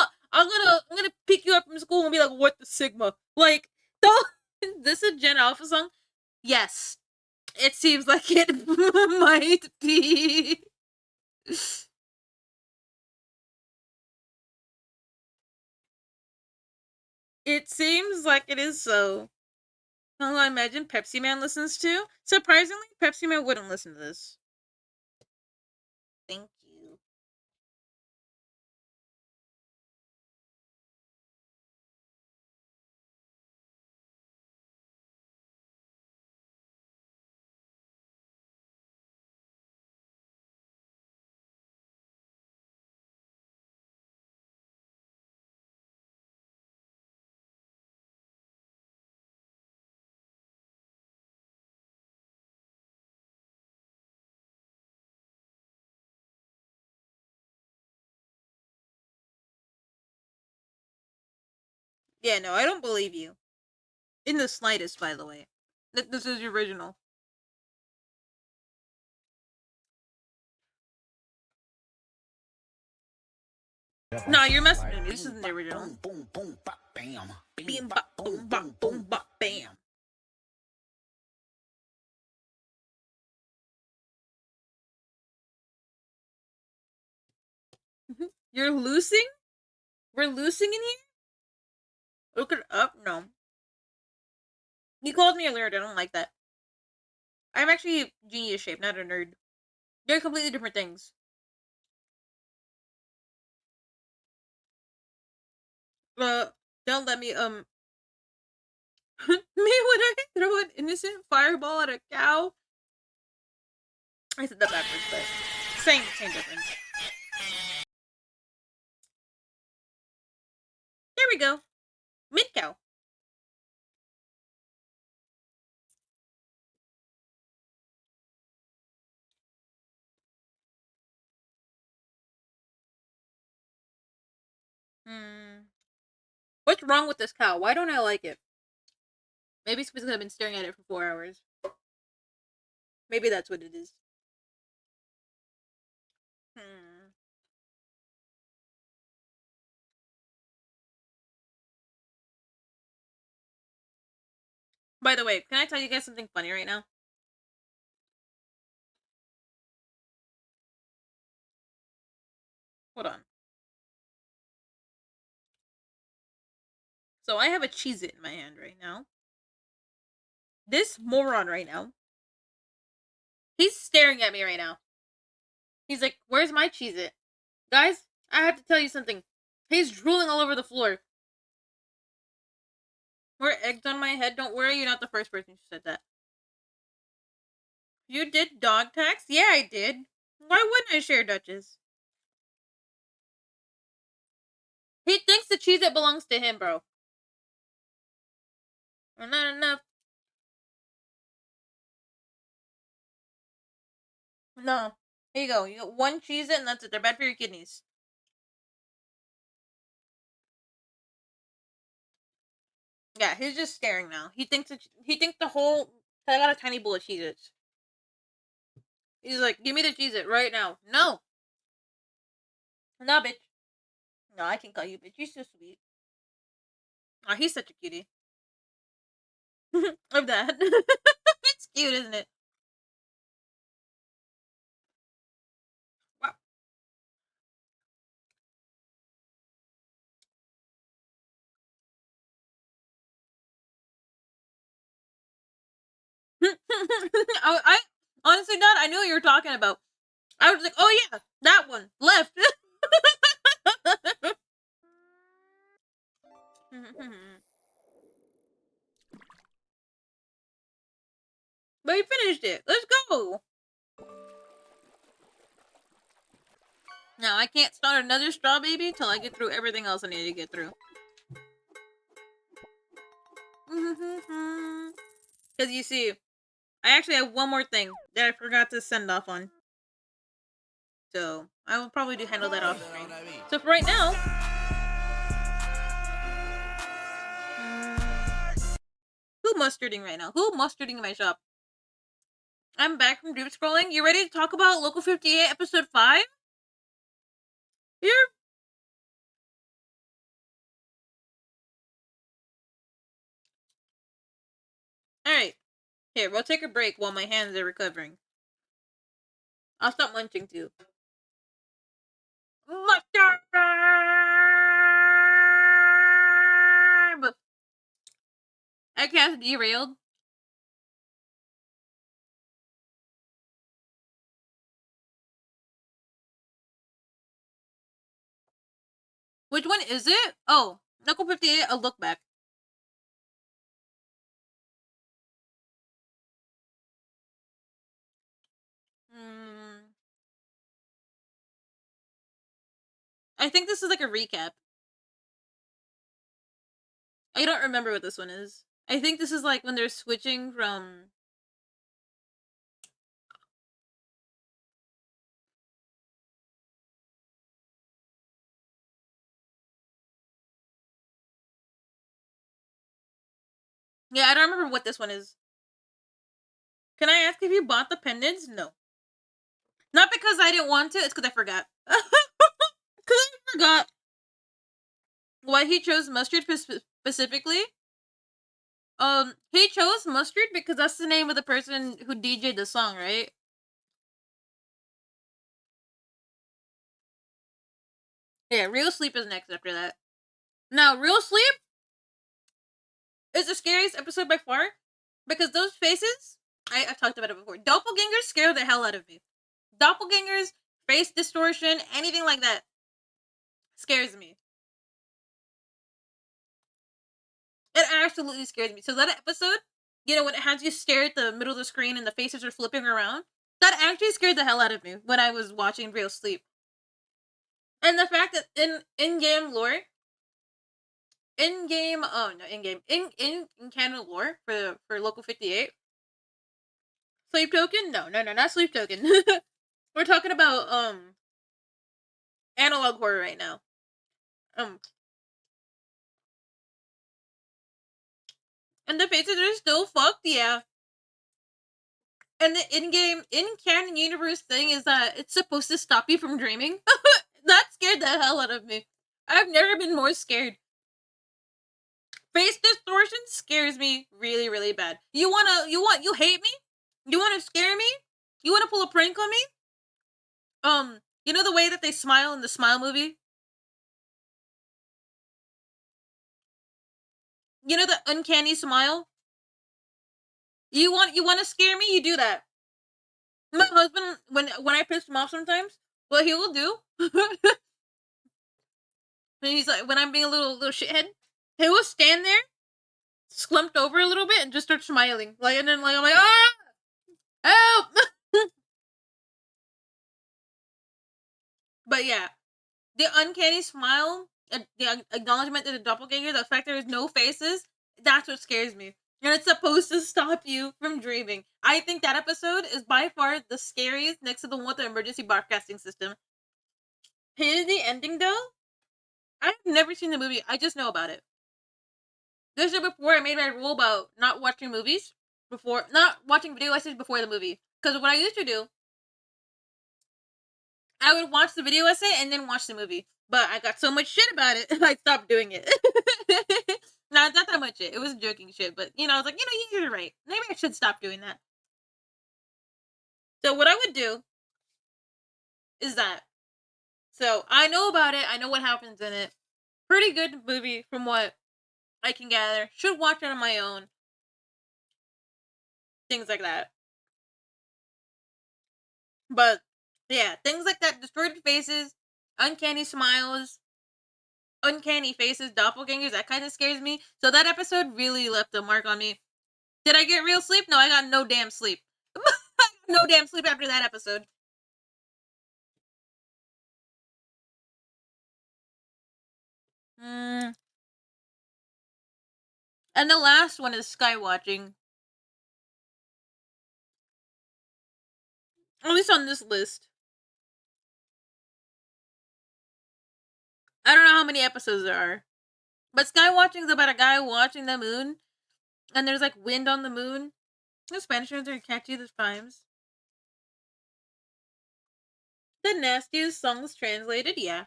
gonna pick you up from school and be like, what the Sigma? Like, don't this is Gen Alpha song? Yes. It seems like it might be. It seems like it is so. Who I imagine Pepsi Man listens to? Surprisingly, Pepsi Man wouldn't listen to this. Thank you. Yeah, no, I don't believe you. In the slightest, by the way. This is the original. No, you're messing with me. This isn't the original. Boom, boom, bop, bam. Beam bop boom bop boom bop bam. You're loosing? We're loosing in here? Look it up? No. You called me a nerd. I don't like that. I'm actually genius shaped, not a nerd. They're completely different things. Don't let me, me when I throw an innocent fireball at a cow. I said that backwards, but same difference. There we go. Mid cow. What's wrong with this cow? Why don't I like it? Maybe it's because I've been staring at it for 4 hours. Maybe that's what it is. By the way, can I tell you guys something funny right now? Hold on. So I have a Cheez-It in my hand right now. This moron right now, he's staring at me right now. He's like, where's my Cheez-It? Guys, I have to tell you something. He's drooling all over the floor. More eggs on my head. Don't worry, you're not the first person who said that. You did dog tax? Yeah, I did. Why wouldn't I share Duchess? He thinks the cheese that belongs to him, bro. Not enough. No. Here you go. You got one cheese it and that's it. They're bad for your kidneys. Yeah, he's just staring now. He thinks the whole. I got a tiny bowl of Cheez-Its. He's like, give me the Cheez-It right now. No. No, bitch. No, I can call you bitch. You're so sweet. Oh, he's such a cutie. Of that. It's cute, isn't it? Wow. I honestly, not. I knew what you were talking about. I was like, oh yeah, that one left. But we finished it. Let's go. Now I can't start another straw baby till I get through everything else I need to get through. Because you see, I actually have one more thing that I forgot to send off on. So I will probably handle that off screen. So for right now, who mustarding right now? Who mustarding in my shop? I'm back from doom scrolling. You ready to talk about Local 58 episode 5? Here. Alright. Here, we'll take a break while my hands are recovering. I'll stop munching too. Mustard! I cast derailed. Which one is it? Oh, Knuckle 58, a look back. I think this is like a recap. I don't remember what this one is. I think this is like when they're switching from... Yeah, I don't remember what this one is. Can I ask if you bought the pendants? No. Not because I didn't want to, it's because I forgot. Because I forgot why he chose mustard specifically. He chose mustard because that's the name of the person who DJ'd the song, right? Yeah, Real Sleep is next after that. Now, Real Sleep is the scariest episode by far because those faces, I've talked about it before. Doppelgangers scare the hell out of me. Doppelgangers, face distortion, anything like that scares me. It absolutely scares me. So that episode, you know, when it has you stare at the middle of the screen and the faces are flipping around, that actually scared the hell out of me when I was watching Real Sleep. And the fact that in-game lore, in canon lore for Local 58, Sleep Token? No, not Sleep Token. We're talking about analog horror right now. And the faces are still fucked, yeah. And the in-canon universe thing is that it's supposed to stop you from dreaming. That scared the hell out of me. I've never been more scared. Face distortion scares me really, really bad. You hate me? You wanna scare me? You wanna pull a prank on me? You know the way that they smile in the Smile movie? You know the uncanny smile? You want to scare me? You do that. My husband, when I piss him off sometimes, what he will do, and he's like, when I'm being a little shithead, he will stand there, slumped over a little bit, and just start smiling. Like, and then like I'm like, ah! Help! But yeah, the uncanny smile, the acknowledgement that the doppelganger, the fact there is no faces, that's what scares me. And it's supposed to stop you from dreaming. I think that episode is by far the scariest next to the one with the emergency broadcasting system. Here's the ending though. I've never seen the movie. I just know about it. This year before, I made my rule about not watching movies before, not watching video essays before the movie. Because what I used to do, I would watch the video essay and then watch the movie. But I got so much shit about it, I stopped doing it. No, it's not that much shit. It was joking shit. But, I was like, you're right. Maybe I should stop doing that. So what I would do is that. So I know about it. I know what happens in it. Pretty good movie from what I can gather. Should watch it on my own. Things like that. But yeah, things like that, distorted faces, uncanny smiles, uncanny faces, doppelgangers, that kind of scares me. So that episode really left a mark on me. Did I get real sleep? No, I got no damn sleep. No damn sleep after that episode. And the last one is skywatching. At least on this list. I don't know how many episodes there are. But skywatching is about a guy watching the moon. And there's like wind on the moon. The Spanish ones are catchy at times. The nastiest songs translated, yeah.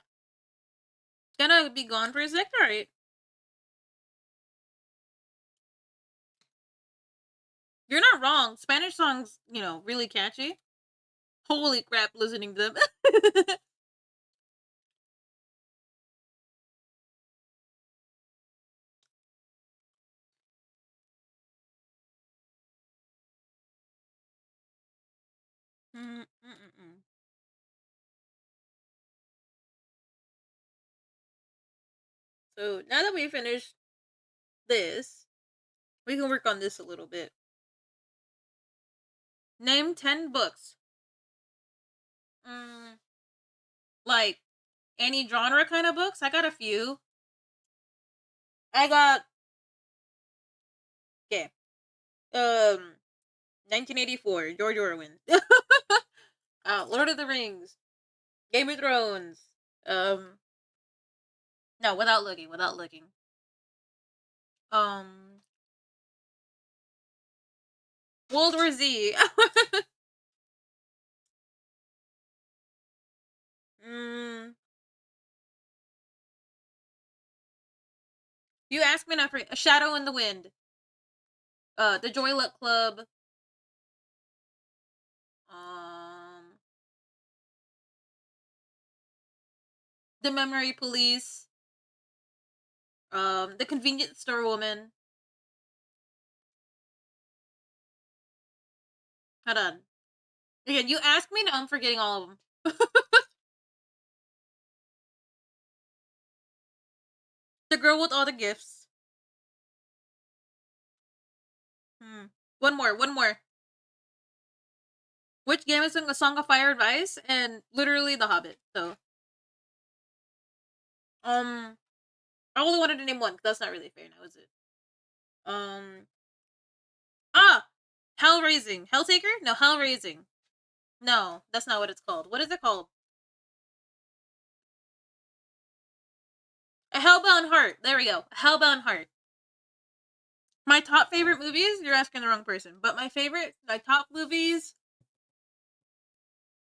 Gonna be gone for a sec, alright. You're not wrong. Spanish songs, really catchy. Holy crap, listening to them. So now that we finished this, we can work on this a little bit. Name 10 books. Like any genre kind of books. I got a few. I got okay. 1984, George Orwell. Lord of the Rings, Game of Thrones. No, without looking, without looking. Um, World War Z. You asked me not for A Shadow in the Wind. The Joy Luck Club. Um, The Memory Police. The Convenience Store Woman. Hold on. Again, you asked me, now I'm forgetting all of them. The Girl with All the Gifts. One more, one more. Which game is A Song of Fire and Ice? And literally The Hobbit. So, I only wanted to name one, because that's not really fair now, is it? Ah! Hellraising. Helltaker? No, Hellraising. No, that's not what it's called. What is it called? A Hellbound Heart. There we go. A Hellbound Heart. My top favorite movies? You're asking the wrong person. But my top movies.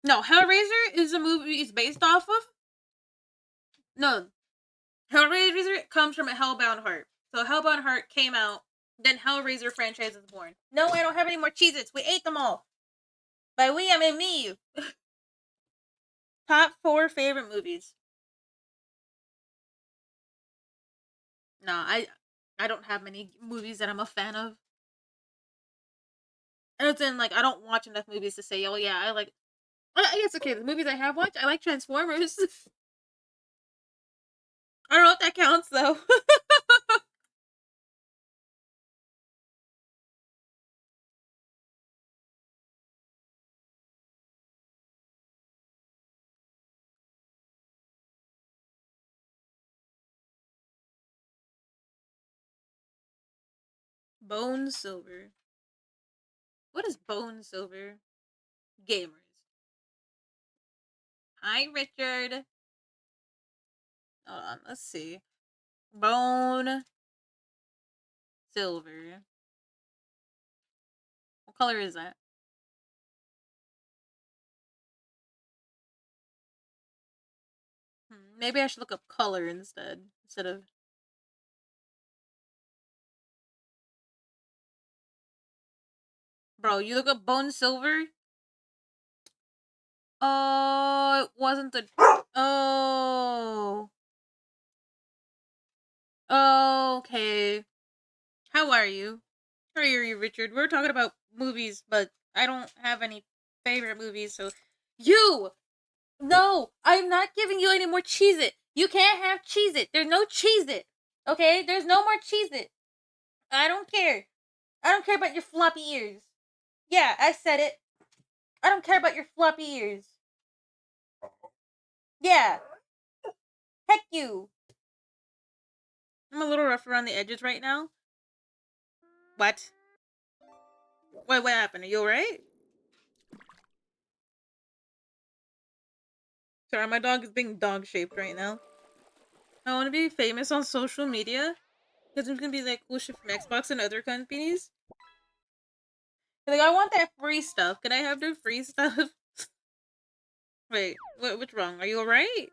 No, Hellraiser is a movie it's based off of. No, Hellraiser comes from a Hellbound Heart. So Hellbound Heart came out, then Hellraiser franchise was born. No, I don't have any more Cheez-Its. We ate them all. By we, I mean me. Top 4 favorite movies. No, I don't have many movies that I'm a fan of. And it's in, like, I don't watch enough movies to say, oh yeah, I like... I guess, okay, the movies I have watched, I like Transformers. I don't know if that counts, though. Bone silver. What is bone silver? Gamers. Hi, Richard. Hold on, let's see. Bone silver. What color is that? Maybe I should look up color instead of. Bro, you look up bone silver? Oh, it wasn't the. Oh. Okay. How are you? How are you, Richard? We're talking about movies, but I don't have any favorite movies, so. You! No! I'm not giving you any more Cheez It! You can't have Cheez It! There's no Cheez It! Okay? There's no more Cheez It! I don't care. I don't care about your floppy ears. Yeah, I said it. I don't care about your floppy ears. Yeah. Heck you. I'm a little rough around the edges right now. What? Wait, what happened? Are you alright? Sorry, my dog is being dog shaped right now. I want to be famous on social media because I'm gonna be like cool shit from Xbox and other companies. Like, I want that free stuff. Can I have the free stuff? Wait, what's wrong? Are you alright?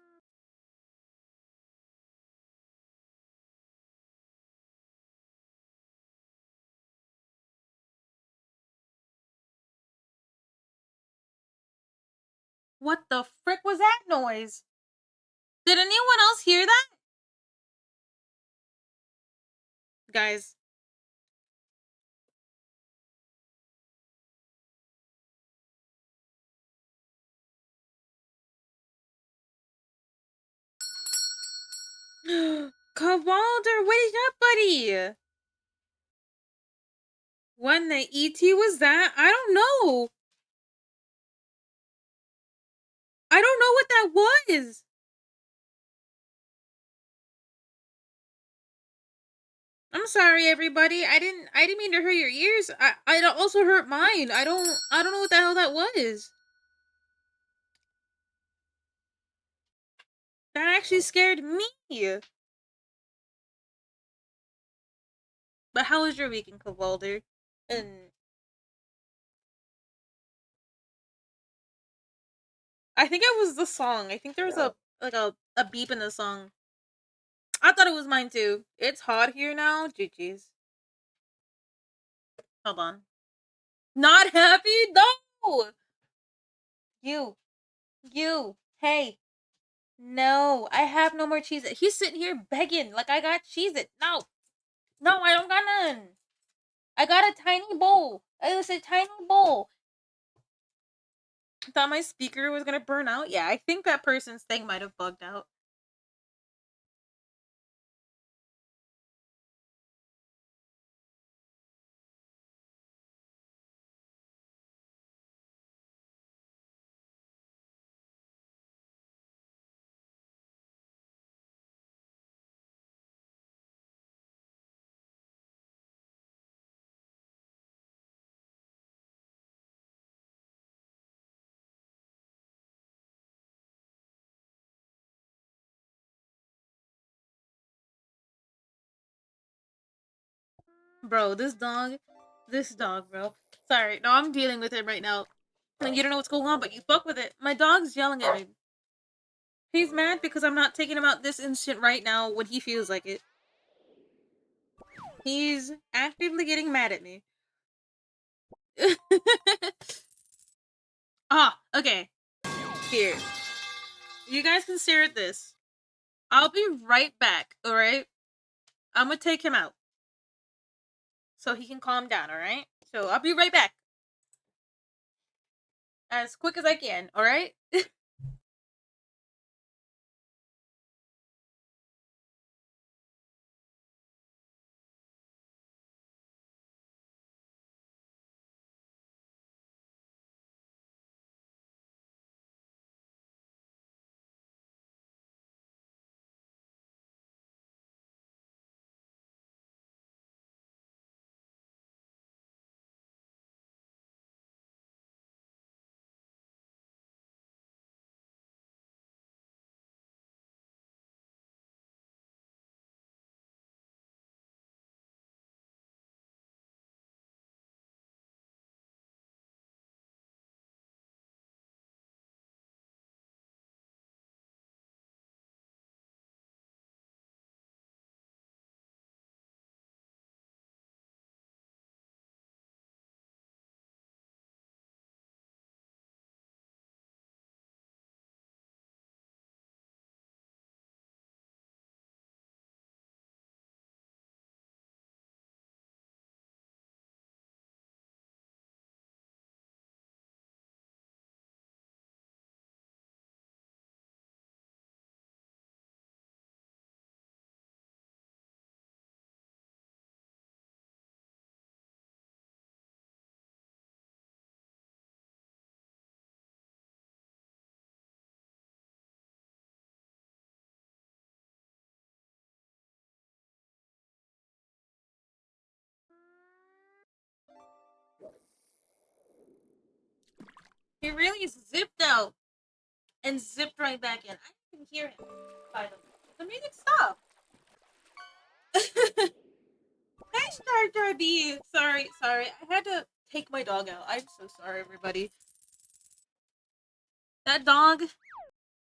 What the frick was that noise? Did anyone else hear that? Guys. Kowalder, what is up, buddy? When the ET was that? I don't know. I don't know what that was. I'm sorry, everybody. I didn't mean to hurt your ears. I also hurt mine. I don't know what the hell that was. That actually scared me. But how was your weekend, Kowalder? And I think it was the song. I think there was a beep in the song. I thought it was mine too. It's hot here now. GG's. Hold on. Not happy? No. You. Hey. No, I have no more cheese. He's sitting here begging like I got cheese it. No. No, I don't got none. I got a tiny bowl. It was a tiny bowl. Thought my speaker was gonna burn out. Yeah, I think that person's thing might have bugged out. Bro, this dog, bro. Sorry, no, I'm dealing with it right now. And you don't know what's going on, but you fuck with it. My dog's yelling at me. He's mad because I'm not taking him out this instant right now when he feels like it. He's actively getting mad at me. Okay. Here. You guys can stare at this. I'll be right back, alright? I'm gonna take him out. So he can calm down, alright? So I'll be right back. As quick as I can, alright? He really zipped out and zipped right back in. I can hear him, by the way. The music stopped. Hi, Star Darby. Sorry. I had to take my dog out. I'm so sorry, everybody. That dog.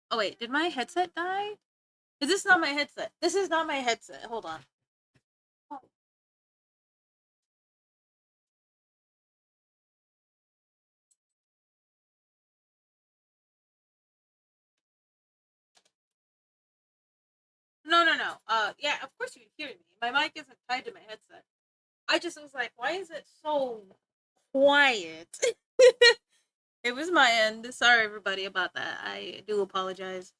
Oh, wait. Did my headset die? Is this not my headset? This is not my headset. Hold on. Oh. No. Yeah, of course you can hear me. My mic isn't tied to my headset. I just was like, why is it so quiet? It was my end. Sorry, everybody, about that. I do apologize.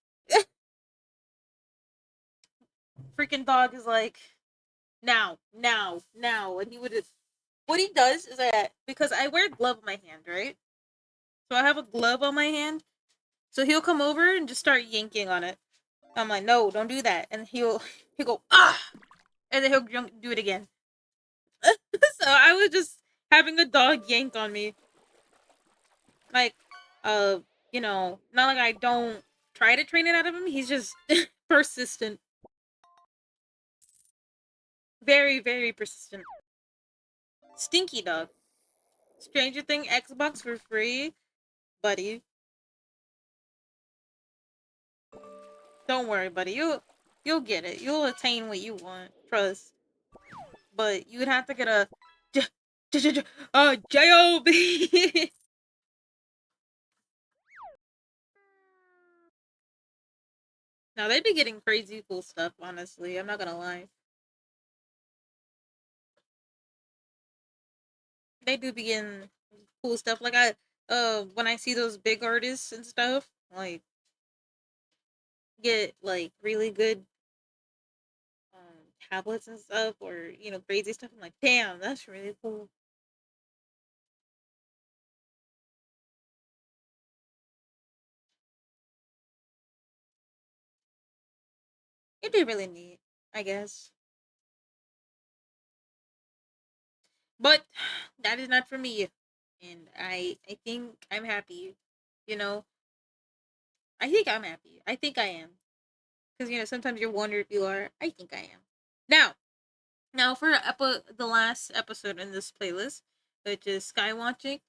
Freaking dog is like, now. And he would. What he does is that, because I wear a glove on my hand, right? So I have a glove on my hand. So he'll come over and just start yanking on it. I'm like, no, don't do that. And he'll go, ah! And then he'll do it again. So I was just having a dog yank on me. Like, uh, not like I don't try to train it out of him. He's just persistent. Very, very persistent. Stinky dog. Stranger Thing Xbox for free, buddy. Don't worry, buddy. You'll get it. You'll attain what you want. Trust. But you would have to get a job. Now they be getting crazy cool stuff. Honestly, I'm not gonna lie. They do be getting cool stuff. Like when I see those big artists and stuff, like get like really good tablets and stuff, or crazy stuff. I'm like, damn, that's really cool. It'd be really neat, I guess. But that is not for me, and I think I'm happy. You know, I think I'm happy. I think I am, because sometimes you wonder if you are. I think I am. Now for the last episode in this playlist, which is sky watching.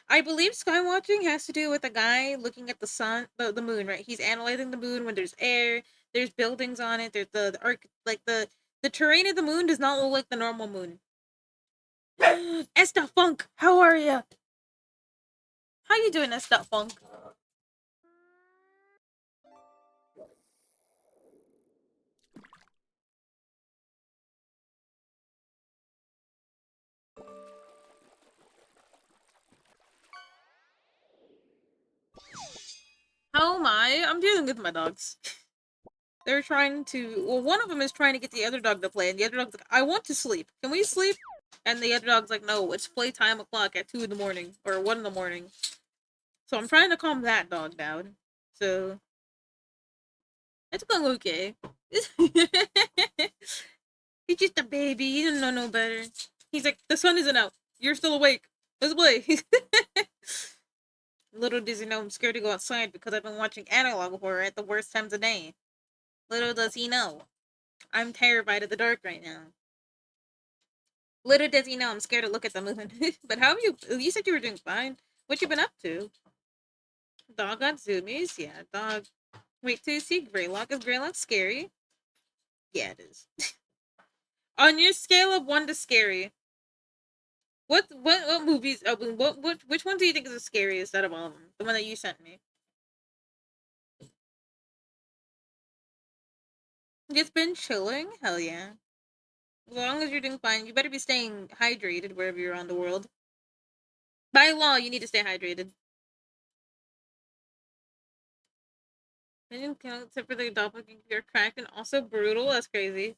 I believe sky watching has to do with a guy looking at the sun, the moon, right? He's analyzing the moon when there's air, there's buildings on it, there's the arc, like the terrain of the moon does not look like the normal moon. Esta Funk, how are you? How you doing, Esta Funk? How am I? I'm dealing with my dogs. They're trying to. Well, one of them is trying to get the other dog to play, and the other dog's like, "I want to sleep. Can we sleep?" And the other dog's like, "No, it's playtime o'clock at 2 in the morning or 1 in the morning." So I'm trying to calm that dog down. So it's going okay. He's just a baby. He doesn't know no better. He's like, the sun isn't out. You're still awake. Let's play. Little does he know I'm scared to go outside because I've been watching analog horror at the worst times of day. Little does he know. I'm terrified of the dark right now. Little does he know I'm scared to look at the moon. But how have you? You said you were doing fine. What you been up to? Dog got zoomies. Yeah, dog. Wait till you see Greylock. Is Greylock scary? Yeah, it is. On your scale of 1 to scary, what movies? Which one do you think is the scariest out of all of them? The one that you sent me. It's been chilling. Hell yeah. As long as you're doing fine, you better be staying hydrated wherever you're around the world. By law, you need to stay hydrated. I didn't count except for the doppelganger cracked and also brutal. That's crazy.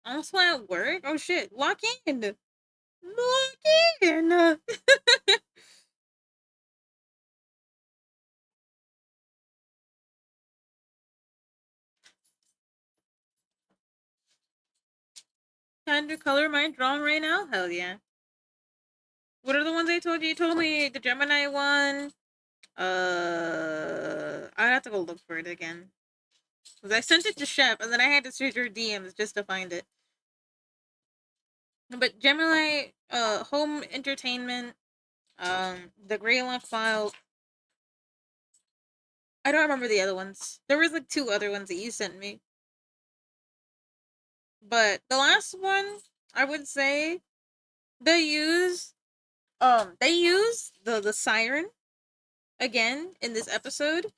Also at work? Oh shit. Lock in. Lock in. Time to color my drawing right now? Hell yeah. What are the ones I told you? You told me the Gemini one. I have to go look for it again. Cause I sent it to Shep, and then I had to search her DMs just to find it. But Gemini, home entertainment, the Greylock file. I don't remember the other ones. There was like 2 other ones that you sent me. But the last one, I would say, they use the siren again in this episode.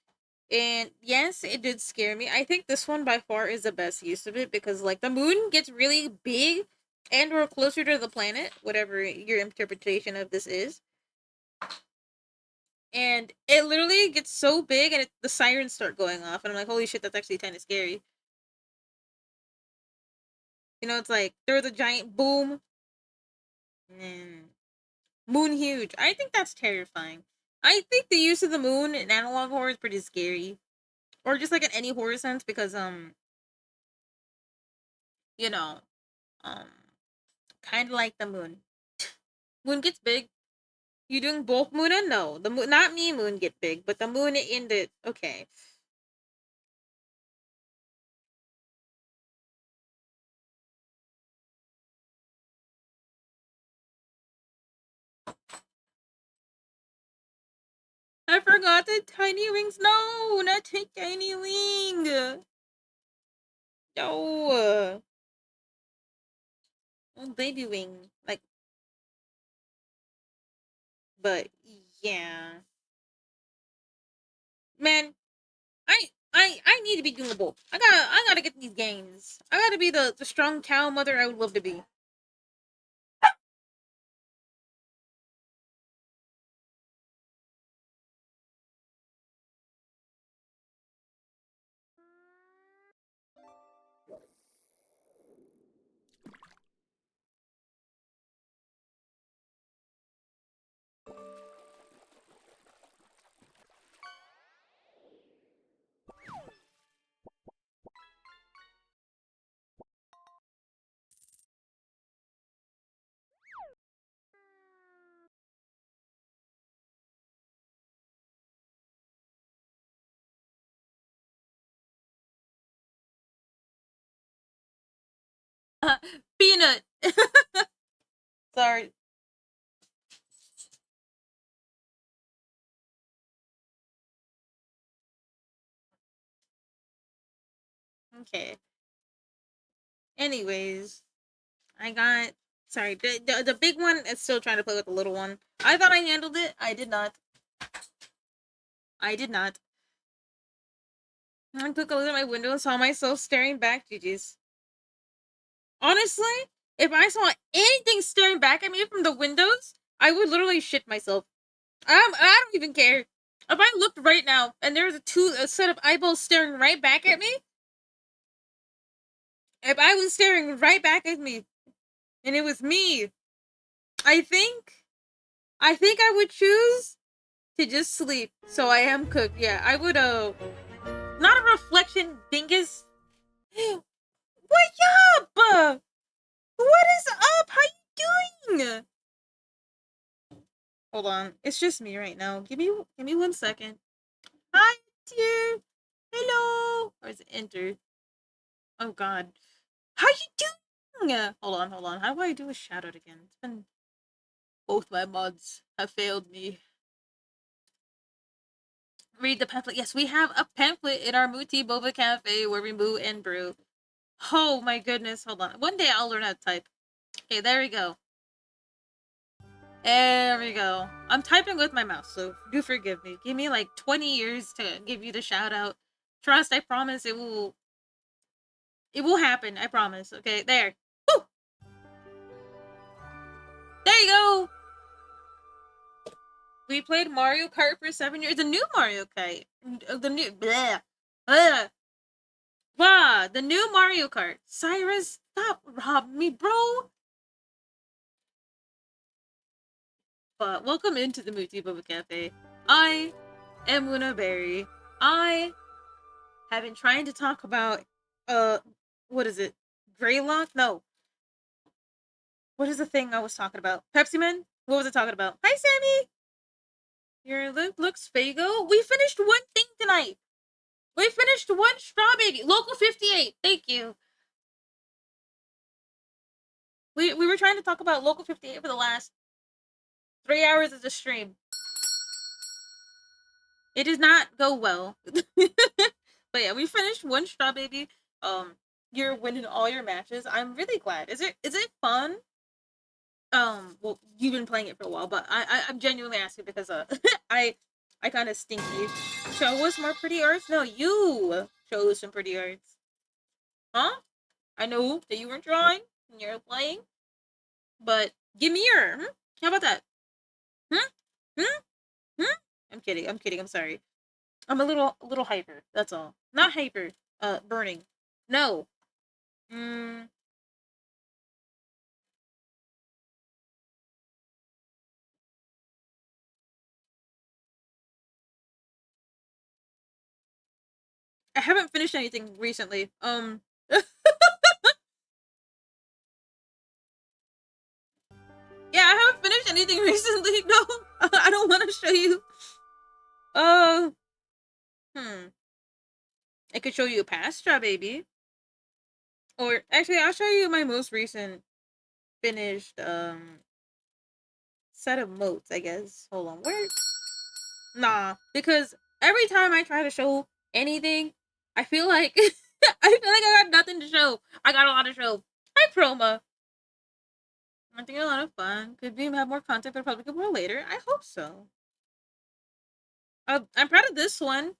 And yes, it did scare me. I think this one by far is the best use of it because like the moon gets really big and we're closer to the planet, whatever your interpretation of this is. And it literally gets so big and the sirens start going off and I'm like, holy shit, that's actually kind of scary. You know, it's like there's a giant boom. And moon huge. I think that's terrifying. I think the use of the moon in analog horror is pretty scary. Or just like in any horror sense because you know, um kind of like the moon. Moon gets big. You doing both moon and no. The moon, not me moon get big, but the moon in the okay. I forgot the tiny wings. No, not tiny wing. No. Oh, baby wing. Like, but yeah. Man, I need to be doing both. I gotta get these gains. I gotta be the strong cow mother I would love to be. Peanut. Sorry. Okay. Anyways, I got sorry. The big one is still trying to play with the little one. I thought I handled it. I did not. I did not. I took a look at my window and saw myself staring back. GG's. Honestly, if I saw anything staring back at me from the windows, I would literally shit myself. I don't even care. If I looked right now and there's a set of eyeballs staring right back at me, if I was staring right back at me and it was me, I think I would choose to just sleep. So I am cooked. Yeah, I would not a reflection dingus. Wake up! What is up? How you doing? Hold on. It's just me right now. Give me 1 second. Hi, dear. Hello. Or is it enter? Oh god. How you doing? Hold on. How do I do a shout out again? It's been both my mods have failed me. Read the pamphlet. Yes, we have a pamphlet in our Muti Boba Cafe where we moo and brew. Oh my goodness. Hold on. One day I'll learn how to type. Okay, there we go. There we go. I'm typing with my mouse, so do forgive me. Give me like 20 years to give you the shout out. Trust, I promise it will. It will happen. I promise. Okay, there. Woo! There you go. We played Mario Kart for 7 years. The new Mario Kart. The new. Bleh. Wow, the new Mario Kart. Cyrus, stop robbing me, bro. But welcome into the Muti Boba Cafe. I am Luna Berry. I have been trying to talk about what is it? Greylock? No. What is the thing I was talking about? Pepsi Man? What was I talking about? Hi, Sammy! Your lip looks Fago. We finished one thing tonight. We finished one straw baby. Local 58. Thank you. We were trying to talk about Local 58 for the last 3 hours of the stream. It did not go well. But yeah, we finished one straw baby. You're winning all your matches. I'm really glad. Is it fun? Well, you've been playing it for a while, but I'm genuinely asking because I I kind of stinky. Show us more pretty arts. No, you show us some pretty arts, huh? I know that you weren't drawing when you were playing, but give me your. How about that? Hmm? Hmm? Hmm? I'm kidding. I'm kidding. I'm sorry. I'm a little hyper. That's all. Not hyper. Burning. No. Mm, I haven't finished anything recently. Yeah, I haven't finished anything recently. No, I don't want to show you. Uh, hmm. I could show you a past straw baby, or actually, I'll show you my most recent finished set of moats. I guess. Hold on, where? Nah, because every time I try to show anything, I feel like I got nothing to show. I got a lot to show. Hi, Proma. I think a lot of fun. Could we have more content for public more later? I hope so. I'm proud of this one.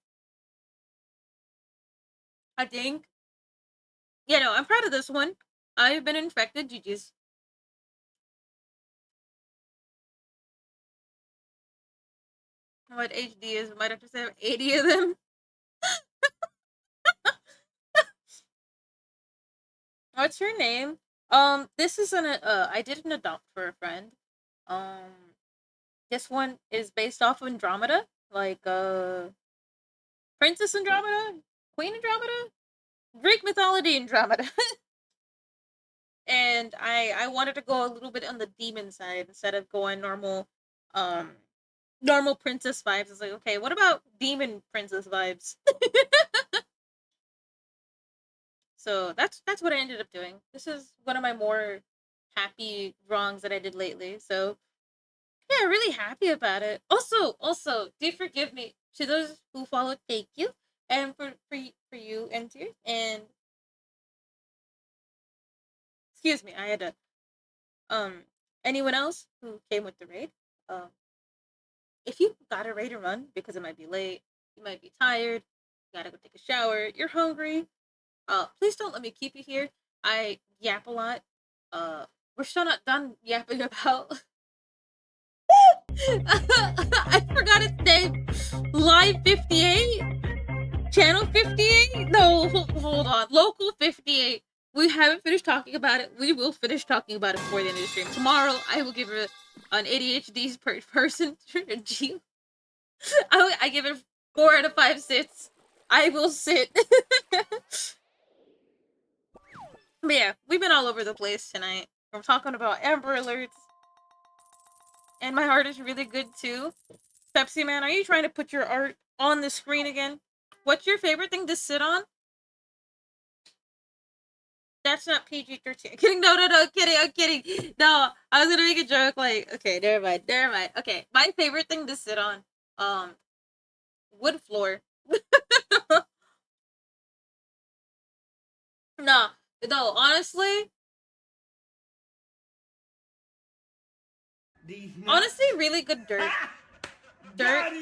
I think. Yeah, no, I'm proud of this one. I've been infected. GG's. What HD is? Might have to have 80 of them. What's your name? This is I did an adopt for a friend. Um, this one is based off of Andromeda, like Princess Andromeda, Queen Andromeda, Greek mythology Andromeda. And I wanted to go a little bit on the demon side instead of going um normal princess vibes. It's like, okay, what about demon princess vibes? So that's what I ended up doing. This is one of my more happy drawings that I did lately. So yeah, really happy about it. Also, do forgive me to those who followed. Thank you, and for you, Enter, and excuse me, I had to anyone else who came with the raid. Um, if you got a raid to run because it might be late, you might be tired, you gotta go take a shower, you're hungry. Please don't let me keep you here. I yap a lot. We're still not done yapping about. I forgot its name. Live 58? Channel 58? No, hold on. Local 58. We haven't finished talking about it. We will finish talking about it before the end of the stream. Tomorrow, I will give it an ADHD person. I give it 4 out of 5 sits. I will sit. But yeah, we've been all over the place tonight. We're talking about Amber Alerts. And my art is really good too. Pepsi Man, are you trying to put your art on the screen again? What's your favorite thing to sit on? That's not PG-13. Kidding, no, kidding, I'm kidding. No, I was gonna make a joke like, okay, never mind. Okay, my favorite thing to sit on, um, wood floor. No, no, honestly, really good dirt. Dirt.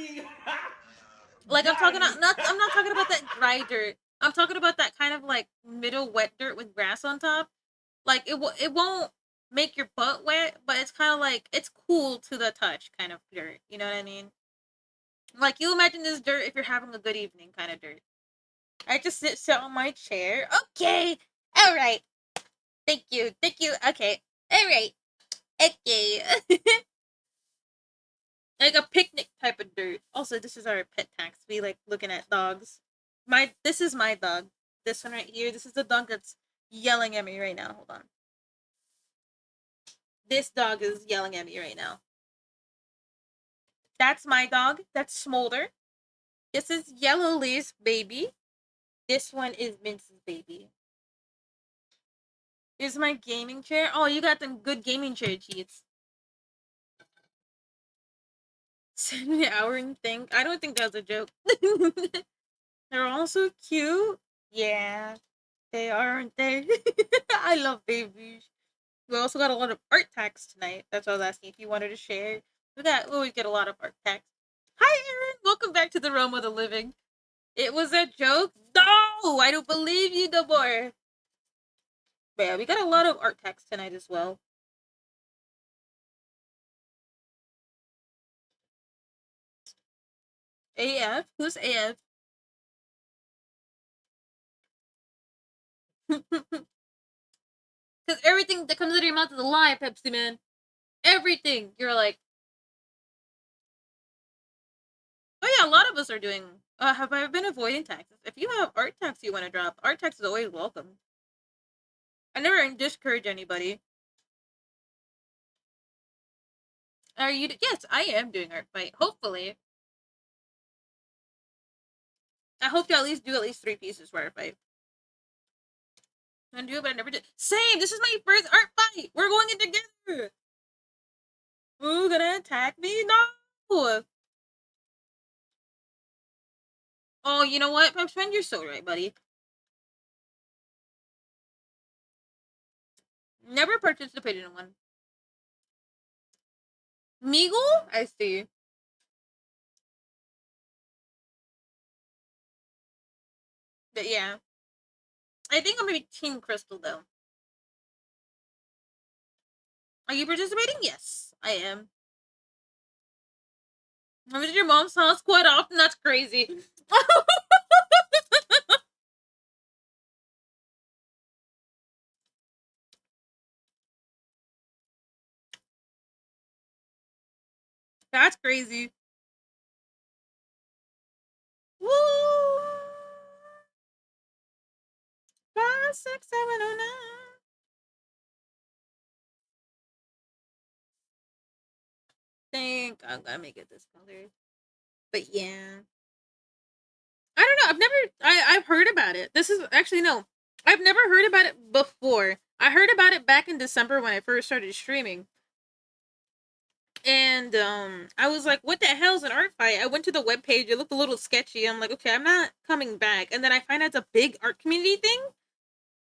Like I'm not talking about that dry dirt. I'm talking about that kind of like middle wet dirt with grass on top. Like it won't make your butt wet, but it's kind of like it's cool to the touch kind of dirt. You know what I mean? Like you imagine this dirt if you're having a good evening kind of dirt. I just sit on my chair. Okay. All right. Thank you. Okay. All right. Okay. Like a picnic type of dirt. Also, this is our pet tax. We like looking at dogs. This is my dog. This one right here. This is the dog that's yelling at me right now. Hold on. This dog is yelling at me right now. That's my dog. That's Smolder. This is Yellow Leaf's baby. This one is Mince's baby. Here's my gaming chair. Oh, you got them good gaming chair cheats. 7 hour thing. I don't think that's a joke. They're all so cute. Yeah, they are, aren't they? I love babies. We also got a lot of art tags tonight. That's what I was asking if you wanted to share. We always get a lot of art tags. Hi, Aaron. Welcome back to the realm of the living. It was a joke. No, I don't believe you, Gabor. But yeah, we got a lot of art tags tonight as well. AF? Who's AF? Because everything that comes out of your mouth is a lie, Pepsi Man. Everything. You're like, oh yeah, a lot of us are doing. Have I been avoiding taxes? If you have art tax you want to drop, art tax is always welcome. I never discourage anybody. Are you? Yes, I am doing art fight. Hopefully, I hope to at least do at least 3 pieces for art fight. I'm gonna do it, but I never did. Same. This is my first art fight. We're going in together. Who gonna attack me? No. Oh, you know what, Pepsman? You're so right, buddy. Never participated in one. Meagle? I see. But yeah. I think I'm gonna be Team Crystal, though. Are you participating? Yes, I am. I visit your mom's house quite often. That's crazy. That's crazy. Woo! 5, 6, 7, 0, 9. Think I'm gonna make it this color. But yeah. I don't know. I've heard about it. This is actually no. I've never heard about it before. I heard about it back in December when I first started streaming. And I was like, what the hell is an art fight? I went to the webpage, it looked a little sketchy. I'm like, okay, I'm not coming back. And then I find out it's a big art community thing.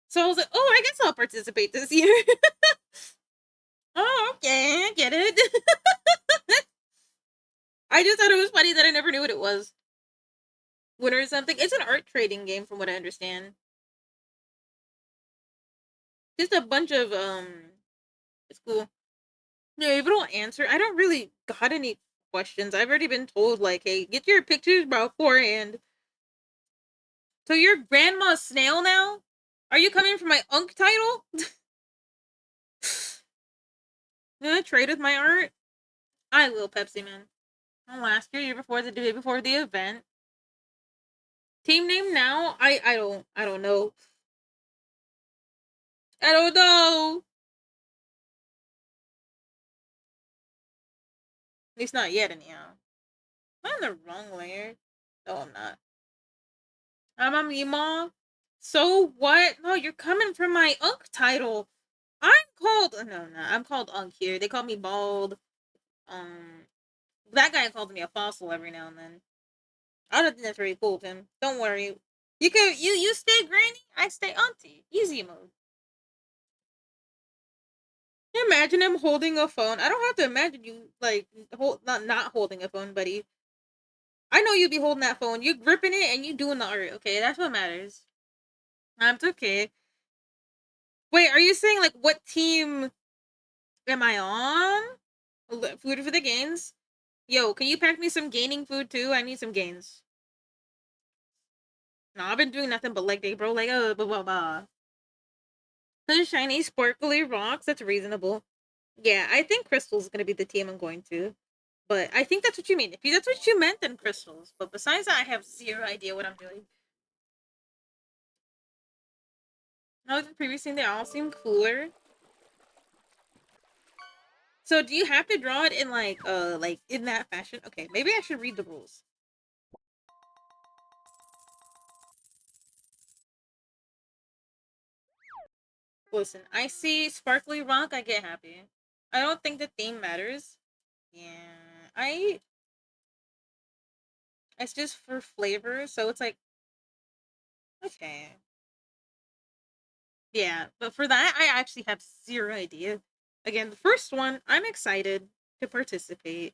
So I was like, oh, I guess I'll participate this year. Oh, okay, I get it. I just thought it was funny that I never knew what it was. Winner or something. It's an art trading game from what I understand. Just a bunch of it's cool. Yeah, if you don't answer, I don't really got any questions. I've already been told like, hey, get your pictures beforehand. So you're Grandma Snail now? Are you coming for my Unk title? Gonna trade with my art? I will, Pepsi Man. Last year before the day before the event. Team name now? I don't know. I don't know. At least not yet, anyhow. I'm on the wrong layer. No, I'm not. I'm a Mima. So what? No, you're coming for my Unk title. I'm called no, I'm called Unk here. They call me bald. That guy calls me a fossil every now and then. I don't think that's very cool, Tim. Don't worry. You stay granny, I stay auntie. Easy mode. Can you imagine him holding a phone? I don't have to imagine you like not holding a phone, buddy. I know you be holding that phone. You gripping it and you doing the art. Okay, that's what matters. That's okay. Wait, are you saying like what team am I on? Food for the gains. Yo, can you pack me some gaining food too? I need some gains. No, I've been doing nothing but leg day, bro. Like, blah blah blah. The shiny, sparkly rocks. That's reasonable. Yeah, I think crystal's gonna be the team I'm going to. But I think that's what you mean. If that's what you meant, then crystals. But besides that, I have zero idea what I'm doing. I was previously they all seem cooler. So do you have to draw it in like in that fashion? Okay, maybe I should read the rules. Listen, I see sparkly rock, I get happy. I don't think the theme matters. Yeah, it's just for flavor, so it's like okay. Yeah, but for that, I actually have zero idea. Again, the first one, I'm excited to participate.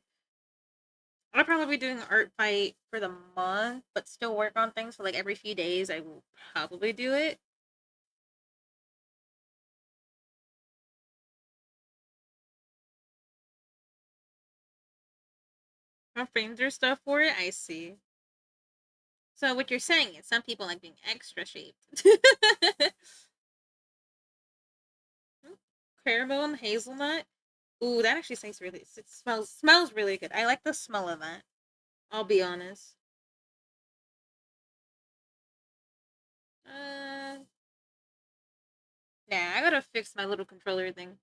I'll probably be doing an art fight for the month, but still work on things for like every few days. I will probably do it. My friends or stuff for it. I see. So what you're saying is some people like being extra shaped. Caramel and hazelnut. Ooh, that actually tastes really. It smells really good. I like the smell of that. I'll be honest. Uh, nah, I gotta fix my little controller thing.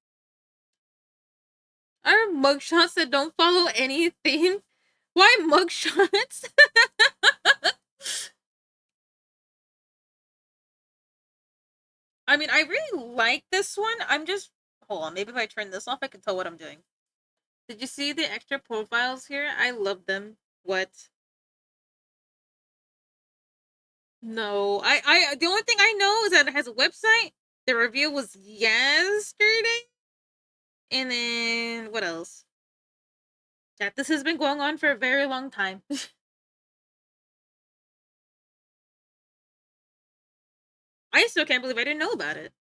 Are mugshots that don't follow any theme? Why mugshots? I mean, I really like this one. I'm just hold on. Maybe if I turn this off, I can tell what I'm doing. Did you see the extra profiles here? I love them. What? No, the only thing I know is that it has a website. The review was yesterday, and then what else? That this has been going on for a very long time. I still can't believe I didn't know about it.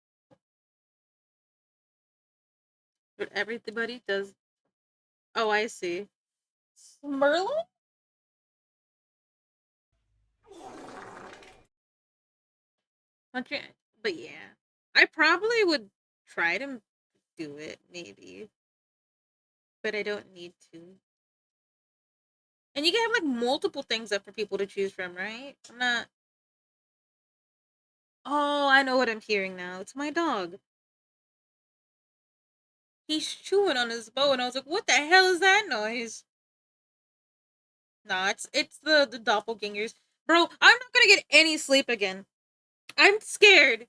But everybody does. Oh, I see. Merlin? Okay, but yeah, I probably would try to do it, maybe, but I don't need to. And you can have like multiple things up for people to choose from, right? I'm not. Oh, I know what I'm hearing now. It's my dog. He's chewing on his bow, and I was like, "What the hell is that noise?" Nah, it's the doppelgangers, bro. I'm not gonna get any sleep again. I'm scared.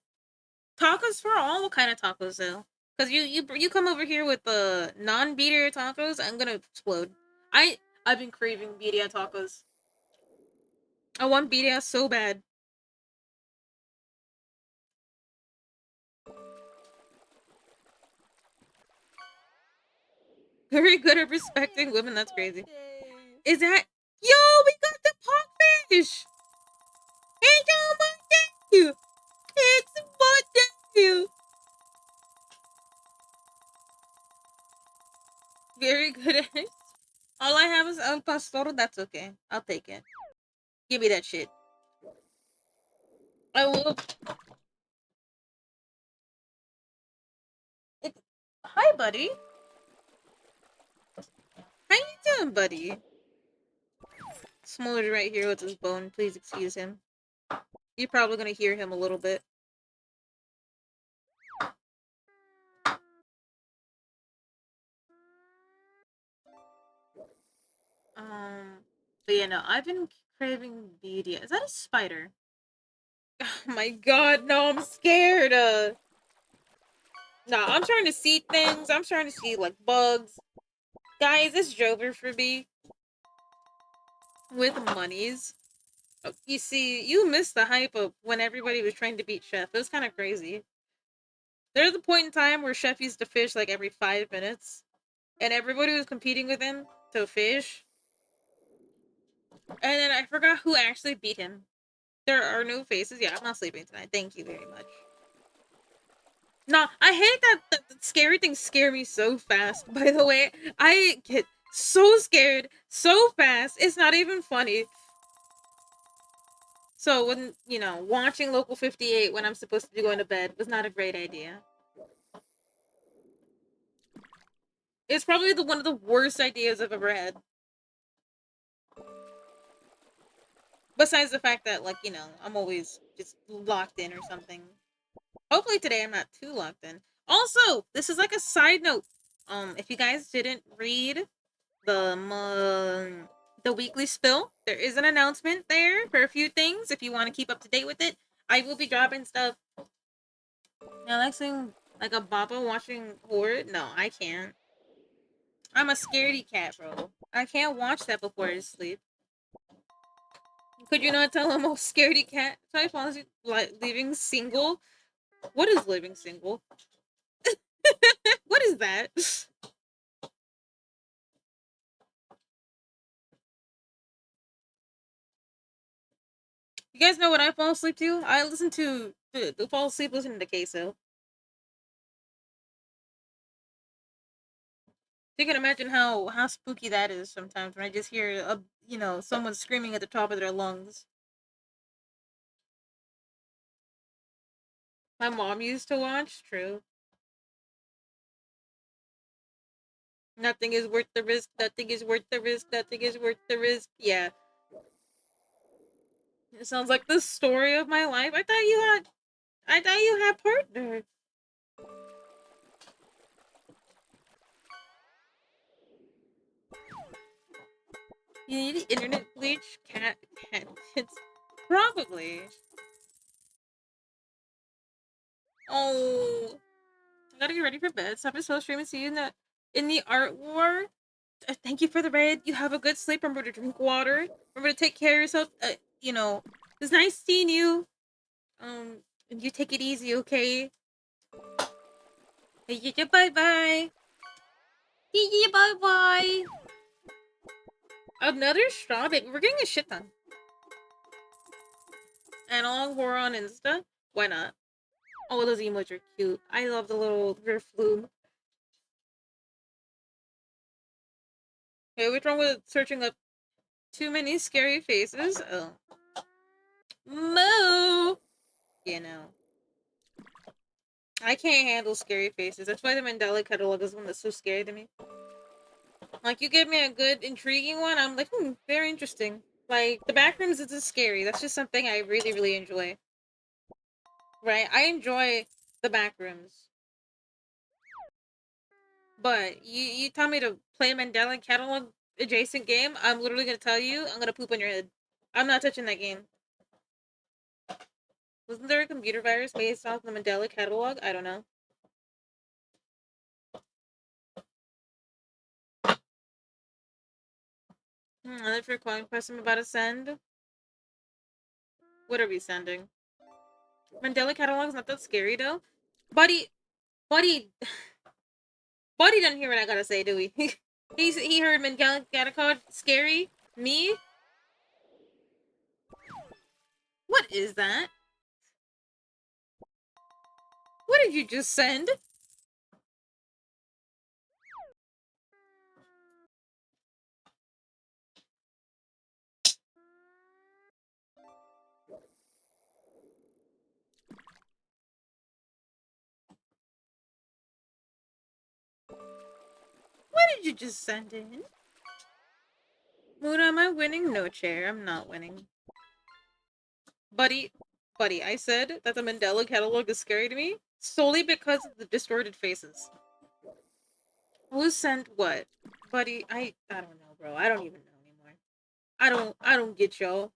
Tacos for all? What kind of tacos though? Because you come over here with the non-beater tacos, I'm gonna explode. I've been craving birria tacos. I want birria so bad. Very good at respecting women. That's crazy. Is that yo? We got the pupfish. Hey yo, Monday. It's Monday. Very good at it. All I have is el pastor. That's okay. I'll take it. Give me that shit. I will. It, hi, buddy. How you doing, buddy? Smooth right here with his bone. Please excuse him. You're probably gonna hear him a little bit. But yeah, no, I've been craving media. Is that a spider? Oh my god, no, I'm scared. No, I'm trying to see things. I'm trying to see like bugs. Guys, this Jover for me with monies. Oh, you see, you missed the hype of when everybody was trying to beat Chef. It was kind of crazy. There's a point in time where Chef used to fish like every 5 minutes, and everybody was competing with him to fish. And then I forgot who actually beat him. There are no faces. Yeah, I'm not sleeping tonight. Thank you very much. No, I hate that scary things scare me so fast. By the way, I get so scared so fast. It's not even funny. So when watching Local 58 when I'm supposed to be going to bed was not a great idea. It's probably the one of the worst ideas I've ever had. Besides the fact that I'm always just locked in or something. Hopefully today I'm not too locked in. Also, this is like a side note. If you guys didn't read the weekly spill, there is an announcement there for a few things. If you want to keep up to date with it, I will be dropping stuff. Now, next thing, like a Boba watching horror. No, I can't. I'm a scaredy cat, bro. I can't watch that before I sleep. Could you not tell I'm a scaredy cat? Type honestly, like living single. What is living single? What is that? You guys know what I fall asleep to? I listen to fall asleep listening to queso. You can imagine how spooky that is sometimes when I just hear someone screaming at the top of their lungs. My mom used to watch. True. Nothing is worth the risk. Nothing is worth the risk. Nothing is worth the risk. Yeah, it sounds like the story of my life. I thought you had partner. You need internet bleach. Cat. It's probably. Oh, I gotta get ready for bed. Stop it, slow stream and see you in the art war. Thank you for the raid. You have a good sleep. Remember to drink water. Remember to take care of yourself. It's nice seeing you. And you take it easy, okay? Bye bye. Bye bye. Another straw, baby. We're getting a shit ton. Analog horror on Insta. Why not? Oh, those emotes are cute. I love the little riff flume. Okay, what's wrong with searching up too many scary faces? Oh. Moo! I can't handle scary faces. That's why the Mandela catalog is one that's so scary to me. Like, you give me a good, intriguing one, I'm like, very interesting. Like, the backrooms isn't scary. That's just something I really, really enjoy. Right? I enjoy the backrooms. But you tell me to play a Mandela catalog adjacent game, I'm literally gonna tell you, I'm gonna poop on your head. I'm not touching that game. Wasn't there a computer virus based off the Mandela catalog? I don't know. I look for a calling question I'm about to send. What are we sending? Mandela catalog's not that scary though. Buddy, buddy, buddy didn't hear what I gotta say, do we? he heard Mandela catalog scary. Me? What is that? What did you just send? What did you just send in? Mood, am I winning? No, chair. I'm not winning. Buddy, I said that the Mandela catalog is scary to me solely because of the distorted faces. Who sent what? Buddy, I don't know, bro. I don't even know anymore. I don't get y'all.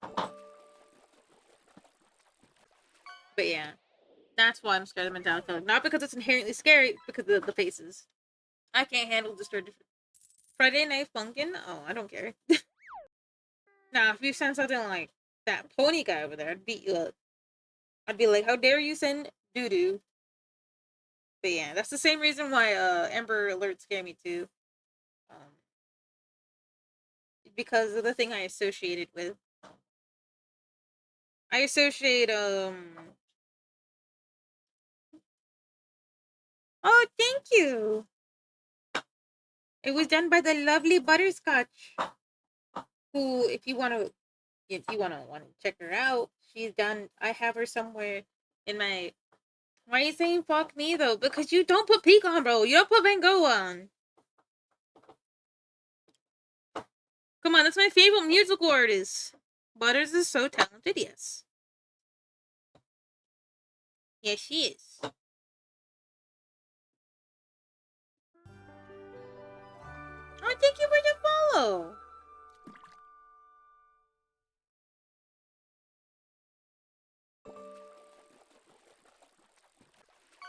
But yeah, that's why I'm scared of Mandela catalog. Not because it's inherently scary, because of the faces. I can't handle distorted. Friday Night Funkin'? Oh, I don't care. Now, if you send something like that pony guy over there, I'd beat you up. I'd be like, how dare you send doo doo? But yeah, that's the same reason why Ember Alert scare me too. Um, because of the thing I associated with. I associate Oh, thank you. It was done by the lovely Butterscotch. Who, if you wanna check her out, she's done. I have her somewhere in my. Why are you saying fuck me though? Because you don't put Peak on, bro. You don't put Van Gogh on. Come on, that's my favorite musical artist. Butters is so talented, yes. Yes, she is.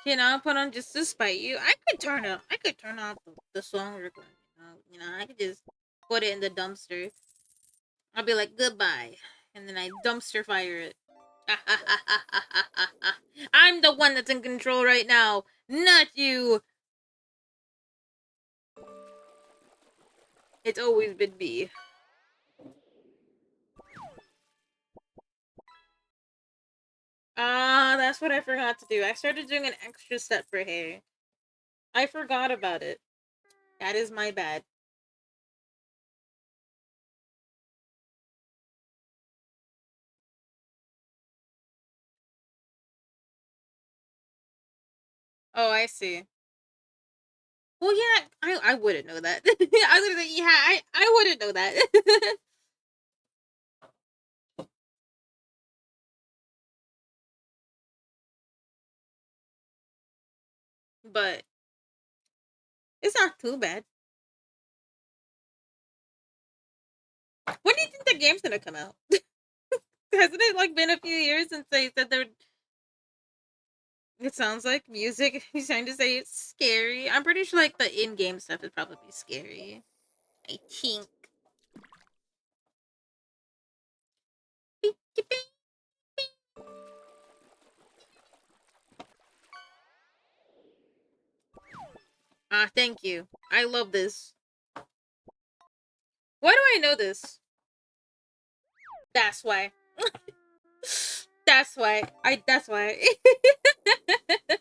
You know, put on just to spite you. I could turn off the song recording. I could just put it in the dumpster. I'll be like goodbye, and then I dumpster fire it. I'm the one that's in control right now, not you. It's always been me. Ah, that's what I forgot to do. I started doing an extra step for hair. I forgot about it. That is my bad. Oh, I see. Well, yeah, I wouldn't know that. I was gonna say, yeah, I wouldn't know that. But it's not too bad. When do you think the game's gonna come out? Hasn't it like been a few years since they said they're? It sounds like music. He's trying to say it's scary. I'm pretty sure like the in-game stuff is probably scary. I think. Ah, thank you. I love this. Why do I know this? That's why. That's why. That's why. I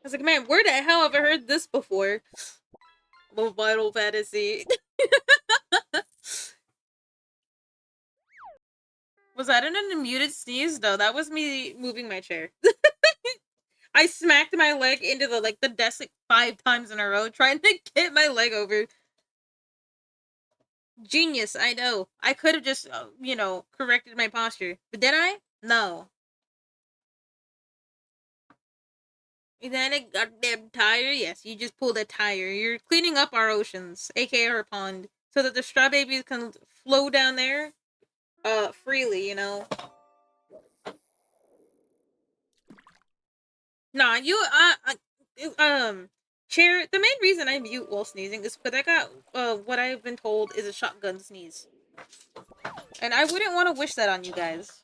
was like, man, where the hell have I heard this before? Love Final Fantasy. Was that an unmuted sneeze? No, that was me moving my chair. I smacked my leg into the desk like 5 times in a row, trying to get my leg over. Genius, I know. I could have just, corrected my posture. But did I? No. And then a goddamn tire? Yes, you just pulled a tire. You're cleaning up our oceans, aka our pond, so that the straw babies can flow down there, freely, Nah, chair. The main reason I mute while sneezing is because I got, what I've been told is a shotgun sneeze. And I wouldn't want to wish that on you guys.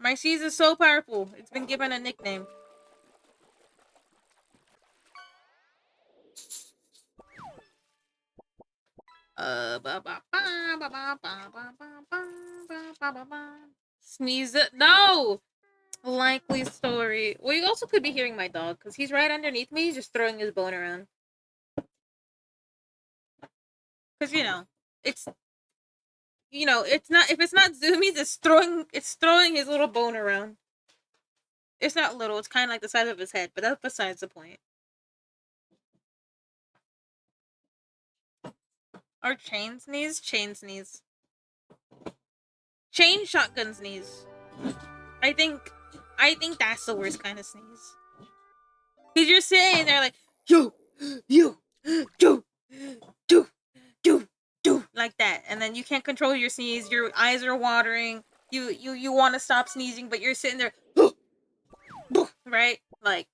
My sneeze is so powerful. It's been given a nickname. Sneeze it. No! Likely story. Well, you also could be hearing my dog, because he's right underneath me. He's just throwing his bone around. Because, it's, it's not, if it's not zoomies, it's throwing his little bone around. It's not little, it's kind of like the size of his head, but that's besides the point. Or chain sneeze? Chain sneeze. Chain shotgun sneeze. I think that's the worst kind of sneeze. Because you're sitting there like, yo, yo, do, do, do, like that. And then you can't control your sneeze. Your eyes are watering. You want to stop sneezing, but you're sitting there, right? Like,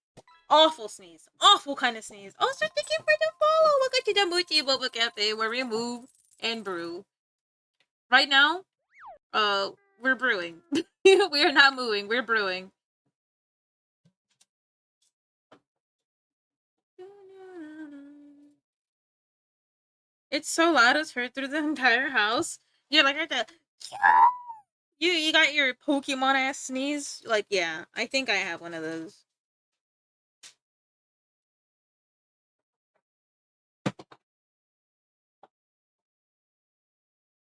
awful sneeze. Awful kind of sneeze. Also, thank you for the follow. Welcome to the Muchi Boba Cafe, where we move and brew. Right now, we're brewing. We are not moving. We're brewing. It's so loud. It's heard through the entire house. Yeah, like I said, you got your Pokemon ass sneeze. Like, yeah, I think I have one of those.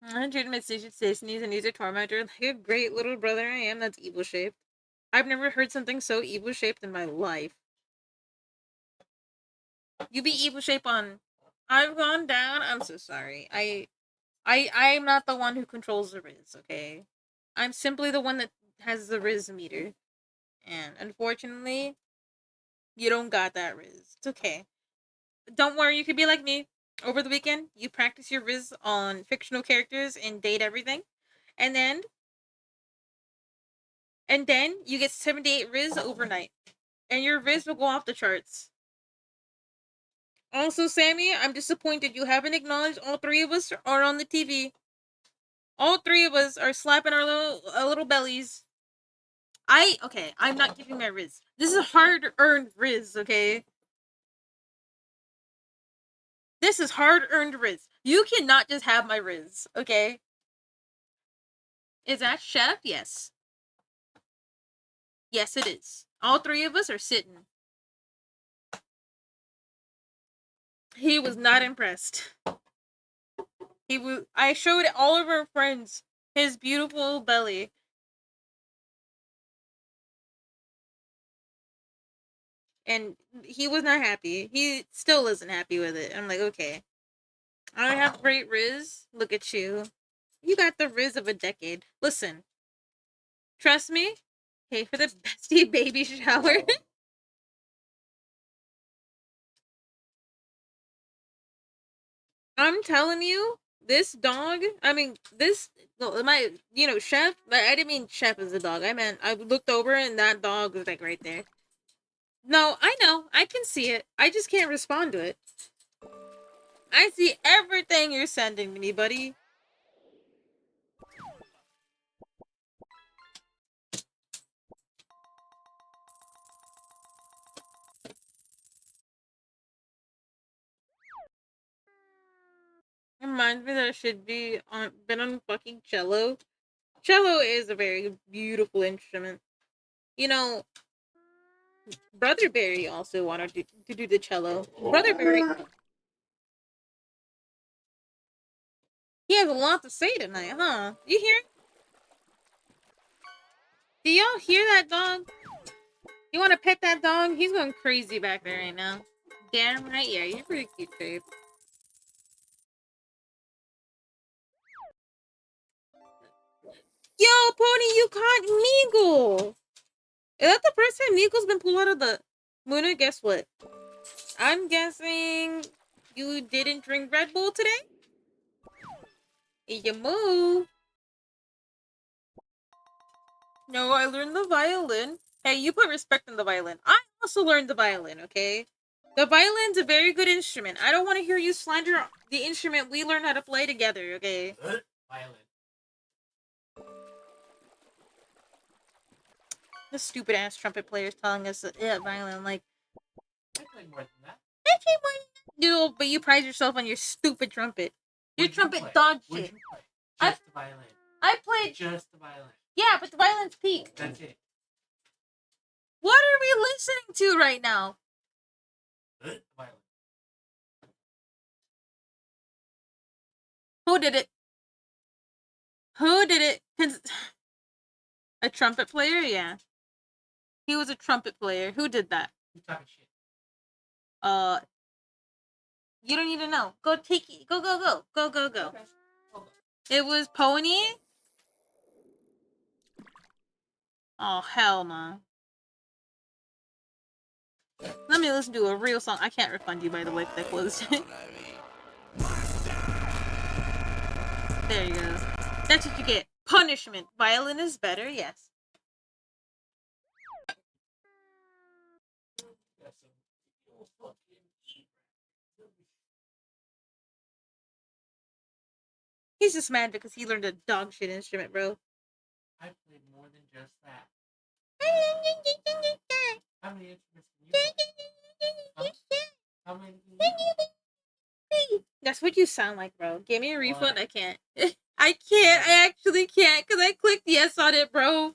I should admit, you should say sneeze and use a tormentor. Like a great little brother I am. That's evil shaped. I've never heard something so evil shaped in my life. You be evil shape on. I've gone down. I'm so sorry. I'm not the one who controls the Riz. Okay, I'm simply the one that has the Riz meter. And unfortunately, you don't got that Riz. It's okay. Don't worry, you could be like me. Over the weekend, you practice your Riz on fictional characters and date everything. And then you get 78 Riz overnight. And your Riz will go off the charts. Also, Sammy, I'm disappointed you haven't acknowledged all three of us are on the TV. All three of us are slapping our little bellies. I'm not giving my Riz. This is hard earned Riz, okay? This is hard earned Riz. You cannot just have my Riz, okay? Is that Chef? Yes. Yes, it is. All three of us are sitting. He was not impressed. I showed all of our friends his beautiful belly. And he was not happy. He still isn't happy with it. I'm like, okay. I have great Riz. Look at you. You got the Riz of a decade. Listen. Trust me. Pay for the bestie baby shower. I'm telling you, this dog. I mean, Chef. I didn't mean Chef as a dog. I meant I looked over and that dog was like right there. No, I know. I can see it. I just can't respond to it. I see everything you're sending to me, buddy. Reminds me that I should be been on fucking cello. Cello is a very beautiful instrument. You know, Brother Barry also wanted to do the cello. Brother Barry, he has a lot to say tonight, huh? You hear? Do y'all hear that dog? You want to pet that dog? He's going crazy back there right now. Damn right, yeah, you're pretty cute, babe. Yo, Pony, you caught Meagle! Is that the first time Meagle's been pulled out of the Muna? Guess what? I'm guessing you didn't drink Red Bull today? You moo. No, I learned the violin. Hey, you put respect on the violin. I also learned the violin, okay? The violin's a very good instrument. I don't want to hear you slander the instrument we learned how to play together, okay? Violin. The stupid ass trumpet players telling us violin, like, I played more than that. but you pride yourself on your stupid trumpet. Your What'd you trumpet play? dog What'd shit. you play? I- Just the violin. I played. Just the violin. Yeah, but the violin's peak. That's it. What are we listening to right now? The violin. Who did it? Who did it? A trumpet player? Yeah. He was a trumpet player. Who did that? You talking shit. You don't need to know. Go take it. Go. Go. Okay. Hold on. It was Pony? Oh, hell no. Let me listen to a real song. I can't refund you, by the way, if they closed it. There you go. That's what you get. Punishment. Violin is better, yes. That's a real fucking heat. He's just mad because he learned a dog shit instrument, bro. I played more than just that. How many instruments can you play? How many can you play? That's what you sound like, bro. Give me a refund. I can't. I can't. I actually can't because I clicked yes on it, bro.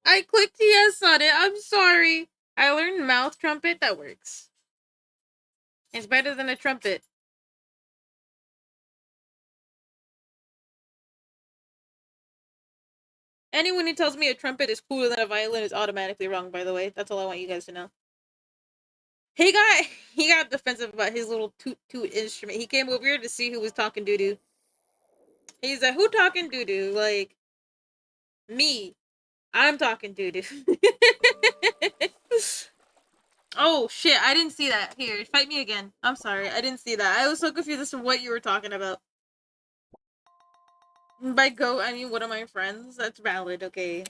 I clicked yes on it. I'm sorry. I learned mouth trumpet. That works. It's better than a trumpet. Anyone who tells me a trumpet is cooler than a violin is automatically wrong, by the way. That's all I want you guys to know. He got defensive about his little toot instrument. He came over here to see who was talking doo doo. He's like, who talking doo doo? Like, me. I'm talking doo doo. Oh shit, I didn't see that. Here, fight me again. I'm sorry, I didn't see that. I was so confused as to what you were talking about. By go, I mean one of my friends. That's valid, okay.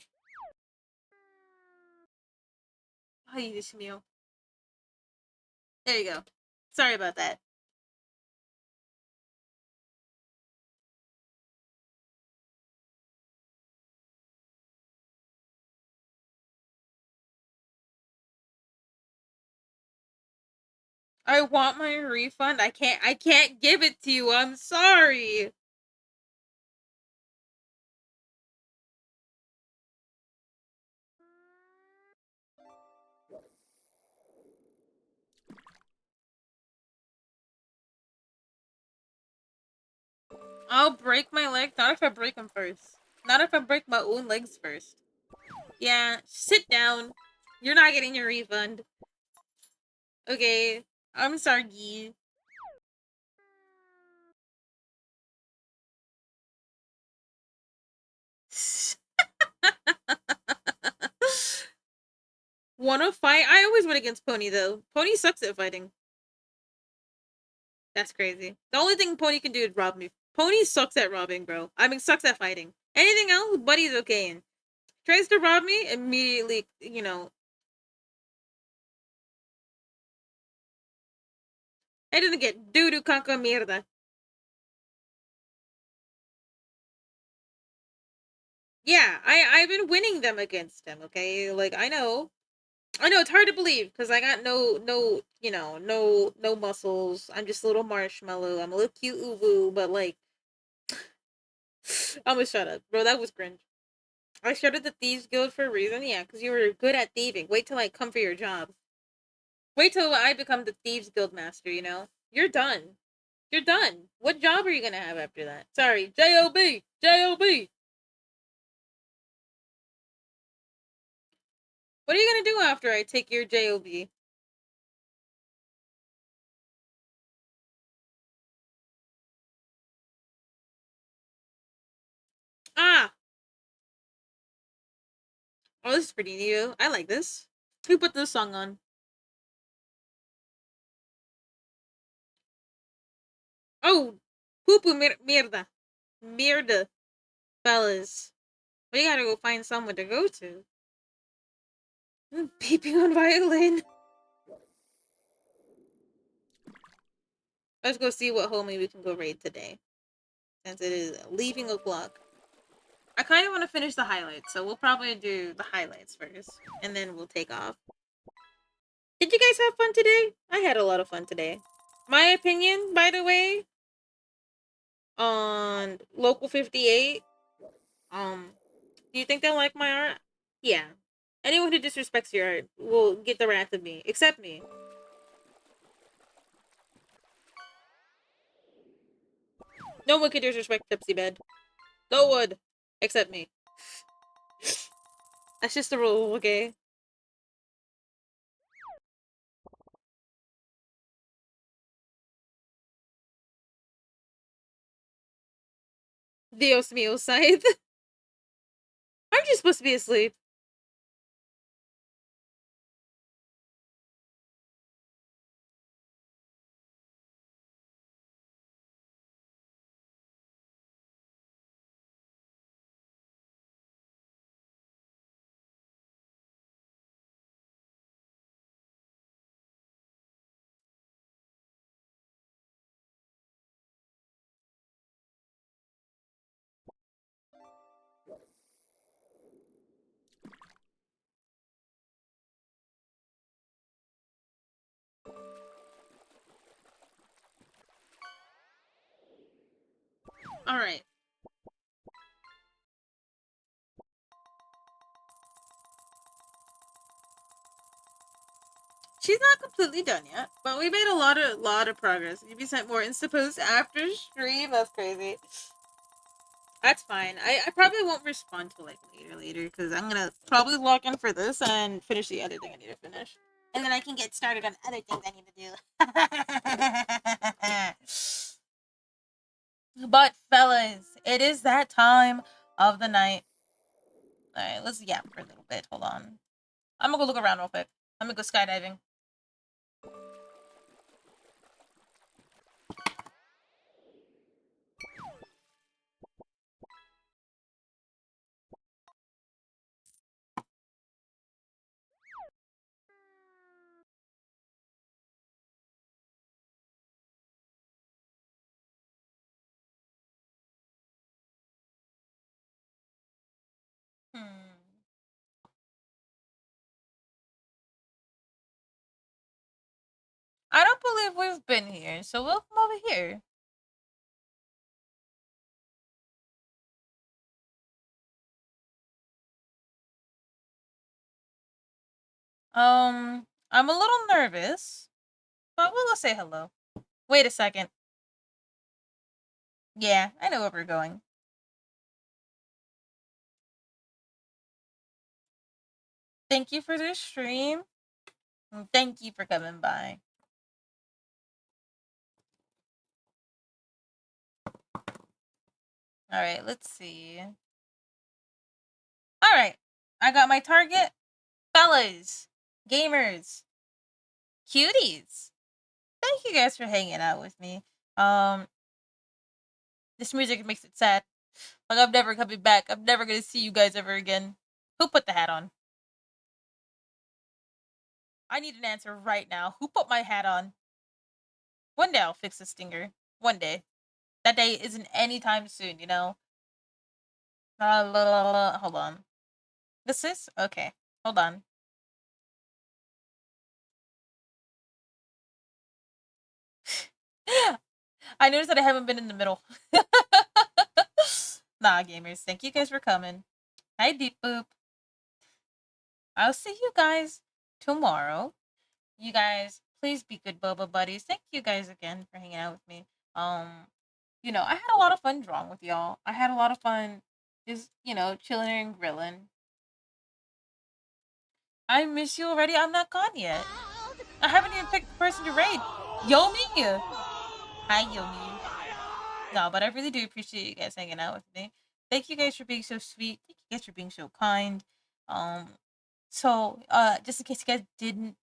Ay, Dios mío. There you go. Sorry about that. I want my refund. I can't give it to you. I'm sorry. I'll break my leg. Not if I break them first. Not if I break my own legs first. Yeah, sit down. You're not getting your refund. Okay. I'm sorry. Wanna fight? I always win against Pony though. Pony sucks at fighting. That's crazy. The only thing Pony can do is rob me. Pony sucks at robbing, bro. I mean, sucks at fighting. Anything else, Buddy's okay in. Tries to rob me, immediately, I didn't get doo-doo caca mierda. Yeah, I've been winning them against him, okay? Like, I know. I know, it's hard to believe, because I got no muscles. I'm just a little marshmallow. I'm a little cute uwu, but, like, I'm gonna shut up. Bro, that was cringe. I started the Thieves Guild for a reason, yeah, because you were good at thieving. Wait till I come for your job. Wait till I become the Thieves Guild Master, you know? You're done. You're done. What job are you gonna have after that? Sorry, J-O-B! J-O-B! What are you gonna do after I take your J-O-B? Ah! Oh, this is pretty new. I like this. Who put this song on? Oh! Poo-poo mierda. Mierda. Fellas. We gotta go find someone to go to. Peeping on violin. Let's go see what homie we can go raid today. Since it is leaving o'clock. I kind of want to finish the highlights, so we'll probably do the highlights first. And then we'll take off. Did you guys have fun today? I had a lot of fun today. My opinion, by the way, on Local 58. Do you think they'll like my art? Yeah. Anyone who disrespects your art will get the wrath of me. Except me. No one can disrespect Tipsy Bed. No one. Except me. That's just the rule, okay? Dios mío, Scythe. Aren't you supposed to be asleep? Alright. She's not completely done yet, but we made a lot of progress. You sent more Insta posts after stream. That's crazy. That's fine. I probably won't respond to like later because I'm gonna probably log in for this and finish the other thing I need to finish, and then I can get started on other things I need to do. But fellas, it is that time of the night. Alright, let's yap for a little bit. Hold on. I'm gonna go look around real quick. I'm gonna go skydiving. Hmm. I don't believe we've been here, so we'll come over here. I'm a little nervous, but we'll go say hello. Wait a second. Yeah, I know where we're going. Thank you for the stream. And thank you for coming by. Alright, let's see. Alright. I got my target. Fellas, gamers, cuties. Thank you guys for hanging out with me. This music makes it sad. Like I'm never coming back. I'm never gonna see you guys ever again. Who put the hat on? I need an answer right now. Who put my hat on? One day I'll fix the stinger. One day. That day isn't anytime soon, you know? Hold on. This is? Okay. Hold on. I noticed that I haven't been in the middle. Nah, gamers. Thank you guys for coming. Hi, Deep Boop. I'll see you guys tomorrow. You guys, please be good Boba buddies. Thank you guys again for hanging out with me. You know, I had a lot of fun drawing with y'all. I had a lot of fun just, you know, chilling and grilling. I miss you already. I'm not gone yet. I haven't even picked the person to raid. Yomi! Hi, Yomi. No, but I really do appreciate you guys hanging out with me. Thank you guys for being so sweet. Thank you guys for being so kind. Just in case you guys didn't.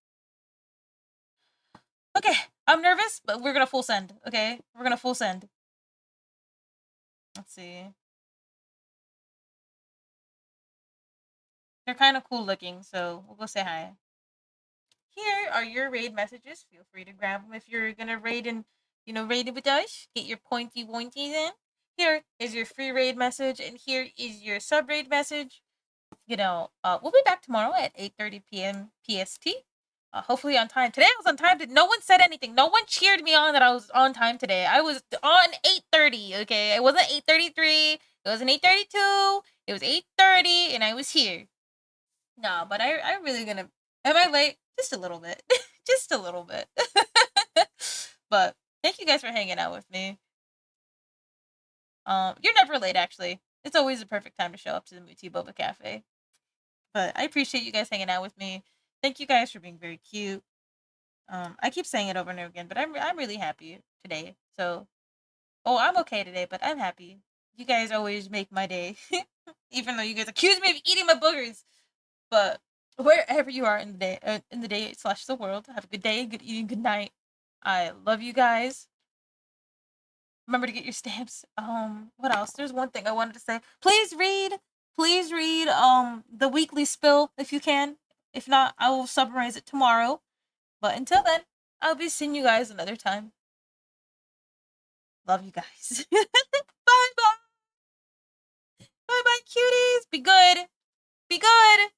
Okay, I'm nervous, but we're gonna full send. Okay, we're gonna full send. Let's see. They're kind of cool looking, so we'll go say hi. Here are your raid messages. Feel free to grab them if you're gonna raid and raid with us. Get your pointy pointies in. Here is your free raid message, and here is your sub raid message. We'll be back tomorrow at 8:30 p.m. PST. Hopefully on time. Today I was on time. No one said anything. No one cheered me on that I was on time today. I was on 8:30. Okay, it wasn't 8:33. It wasn't 8:32. It was 8:30, and I was here. No, but I'm really gonna. Am I late? Just a little bit. Just a little bit. But thank you guys for hanging out with me. You're never late, actually. It's always the perfect time to show up to the Muti Boba Cafe. But I appreciate you guys hanging out with me. Thank you guys for being very cute. I keep saying it over and over again, but I'm really happy today. So, I'm okay today, but I'm happy. You guys always make my day, even though you guys accuse me of eating my boogers. But wherever you are in the day slash the world, have a good day, good evening, good night. I love you guys. Remember to get your stamps. What else? There's one thing I wanted to say. Please read the weekly spill if you can. If not, I will summarize it tomorrow. But until then, I'll be seeing you guys another time. Love you guys. Bye bye. Bye bye, cuties. Be good. Be good.